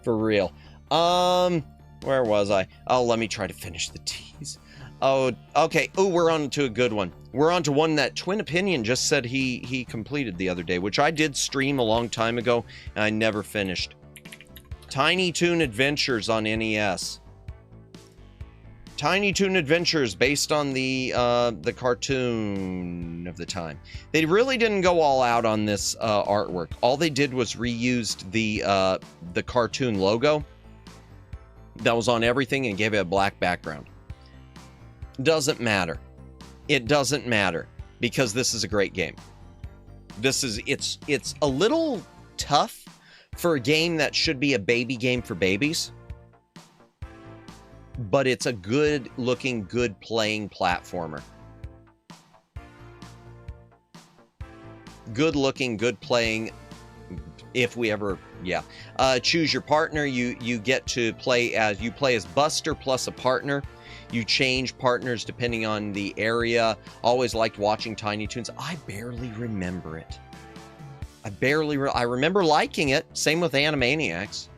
for real. Where was I? Oh, let me try to finish the tease. Oh, okay. Oh, we're on to a good one. We're on to one that Twin Opinion just said he completed the other day, which I did stream a long time ago, and I never finished. Tiny Toon Adventures on NES. Tiny Toon Adventures, based on the cartoon of the time. They really didn't go all out on this artwork. All they did was reused the cartoon logo that was on everything and gave it a black background. Doesn't matter. It doesn't matter, because this is a great game. It's a little tough for a game that should be a baby game for babies, but it's a good looking, good playing platformer. Good looking, good playing. If we ever, yeah. Choose your partner. You get to play as Buster plus a partner. You change partners depending on the area. Always liked watching Tiny Toons. I barely remember it. I remember liking it. Same with Animaniacs.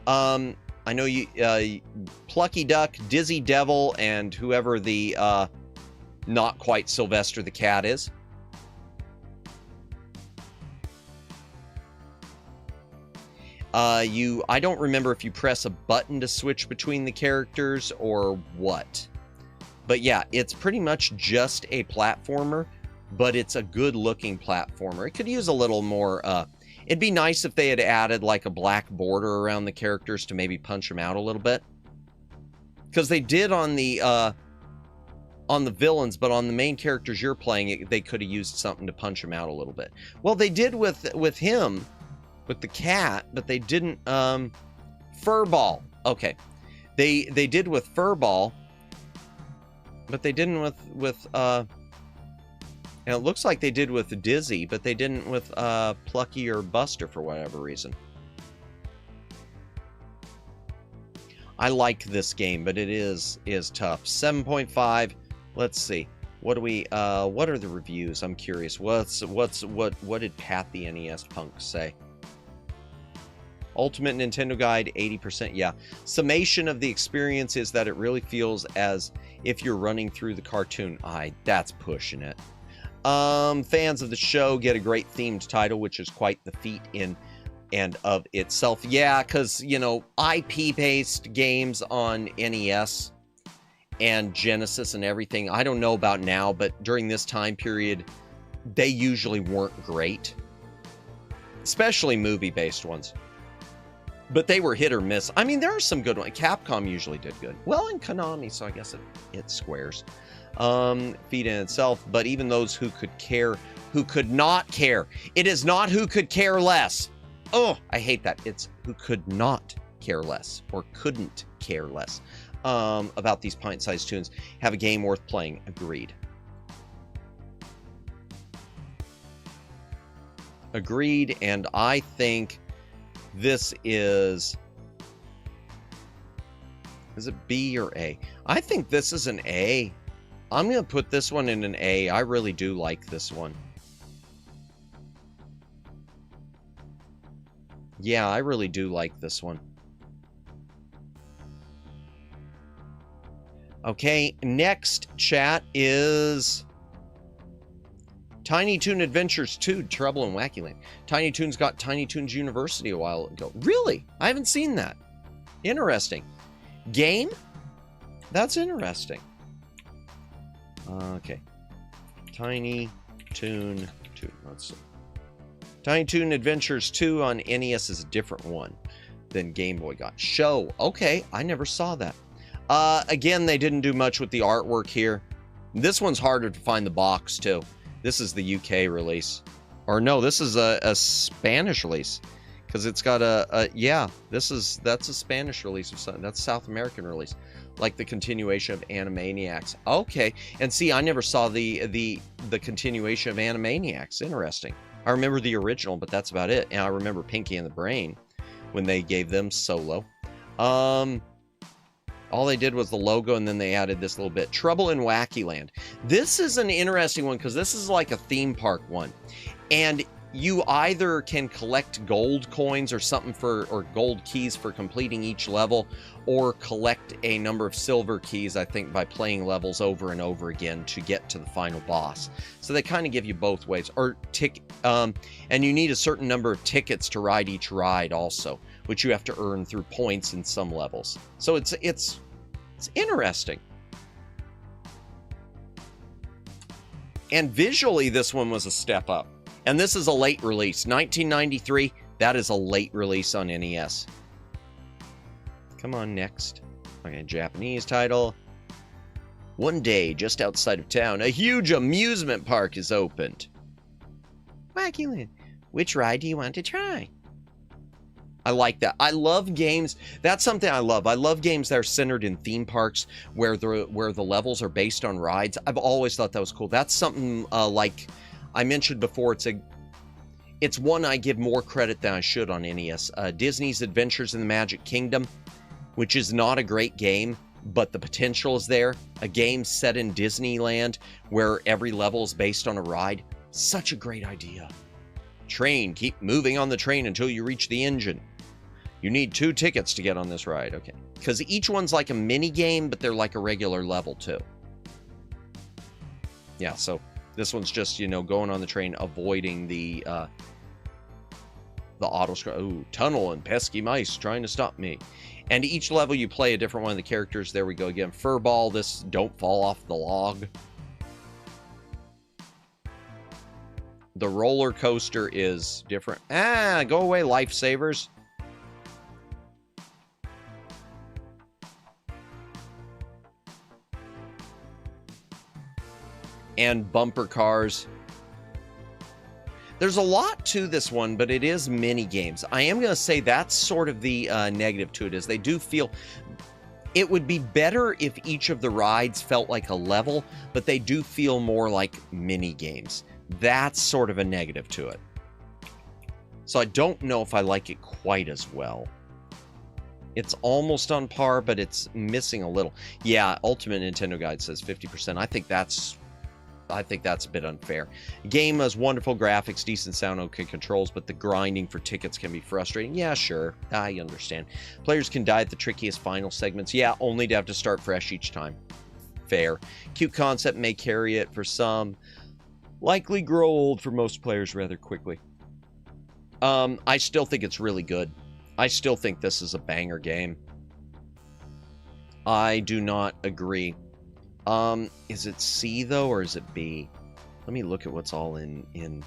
I know you, Plucky Duck, Dizzy Devil, and whoever the not quite Sylvester the Cat is. I don't remember if you press a button to switch between the characters or what. But yeah, it's pretty much just a platformer, but it's a good-looking platformer. It could use a little more, it'd be nice if they had added like a black border around the characters to maybe punch them out a little bit. Because they did on the villains, but on the main characters you're playing, they could have used something to punch them out a little bit. Well, they did with him, with the cat, but they didn't, Furball. Okay. They did with Furball, but they didn't with And it looks like they did with Dizzy, but they didn't with Plucky or Buster for whatever reason. I like this game, but it is tough. 7.5. Let's see. What do we what are the reviews? I'm curious. What did Pat the NES Punk say? Ultimate Nintendo Guide 80%. Yeah. Summation of the experience is that it really feels as if you're running through the cartoon. That's pushing it. Fans of the show get a great themed title, which is quite the feat in and of itself. Yeah, because, you know, IP-based games on NES and Genesis and everything, I don't know about now, but during this time period, they usually weren't great. Especially movie-based ones. But they were hit or miss. I mean, there are some good ones. Capcom usually did good. Well, and Konami, so I guess it squares. Feat in itself, but even those who could not care. It is not who could care less. Oh, I hate that. It's who could not care less or couldn't care less about these pint-sized tunes. Have a game worth playing. Agreed. Agreed, and I think this is it B or A? I think this is an A. I'm going to put this one in an A. I really do like this one. Yeah, I really do like this one. Okay, next chat is Tiny Toon Adventures 2, Trouble in Wacky Land. Tiny Toons got Tiny Toons University a while ago. Really? I haven't seen that. Interesting. Game? That's interesting. Okay. Tiny Toon 2. Let's see. Tiny Toon Adventures 2 on NES is a different one than Game Boy got. Show. Okay, I never saw that. Again, they didn't do much with the artwork here. This one's harder to find the box, too. This is the UK release. Or no, this is a Spanish release. Because it's got yeah, that's a Spanish release of something. That's a South American release. Like the continuation of Animaniacs. Okay, and see, I never saw the continuation of Animaniacs. Interesting. I remember the original, but that's about it. And I remember Pinky and the Brain when they gave them solo. All they did was the logo, and then they added this little bit. Trouble in Wacky Land. This is an interesting one because this is like a theme park one. And you either can collect gold coins or something or gold keys for completing each level, or collect a number of silver keys, I think, by playing levels over and over again to get to the final boss. So they kind of give you both ways. Or and you need a certain number of tickets to ride each ride also, which you have to earn through points in some levels. So it's interesting. And visually, this one was a step up. And this is a late release. 1993, that is a late release on NES. Come on, next. Okay, Japanese title. One day, just outside of town, a huge amusement park is opened. Wacky Land. Which ride do you want to try? I like that. I love games. That's something I love. I love games that are centered in theme parks where the levels are based on rides. I've always thought that was cool. That's something like I mentioned before. It's one I give more credit than I should on NES. Disney's Adventures in the Magic Kingdom, which is not a great game, but the potential is there. A game set in Disneyland where every level is based on a ride. Such a great idea. Train. Keep moving on the train until you reach the engine. You need 2 tickets to get on this ride. Okay. Because each one's like a mini game, but they're like a regular level too. Yeah, so this one's just, you know, going on the train, avoiding the auto scroll. Ooh, tunnel and pesky mice trying to stop me. And each level you play a different one of the characters. There we go again. Furball, this don't fall off the log. The roller coaster is different. Go away, lifesavers. And bumper cars. There's a lot to this one, but it is mini games. I am going to say that's sort of the negative to it, is they do feel It would be better if each of the rides felt like a level, but they do feel more like mini games. That's sort of a negative to it. So I don't know if I like it quite as well. It's almost on par, but it's missing a little. Yeah, Ultimate Nintendo Guide says 50%. I think that's a bit unfair. Game has wonderful graphics, decent sound, okay controls, but the grinding for tickets can be frustrating. Yeah, sure. I understand. Players can die at the trickiest final segments. Yeah, only to have to start fresh each time. Fair. Cute concept may carry it for some. Likely grow old for most players rather quickly. I still think it's really good. I still think this is a banger game. I do not agree. Is it C though, or is it B? Let me look at what's all in.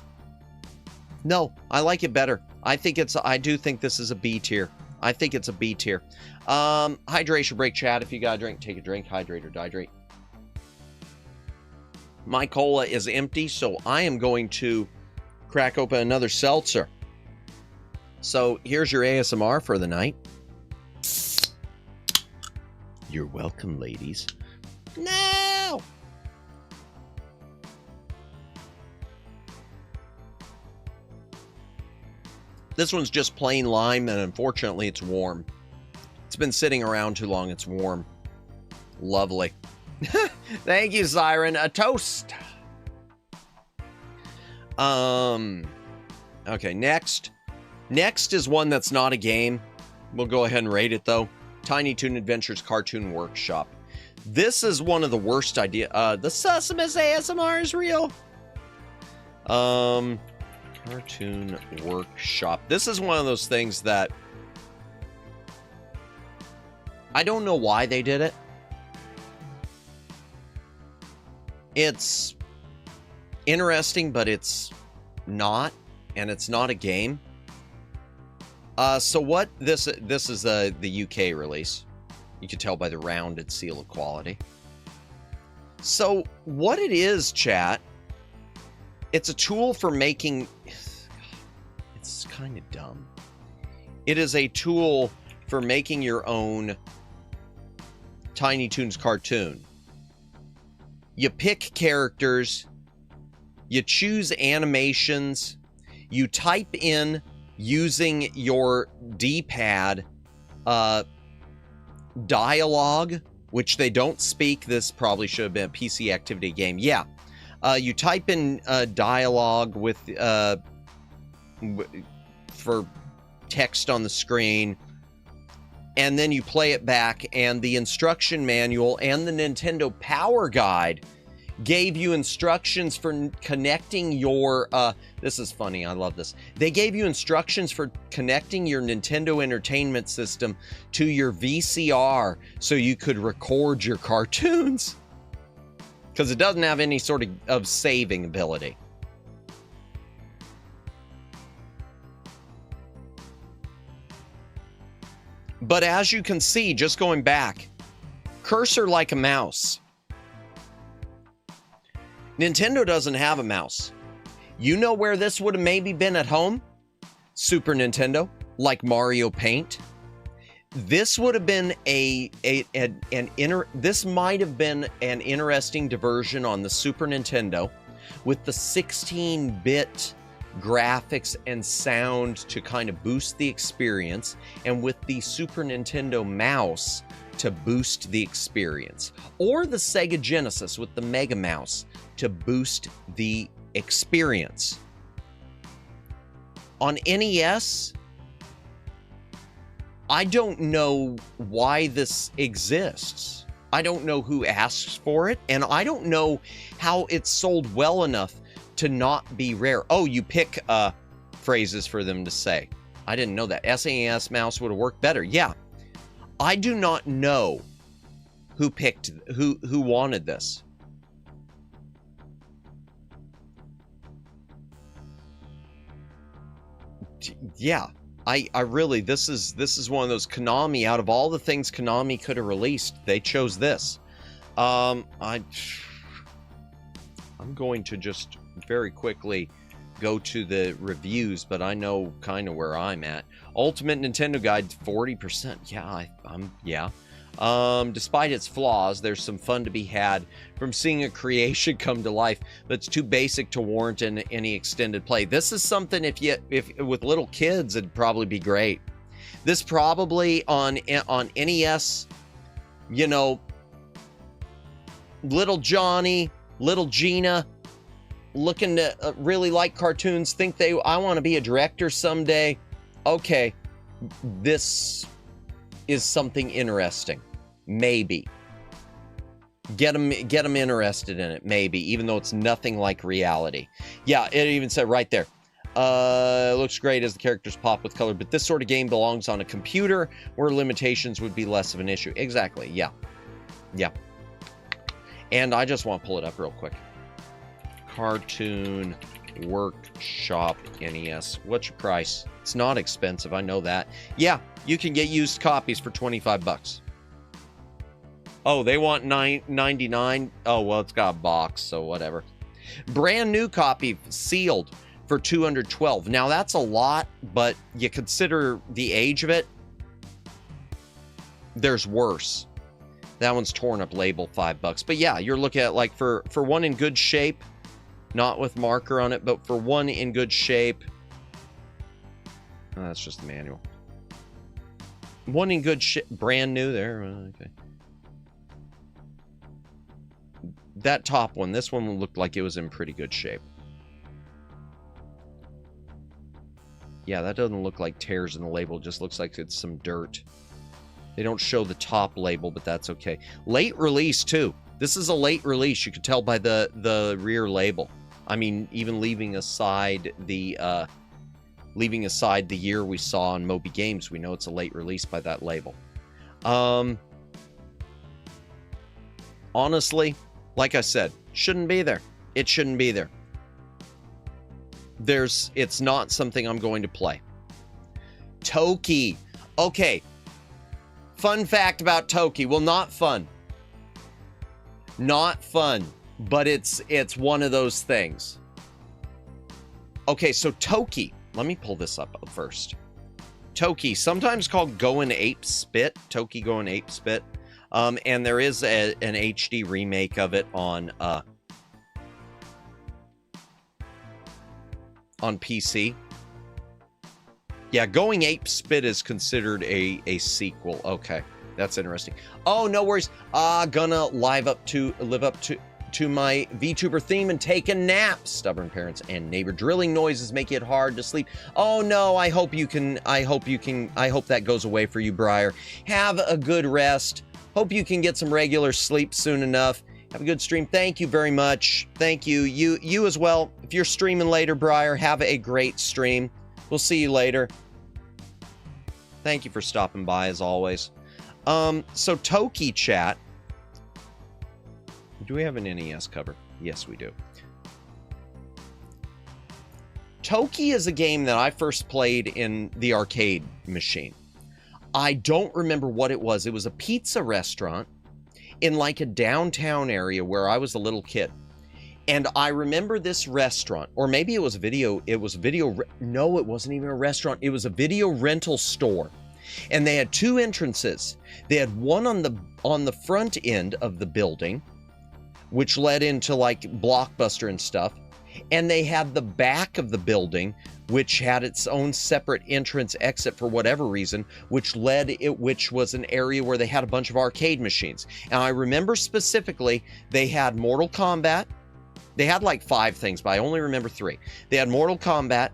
No, I like it better. I do think this is a B tier. I think it's a B tier. Hydration break, chat. If you got a drink, take a drink. Hydrate or dehydrate. My cola is empty, so I am going to crack open another seltzer. So here's your ASMR for the night. You're welcome, ladies. No! This one's just plain lime, and unfortunately it's warm. It's been sitting around too long. It's warm. Lovely. Thank you, Siren. A toast. Okay, next. Next is one that's not a game. We'll go ahead and rate it, though. Tiny Toon Adventures Cartoon Workshop. This is one of the worst ideas. The Sesamus ASMR is real. Cartoon Workshop. This is one of those things that I don't know why they did it. It's interesting, but it's not, and it's not a game. So what this is the UK release. You can tell by the rounded seal of quality. So what it is, chat, it's a tool for making, it's kind of dumb. It is a tool for making your own Tiny Toons cartoon. You pick characters, you choose animations, you type in using your D-pad dialogue, which they don't speak. This probably should have been a PC activity game. Yeah. You type in dialogue with for text on the screen, and then you play it back, and the instruction manual and the Nintendo Power Guide gave you instructions for connecting your, this is funny, I love this. They gave you instructions for connecting your Nintendo Entertainment System to your VCR so you could record your cartoons. Because it doesn't have any sort of saving ability. But as you can see, just going back, cursor like a mouse. Nintendo doesn't have a mouse. You know where this would have maybe been at home? Super Nintendo, like Mario Paint. This would have been this might have been an interesting diversion on the Super Nintendo with the 16-bit graphics and sound to kind of boost the experience, and with the Super Nintendo mouse to boost the experience, or the Sega Genesis with the Mega Mouse to boost the experience. On NES, I don't know why this exists. I don't know who asks for it, and I don't know how it's sold well enough to not be rare. Oh, you pick phrases for them to say. I didn't know that. SNES mouse would have worked better. Yeah. I do not know who picked, who wanted this. Yeah, I really, this is one of those Konami, out of all the things Konami could have released, they chose this. I'm going to just very quickly go to the reviews, but I know kind of where I'm at. Ultimate Nintendo Guide, 40%. Yeah, yeah. Despite its flaws, there's some fun to be had from seeing a creation come to life that's too basic to warrant any extended play. This is something if with little kids, it'd probably be great. This probably on NES, you know, little Johnny, little Gina, looking to really like cartoons, think I want to be a director someday. Okay, this is something interesting. Maybe. Get them interested in it, maybe, even though it's nothing like reality. Yeah, it even said right there. It looks great as the characters pop with color, but this sort of game belongs on a computer where limitations would be less of an issue. Exactly, yeah. Yeah. And I just want to pull it up real quick. Cartoon Workshop NES. What's your price? It's not expensive, I know that. Yeah, you can get used copies for 25 bucks. Oh, they want $9.99. Oh, well, it's got a box, so whatever. Brand new copy, sealed, for $212. Now, that's a lot, but you consider the age of it, there's worse. That one's torn up label, $5. But yeah, you're looking at, like, for one in good shape, not with marker on it, but for one in good shape, oh, that's just the manual. One in good shape, brand new there, okay. That top one, this one looked like it was in pretty good shape. Yeah, that doesn't look like tears in the label. It just looks like it's some dirt. They don't show the top label, but that's okay. Late release, too. This is a late release. You can tell by the rear label. I mean, even leaving aside the year we saw on Moby Games, we know it's a late release by that label. Honestly, like I said, shouldn't be there. It shouldn't be there. It's not something I'm going to play. Toki. Okay. Fun fact about Toki. Well, not fun. Not fun, but it's one of those things. Okay, so Toki. Let me pull this up first. Toki, sometimes called Goin' Ape Spit. Toki Goin' Ape Spit. And there is an HD remake of it on PC. Yeah, Going Ape Spit is considered a sequel. Okay, that's interesting. Oh, no worries. Gonna live up to my VTuber theme and take a nap. Stubborn parents and neighbor drilling noises make it hard to sleep. Oh no, I hope that goes away for you, Briar. Have a good rest. Hope you can get some regular sleep soon enough. Have a good stream. Thank you very much. Thank you. You as well. If you're streaming later, Briar, have a great stream. We'll see you later. Thank you for stopping by, as always. So Toki chat. Do we have an NES cover? Yes, we do. Toki is a game that I first played in the arcade machine. I don't remember what it was. It was a pizza restaurant in like a downtown area where I was a little kid. And I remember this restaurant, or maybe it was no, it wasn't even a restaurant. It was a video rental store. And they had two entrances. They had one on the front end of the building, which led into like Blockbuster and stuff. And they had the back of the building, which had its own separate entrance exit for whatever reason, which was an area where they had a bunch of arcade machines. And I remember specifically, they had Mortal Kombat. They had like 5 things, but I only remember 3. They had Mortal Kombat.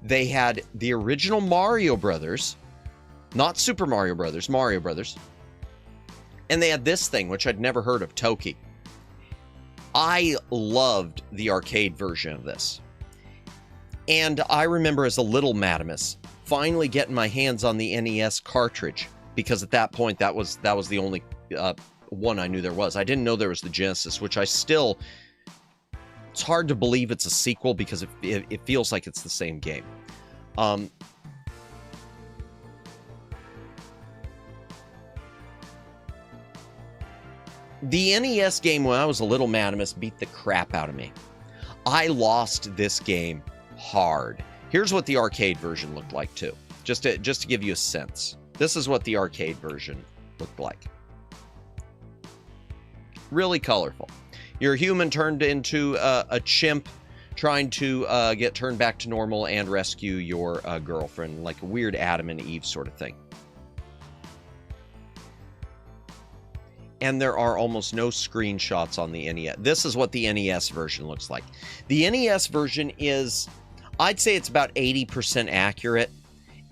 They had the original Mario Brothers, not Super Mario Brothers, Mario Brothers. And they had this thing, which I'd never heard of, Toki. I loved the arcade version of this. And I remember as a little Madamus finally getting my hands on the NES cartridge, because at that point that was the only one I knew there was. I didn't know there was the Genesis, which it's hard to believe it's a sequel because it feels like it's the same game. The NES game when I was a little Madamus beat the crap out of me. I lost this game hard. Here's what the arcade version looked like too. Just to give you a sense. This is what the arcade version looked like. Really colorful. You're a human turned into a chimp trying to get turned back to normal and rescue your girlfriend, like a weird Adam and Eve sort of thing. And there are almost no screenshots on the NES. This is what the NES version looks like. The NES version is, I'd say it's about 80% accurate.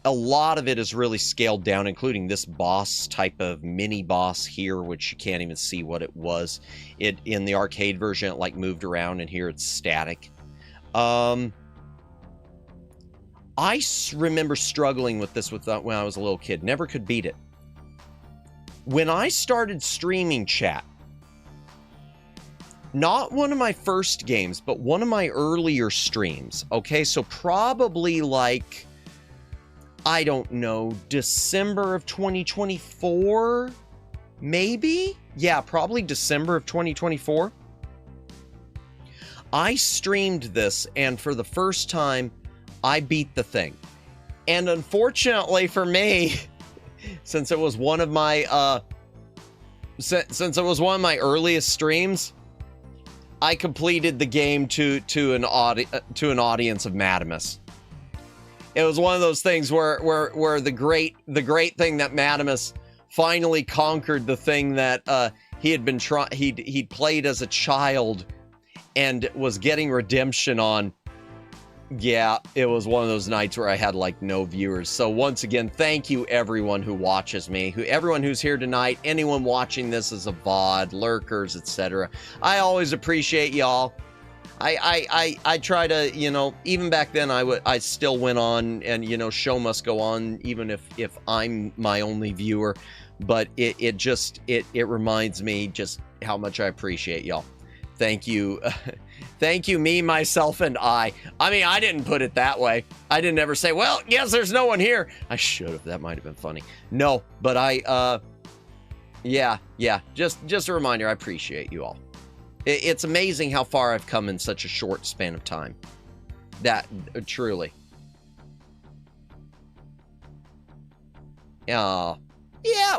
A lot of it is really scaled down, including this boss type of mini boss here, which you can't even see what it was. In the arcade version, it like moved around, and here it's static. I remember struggling with this when I was a little kid. Never could beat it. When I started streaming chat, not one of my first games, but one of my earlier streams, okay? So probably like, I don't know, December of 2024, maybe? Yeah, probably December of 2024. I streamed this, and for the first time, I beat the thing. And unfortunately for me, since it was one of my earliest streams, I completed the game to an audience of Madamus. It was one of those things where the great thing that Madamus finally conquered, the thing that he'd played as a child and was getting redemption on. Yeah, it was one of those nights where I had like no viewers. So once again, thank you everyone who watches me, everyone who's here tonight, anyone watching this as a VOD, lurkers, etc. I always appreciate y'all. I try to, you know, even back then I still went on, and you know, show must go on even if I'm my only viewer, but it reminds me just how much I appreciate y'all. Thank you. Thank you, me, myself, and I. I mean, I didn't put it that way. I didn't ever say, well, yes, there's no one here. I should have. That might have been funny. No, but yeah. Just a reminder, I appreciate you all. It's amazing how far I've come in such a short span of time. That, truly. Yeah,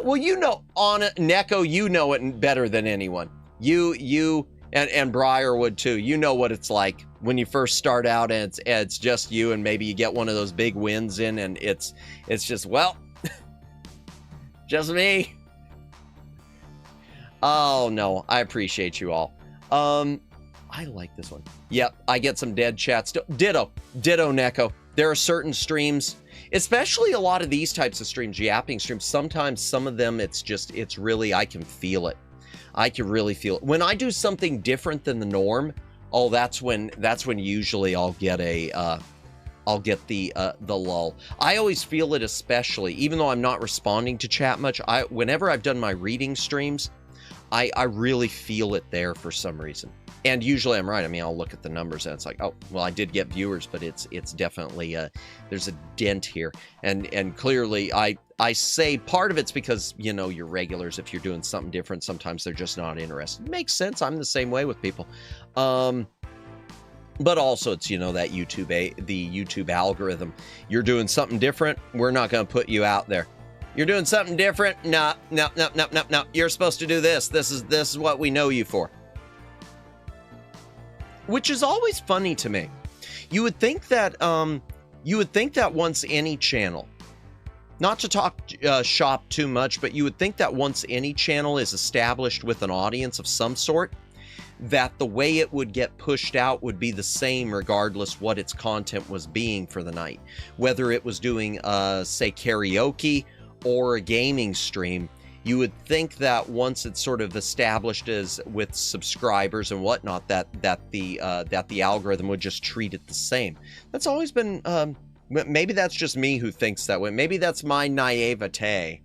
well, you know, Neko, you know it better than anyone. You... And Briar would too. You know what it's like when you first start out and it's just you, and maybe you get one of those big wins in, and it's just, well, just me. Oh no, I appreciate you all. I like this one. Yep, I get some dead chats. Ditto Neko. There are certain streams, especially a lot of these types of streams, yapping streams. Sometimes some of them, it's really, I can feel it. I can really feel it. When I do something different than the norm, oh, that's when usually I'll get the lull. I always feel it, especially, even though I'm not responding to chat much, whenever I've done my reading streams, I really feel it there for some reason. And usually I'm right. I mean, I'll look at the numbers and it's like, oh, well, I did get viewers, but it's definitely, there's a dent here. And clearly I say part of it's because, you know, your regulars, if you're doing something different, sometimes they're just not interested. It makes sense. I'm the same way with people. But also it's, you know, that the YouTube algorithm. You're doing something different, we're not going to put you out there. You're doing something different, no. You're supposed to do this. This is what we know you for. Which is always funny to me. You would think that once any channel, not to talk shop too much, but you would think that once any channel is established with an audience of some sort, that the way it would get pushed out would be the same regardless what its content was being for the night. Whether it was doing, say, karaoke or a gaming stream, you would think that once it's sort of established as with subscribers and whatnot, that the algorithm would just treat it the same. That's always been, maybe that's just me who thinks that way. Maybe that's my naivete.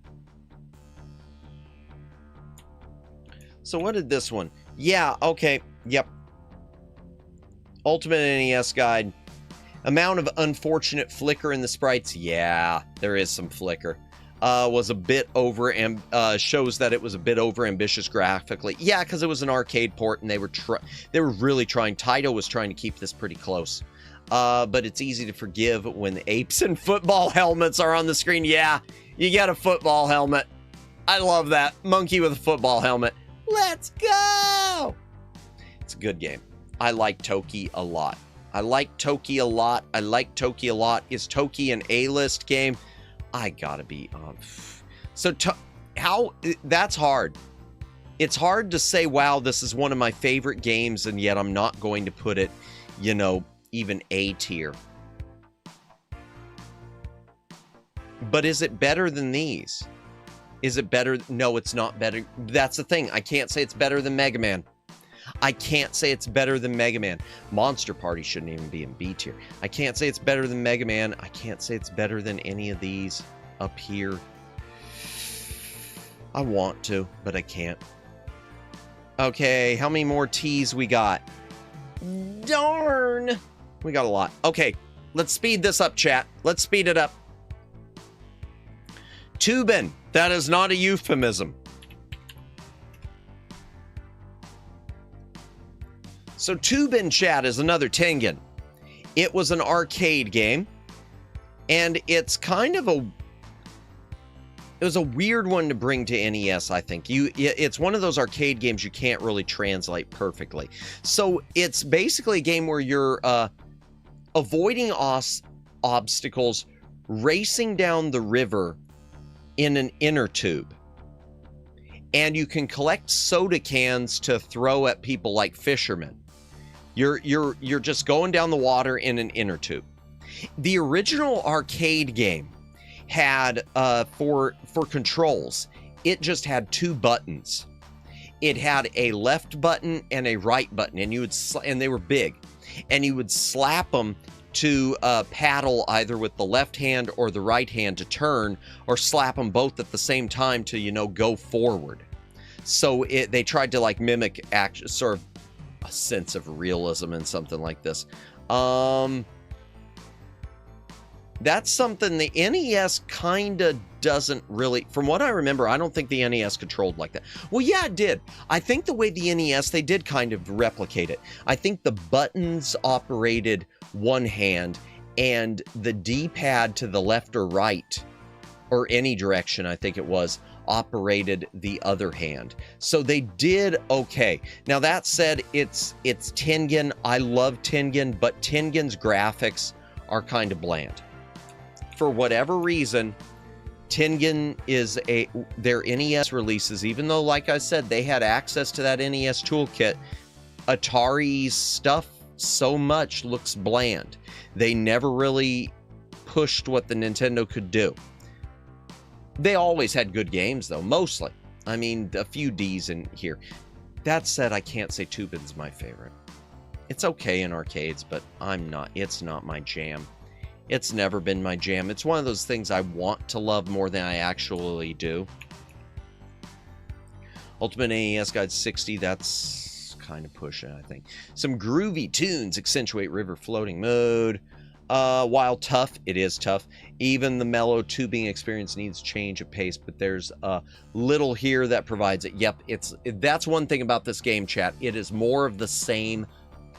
So what did this one? Yeah, okay, yep. Ultimate NES Guide. Amount of unfortunate flicker in the sprites. Yeah, there is some flicker. Was a bit over, and shows that it was a bit over ambitious graphically. Yeah, because it was an arcade port, and they were really trying. Taito was trying to keep this pretty close. But it's easy to forgive when the apes and football helmets are on the screen. Yeah, you get a football helmet. I love that. Monkey with a football helmet. Let's go! It's a good game. I like Toki a lot. I like Toki a lot. I like Toki a lot. Is Toki an A-list game? I gotta be so that's hard. It's hard to say, wow, this is one of my favorite games, and yet I'm not going to put it, you know, even A tier. But is it better than these? Is it better? No, it's not better. That's the thing. I can't say it's better than Mega Man. I can't say it's better than Mega Man. Monster Party shouldn't even be in B tier. I can't say it's better than Mega Man. I can't say it's better than any of these up here. I want to, but I can't. Okay, how many more T's we got? Darn! We got a lot. Okay, let's speed this up, chat. Let's speed it up. Tubin. That is not a euphemism. So Tubin, chat, is another Tengen. It was an arcade game, and it's kind of it was a weird one to bring to NES, I think. It's one of those arcade games you can't really translate perfectly. So it's basically a game where you're avoiding obstacles, racing down the river in an inner tube. And you can collect soda cans to throw at people like fishermen. You're just going down the water in an inner tube. The original arcade game had for controls, it just had two buttons. It had a left button and a right button, and they were big, and you would slap them to paddle either with the left hand or the right hand to turn, or slap them both at the same time to, you know, go forward. So they tried to like mimic sort of a sense of realism in something like this. That's something the NES kind of doesn't really, from what I remember, I don't think the NES controlled like that. Well, yeah, it did. I think the way the NES, they did kind of replicate it. I think the buttons operated one hand, and the D-pad to the left or right, or any direction, I think it was, operated the other hand. So they did okay. Now that said, it's Tengen. I love Tengen, but Tengen's graphics are kind of bland. For whatever reason, Tengen is their NES releases, even though, like I said, they had access to that NES toolkit, Atari's stuff so much looks bland. They never really pushed what the Nintendo could do. They always had good games, though, mostly. I mean, a few D's in here. That said, I can't say Tubin's my favorite. It's okay in arcades, but it's not my jam. It's never been my jam. It's one of those things I want to love more than I actually do. Ultimate NES Guide 60, that's kind of pushing, I think. Some groovy tunes accentuate river floating mode. While tough, it is tough. Even the mellow tubing experience needs change of pace, but there's a little here that provides it. Yep, that's one thing about this game, chat. It is more of the same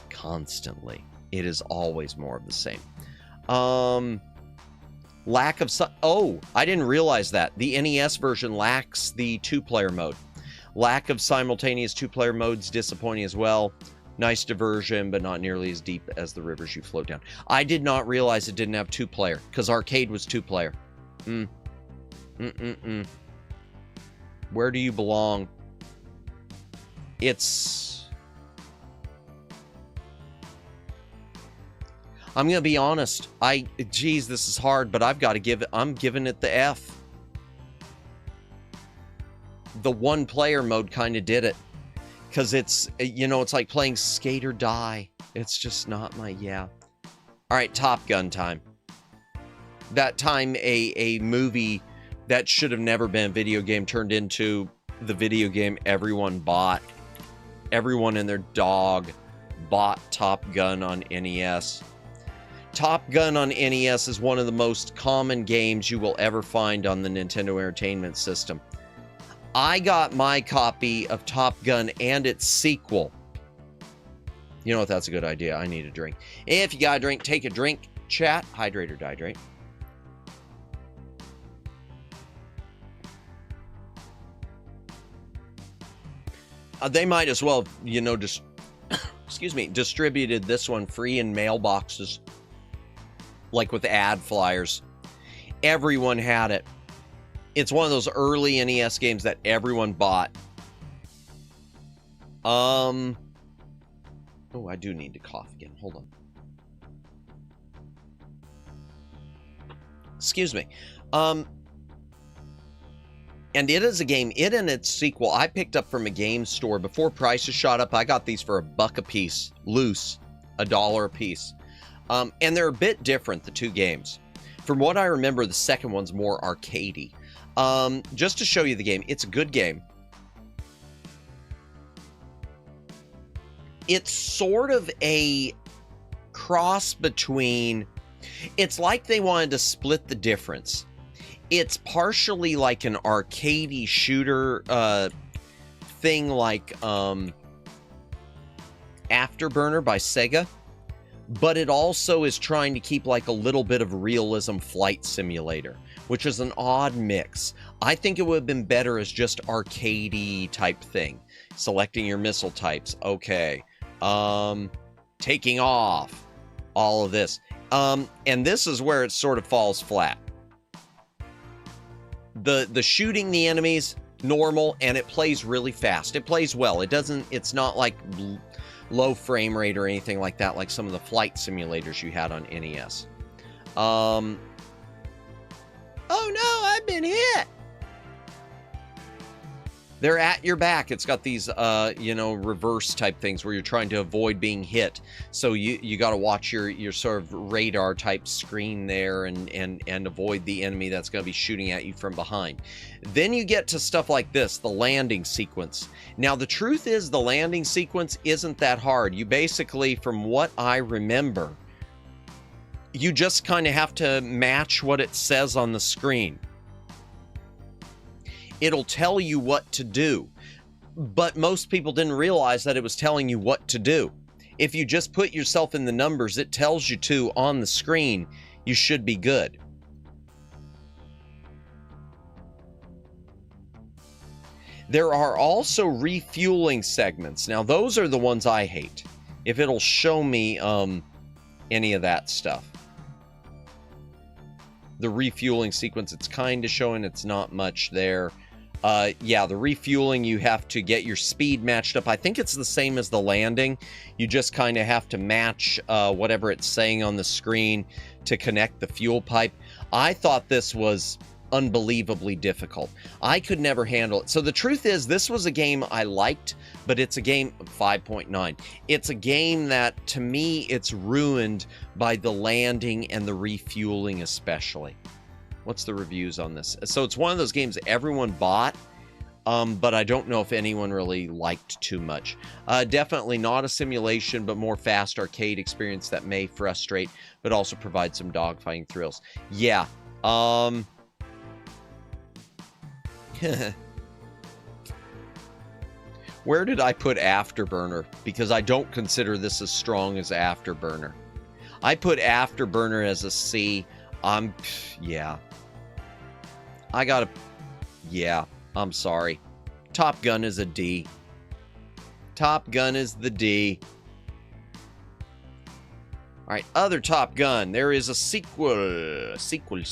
constantly. It is always more of the same. Lack of I didn't realize that. The NES version lacks the two-player mode. Lack of simultaneous two-player modes, disappointing as well. Nice diversion, but not nearly as deep as the rivers you float down. I did not realize it didn't have two-player, because arcade was two-player. Where do you belong? I'm gonna be honest. Geez, this is hard, but I'm giving it the F. The one-player mode kind of did it. Because it's, you know, it's like playing Skate or Die. It's just not my, yeah. All right, Top Gun time. That time a movie that should have never been a video game turned into the video game everyone bought. Everyone and their dog bought Top Gun on NES. Top Gun on NES is one of the most common games you will ever find on the Nintendo Entertainment System. I got my copy of Top Gun and its sequel. You know what? That's a good idea. I need a drink. If you got a drink, take a drink. Chat, hydrate or dihydrate. They might as well, you know, just, excuse me, distributed this one free in mailboxes, like with ad flyers. Everyone had it. It's one of those early NES games that everyone bought. Oh, I do need to cough again. Hold on. Excuse me. And it is a game, it and its sequel, I picked up from a game store. Before prices shot up, I got these for $1 a piece, loose, $1 a piece. And they're a bit different, the two games. From what I remember, the second one's more arcadey. Just to show you the game, it's a good game. It's sort of a cross between, it's like they wanted to split the difference. It's partially like an arcadey shooter thing like Afterburner by Sega, but it also is trying to keep like a little bit of realism flight simulator, which is an odd mix. I think it would have been better as just arcadey type thing. Selecting your missile types, okay. Taking off, all of this. And this is where it sort of falls flat. The shooting the enemies, normal, and it plays really fast. It plays well. It's not like low frame rate or anything like that, like some of the flight simulators you had on NES. Oh no, I've been hit! They're at your back. It's got these, you know, reverse type things where you're trying to avoid being hit. So you got to watch your sort of radar type screen there and avoid the enemy that's going to be shooting at you from behind. Then you get to stuff like this, the landing sequence. Now, the truth is the landing sequence isn't that hard. You basically, from what I remember, you just kind of have to match what it says on the screen. It'll tell you what to do, but most people didn't realize that it was telling you what to do. If you just put yourself in the numbers it tells you to on the screen, you should be good. There are also refueling segments. Now, those are the ones I hate. If it'll show me any of that stuff. The refueling sequence, it's kind of showing, it's not much there. Yeah, the refueling, you have to get your speed matched up. I think it's the same as the landing. You just kind of have to match whatever it's saying on the screen to connect the fuel pipe. I thought this was unbelievably difficult. I could never handle it. So the truth is, this was a game I liked, but it's a game 5.9. It's a game that, to me, it's ruined by the landing and the refueling especially. What's the reviews on this? So it's one of those games everyone bought, but I don't know if anyone really liked too much. Definitely not a simulation, but more fast arcade experience that may frustrate, but also provide some dogfighting thrills. Yeah. Where did I put Afterburner? Because I don't consider this as strong as Afterburner. I put Afterburner as a C. Yeah. Yeah, I'm sorry. Top Gun is a D. Top Gun is the D. All right, other Top Gun. There is a sequel. Sequel.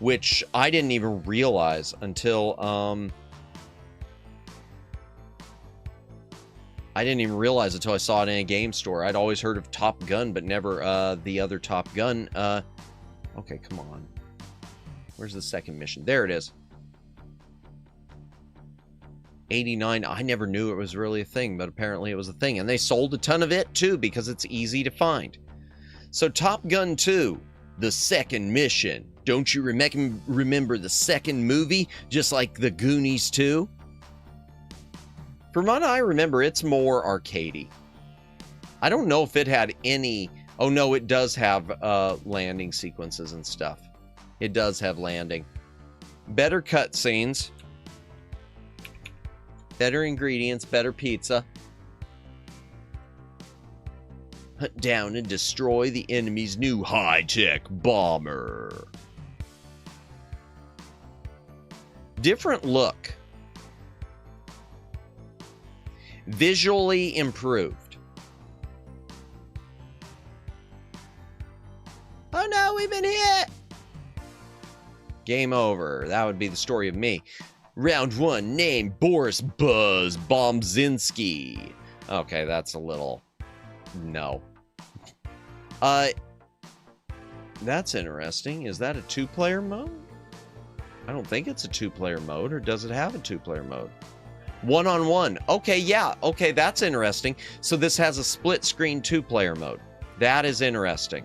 Which I didn't even realize until, I didn't even realize until I saw it in a game store. I'd always heard of Top Gun, but never the other Top Gun. Okay, come on. Where's the second mission? There it is. 89. I never knew it was really a thing, but apparently it was a thing. And they sold a ton of it, too, because it's easy to find. So Top Gun 2, the second mission. Don't you remember the second movie, just like the Goonies 2? From what I remember, it's more arcadey. I don't know if it had any... Oh, no, it does have landing sequences and stuff. It does have landing. Better cutscenes. Better ingredients, better pizza. Hunt down and destroy the enemy's new high-tech bomber. Different look. Visually improved. Oh no, we've been hit! Game over. That would be the story of me. Round 1, name Boris Buzz Bombzinski. Okay, that's a little... No. That's interesting. Is that a 2-player mode? I don't think it's a 2-player mode, or does it have a 2-player mode? 1-on-1. Okay, yeah. Okay, that's interesting. So this has a split-screen 2-player mode. That is interesting.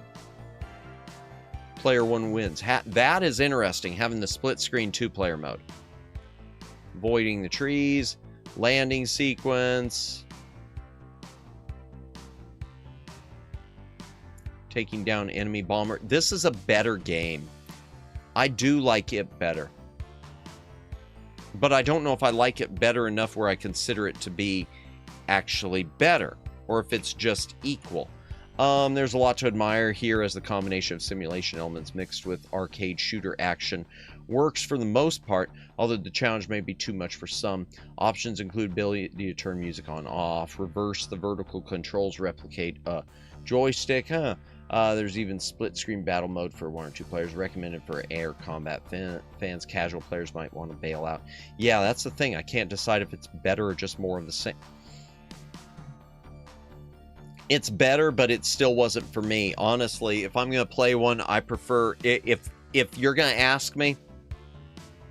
Player 1 wins. That is interesting, having the split-screen 2-player mode. Avoiding the trees. Landing sequence. Taking down enemy bomber. This is a better game. I do like it better. But I don't know if I like it better enough where I consider it to be actually better, or if it's just equal. There's a lot to admire here, as the combination of simulation elements mixed with arcade shooter action works for the most part, although the challenge may be too much for some. Options include ability to turn music on off, reverse the vertical controls, replicate a joystick, there's even split-screen battle mode for 1 or 2 players, recommended for air combat fans. Casual players might want to bail out. Yeah, that's the thing. I can't decide if it's better or just more of the same. It's better, but it still wasn't for me. Honestly, if I'm going to play one, I prefer... If you're going to ask me,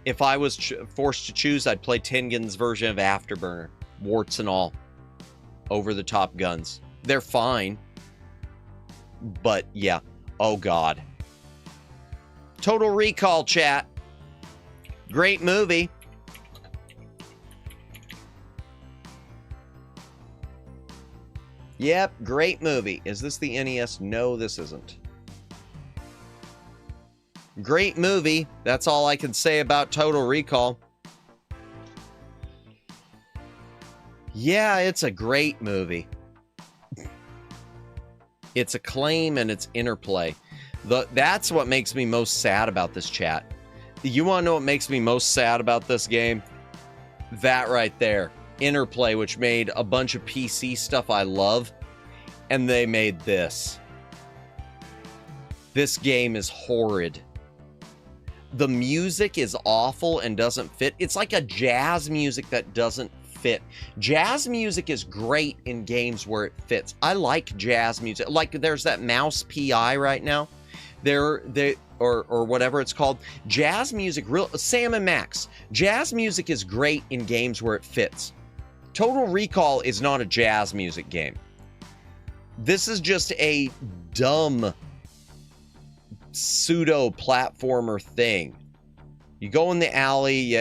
if I was forced to choose, I'd play Tengen's version of Afterburner. Warts and all. Over-the-top guns. They're fine. But, yeah. Oh, God. Total Recall, chat. Great movie. Yep, great movie. Is this the NES? No, this isn't. Great movie. That's all I can say about Total Recall. Yeah, it's a great movie. Its acclaim and its interplay. That's what makes me most sad about this, chat. You want to know what makes me most sad about this game? That right there. Interplay, which made a bunch of PC stuff I love, and they made this. This game is horrid. The music is awful and doesn't fit. It's like a jazz music that doesn't fit. Jazz music is great in games where it fits. I like jazz music. Like there's that Mouse PI right now. Or whatever it's called. Jazz music, Sam and Max. Jazz music is great in games where it fits. Total Recall is not a jazz music game. This is just a dumb pseudo-platformer thing. You go in the alley,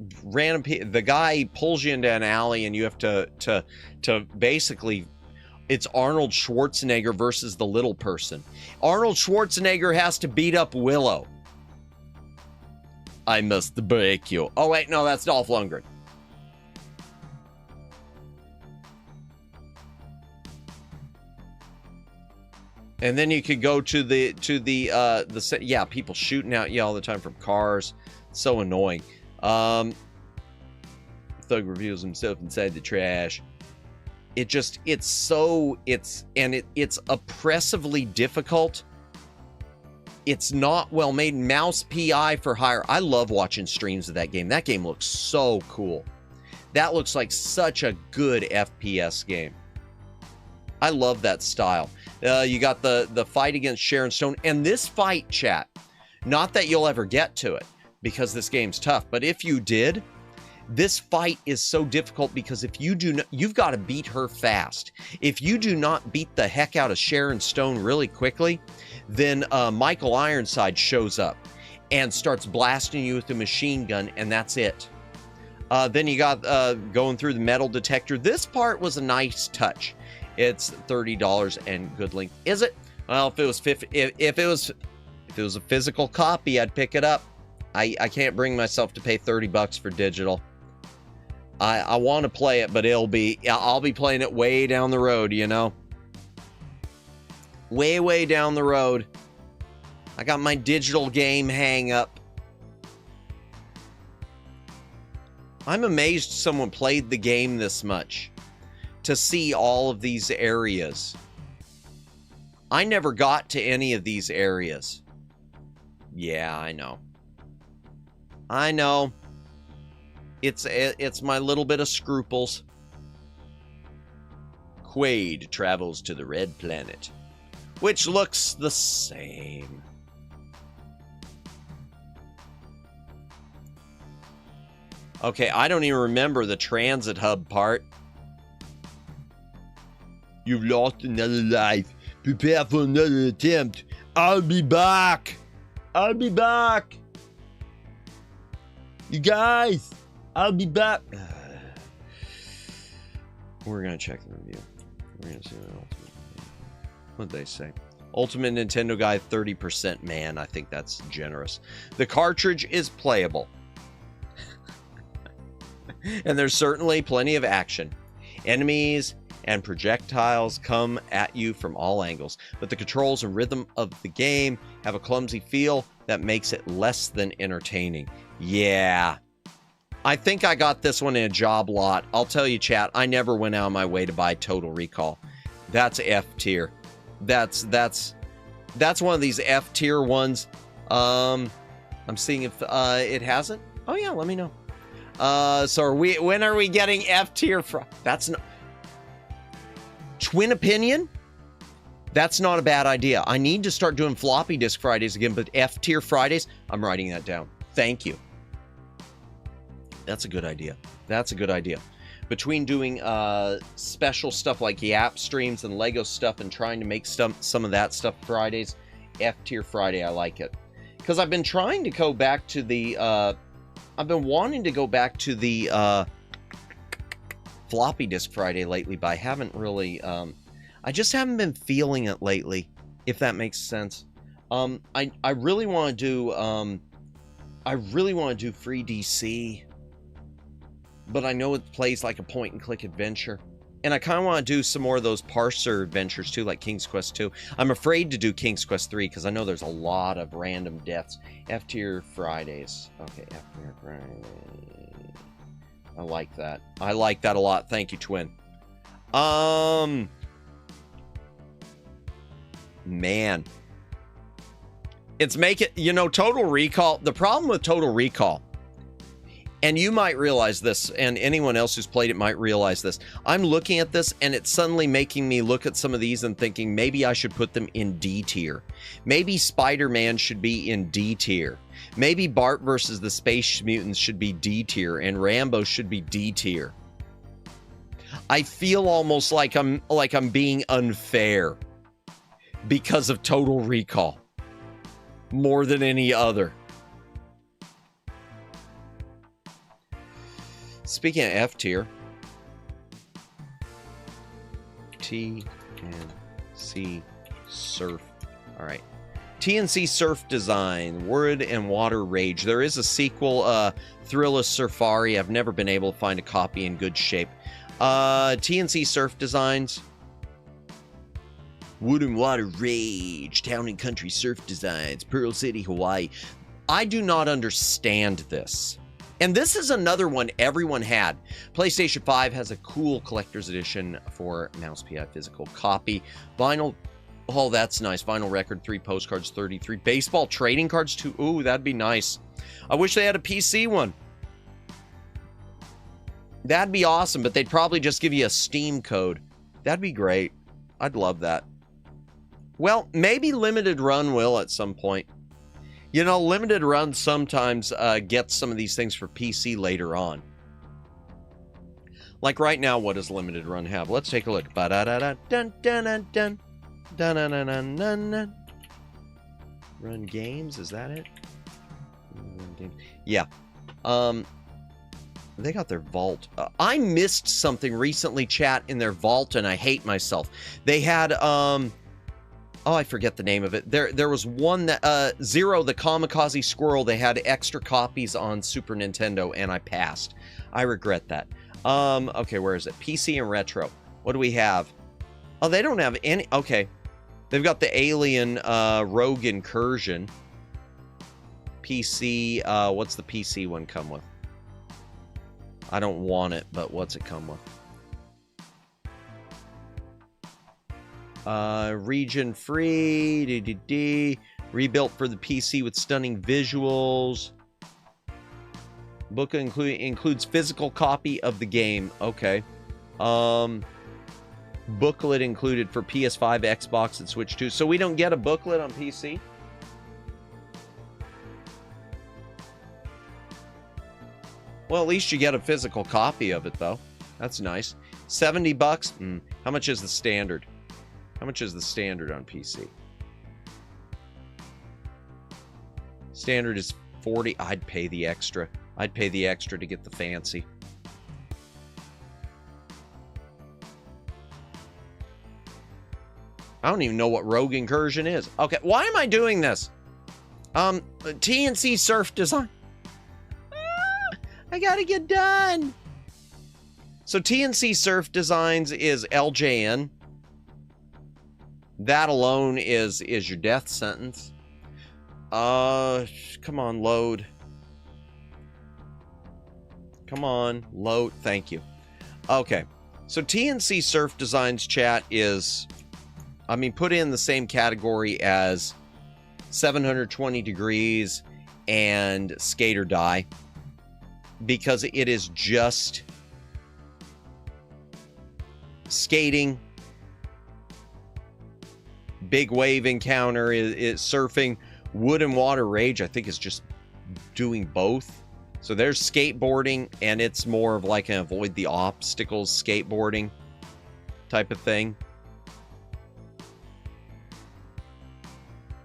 the guy pulls you into an alley, and you have to basically, it's Arnold Schwarzenegger versus the little person. Arnold Schwarzenegger has to beat up Willow. I must break you. Oh wait, no, that's Dolph Lundgren. And then you could go to yeah, people shooting at you all the time from cars. So annoying. Thug reveals himself inside the trash. It's oppressively difficult. It's not well made. Mouse PI for hire. I love watching streams of that game. That game looks so cool. That looks like such a good FPS game. I love that style. You got the fight against Sharon Stone, and this fight, chat, not that you'll ever get to it because this game's tough, but if you did, this fight is so difficult because if you do not, you've got to beat her fast. If you do not beat the heck out of Sharon Stone really quickly, then Michael Ironside shows up and starts blasting you with a machine gun, and that's it. Then you got going through the metal detector. This part was a nice touch. It's $30 and good length. Is it? Well, if it was if it was a physical copy, I'd pick it up. I can't bring myself to pay $30 for digital. I want to play it, but I'll be playing it way down the road, you know. Way down the road. I got my digital game hang up. I'm amazed someone played the game this much to see all of these areas. I never got to any of these areas. Yeah, I know. I know. It's my little bit of scruples. Quaid travels to the red planet, which looks the same. Okay, I don't even remember the transit hub part. You've lost another life. Prepare for another attempt. I'll be back. I'll be back. You guys, I'll be back. We're going to check the review. We're going to see what they say. Ultimate Nintendo Guide, 30%. Man, I think that's generous. The cartridge is playable. And there's certainly plenty of action. Enemies and projectiles come at you from all angles, but the controls and rhythm of the game have a clumsy feel that makes it less than entertaining. Yeah. I think I got this one in a job lot. I'll tell you, chat, I never went out of my way to buy Total Recall. That's F tier. That's one of these F tier ones. I'm seeing if it hasn't. Oh yeah, let me know. So when are we getting F tier from? That's not Twin Opinion. That's not a bad idea. I need to start doing floppy disk Fridays again, but F tier Fridays, I'm writing that down. Thank you. That's a good idea. That's a good idea. Between doing special stuff like Yap streams and Lego stuff and trying to make some of that stuff Fridays, F tier Friday, I like it. Because I've been trying to go back to the I've been wanting to go back to the floppy disk Friday lately, but I haven't really I just haven't been feeling it lately, if that makes sense. I really want to do free DC, but I know it plays like a point and click adventure, and I kind of want to do some more of those parser adventures too, like King's Quest 2. I'm afraid to do King's Quest 3 because I know there's a lot of random deaths. F tier Fridays. Okay, F tier Fridays. I like that. I like that a lot. Thank you, Twin. Man. It's making, you know, Total Recall. The problem with Total Recall, and you might realize this, and anyone else who's played it might realize this. I'm looking at this, and it's suddenly making me look at some of these and thinking maybe I should put them in D tier. Maybe Spider-Man should be in D tier. Maybe Bart versus the Space Mutants should be D tier, and Rambo should be D tier. I feel almost like I'm being unfair because of Total Recall more than any other. Speaking of F tier, TNC Surf. All right. TNC Surf Design, Wood and Water Rage. There is a sequel, Thrilla Safari. I've never been able to find a copy in good shape. TNC Surf Designs. Wood and Water Rage, Town and Country Surf Designs, Pearl City, Hawaii. I do not understand this. And this is another one everyone had. PlayStation 5 has a cool collector's edition for Mouse PI physical copy. Vinyl, oh, that's nice. Vinyl record, 3 postcards, 33. Baseball trading cards, 2. Ooh, that'd be nice. I wish they had a PC one. That'd be awesome, but they'd probably just give you a Steam code. That'd be great. I'd love that. Well, maybe Limited Run will at some point. You know, Limited Run sometimes gets some of these things for PC later on. Like right now, what does Limited Run have? Let's take a look. Ba-da-da-da-dun-dun-dun-dun. Dun-dun-dun-dun-dun. Run Games, is that it? Yeah. They got their vault. I missed something recently, chat, in their vault, and I hate myself. They had, oh, I forget the name of it. There was one that, Zero, the Kamikaze Squirrel, they had extra copies on Super Nintendo, and I passed. I regret that. Okay, where is it? PC and Retro. What do we have? Oh, they don't have any, okay. They've got the Alien, Rogue Incursion. PC, what's the PC one come with? I don't want it, but what's it come with? Region free, rebuilt for the PC with stunning visuals. Book includes physical copy of the game. Okay. Booklet included for PS5, Xbox, and Switch 2. So we don't get a booklet on PC? Well, at least you get a physical copy of it, though. That's nice. 70 bucks? How much is the standard? How much is the standard on PC? Standard is 40. I'd pay the extra. I'd pay the extra to get the fancy. I don't even know what Rogue Incursion is. Okay, why am I doing this? TNC Surf Design. I gotta get done. So TNC Surf Designs is LJN. That alone is your death sentence. Come on, load. Come on, load. Thank you. Okay, so TNC Surf Designs chat is, I mean, put in the same category as 720 Degrees and Skate or Die, because it is just skating. Big Wave Encounter is surfing. Wood and Water Rage, I think, is just doing both. So there's skateboarding, and it's more of like an avoid the obstacles skateboarding type of thing.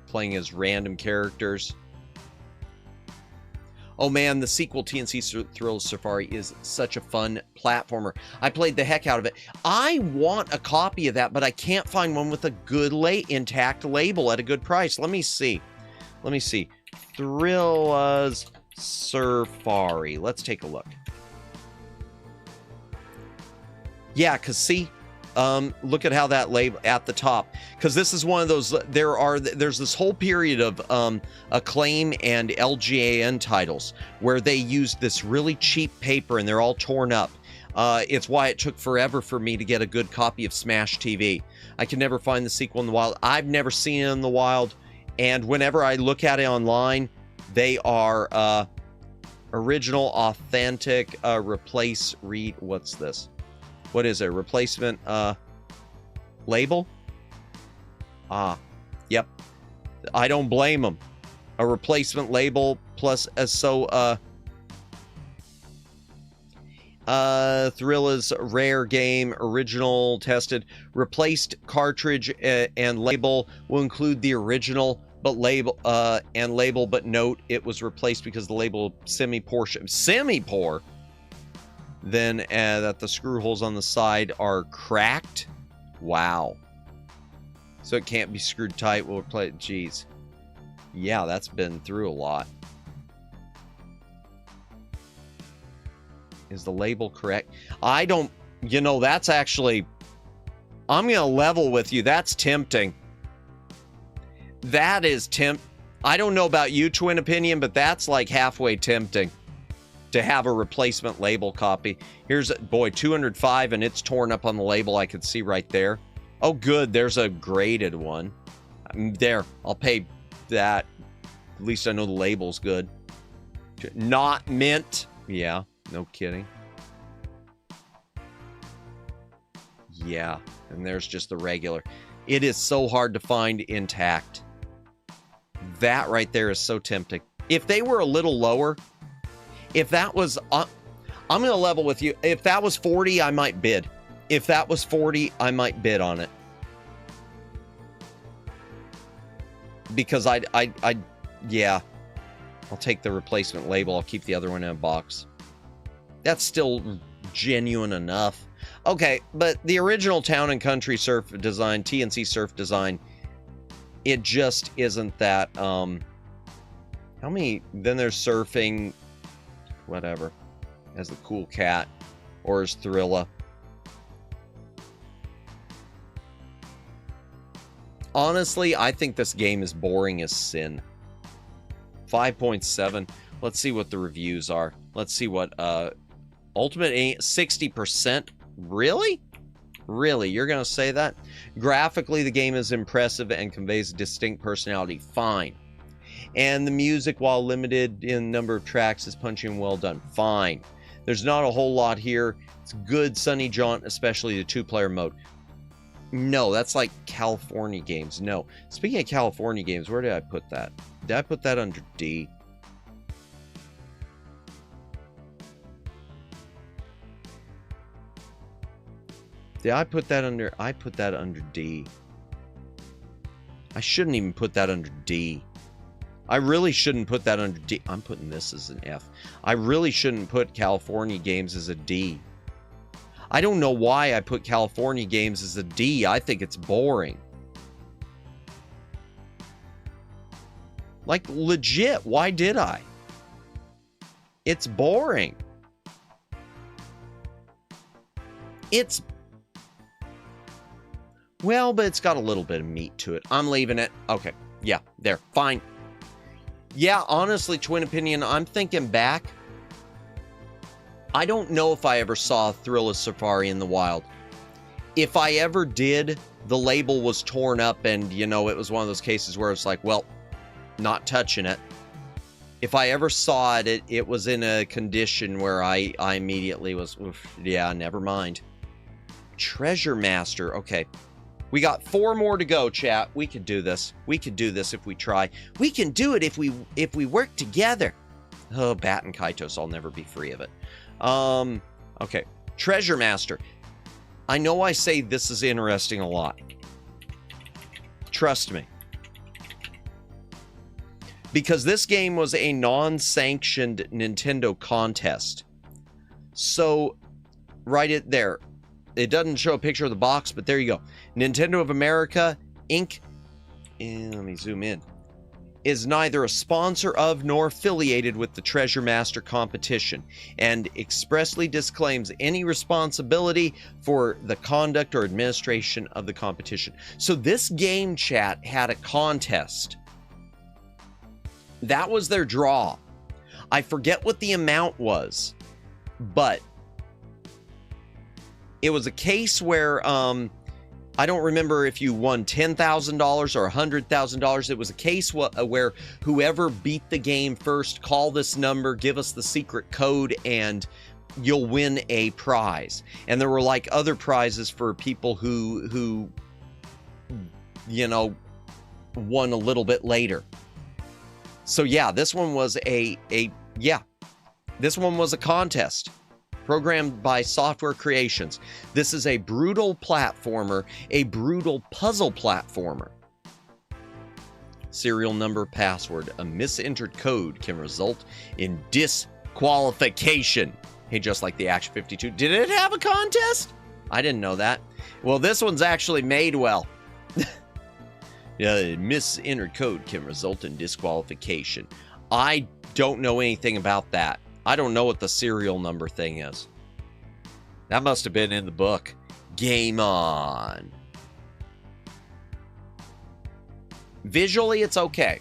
Playing as random characters. Oh man, the sequel TNC Thrill Safari is such a fun platformer. I played the heck out of it. I want a copy of that, but I can't find one with a good intact label at a good price. Let me see. Let me see. Thrilla's Safari. Let's take a look. Yeah, because see, look at how that label at the top, because this is one of those, there's this whole period of Acclaim and LGAN titles where they used this really cheap paper and they're all torn up. It's why it took forever for me to get a good copy of Smash TV. I can never find the sequel in the wild. I've never seen it in the wild, and whenever I look at it online, they are original, authentic, what's this? What is it? Replacement label? Yep. I don't blame them. A replacement label plus Thrilla's rare game, original tested, replaced cartridge and label will include the original, but label but note it was replaced because the label semi-poor. Then that the screw holes on the side are cracked. Wow. So it can't be screwed tight. We'll play it. Jeez. Yeah, that's been through a lot. Is the label correct? I don't, that's actually, I'm going to level with you. That's tempting. That is I don't know about you, Twin Opinion, but that's like halfway tempting to have a replacement label copy. Here's, boy, 205, and it's torn up on the label. I could see right there. Oh, good. There's a graded one. There. I'll pay that. At least I know the label's good. Not mint. Yeah. No kidding. Yeah. And there's just the regular. It is so hard to find intact. That right there is so tempting. If they were a little lower, if that was, I'm going to level with you. If that was 40, I might bid. If that was 40, I might bid on it. Because yeah. I'll take the replacement label. I'll keep the other one in a box. That's still genuine enough. Okay, but the original Town and Country Surf Design, TNC Surf Design, it just isn't that, how many, then there's Surfing, whatever, as the Cool Cat, or as Thrilla. Honestly, I think this game is boring as sin. 5.7. Let's see what the reviews are. Let's see what Ultimate ain't 60%? Really? Really? You're going to say that? Graphically, the game is impressive and conveys a distinct personality. Fine. And the music, while limited in number of tracks, is punchy and well done. Fine. There's not a whole lot here. It's good sunny jaunt, especially the 2-player mode. No, that's like California games. No. Speaking of California games, where did I put that? Did I put that under D? Did I put that under... I put that under D. I shouldn't even put that under D. I really shouldn't put that under D. I'm putting this as an F. I really shouldn't put California games as a D. I don't know why I put California games as a D. I think it's boring. Like, legit, why did I? It's boring. It's... Well, but it's got a little bit of meat to it. I'm leaving it. Okay, yeah, there, fine. Yeah, honestly, twin opinion, I'm thinking back. I don't know if I ever saw Thrilla Safari in the wild. If I ever did, the label was torn up and, you know, it was one of those cases where it's like, well, not touching it. If I ever saw it, it was in a condition where I immediately was, oof, yeah, never mind. Treasure Master, okay. We got 4 more to go, chat. We could do this. We could do this if we try. We can do it if we work together. Oh, Bat and Kaitos, I'll never be free of it. Okay. Treasure Master. I know I say this is interesting a lot. Trust me. Because this game was a non-sanctioned Nintendo contest. So, right it there. It doesn't show a picture of the box, but there you go. Nintendo of America, Inc. And let me zoom in. Is neither a sponsor of nor affiliated with the Treasure Master competition and expressly disclaims any responsibility for the conduct or administration of the competition. So this game, chat, had a contest. That was their draw. I forget what the amount was, but it was a case where I don't remember if you won $10,000 or $100,000. It was a case where whoever beat the game first, call this number, give us the secret code, and you'll win a prize. And there were like other prizes for people who you know, won a little bit later. So yeah, this one was this one was a contest. Programmed by Software Creations. This is a brutal platformer, a brutal puzzle platformer. Serial number, password. A misentered code can result in disqualification. Hey, just like the Action 52. Did it have a contest? I didn't know that. Well, this one's actually made well. Yeah, a misentered code can result in disqualification. I don't know anything about that. I don't know what the serial number thing is. That must have been in the book. Game on. Visually, it's okay.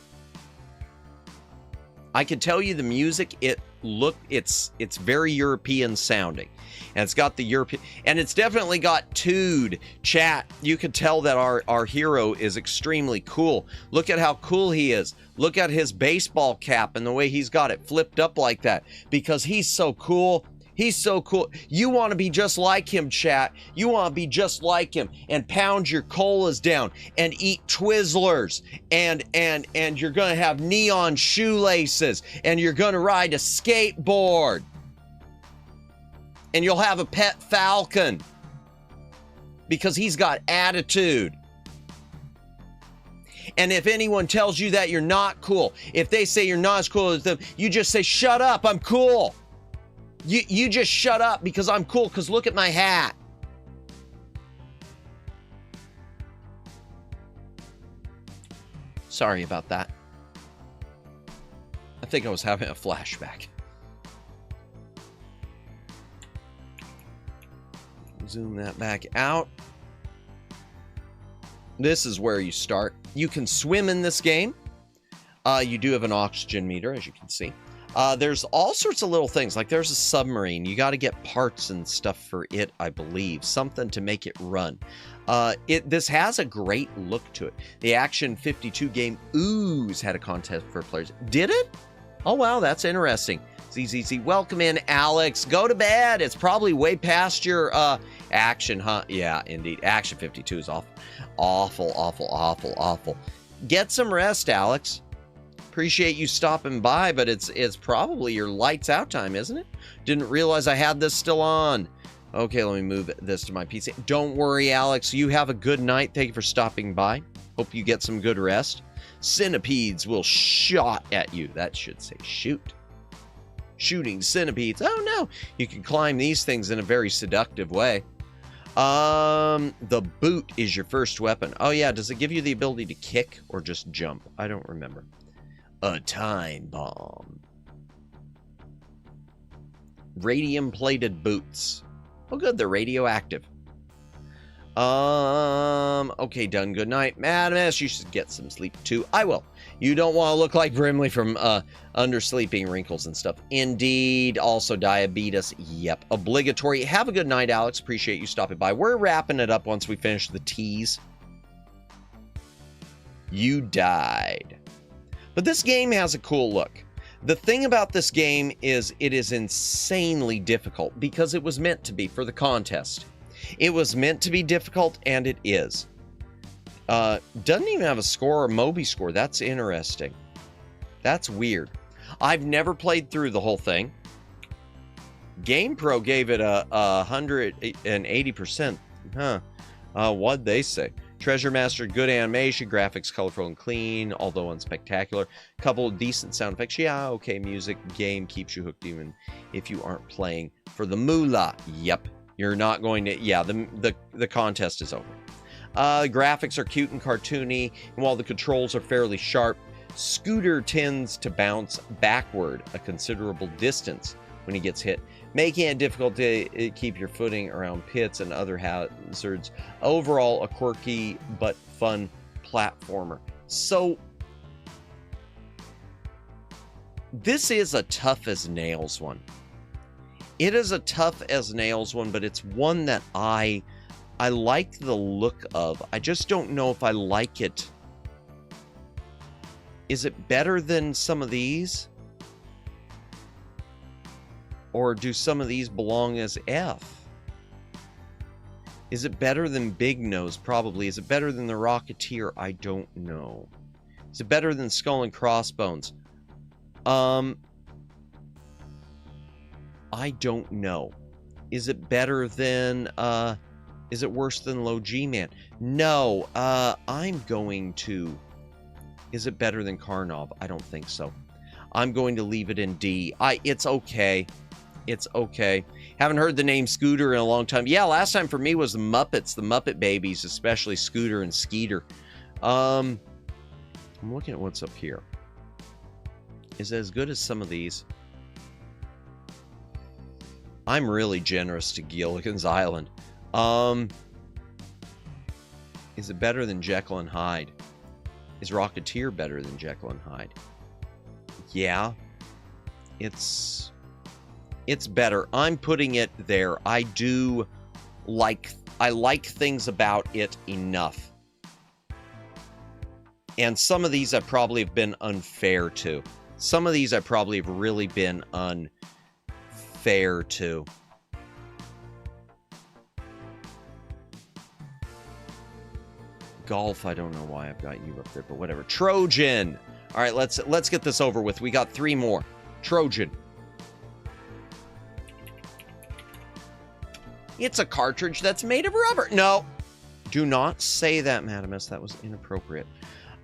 I can tell you the music, it's very European sounding. And it's got the European, and it's definitely got Tood. Chat, you can tell that our hero is extremely cool. Look at how cool he is. Look at his baseball cap and the way he's got it flipped up like that. Because he's so cool. He's so cool. You want to be just like him, chat. You want to be just like him and pound your colas down and eat Twizzlers and you're going to have neon shoelaces and you're going to ride a skateboard. And you'll have a pet falcon because he's got attitude. And if anyone tells you that you're not cool, if they say you're not as cool as them, you just say, shut up, I'm cool. You just shut up because I'm cool, because look at my hat. Sorry about that. I think I was having a flashback. Zoom that back out. This is where you start. You can swim in this game. You do have an oxygen meter, as you can see. There's all sorts of little things. Like there's a submarine. You got to get parts and stuff for it, I believe. Something to make it run. This has a great look to it. The Action 52 game Ooze had a contest for players. Did it? Oh, wow, that's interesting. ZZZ, welcome in, Alex. Go to bed. It's probably way past your action, huh? Yeah, indeed. Action 52 is awful. Awful, awful, awful, awful. Get some rest, Alex. Appreciate you stopping by, but it's probably your lights out time, isn't it? Didn't realize I had this still on. Okay, let me move this to my PC. Don't worry, Alex. You have a good night. Thank you for stopping by. Hope you get some good rest. Centipedes will shot at you. That should say shoot. Shooting centipedes. Oh, no. You can climb these things in a very seductive way. The boot is your first weapon. Oh, yeah. Does it give you the ability to kick or just jump? I don't remember. A time bomb. Radium-plated boots. Oh, good. They're radioactive. Okay, done. Good night, Madness. You should get some sleep, too. I will. You don't want to look like Brimley from, undersleeping wrinkles and stuff. Indeed. Also, diabetes. Yep. Obligatory. Have a good night, Alex. Appreciate you stopping by. We're wrapping it up once we finish the teas. You died. But this game has a cool look. The thing about this game is it is insanely difficult because it was meant to be for the contest. It was meant to be difficult, and it is. Doesn't even have a score or Moby score. That's interesting. That's weird. I've never played through the whole thing. GamePro gave it a 180%. Huh. What'd they say? Treasure Master, good animation, graphics colorful and clean, although unspectacular. Couple of decent sound effects. Yeah, okay, music. Game keeps you hooked even if you aren't playing for the moolah. Yep. You're not going to... Yeah, the contest is over. Graphics are cute and cartoony, and while the controls are fairly sharp, Scooter tends to bounce backward a considerable distance when he gets hit, making it difficult to keep your footing around pits and other hazards. Overall, a quirky but fun platformer. So, this is a tough as nails one. It is a tough as nails one, but it's one that I like the look of. I just don't know if I like it. Is it better than some of these? Or do some of these belong as F? Is it better than Big Nose? Probably. Is it better than the Rocketeer? I don't know. Is it better than Skull and Crossbones? I don't know. Is it better than, is it worse than Low G-Man? No, I'm going to... Is it better than Karnov? I don't think so. I'm going to leave it in D. It's okay. It's okay. Haven't heard the name Scooter in a long time. Yeah, last time for me was the Muppets, the Muppet Babies, especially Scooter and Skeeter. I'm looking at what's up here. Is it as good as some of these? I'm really generous to Gilligan's Island. Is it better than Jekyll and Hyde? Is Rocketeer better than Jekyll and Hyde? Yeah. It's better. I'm putting it there. I like things about it enough. And some of these I probably have been unfair to. Some of these I probably have really been unfair to. Golf, I don't know why I've got you up there, but whatever. Trojan. All right, let's get this over with. We got 3 more. Trojan. It's a cartridge that's made of rubber. No. Do not say that, Madamus. That was inappropriate.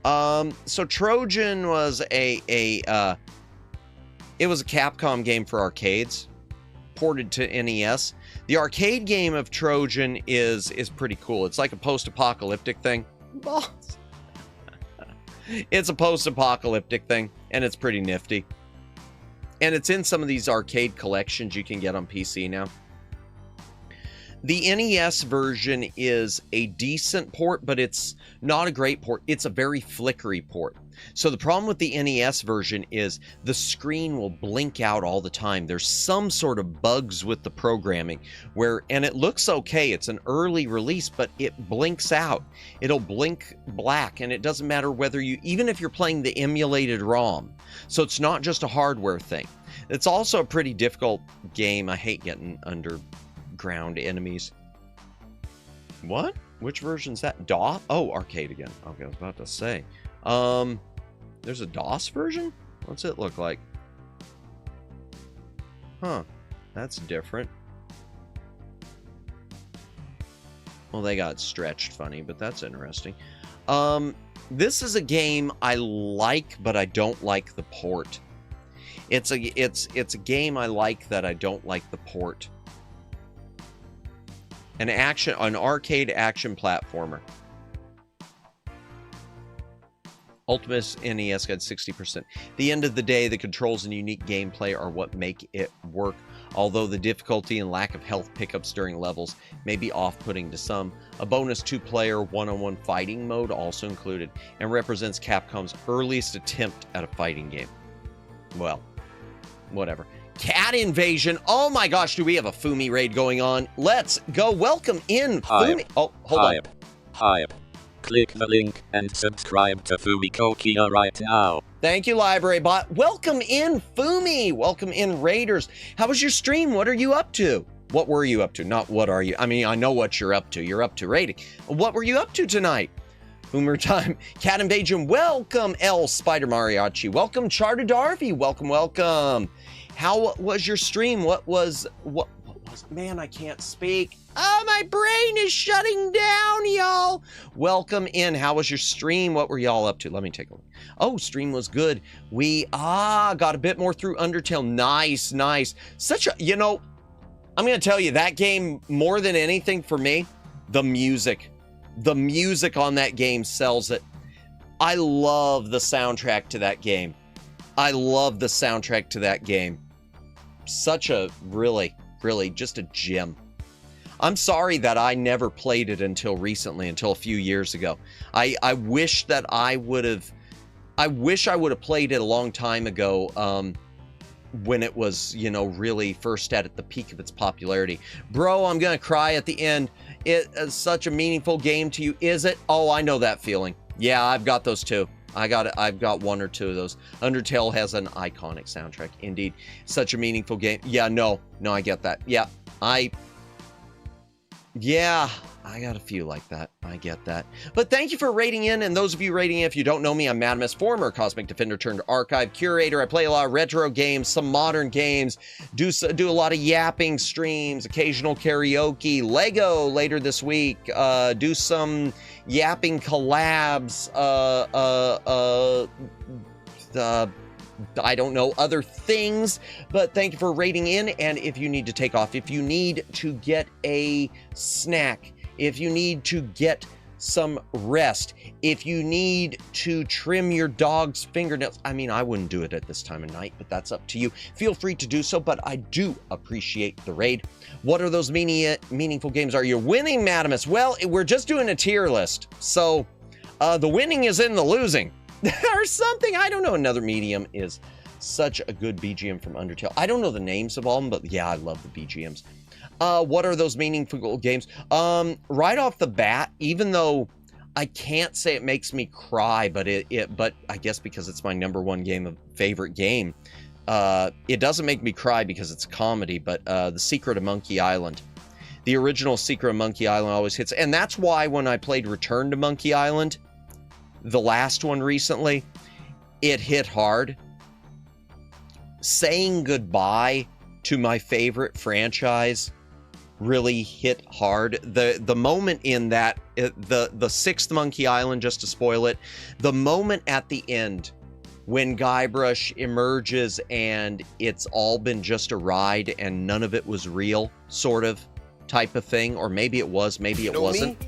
So Trojan was it was a Capcom game for arcades, ported to NES. The arcade game of Trojan is pretty cool. It's like a post-apocalyptic thing. Balls. It's a post-apocalyptic thing, and it's pretty nifty. And it's in some of these arcade collections you can get on PC now. The NES version is a decent port, but it's not a great port. It's a very flickery port. So the problem with the NES version is the screen will blink out all the time. There's some sort of bugs with the programming where, and it looks okay, it's an early release, but it blinks out. It'll blink black, and it doesn't matter whether you, even if you're playing the emulated ROM. So it's not just a hardware thing. It's also a pretty difficult game. I hate getting underground enemies. What? Which version's that? DOS? Oh, arcade again. Okay, I was about to say. There's a DOS version? What's it look like? Huh. That's different. Well, they got stretched funny, but that's interesting. This is a game I like, but I don't like the port. It's a game I like that I don't like the port. An arcade action platformer. Ultimate NES got 60%. At the end of the day, the controls and unique gameplay are what make it work, although the difficulty and lack of health pickups during levels may be off-putting to some. A bonus 2-player one-on-one fighting mode also included, and represents Capcom's earliest attempt at a fighting game. Well, whatever. Cat Invasion. Oh my gosh, do we have a Fumi raid going on? Let's go. Welcome in, Fumi. Oh, hold on. Hi. Click the link and subscribe to Fumikokia right now. Thank you, Library Bot. Welcome in, Fumi. Welcome in, Raiders. How was your stream? What are you up to? What were you up to? Not what are you. I mean, I know what you're up to. You're up to raiding. What were you up to tonight? Boomer time. Cat Invasion. Welcome, L. Spider Mariachi. Welcome, Charter Darby. Welcome. How was your stream? What was, man, I can't speak. Oh, my brain is shutting down, y'all. Welcome in. How was your stream? What were y'all up to? Let me take a look. Oh, stream was good. We, got a bit more through Undertale. Nice. Such a, you know, I'm going to tell you, that game, more than anything for me, the music. The music on that game sells it. I love the soundtrack to that game. Such a, really just a gem. I'm sorry that I never played it until recently, until a few years ago. I wish that I would have played it a long time ago, when it was, you know, really first at the peak of its popularity. Bro, I'm gonna cry at the end. It is such a meaningful game to you, is it? Oh, I know that feeling. Yeah, I've got those too. I've got one or two of those. Undertale has an iconic soundtrack. Indeed. Such a meaningful game. Yeah, no, I get that. Yeah, I got a few like that. I get that. But thank you for rating in, and those of you rating in, if you don't know me, I'm Madamus, former Cosmic Defender turned archive curator. I play a lot of retro games, some modern games, do a lot of yapping streams, occasional karaoke, Lego later this week, do some yapping collabs, I don't know, other things, but thank you for rating in. And if you need to take off, if you need to get a snack, if you need to get some rest, if you need to trim your dog's fingernails, I mean, I wouldn't do it at this time of night, but that's up to you. Feel free to do so, but I do appreciate the raid. What are those meaningful games? Are you winning, Madamus? Well, we're just doing a tier list, so the winning is in the losing. Or something, I don't know. Another medium is such a good BGM from Undertale. I don't know the names of all of them, but yeah, I love the BGMs. What are those meaningful games? Right off the bat, even though I can't say it makes me cry, but but I guess because it's my #1 favorite game, it doesn't make me cry because it's a comedy, but The Secret of Monkey Island. The original Secret of Monkey Island always hits, and that's why when I played Return to Monkey Island, the last one recently, it hit hard. Saying goodbye to my favorite franchise really hit hard. The moment in that, the sixth Monkey Island, just to spoil it, the moment at the end when Guybrush emerges and it's all been just a ride and none of it was real, sort of type of thing, or maybe it was, maybe it wasn't.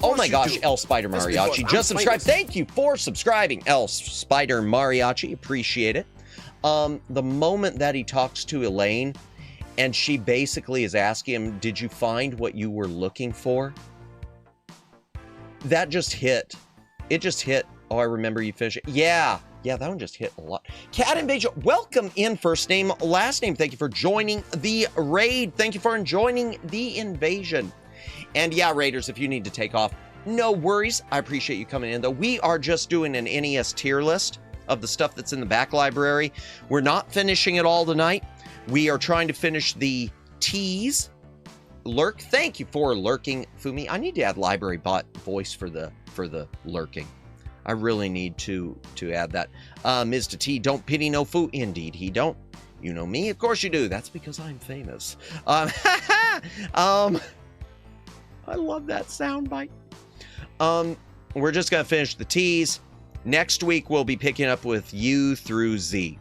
Oh my gosh, L. Spider Mariachi just subscribed. Thank you for subscribing, L. Spider Mariachi. Appreciate it. The moment that he talks to Elaine And she basically is asking him, did you find what you were looking for? That just hit. It just hit. Oh, I remember you finished it. Yeah, that one just hit a lot. Cat Invasion, welcome in. First name, last name. Thank you for joining the raid. Thank you for joining the invasion. And yeah, raiders, if you need to take off, no worries. I appreciate you coming in, though. We are just doing an NES tier list of the stuff that's in the back library. We're not finishing it all tonight. We are trying to finish the T's. Lurk. Thank you for lurking, Fumi. I need to add library bot voice for the lurking. I really need to add that. Mr. T, don't pity no fool. Indeed, he don't. You know me? Of course you do. That's because I'm famous. I love that soundbite. We're just going to finish the T's. Next week, we'll be picking up with U through Z.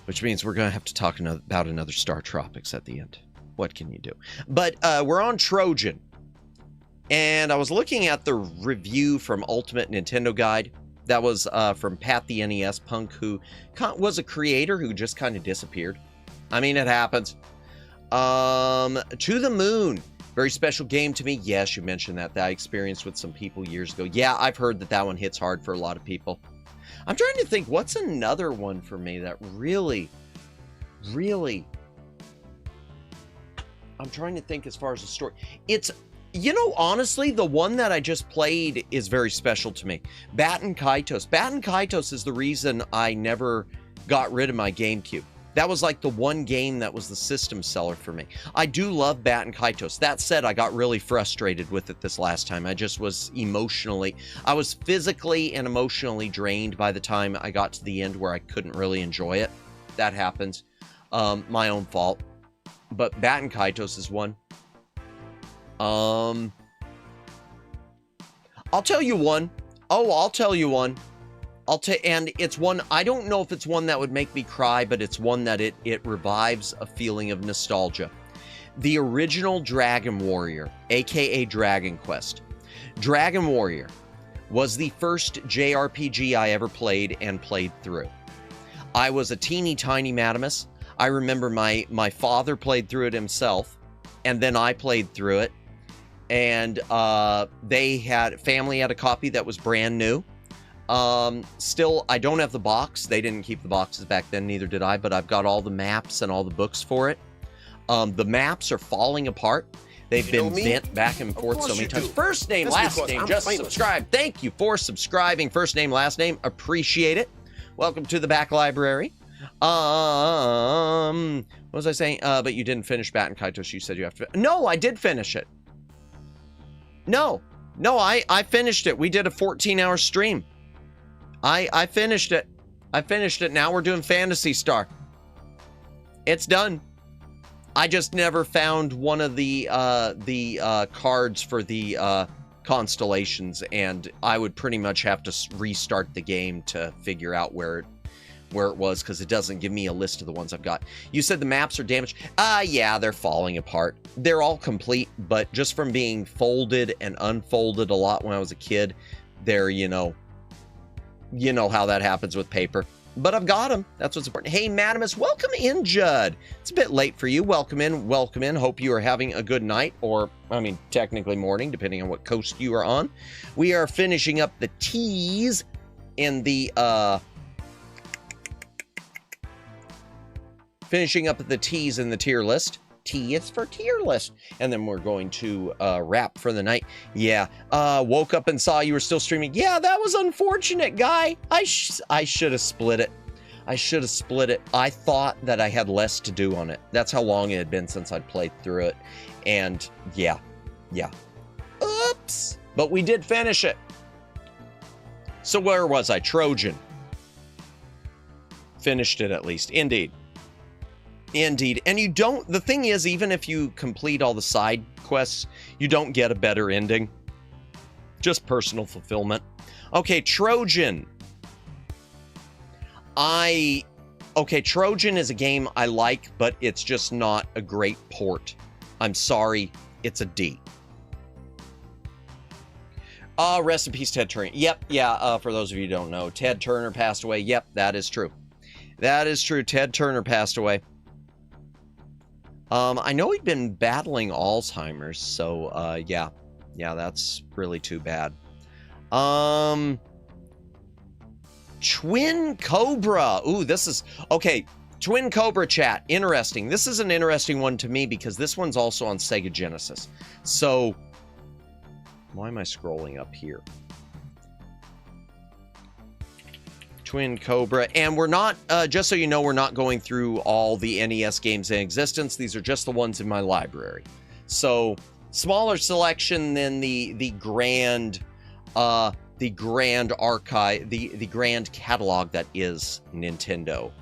Which means we're going to have to talk about another Star Tropics at the end. What can you do? But we're on Trojan. And I was looking at the review from Ultimate Nintendo Guide. That was from Pat the NES Punk, who was a creator who just kind of disappeared. I mean, it happens. To the Moon. Very special game to me. Yes, you mentioned that I experienced with some people years ago. Yeah, I've heard that one hits hard for a lot of people. I'm trying to think, what's another one for me that really... I'm trying to think as far as the story. It's, you know, honestly, the one that I just played is very special to me. Batten Kaitos. Batten Kaitos is the reason I never got rid of my GameCube. That was like the one game that was the system seller for me. I do love Batten Kaitos. That said, I got really frustrated with it this last time. I just was I was physically and emotionally drained by the time I got to the end where I couldn't really enjoy it. That happens. My own fault. But Batten Kaitos is one. I'll tell you one. Oh, I'll tell you one. And it's one, I don't know if it's one that would make me cry, but it's one that it revives a feeling of nostalgia. The original Dragon Warrior, aka Dragon Quest. Dragon Warrior was the first JRPG I ever played and played through. I was a teeny tiny Madamus. I remember my father played through it himself, and then I played through it. And family had a copy that was brand new. Still, I don't have the box. They didn't keep the boxes back then, neither did I, but I've got all the maps and all the books for it. The maps are falling apart. They've been bent back and forth so many times. First name, last name, just subscribe. Thank you for subscribing. First name, last name, appreciate it. Welcome to the back library. What was I saying? But you didn't finish Batten Kaitos. You said you have to. No, I did finish it. No, I finished it. We did a 14-hour stream. I finished it. I finished it. Now we're doing Phantasy Star. It's done. I just never found one of the cards for the constellations, and I would pretty much have to restart the game to figure out where it was, because it doesn't give me a list of the ones I've got. You said the maps are damaged. Yeah, they're falling apart. They're all complete, but just from being folded and unfolded a lot when I was a kid, they're, you know how that happens with paper. But I've got them. That's what's important. Hey, Madamus, welcome in, Judd. It's a bit late for you. Welcome in. Welcome in. Hope you are having a good night, or, I mean, technically morning, depending on what coast you are on. We are finishing up the T's in the, tier list. T is for tier list. And then we're going to wrap for the night. Yeah. Woke up and saw you were still streaming. Yeah, that was unfortunate, guy. I should have split it. I thought that I had less to do on it. That's how long it had been since I'd played through it. And yeah. Oops. But we did finish it. So where was I? Trojan. Finished it at least. Indeed. And the thing is, even if you complete all the side quests, you don't get a better ending. Just personal fulfillment. Okay, Trojan. Trojan is a game I like, but it's just not a great port. I'm sorry, it's a D. Rest in peace, Ted Turner. Yep, yeah, for those of you who don't know, Ted Turner passed away. Yep, that is true. That is true. Ted Turner passed away. I know he'd been battling Alzheimer's, so yeah, that's really too bad. Twin Cobra. Ooh, this is okay. Twin Cobra chat, interesting. This is an interesting one to me because this one's also on Sega Genesis. So, why am I scrolling up here? Twin Cobra, and we're not, just so you know, we're not going through all the NES games in existence. These are just the ones in my library. So, smaller selection than the grand archive, the grand catalog that is Nintendo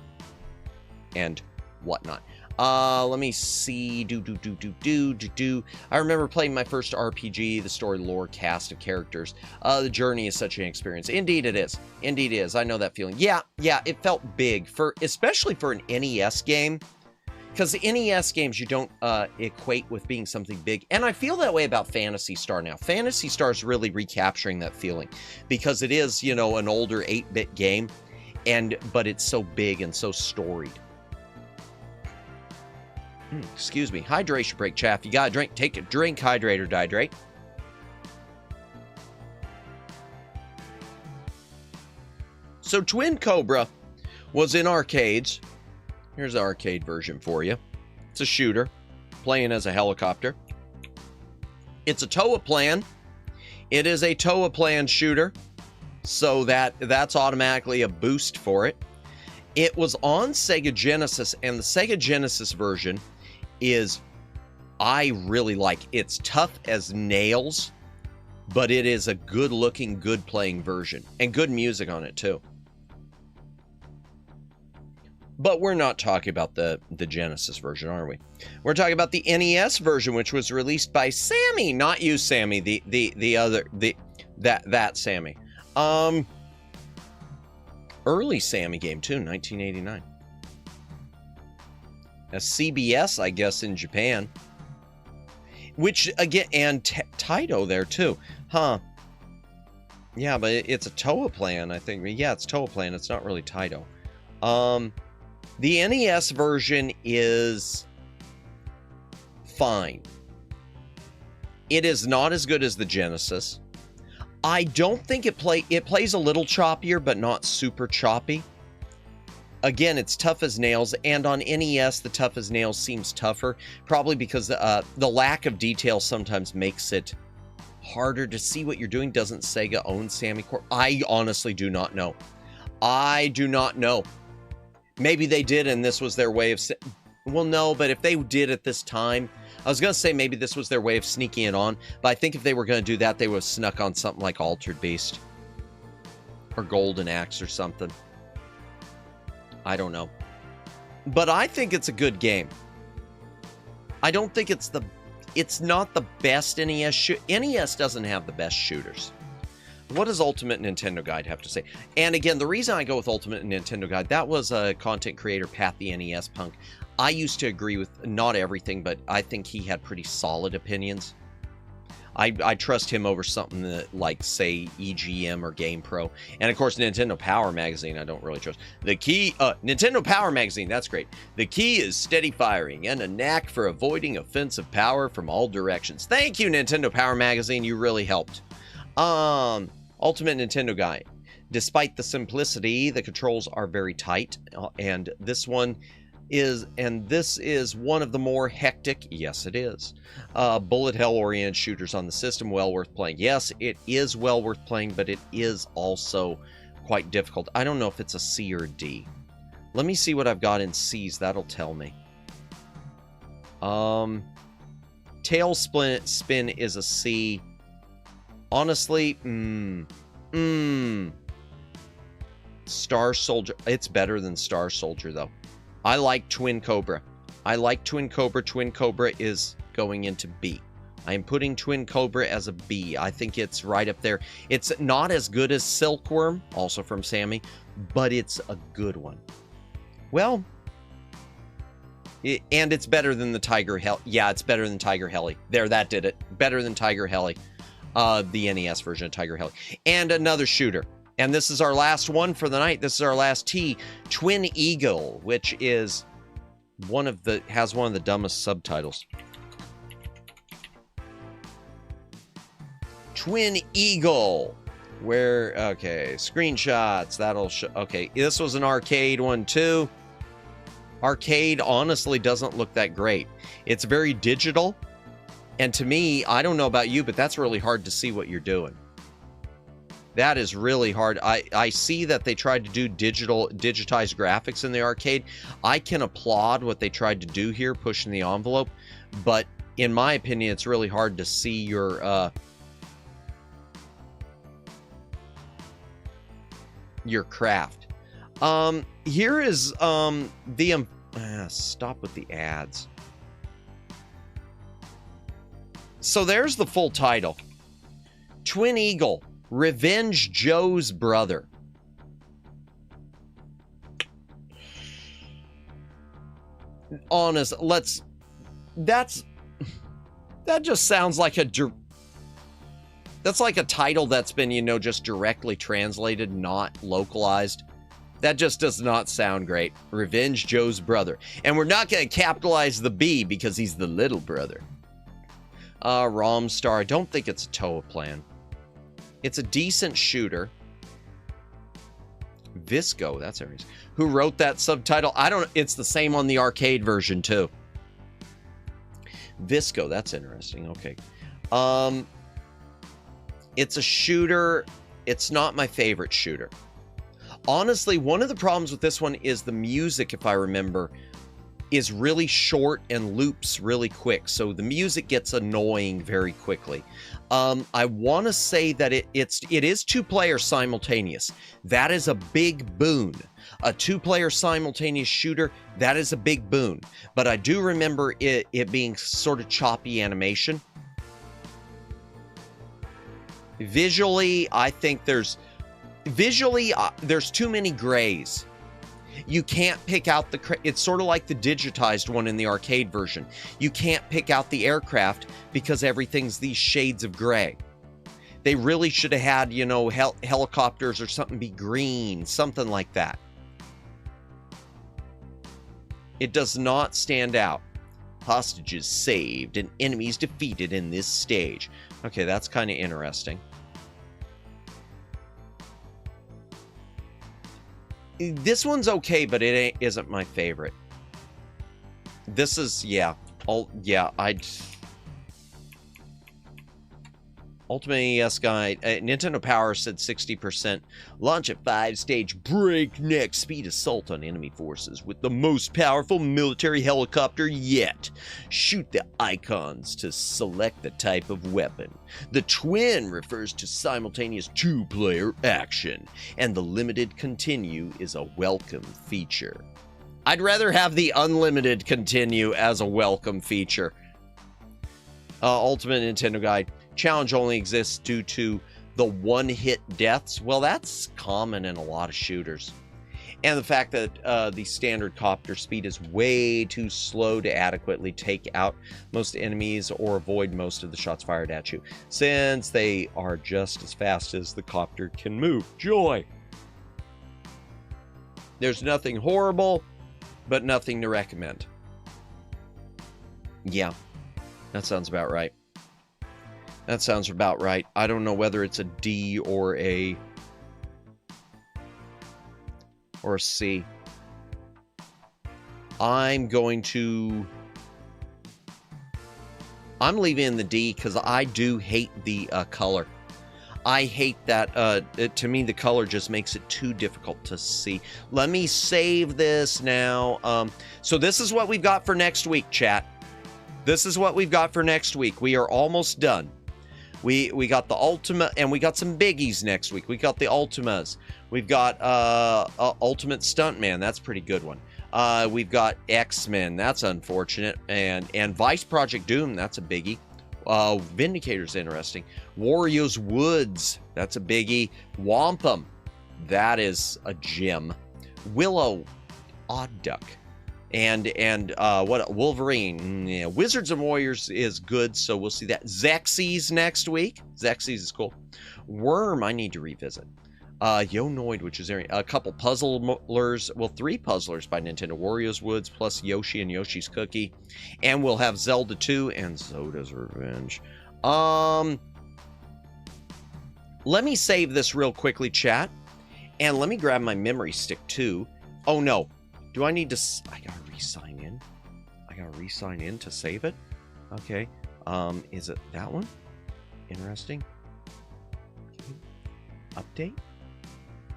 and whatnot. Let me see. I remember playing my first RPG, the story, lore, cast of characters. The journey is such an experience. Indeed it is. Indeed it is. I know that feeling. Yeah, it felt big, especially for an NES game. Because the NES games you don't equate with being something big. And I feel that way about Phantasy Star now. Phantasy Star is really recapturing that feeling. Because it is, you know, an older 8-bit game. But it's so big and so storied. Excuse me. Hydration break, chaff. You gotta drink. Take a drink, hydrate or dihydrate. So Twin Cobra was in arcades. Here's the arcade version for you. It's a shooter, playing as a helicopter. It's a Toa plan. It is a Toa plan shooter, so that's automatically a boost for it. It was on Sega Genesis, and the Sega Genesis version is, I really like. It's tough as nails, but it is a good-looking, good-playing version, and good music on it, too. But we're not talking about the Genesis version, are we? We're talking about the NES version, which was released by Sammy, not you, Sammy. That Sammy. Early Sammy game too, 1989. A CBS, I guess, in Japan. Which again, and Taito there too, huh? Yeah, but it's a Toa plan, I think. Yeah, it's Toa plan. It's not really Taito. The NES version is fine. It is not as good as the Genesis. I don't think it plays a little choppier, but not super choppy. Again, it's tough as nails, and on NES, the tough as nails seems tougher, probably because the lack of detail sometimes makes it harder to see what you're doing. Doesn't Sega own Sammy Corp? I honestly do not know. I do not know. Maybe they did, and this was their way of... Well, no, but if they did at this time... I was going to say maybe this was their way of sneaking it on, but I think if they were going to do that, they would have snuck on something like Altered Beast. Or Golden Axe or something. I don't know. But I think it's a good game. I don't think it's not the best NES... NES doesn't have the best shooters. What does Ultimate Nintendo Guide have to say? And again, the reason I go with Ultimate Nintendo Guide, that was a content creator, Pat the NES Punk. I used to agree with not everything, but I think he had pretty solid opinions. I trust him over something that, like, say, EGM or GamePro. And, of course, Nintendo Power Magazine, I don't really trust. The key... Nintendo Power Magazine, that's great. The key is steady firing and a knack for avoiding offensive power from all directions. Thank you, Nintendo Power Magazine. You really helped. Ultimate Nintendo Guide. Despite the simplicity, the controls are very tight, and this is one of the more hectic, yes it is, bullet hell oriented shooters on the system. Well worth playing. Yes, it is well worth playing, but it is also quite difficult. I don't know if it's a C or a D. Let me see what I've got in C's. That'll tell me. Tailspin is a C. Honestly, Star Soldier. It's better than Star Soldier, though. I like Twin Cobra. I like Twin Cobra. Twin Cobra is going into B. I am putting Twin Cobra as a B. I think it's right up there. It's not as good as Silkworm, also from Sammy, but it's a good one. Well, and it's better than the Tiger Heli. Yeah, it's better than Tiger Heli. There, that did it. Better than Tiger Heli. The NES version of Tiger Heli. And another shooter. And this is our last one for the night. This is our last T. Twin Eagle, which is has one of the dumbest subtitles. Twin Eagle. Okay, screenshots, that'll show. Okay, this was an arcade one too. Arcade honestly doesn't look that great. It's very digital, and to me, I don't know about you, but that's really hard to see what you're doing. That is really hard. I see that they tried to do digitized graphics in the arcade. I can applaud what they tried to do here, pushing the envelope, but in my opinion, it's really hard to see your craft. Here is stop with the ads. So there's the full title. Twin Eagle, Revenge Joe's Brother. Honest, that just sounds like that's like a title that's been, you know, just directly translated, not localized. That just does not sound great. Revenge Joe's Brother. And we're not going to capitalize the B because he's the little brother. Romstar. I don't think it's a Toa plan. It's a decent shooter. Visco, that's everything. Who wrote that subtitle? I don't. It's the same on the arcade version too. Visco, that's interesting. Okay. It's a shooter. It's not my favorite shooter. Honestly, one of the problems with this one is the music, if I remember, is really short and loops really quick. So the music gets annoying very quickly. I want to say that it is two-player simultaneous. That is a big boon. A two-player simultaneous shooter, that is a big boon. But I do remember it being sort of choppy animation. Visually, I think there's too many grays. You can't pick out it's sort of like the digitized one in the arcade version. You can't pick out the aircraft because everything's these shades of gray. They really should have had, you know, helicopters or something be green, something like that. It does not stand out. Hostages saved and enemies defeated in this stage. Okay, that's kind of interesting. This one's okay, but it isn't my favorite. This is, yeah. Ultimate NES Guide. Nintendo Power said 60%. Launch a 5-stage breakneck speed assault on enemy forces with the most powerful military helicopter yet. Shoot the icons to select the type of weapon. The twin refers to simultaneous two-player action, and the limited continue is a welcome feature. I'd rather have the unlimited continue as a welcome feature. Ultimate Nintendo Guide. Challenge only exists due to the one-hit deaths. Well, that's common in a lot of shooters. And the fact that the standard copter speed is way too slow to adequately take out most enemies or avoid most of the shots fired at you, since they are just as fast as the copter can move. Joy! There's nothing horrible, but nothing to recommend. Yeah, that sounds about right. That sounds about right. I don't know whether it's a D or a C. I'm leaving the D because I do hate the color. I hate that. To me, the color just makes it too difficult to see. Let me save this now. So this is what we've got for next week, chat. This is what we've got for next week. We are almost done. We got the Ultima, and we got some biggies next week. We got the Ultimas. We've got Ultimate Stuntman. That's a pretty good one. We've got X-Men. That's unfortunate. And Vice Project Doom. That's a biggie. Vindicator's interesting. Wario's Woods. That's a biggie. Wampum. That is a gem. Willow. Odd Duck. And what Wolverine. Yeah, Wizards and Warriors is good, so we'll see that. Xerxes next week. Xerxes is cool. Worm, I need to revisit. Yo Noid, which is a couple puzzlers, well, 3 puzzlers by Nintendo, Wario's Woods plus Yoshi and Yoshi's Cookie, and we'll have Zelda 2 and Zoda's Revenge. Let me save this real quickly, chat, and let me grab my memory stick too. Oh no, do I need to? I gotta re-sign in. I gotta re-sign in to save it. Okay. Is it that one? Interesting. Update.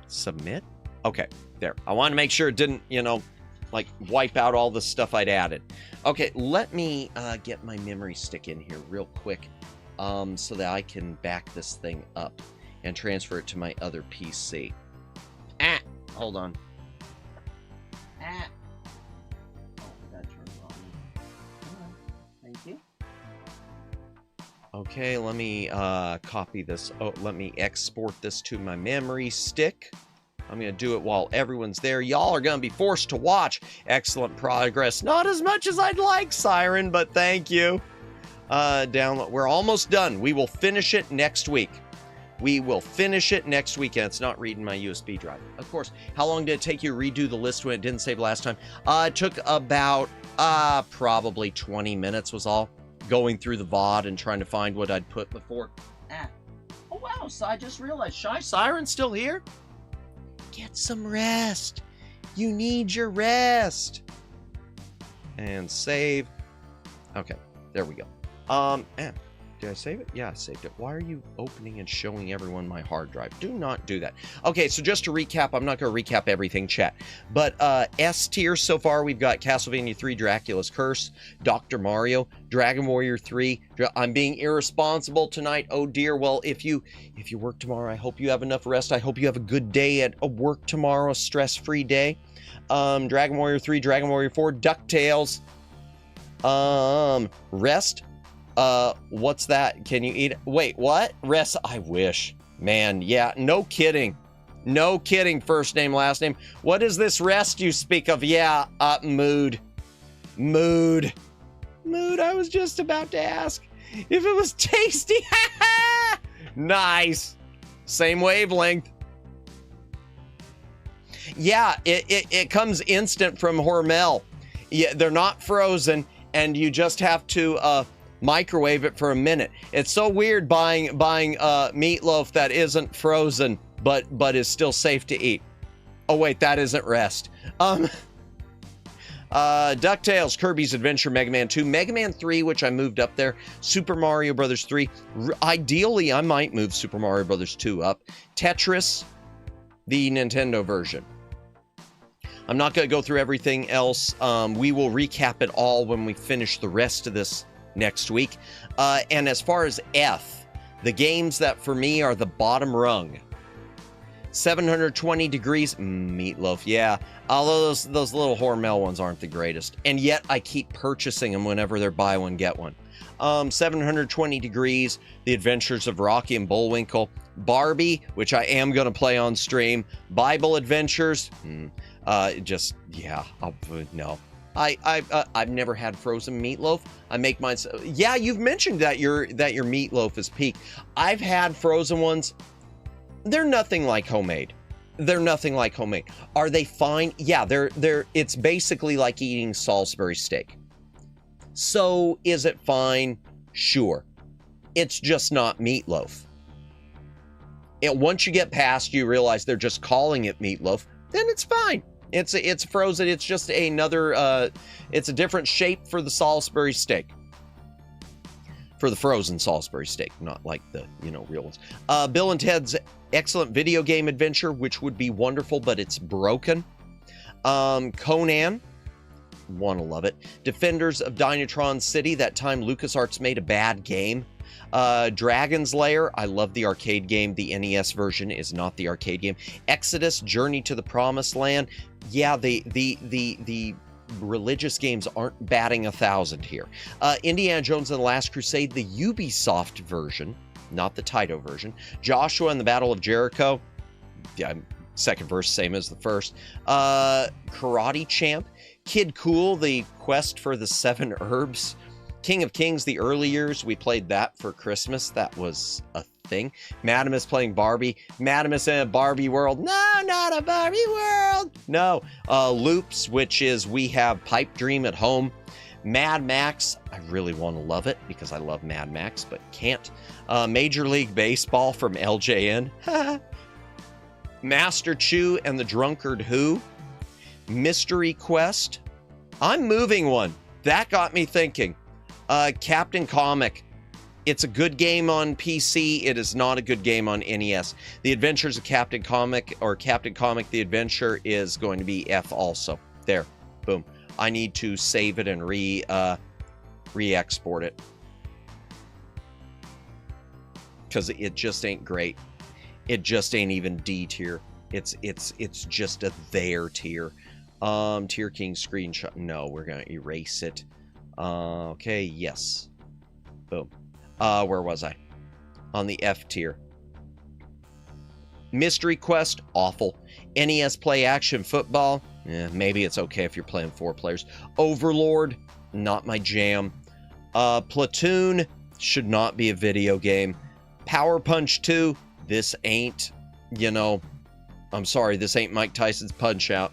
Submit. Okay, there. I want to make sure it didn't, you know, like wipe out all the stuff I'd added. Okay, let me get my memory stick in here real quick, so that I can back this thing up and transfer it to my other PC. Hold on. Oh, that turned on. Thank you. Okay, let me copy this. Oh, let me export this to my memory stick. I'm going to do it while everyone's there. Y'all are going to be forced to watch. Excellent progress. Not as much as I'd like, Siren, but thank you. Download. We're almost done. We will finish it next week. We will finish it next weekend. It's not reading my USB drive. Of course. How long did it take you to redo the list when it didn't save last time? It took about probably 20 minutes was all. Going through the VOD and trying to find what I'd put before. Oh wow, so I just realized Shy Siren's still here? Get some rest. You need your rest. And save. Okay, there we go. Did I save it? Yeah, I saved it. Why are you opening and showing everyone my hard drive? Do not do that. Okay, so just to recap, I'm not going to recap everything, chat. But S tier so far, we've got Castlevania 3, Dracula's Curse, Dr. Mario, Dragon Warrior 3. I'm being irresponsible tonight. Oh dear. Well, if you work tomorrow, I hope you have enough rest. I hope you have a good day at work tomorrow, a stress-free day. Dragon Warrior 3, Dragon Warrior 4, DuckTales. Rest. What's that? Can you eat? Wait, what? Rest? I wish. Man, yeah, no kidding. No kidding, first name, last name. What is this rest you speak of? Yeah, mood. Mood. Mood, I was just about to ask if it was tasty. Nice. Same wavelength. Yeah, it comes instant from Hormel. Yeah, they're not frozen, and you just have to, microwave it for a minute. It's so weird buying meatloaf that isn't frozen but is still safe to eat. Oh wait, that isn't rest. DuckTales, Kirby's Adventure, Mega Man 2, Mega Man 3, which I moved up there, Super Mario Brothers 3. Ideally, I might move Super Mario Brothers 2 up. Tetris, the Nintendo version. I'm not going to go through everything else. We will recap it all when we finish the rest of this next week. And as far as F, the games that for me are the bottom rung. 720 degrees, meatloaf, yeah. Although those little Hormel ones aren't the greatest. And yet I keep purchasing them whenever they're buy one, get one. 720 degrees, The Adventures of Rocky and Bullwinkle. Barbie, which I am going to play on stream. Bible Adventures, yeah, no. I've never had frozen meatloaf. I make mine. Yeah, you've mentioned that your meatloaf is peak. I've had frozen ones. They're nothing like homemade. They're nothing like homemade. Are they fine? Yeah, they're. It's basically like eating Salisbury steak. So is it fine? Sure. It's just not meatloaf. Once you get past, you realize they're just calling it meatloaf. Then it's fine. It's frozen. It's just another, it's a different shape for the Salisbury steak. For the frozen Salisbury steak, not like the, real ones. Bill and Ted's Excellent Video Game Adventure, which would be wonderful, but it's broken. Conan, wanna love it. Defenders of Dynatron City, that time LucasArts made a bad game. Dragon's Lair, I love the arcade game. The NES version is not the arcade game. Exodus, Journey to the Promised Land. Yeah, the religious games aren't batting 1,000 here. Indiana Jones and the Last Crusade, the Ubisoft version, not the Taito version. Joshua and the Battle of Jericho. Yeah, second verse, same as the first. Karate Champ. Kid Cool, the Quest for the 7 Herbs. King of Kings, the early years, we played that for Christmas. That was a thing. Madamus playing Barbie. Madamus in a Barbie world. No, not a Barbie world. No. Loops, which is we have Pipe Dream at home. Mad Max, I really want to love it because I love Mad Max, but can't. Major League Baseball from LJN. Master Chew and the Drunkard Who. Mystery Quest. I'm moving one. That got me thinking. Captain Comic. It's a good game on PC. It is not a good game on NES. The Adventures of Captain Comic, or Captain Comic The Adventure, is going to be F also. There. Boom. I need to save it and re-export it. Because it just ain't great. It just ain't even D tier. It's just a there tier. Tier King screenshot. No, we're gonna erase it. Okay, yes. Boom. Where was I? On the F tier. Mystery Quest, awful. NES Play Action Football, maybe it's okay if you're playing 4 players. Overlord, not my jam. Platoon, should not be a video game. Power Punch 2, this ain't, you know, I'm sorry, this ain't Mike Tyson's Punch-Out.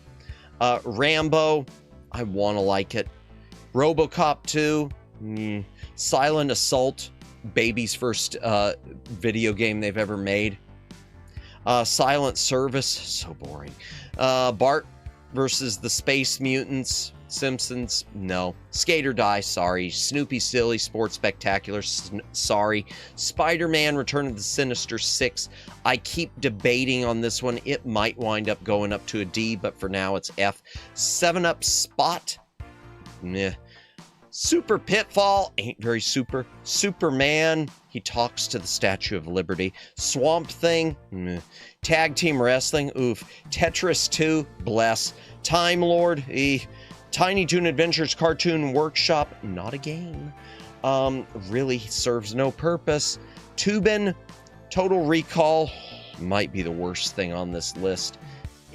Rambo, I want to like it. RoboCop 2, Silent Assault, baby's first video game they've ever made. Silent Service, so boring. Bart versus the Space Mutants, Simpsons, no. Skate or Die, sorry. Snoopy Silly Sports Spectacular, sorry. Spider-Man Return of the Sinister Six, I keep debating on this one. It might wind up going up to a D, but for now it's F. 7-Up Spot, meh. Super Pitfall, ain't very super. Superman, he talks to the Statue of Liberty. Swamp Thing, meh. Tag Team Wrestling, oof. Tetris 2, bless. Time Lord, Tiny Toon Adventures Cartoon Workshop, not a game. Really serves no purpose. Tubin, Total Recall, might be the worst thing on this list.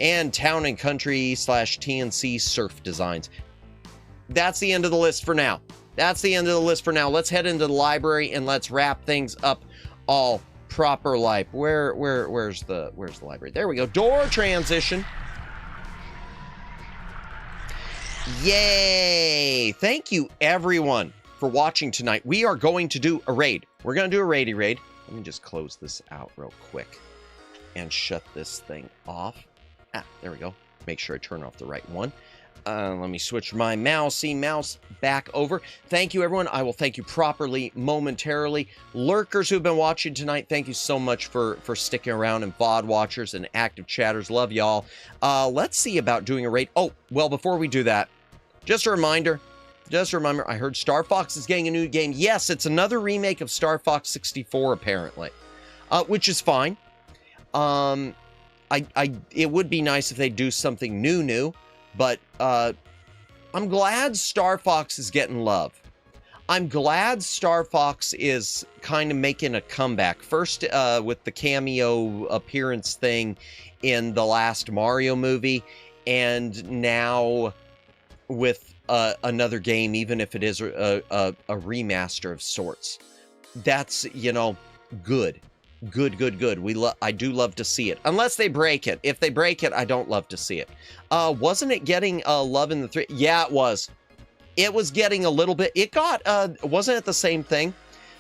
And Town and Country / TNC Surf Designs. That's the end of the list for now. That's the end of the list for now. Let's head into the library and let's wrap things up all proper like. Where's the library? There we go. Door transition. Yay! Thank you everyone for watching tonight. We are going to do a raid. We're going to do a raid. Let me just close this out real quick and shut this thing off. There we go. Make sure I turn off the right one. Let me switch my mouse back over. Thank you, everyone. I will thank you properly momentarily. Lurkers who've been watching tonight, thank you so much for sticking around, and VOD watchers and active chatters. Love y'all. Let's see about doing a raid. Oh, well, before we do that, just a reminder, I heard Star Fox is getting a new game. Yes, it's another remake of Star Fox 64, apparently, which is fine. It would be nice if they do something new. But I'm glad Star Fox is getting love. I'm glad Star Fox is kind of making a comeback. First with the cameo appearance thing in the last Mario movie, and now with another game, even if it is a remaster of sorts. That's, you know, good. Good. I do love to see it. Unless they break it. If they break it, I don't love to see it. Wasn't it getting love in the 3? Yeah, it was. It was getting a little bit. It got, wasn't it the same thing?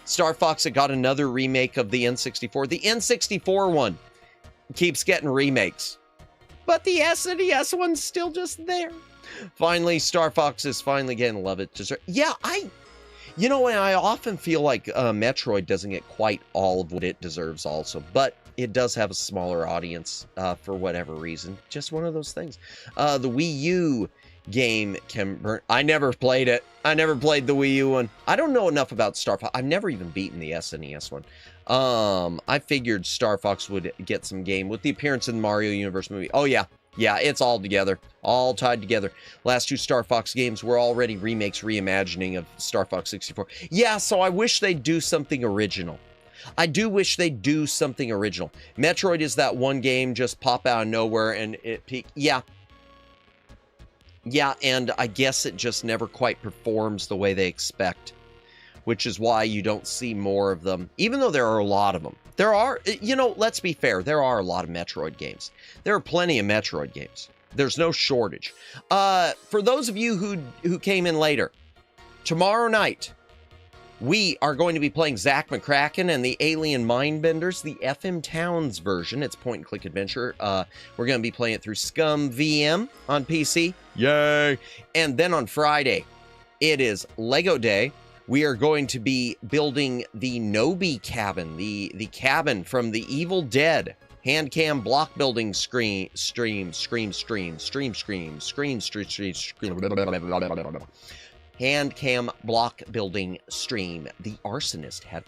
Star Fox had got another remake of the N64. The N64 one keeps getting remakes. But the SNES one's still just there. Finally, Star Fox is finally getting love. It deserves. Yeah, you know, and I often feel like Metroid doesn't get quite all of what it deserves also, but it does have a smaller audience for whatever reason. Just one of those things. The Wii U game can burn. I never played it. I never played the Wii U one. I don't know enough about Star Fox. I've never even beaten the SNES one. I figured Star Fox would get some game with the appearance in the Mario Universe movie. Oh, yeah. Yeah, it's all together, all tied together. Last 2 Star Fox games were already remakes, reimagining of Star Fox 64. Yeah, so I wish they'd do something original. I do wish they'd do something original. Metroid is that one game, just pop out of nowhere and it peak. Yeah. Yeah, and I guess it just never quite performs the way they expect. which is why you don't see more of them, even though there are a lot of them. There are, you know, let's be fair, there are a lot of Metroid games. There are plenty of Metroid games. There's no shortage. For those of you who came in later, tomorrow night, we are going to be playing Zack McCracken and the Alien Mindbenders, the FM Towns version. It's point-and-click adventure. We're going to be playing it through Scum VM on PC. Yay! And then on Friday, it is Lego Day. We are going to be building the Nobi cabin, the cabin from the Evil Dead. Hand cam block building screen. Hand cam block building stream. The arsonist had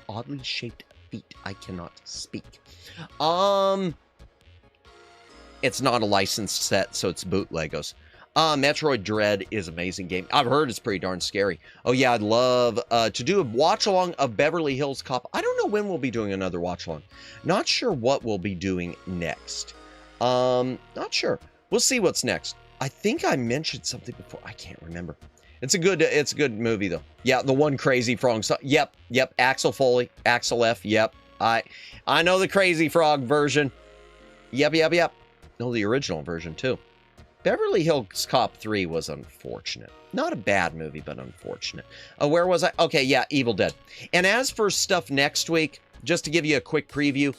oddly shaped feet. I cannot speak. It's not a licensed set, so it's bootlegos. Metroid Dread is an amazing game. I've heard it's pretty darn scary. Oh yeah, I'd love to do a watch along of Beverly Hills Cop. I don't know when we'll be doing another watch along. Not sure what we'll be doing next. Not sure. We'll see what's next. I think I mentioned something before. I can't remember. It's a good movie though. Yeah, the one Crazy Frog song. Yep. Axel Foley, Axel F. Yep. I know the Crazy Frog version. Yep. No, the original version too. Beverly Hills Cop 3 was unfortunate. Not a bad movie, but unfortunate. Where was I? Okay, yeah, Evil Dead. And as for stuff next week, just to give you a quick preview,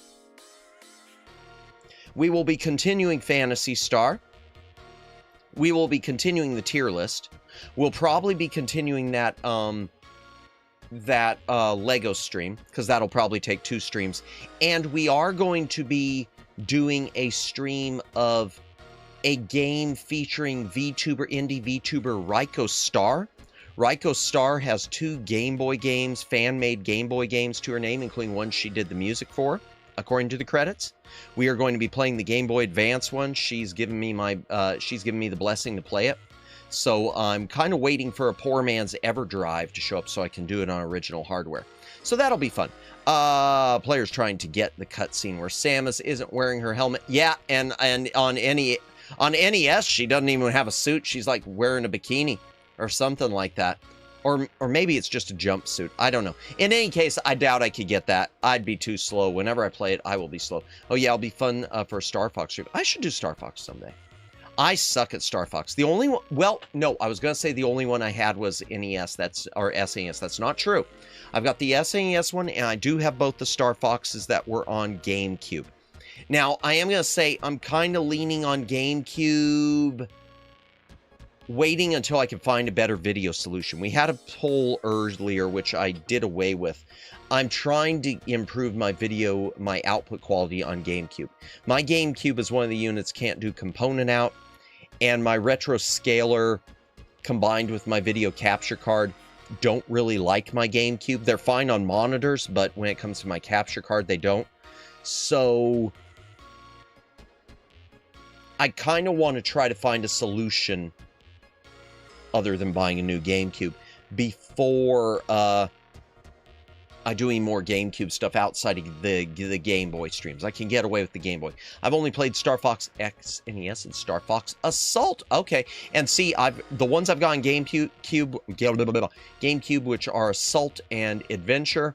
we will be continuing Phantasy Star. We will be continuing the tier list. We'll probably be continuing that Lego stream, because that'll probably take 2 streams. And we are going to be doing a stream of a game featuring indie VTuber Ryko Star. Ryko Star has 2 Game Boy games, fan-made Game Boy games to her name, including one she did the music for, according to the credits. We are going to be playing the Game Boy Advance one. She's given me the blessing to play it. So I'm kind of waiting for a poor man's EverDrive to show up so I can do it on original hardware. So that'll be fun. Players trying to get the cutscene where Samus isn't wearing her helmet. Yeah, and on NES, she doesn't even have a suit. She's like wearing a bikini or something like that. Or maybe it's just a jumpsuit. I don't know. In any case, I doubt I could get that. I'd be too slow. Whenever I play it, I will be slow. Oh yeah, it'll be fun for Star Fox stream. I should do Star Fox someday. I suck at Star Fox. The only one, well, no, I was going to say the only one I had was NES, or SNES. That's not true. I've got the SNES one, and I do have both the Star Foxes that were on GameCube. Now, I am going to say I'm kind of leaning on GameCube, waiting until I can find a better video solution. We had a poll earlier, which I did away with. I'm trying to improve my output quality on GameCube. My GameCube is one of the units can't do component out, and my retro scaler combined with my video capture card don't really like my GameCube. They're fine on monitors, but when it comes to my capture card, they don't. So I kind of want to try to find a solution other than buying a new GameCube before I do any more GameCube stuff outside of the Game Boy streams. I can get away with the Game Boy. I've only played Star Fox XNES and Star Fox Assault. Okay, and see, the ones I've got on GameCube, which are Assault and Adventure,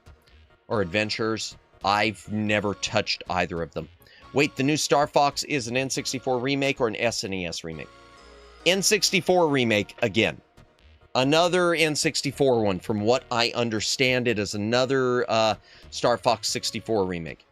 or Adventures, I've never touched either of them. Wait, the new Star Fox is an N64 remake or an SNES remake? N64 remake again. Another N64 one, from what I understand it is another Star Fox 64 remake.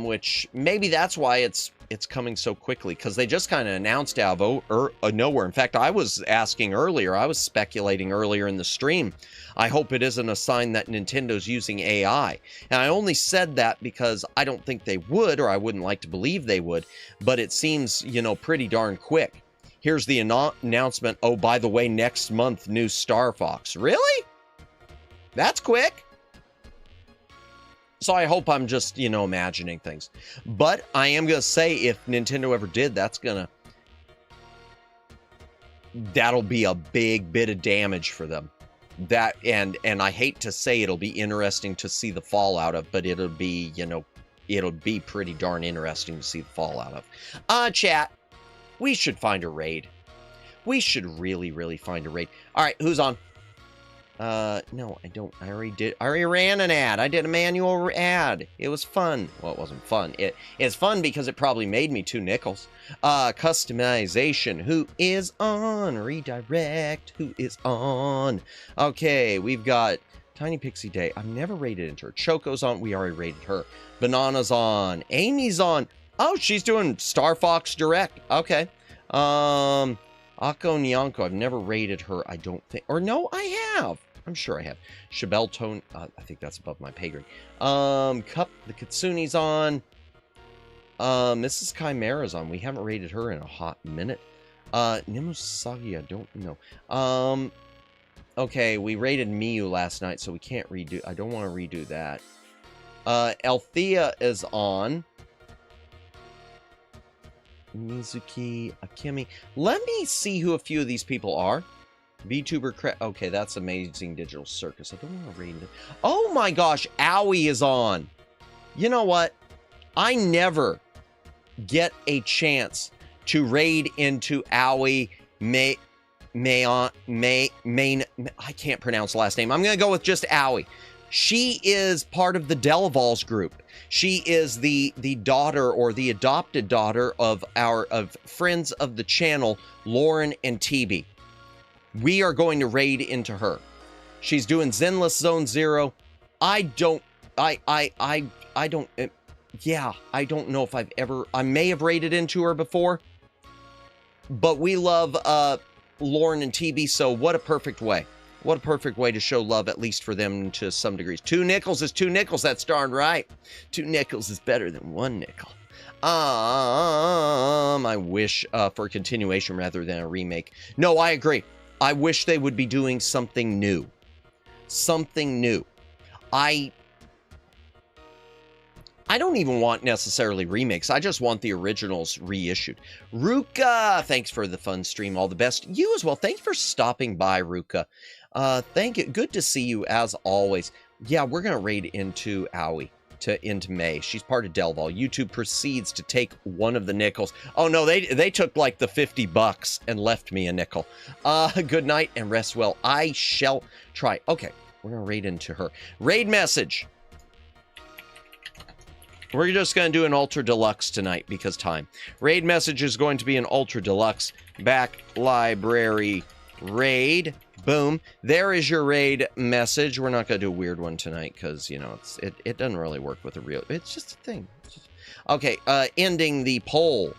Which maybe that's why it's coming so quickly, because they just kind of announced out of nowhere. In fact, I was speculating earlier in the stream, I hope it isn't a sign that Nintendo's using AI. And I only said that because I don't think they would, or I wouldn't like to believe they would, but it seems, pretty darn quick. Here's the announcement. Oh, by the way, next month, new Star Fox. Really? That's quick. So I hope I'm just, imagining things. But I am going to say, if Nintendo ever did, that'll be a big bit of damage for them. That, and I hate to say it'll be interesting to see the fallout of, but it'll be, it'll be pretty darn interesting to see the fallout of. Chat. We should find a raid. We should really, really find a raid. All right, who's on? No, I don't. I already ran an ad. I did a manual ad. It was fun. Well, it wasn't fun. It's fun because it probably made me 2 nickels. Customization. Who is on? Redirect. Who is on? Okay, we've got Tiny Pixie Day. I've never rated into her. Choco's on. We already rated her. Banana's on. Amy's on. Oh, she's doing Star Fox Direct. Okay. Ako Nyanko. I've never rated her. I don't think. Or no, I have. I'm sure I have. Shabelle Tone. I think that's above my pay grade. Cup. The Kitsune's on. Mrs. Chimera's on. We haven't rated her in a hot minute. Nimusagi. I don't know. Okay, we rated Miyu last night, so we can't redo. I don't want to redo that. Althea is on. Mizuki, Akemi. Let me see who a few of these people are. VTuber, okay, that's Amazing Digital Circus. I don't want to read it. Oh my gosh, Owie is on. You know what? I never get a chance to raid into Owie I can't pronounce the last name. I'm going to go with just Owie. She is part of the Delvals group. She is the daughter or the adopted daughter of friends of the channel, Lauren and TB. We are going to raid into her. She's doing Zenless Zone Zero. I don't know if I've ever, I may have raided into her before, but we love Lauren and TB, so what a perfect way. What a perfect way to show love, at least for them to some degrees. 2 nickels is 2 nickels, that's darn right. 2 nickels is better than 1 nickel. I wish for a continuation rather than a remake. No, I agree. I wish they would be doing something new. Something new. I don't even want necessarily remakes. I just want the originals reissued. Ruka, thanks for the fun stream. All the best. You as well. Thank you for stopping by, Ruka. Thank you. Good to see you as always. Yeah, we're going to raid into Owie. Into May. She's part of Delval. YouTube proceeds to take one of the nickels. Oh no, they took like the $50 and left me a nickel. Good night and rest well. I shall try. Okay, we're gonna raid into her. Raid message. We're just gonna do an ultra deluxe tonight because time. Raid message is going to be an ultra deluxe back library raid. Boom. There is your raid message. We're not going to do a weird one tonight because, you know, it doesn't really work with a real... It's just a thing. Okay, ending the poll.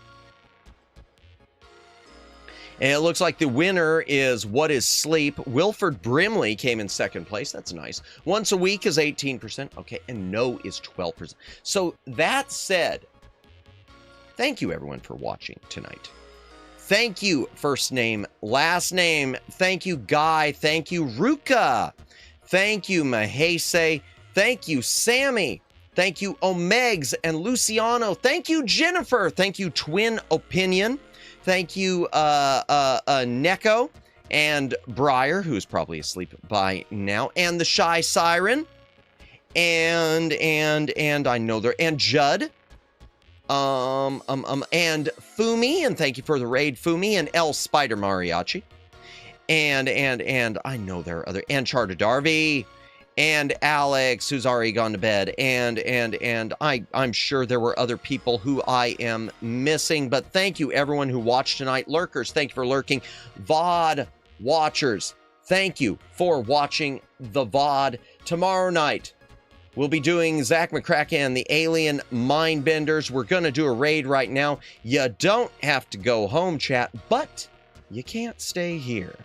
And it looks like the winner is What is Sleep. Wilford Brimley came in 2nd place. That's nice. Once a week is 18%. Okay, and no is 12%. So that said, thank you everyone for watching tonight. Thank you, first name, last name. Thank you, Guy. Thank you, Ruka. Thank you, Mahese. Thank you, Sammy. Thank you, Omegs and Luciano. Thank you, Jennifer. Thank you, Twin Opinion. Thank you, Neko and Briar, who's probably asleep by now, and the Shy Siren, and I know there, and Judd. And Fumi, and thank you for the raid, Fumi, and El Spider Mariachi, and I know there are other, and Charter Darby, and Alex, who's already gone to bed, and I'm sure there were other people who I am missing, but thank you everyone who watched tonight. Lurkers, thank you for lurking. VOD watchers, thank you for watching the VOD. Tomorrow night, we'll be doing Zach McCracken, the Alien Mindbenders. We're going to do a raid right now. You don't have to go home, chat, but you can't stay here.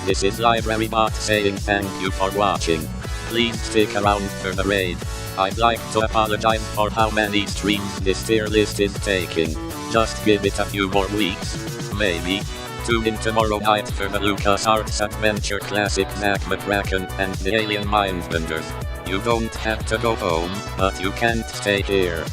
This is Library Bot saying thank you for watching. Please stick around for the raid. I'd like to apologize for how many streams this tier list is taking. Just give it a few more weeks, maybe. Tune in tomorrow night for the LucasArts Adventure Classic Zack McCracken and the Alien Mindbenders. You don't have to go home, but you can't stay here.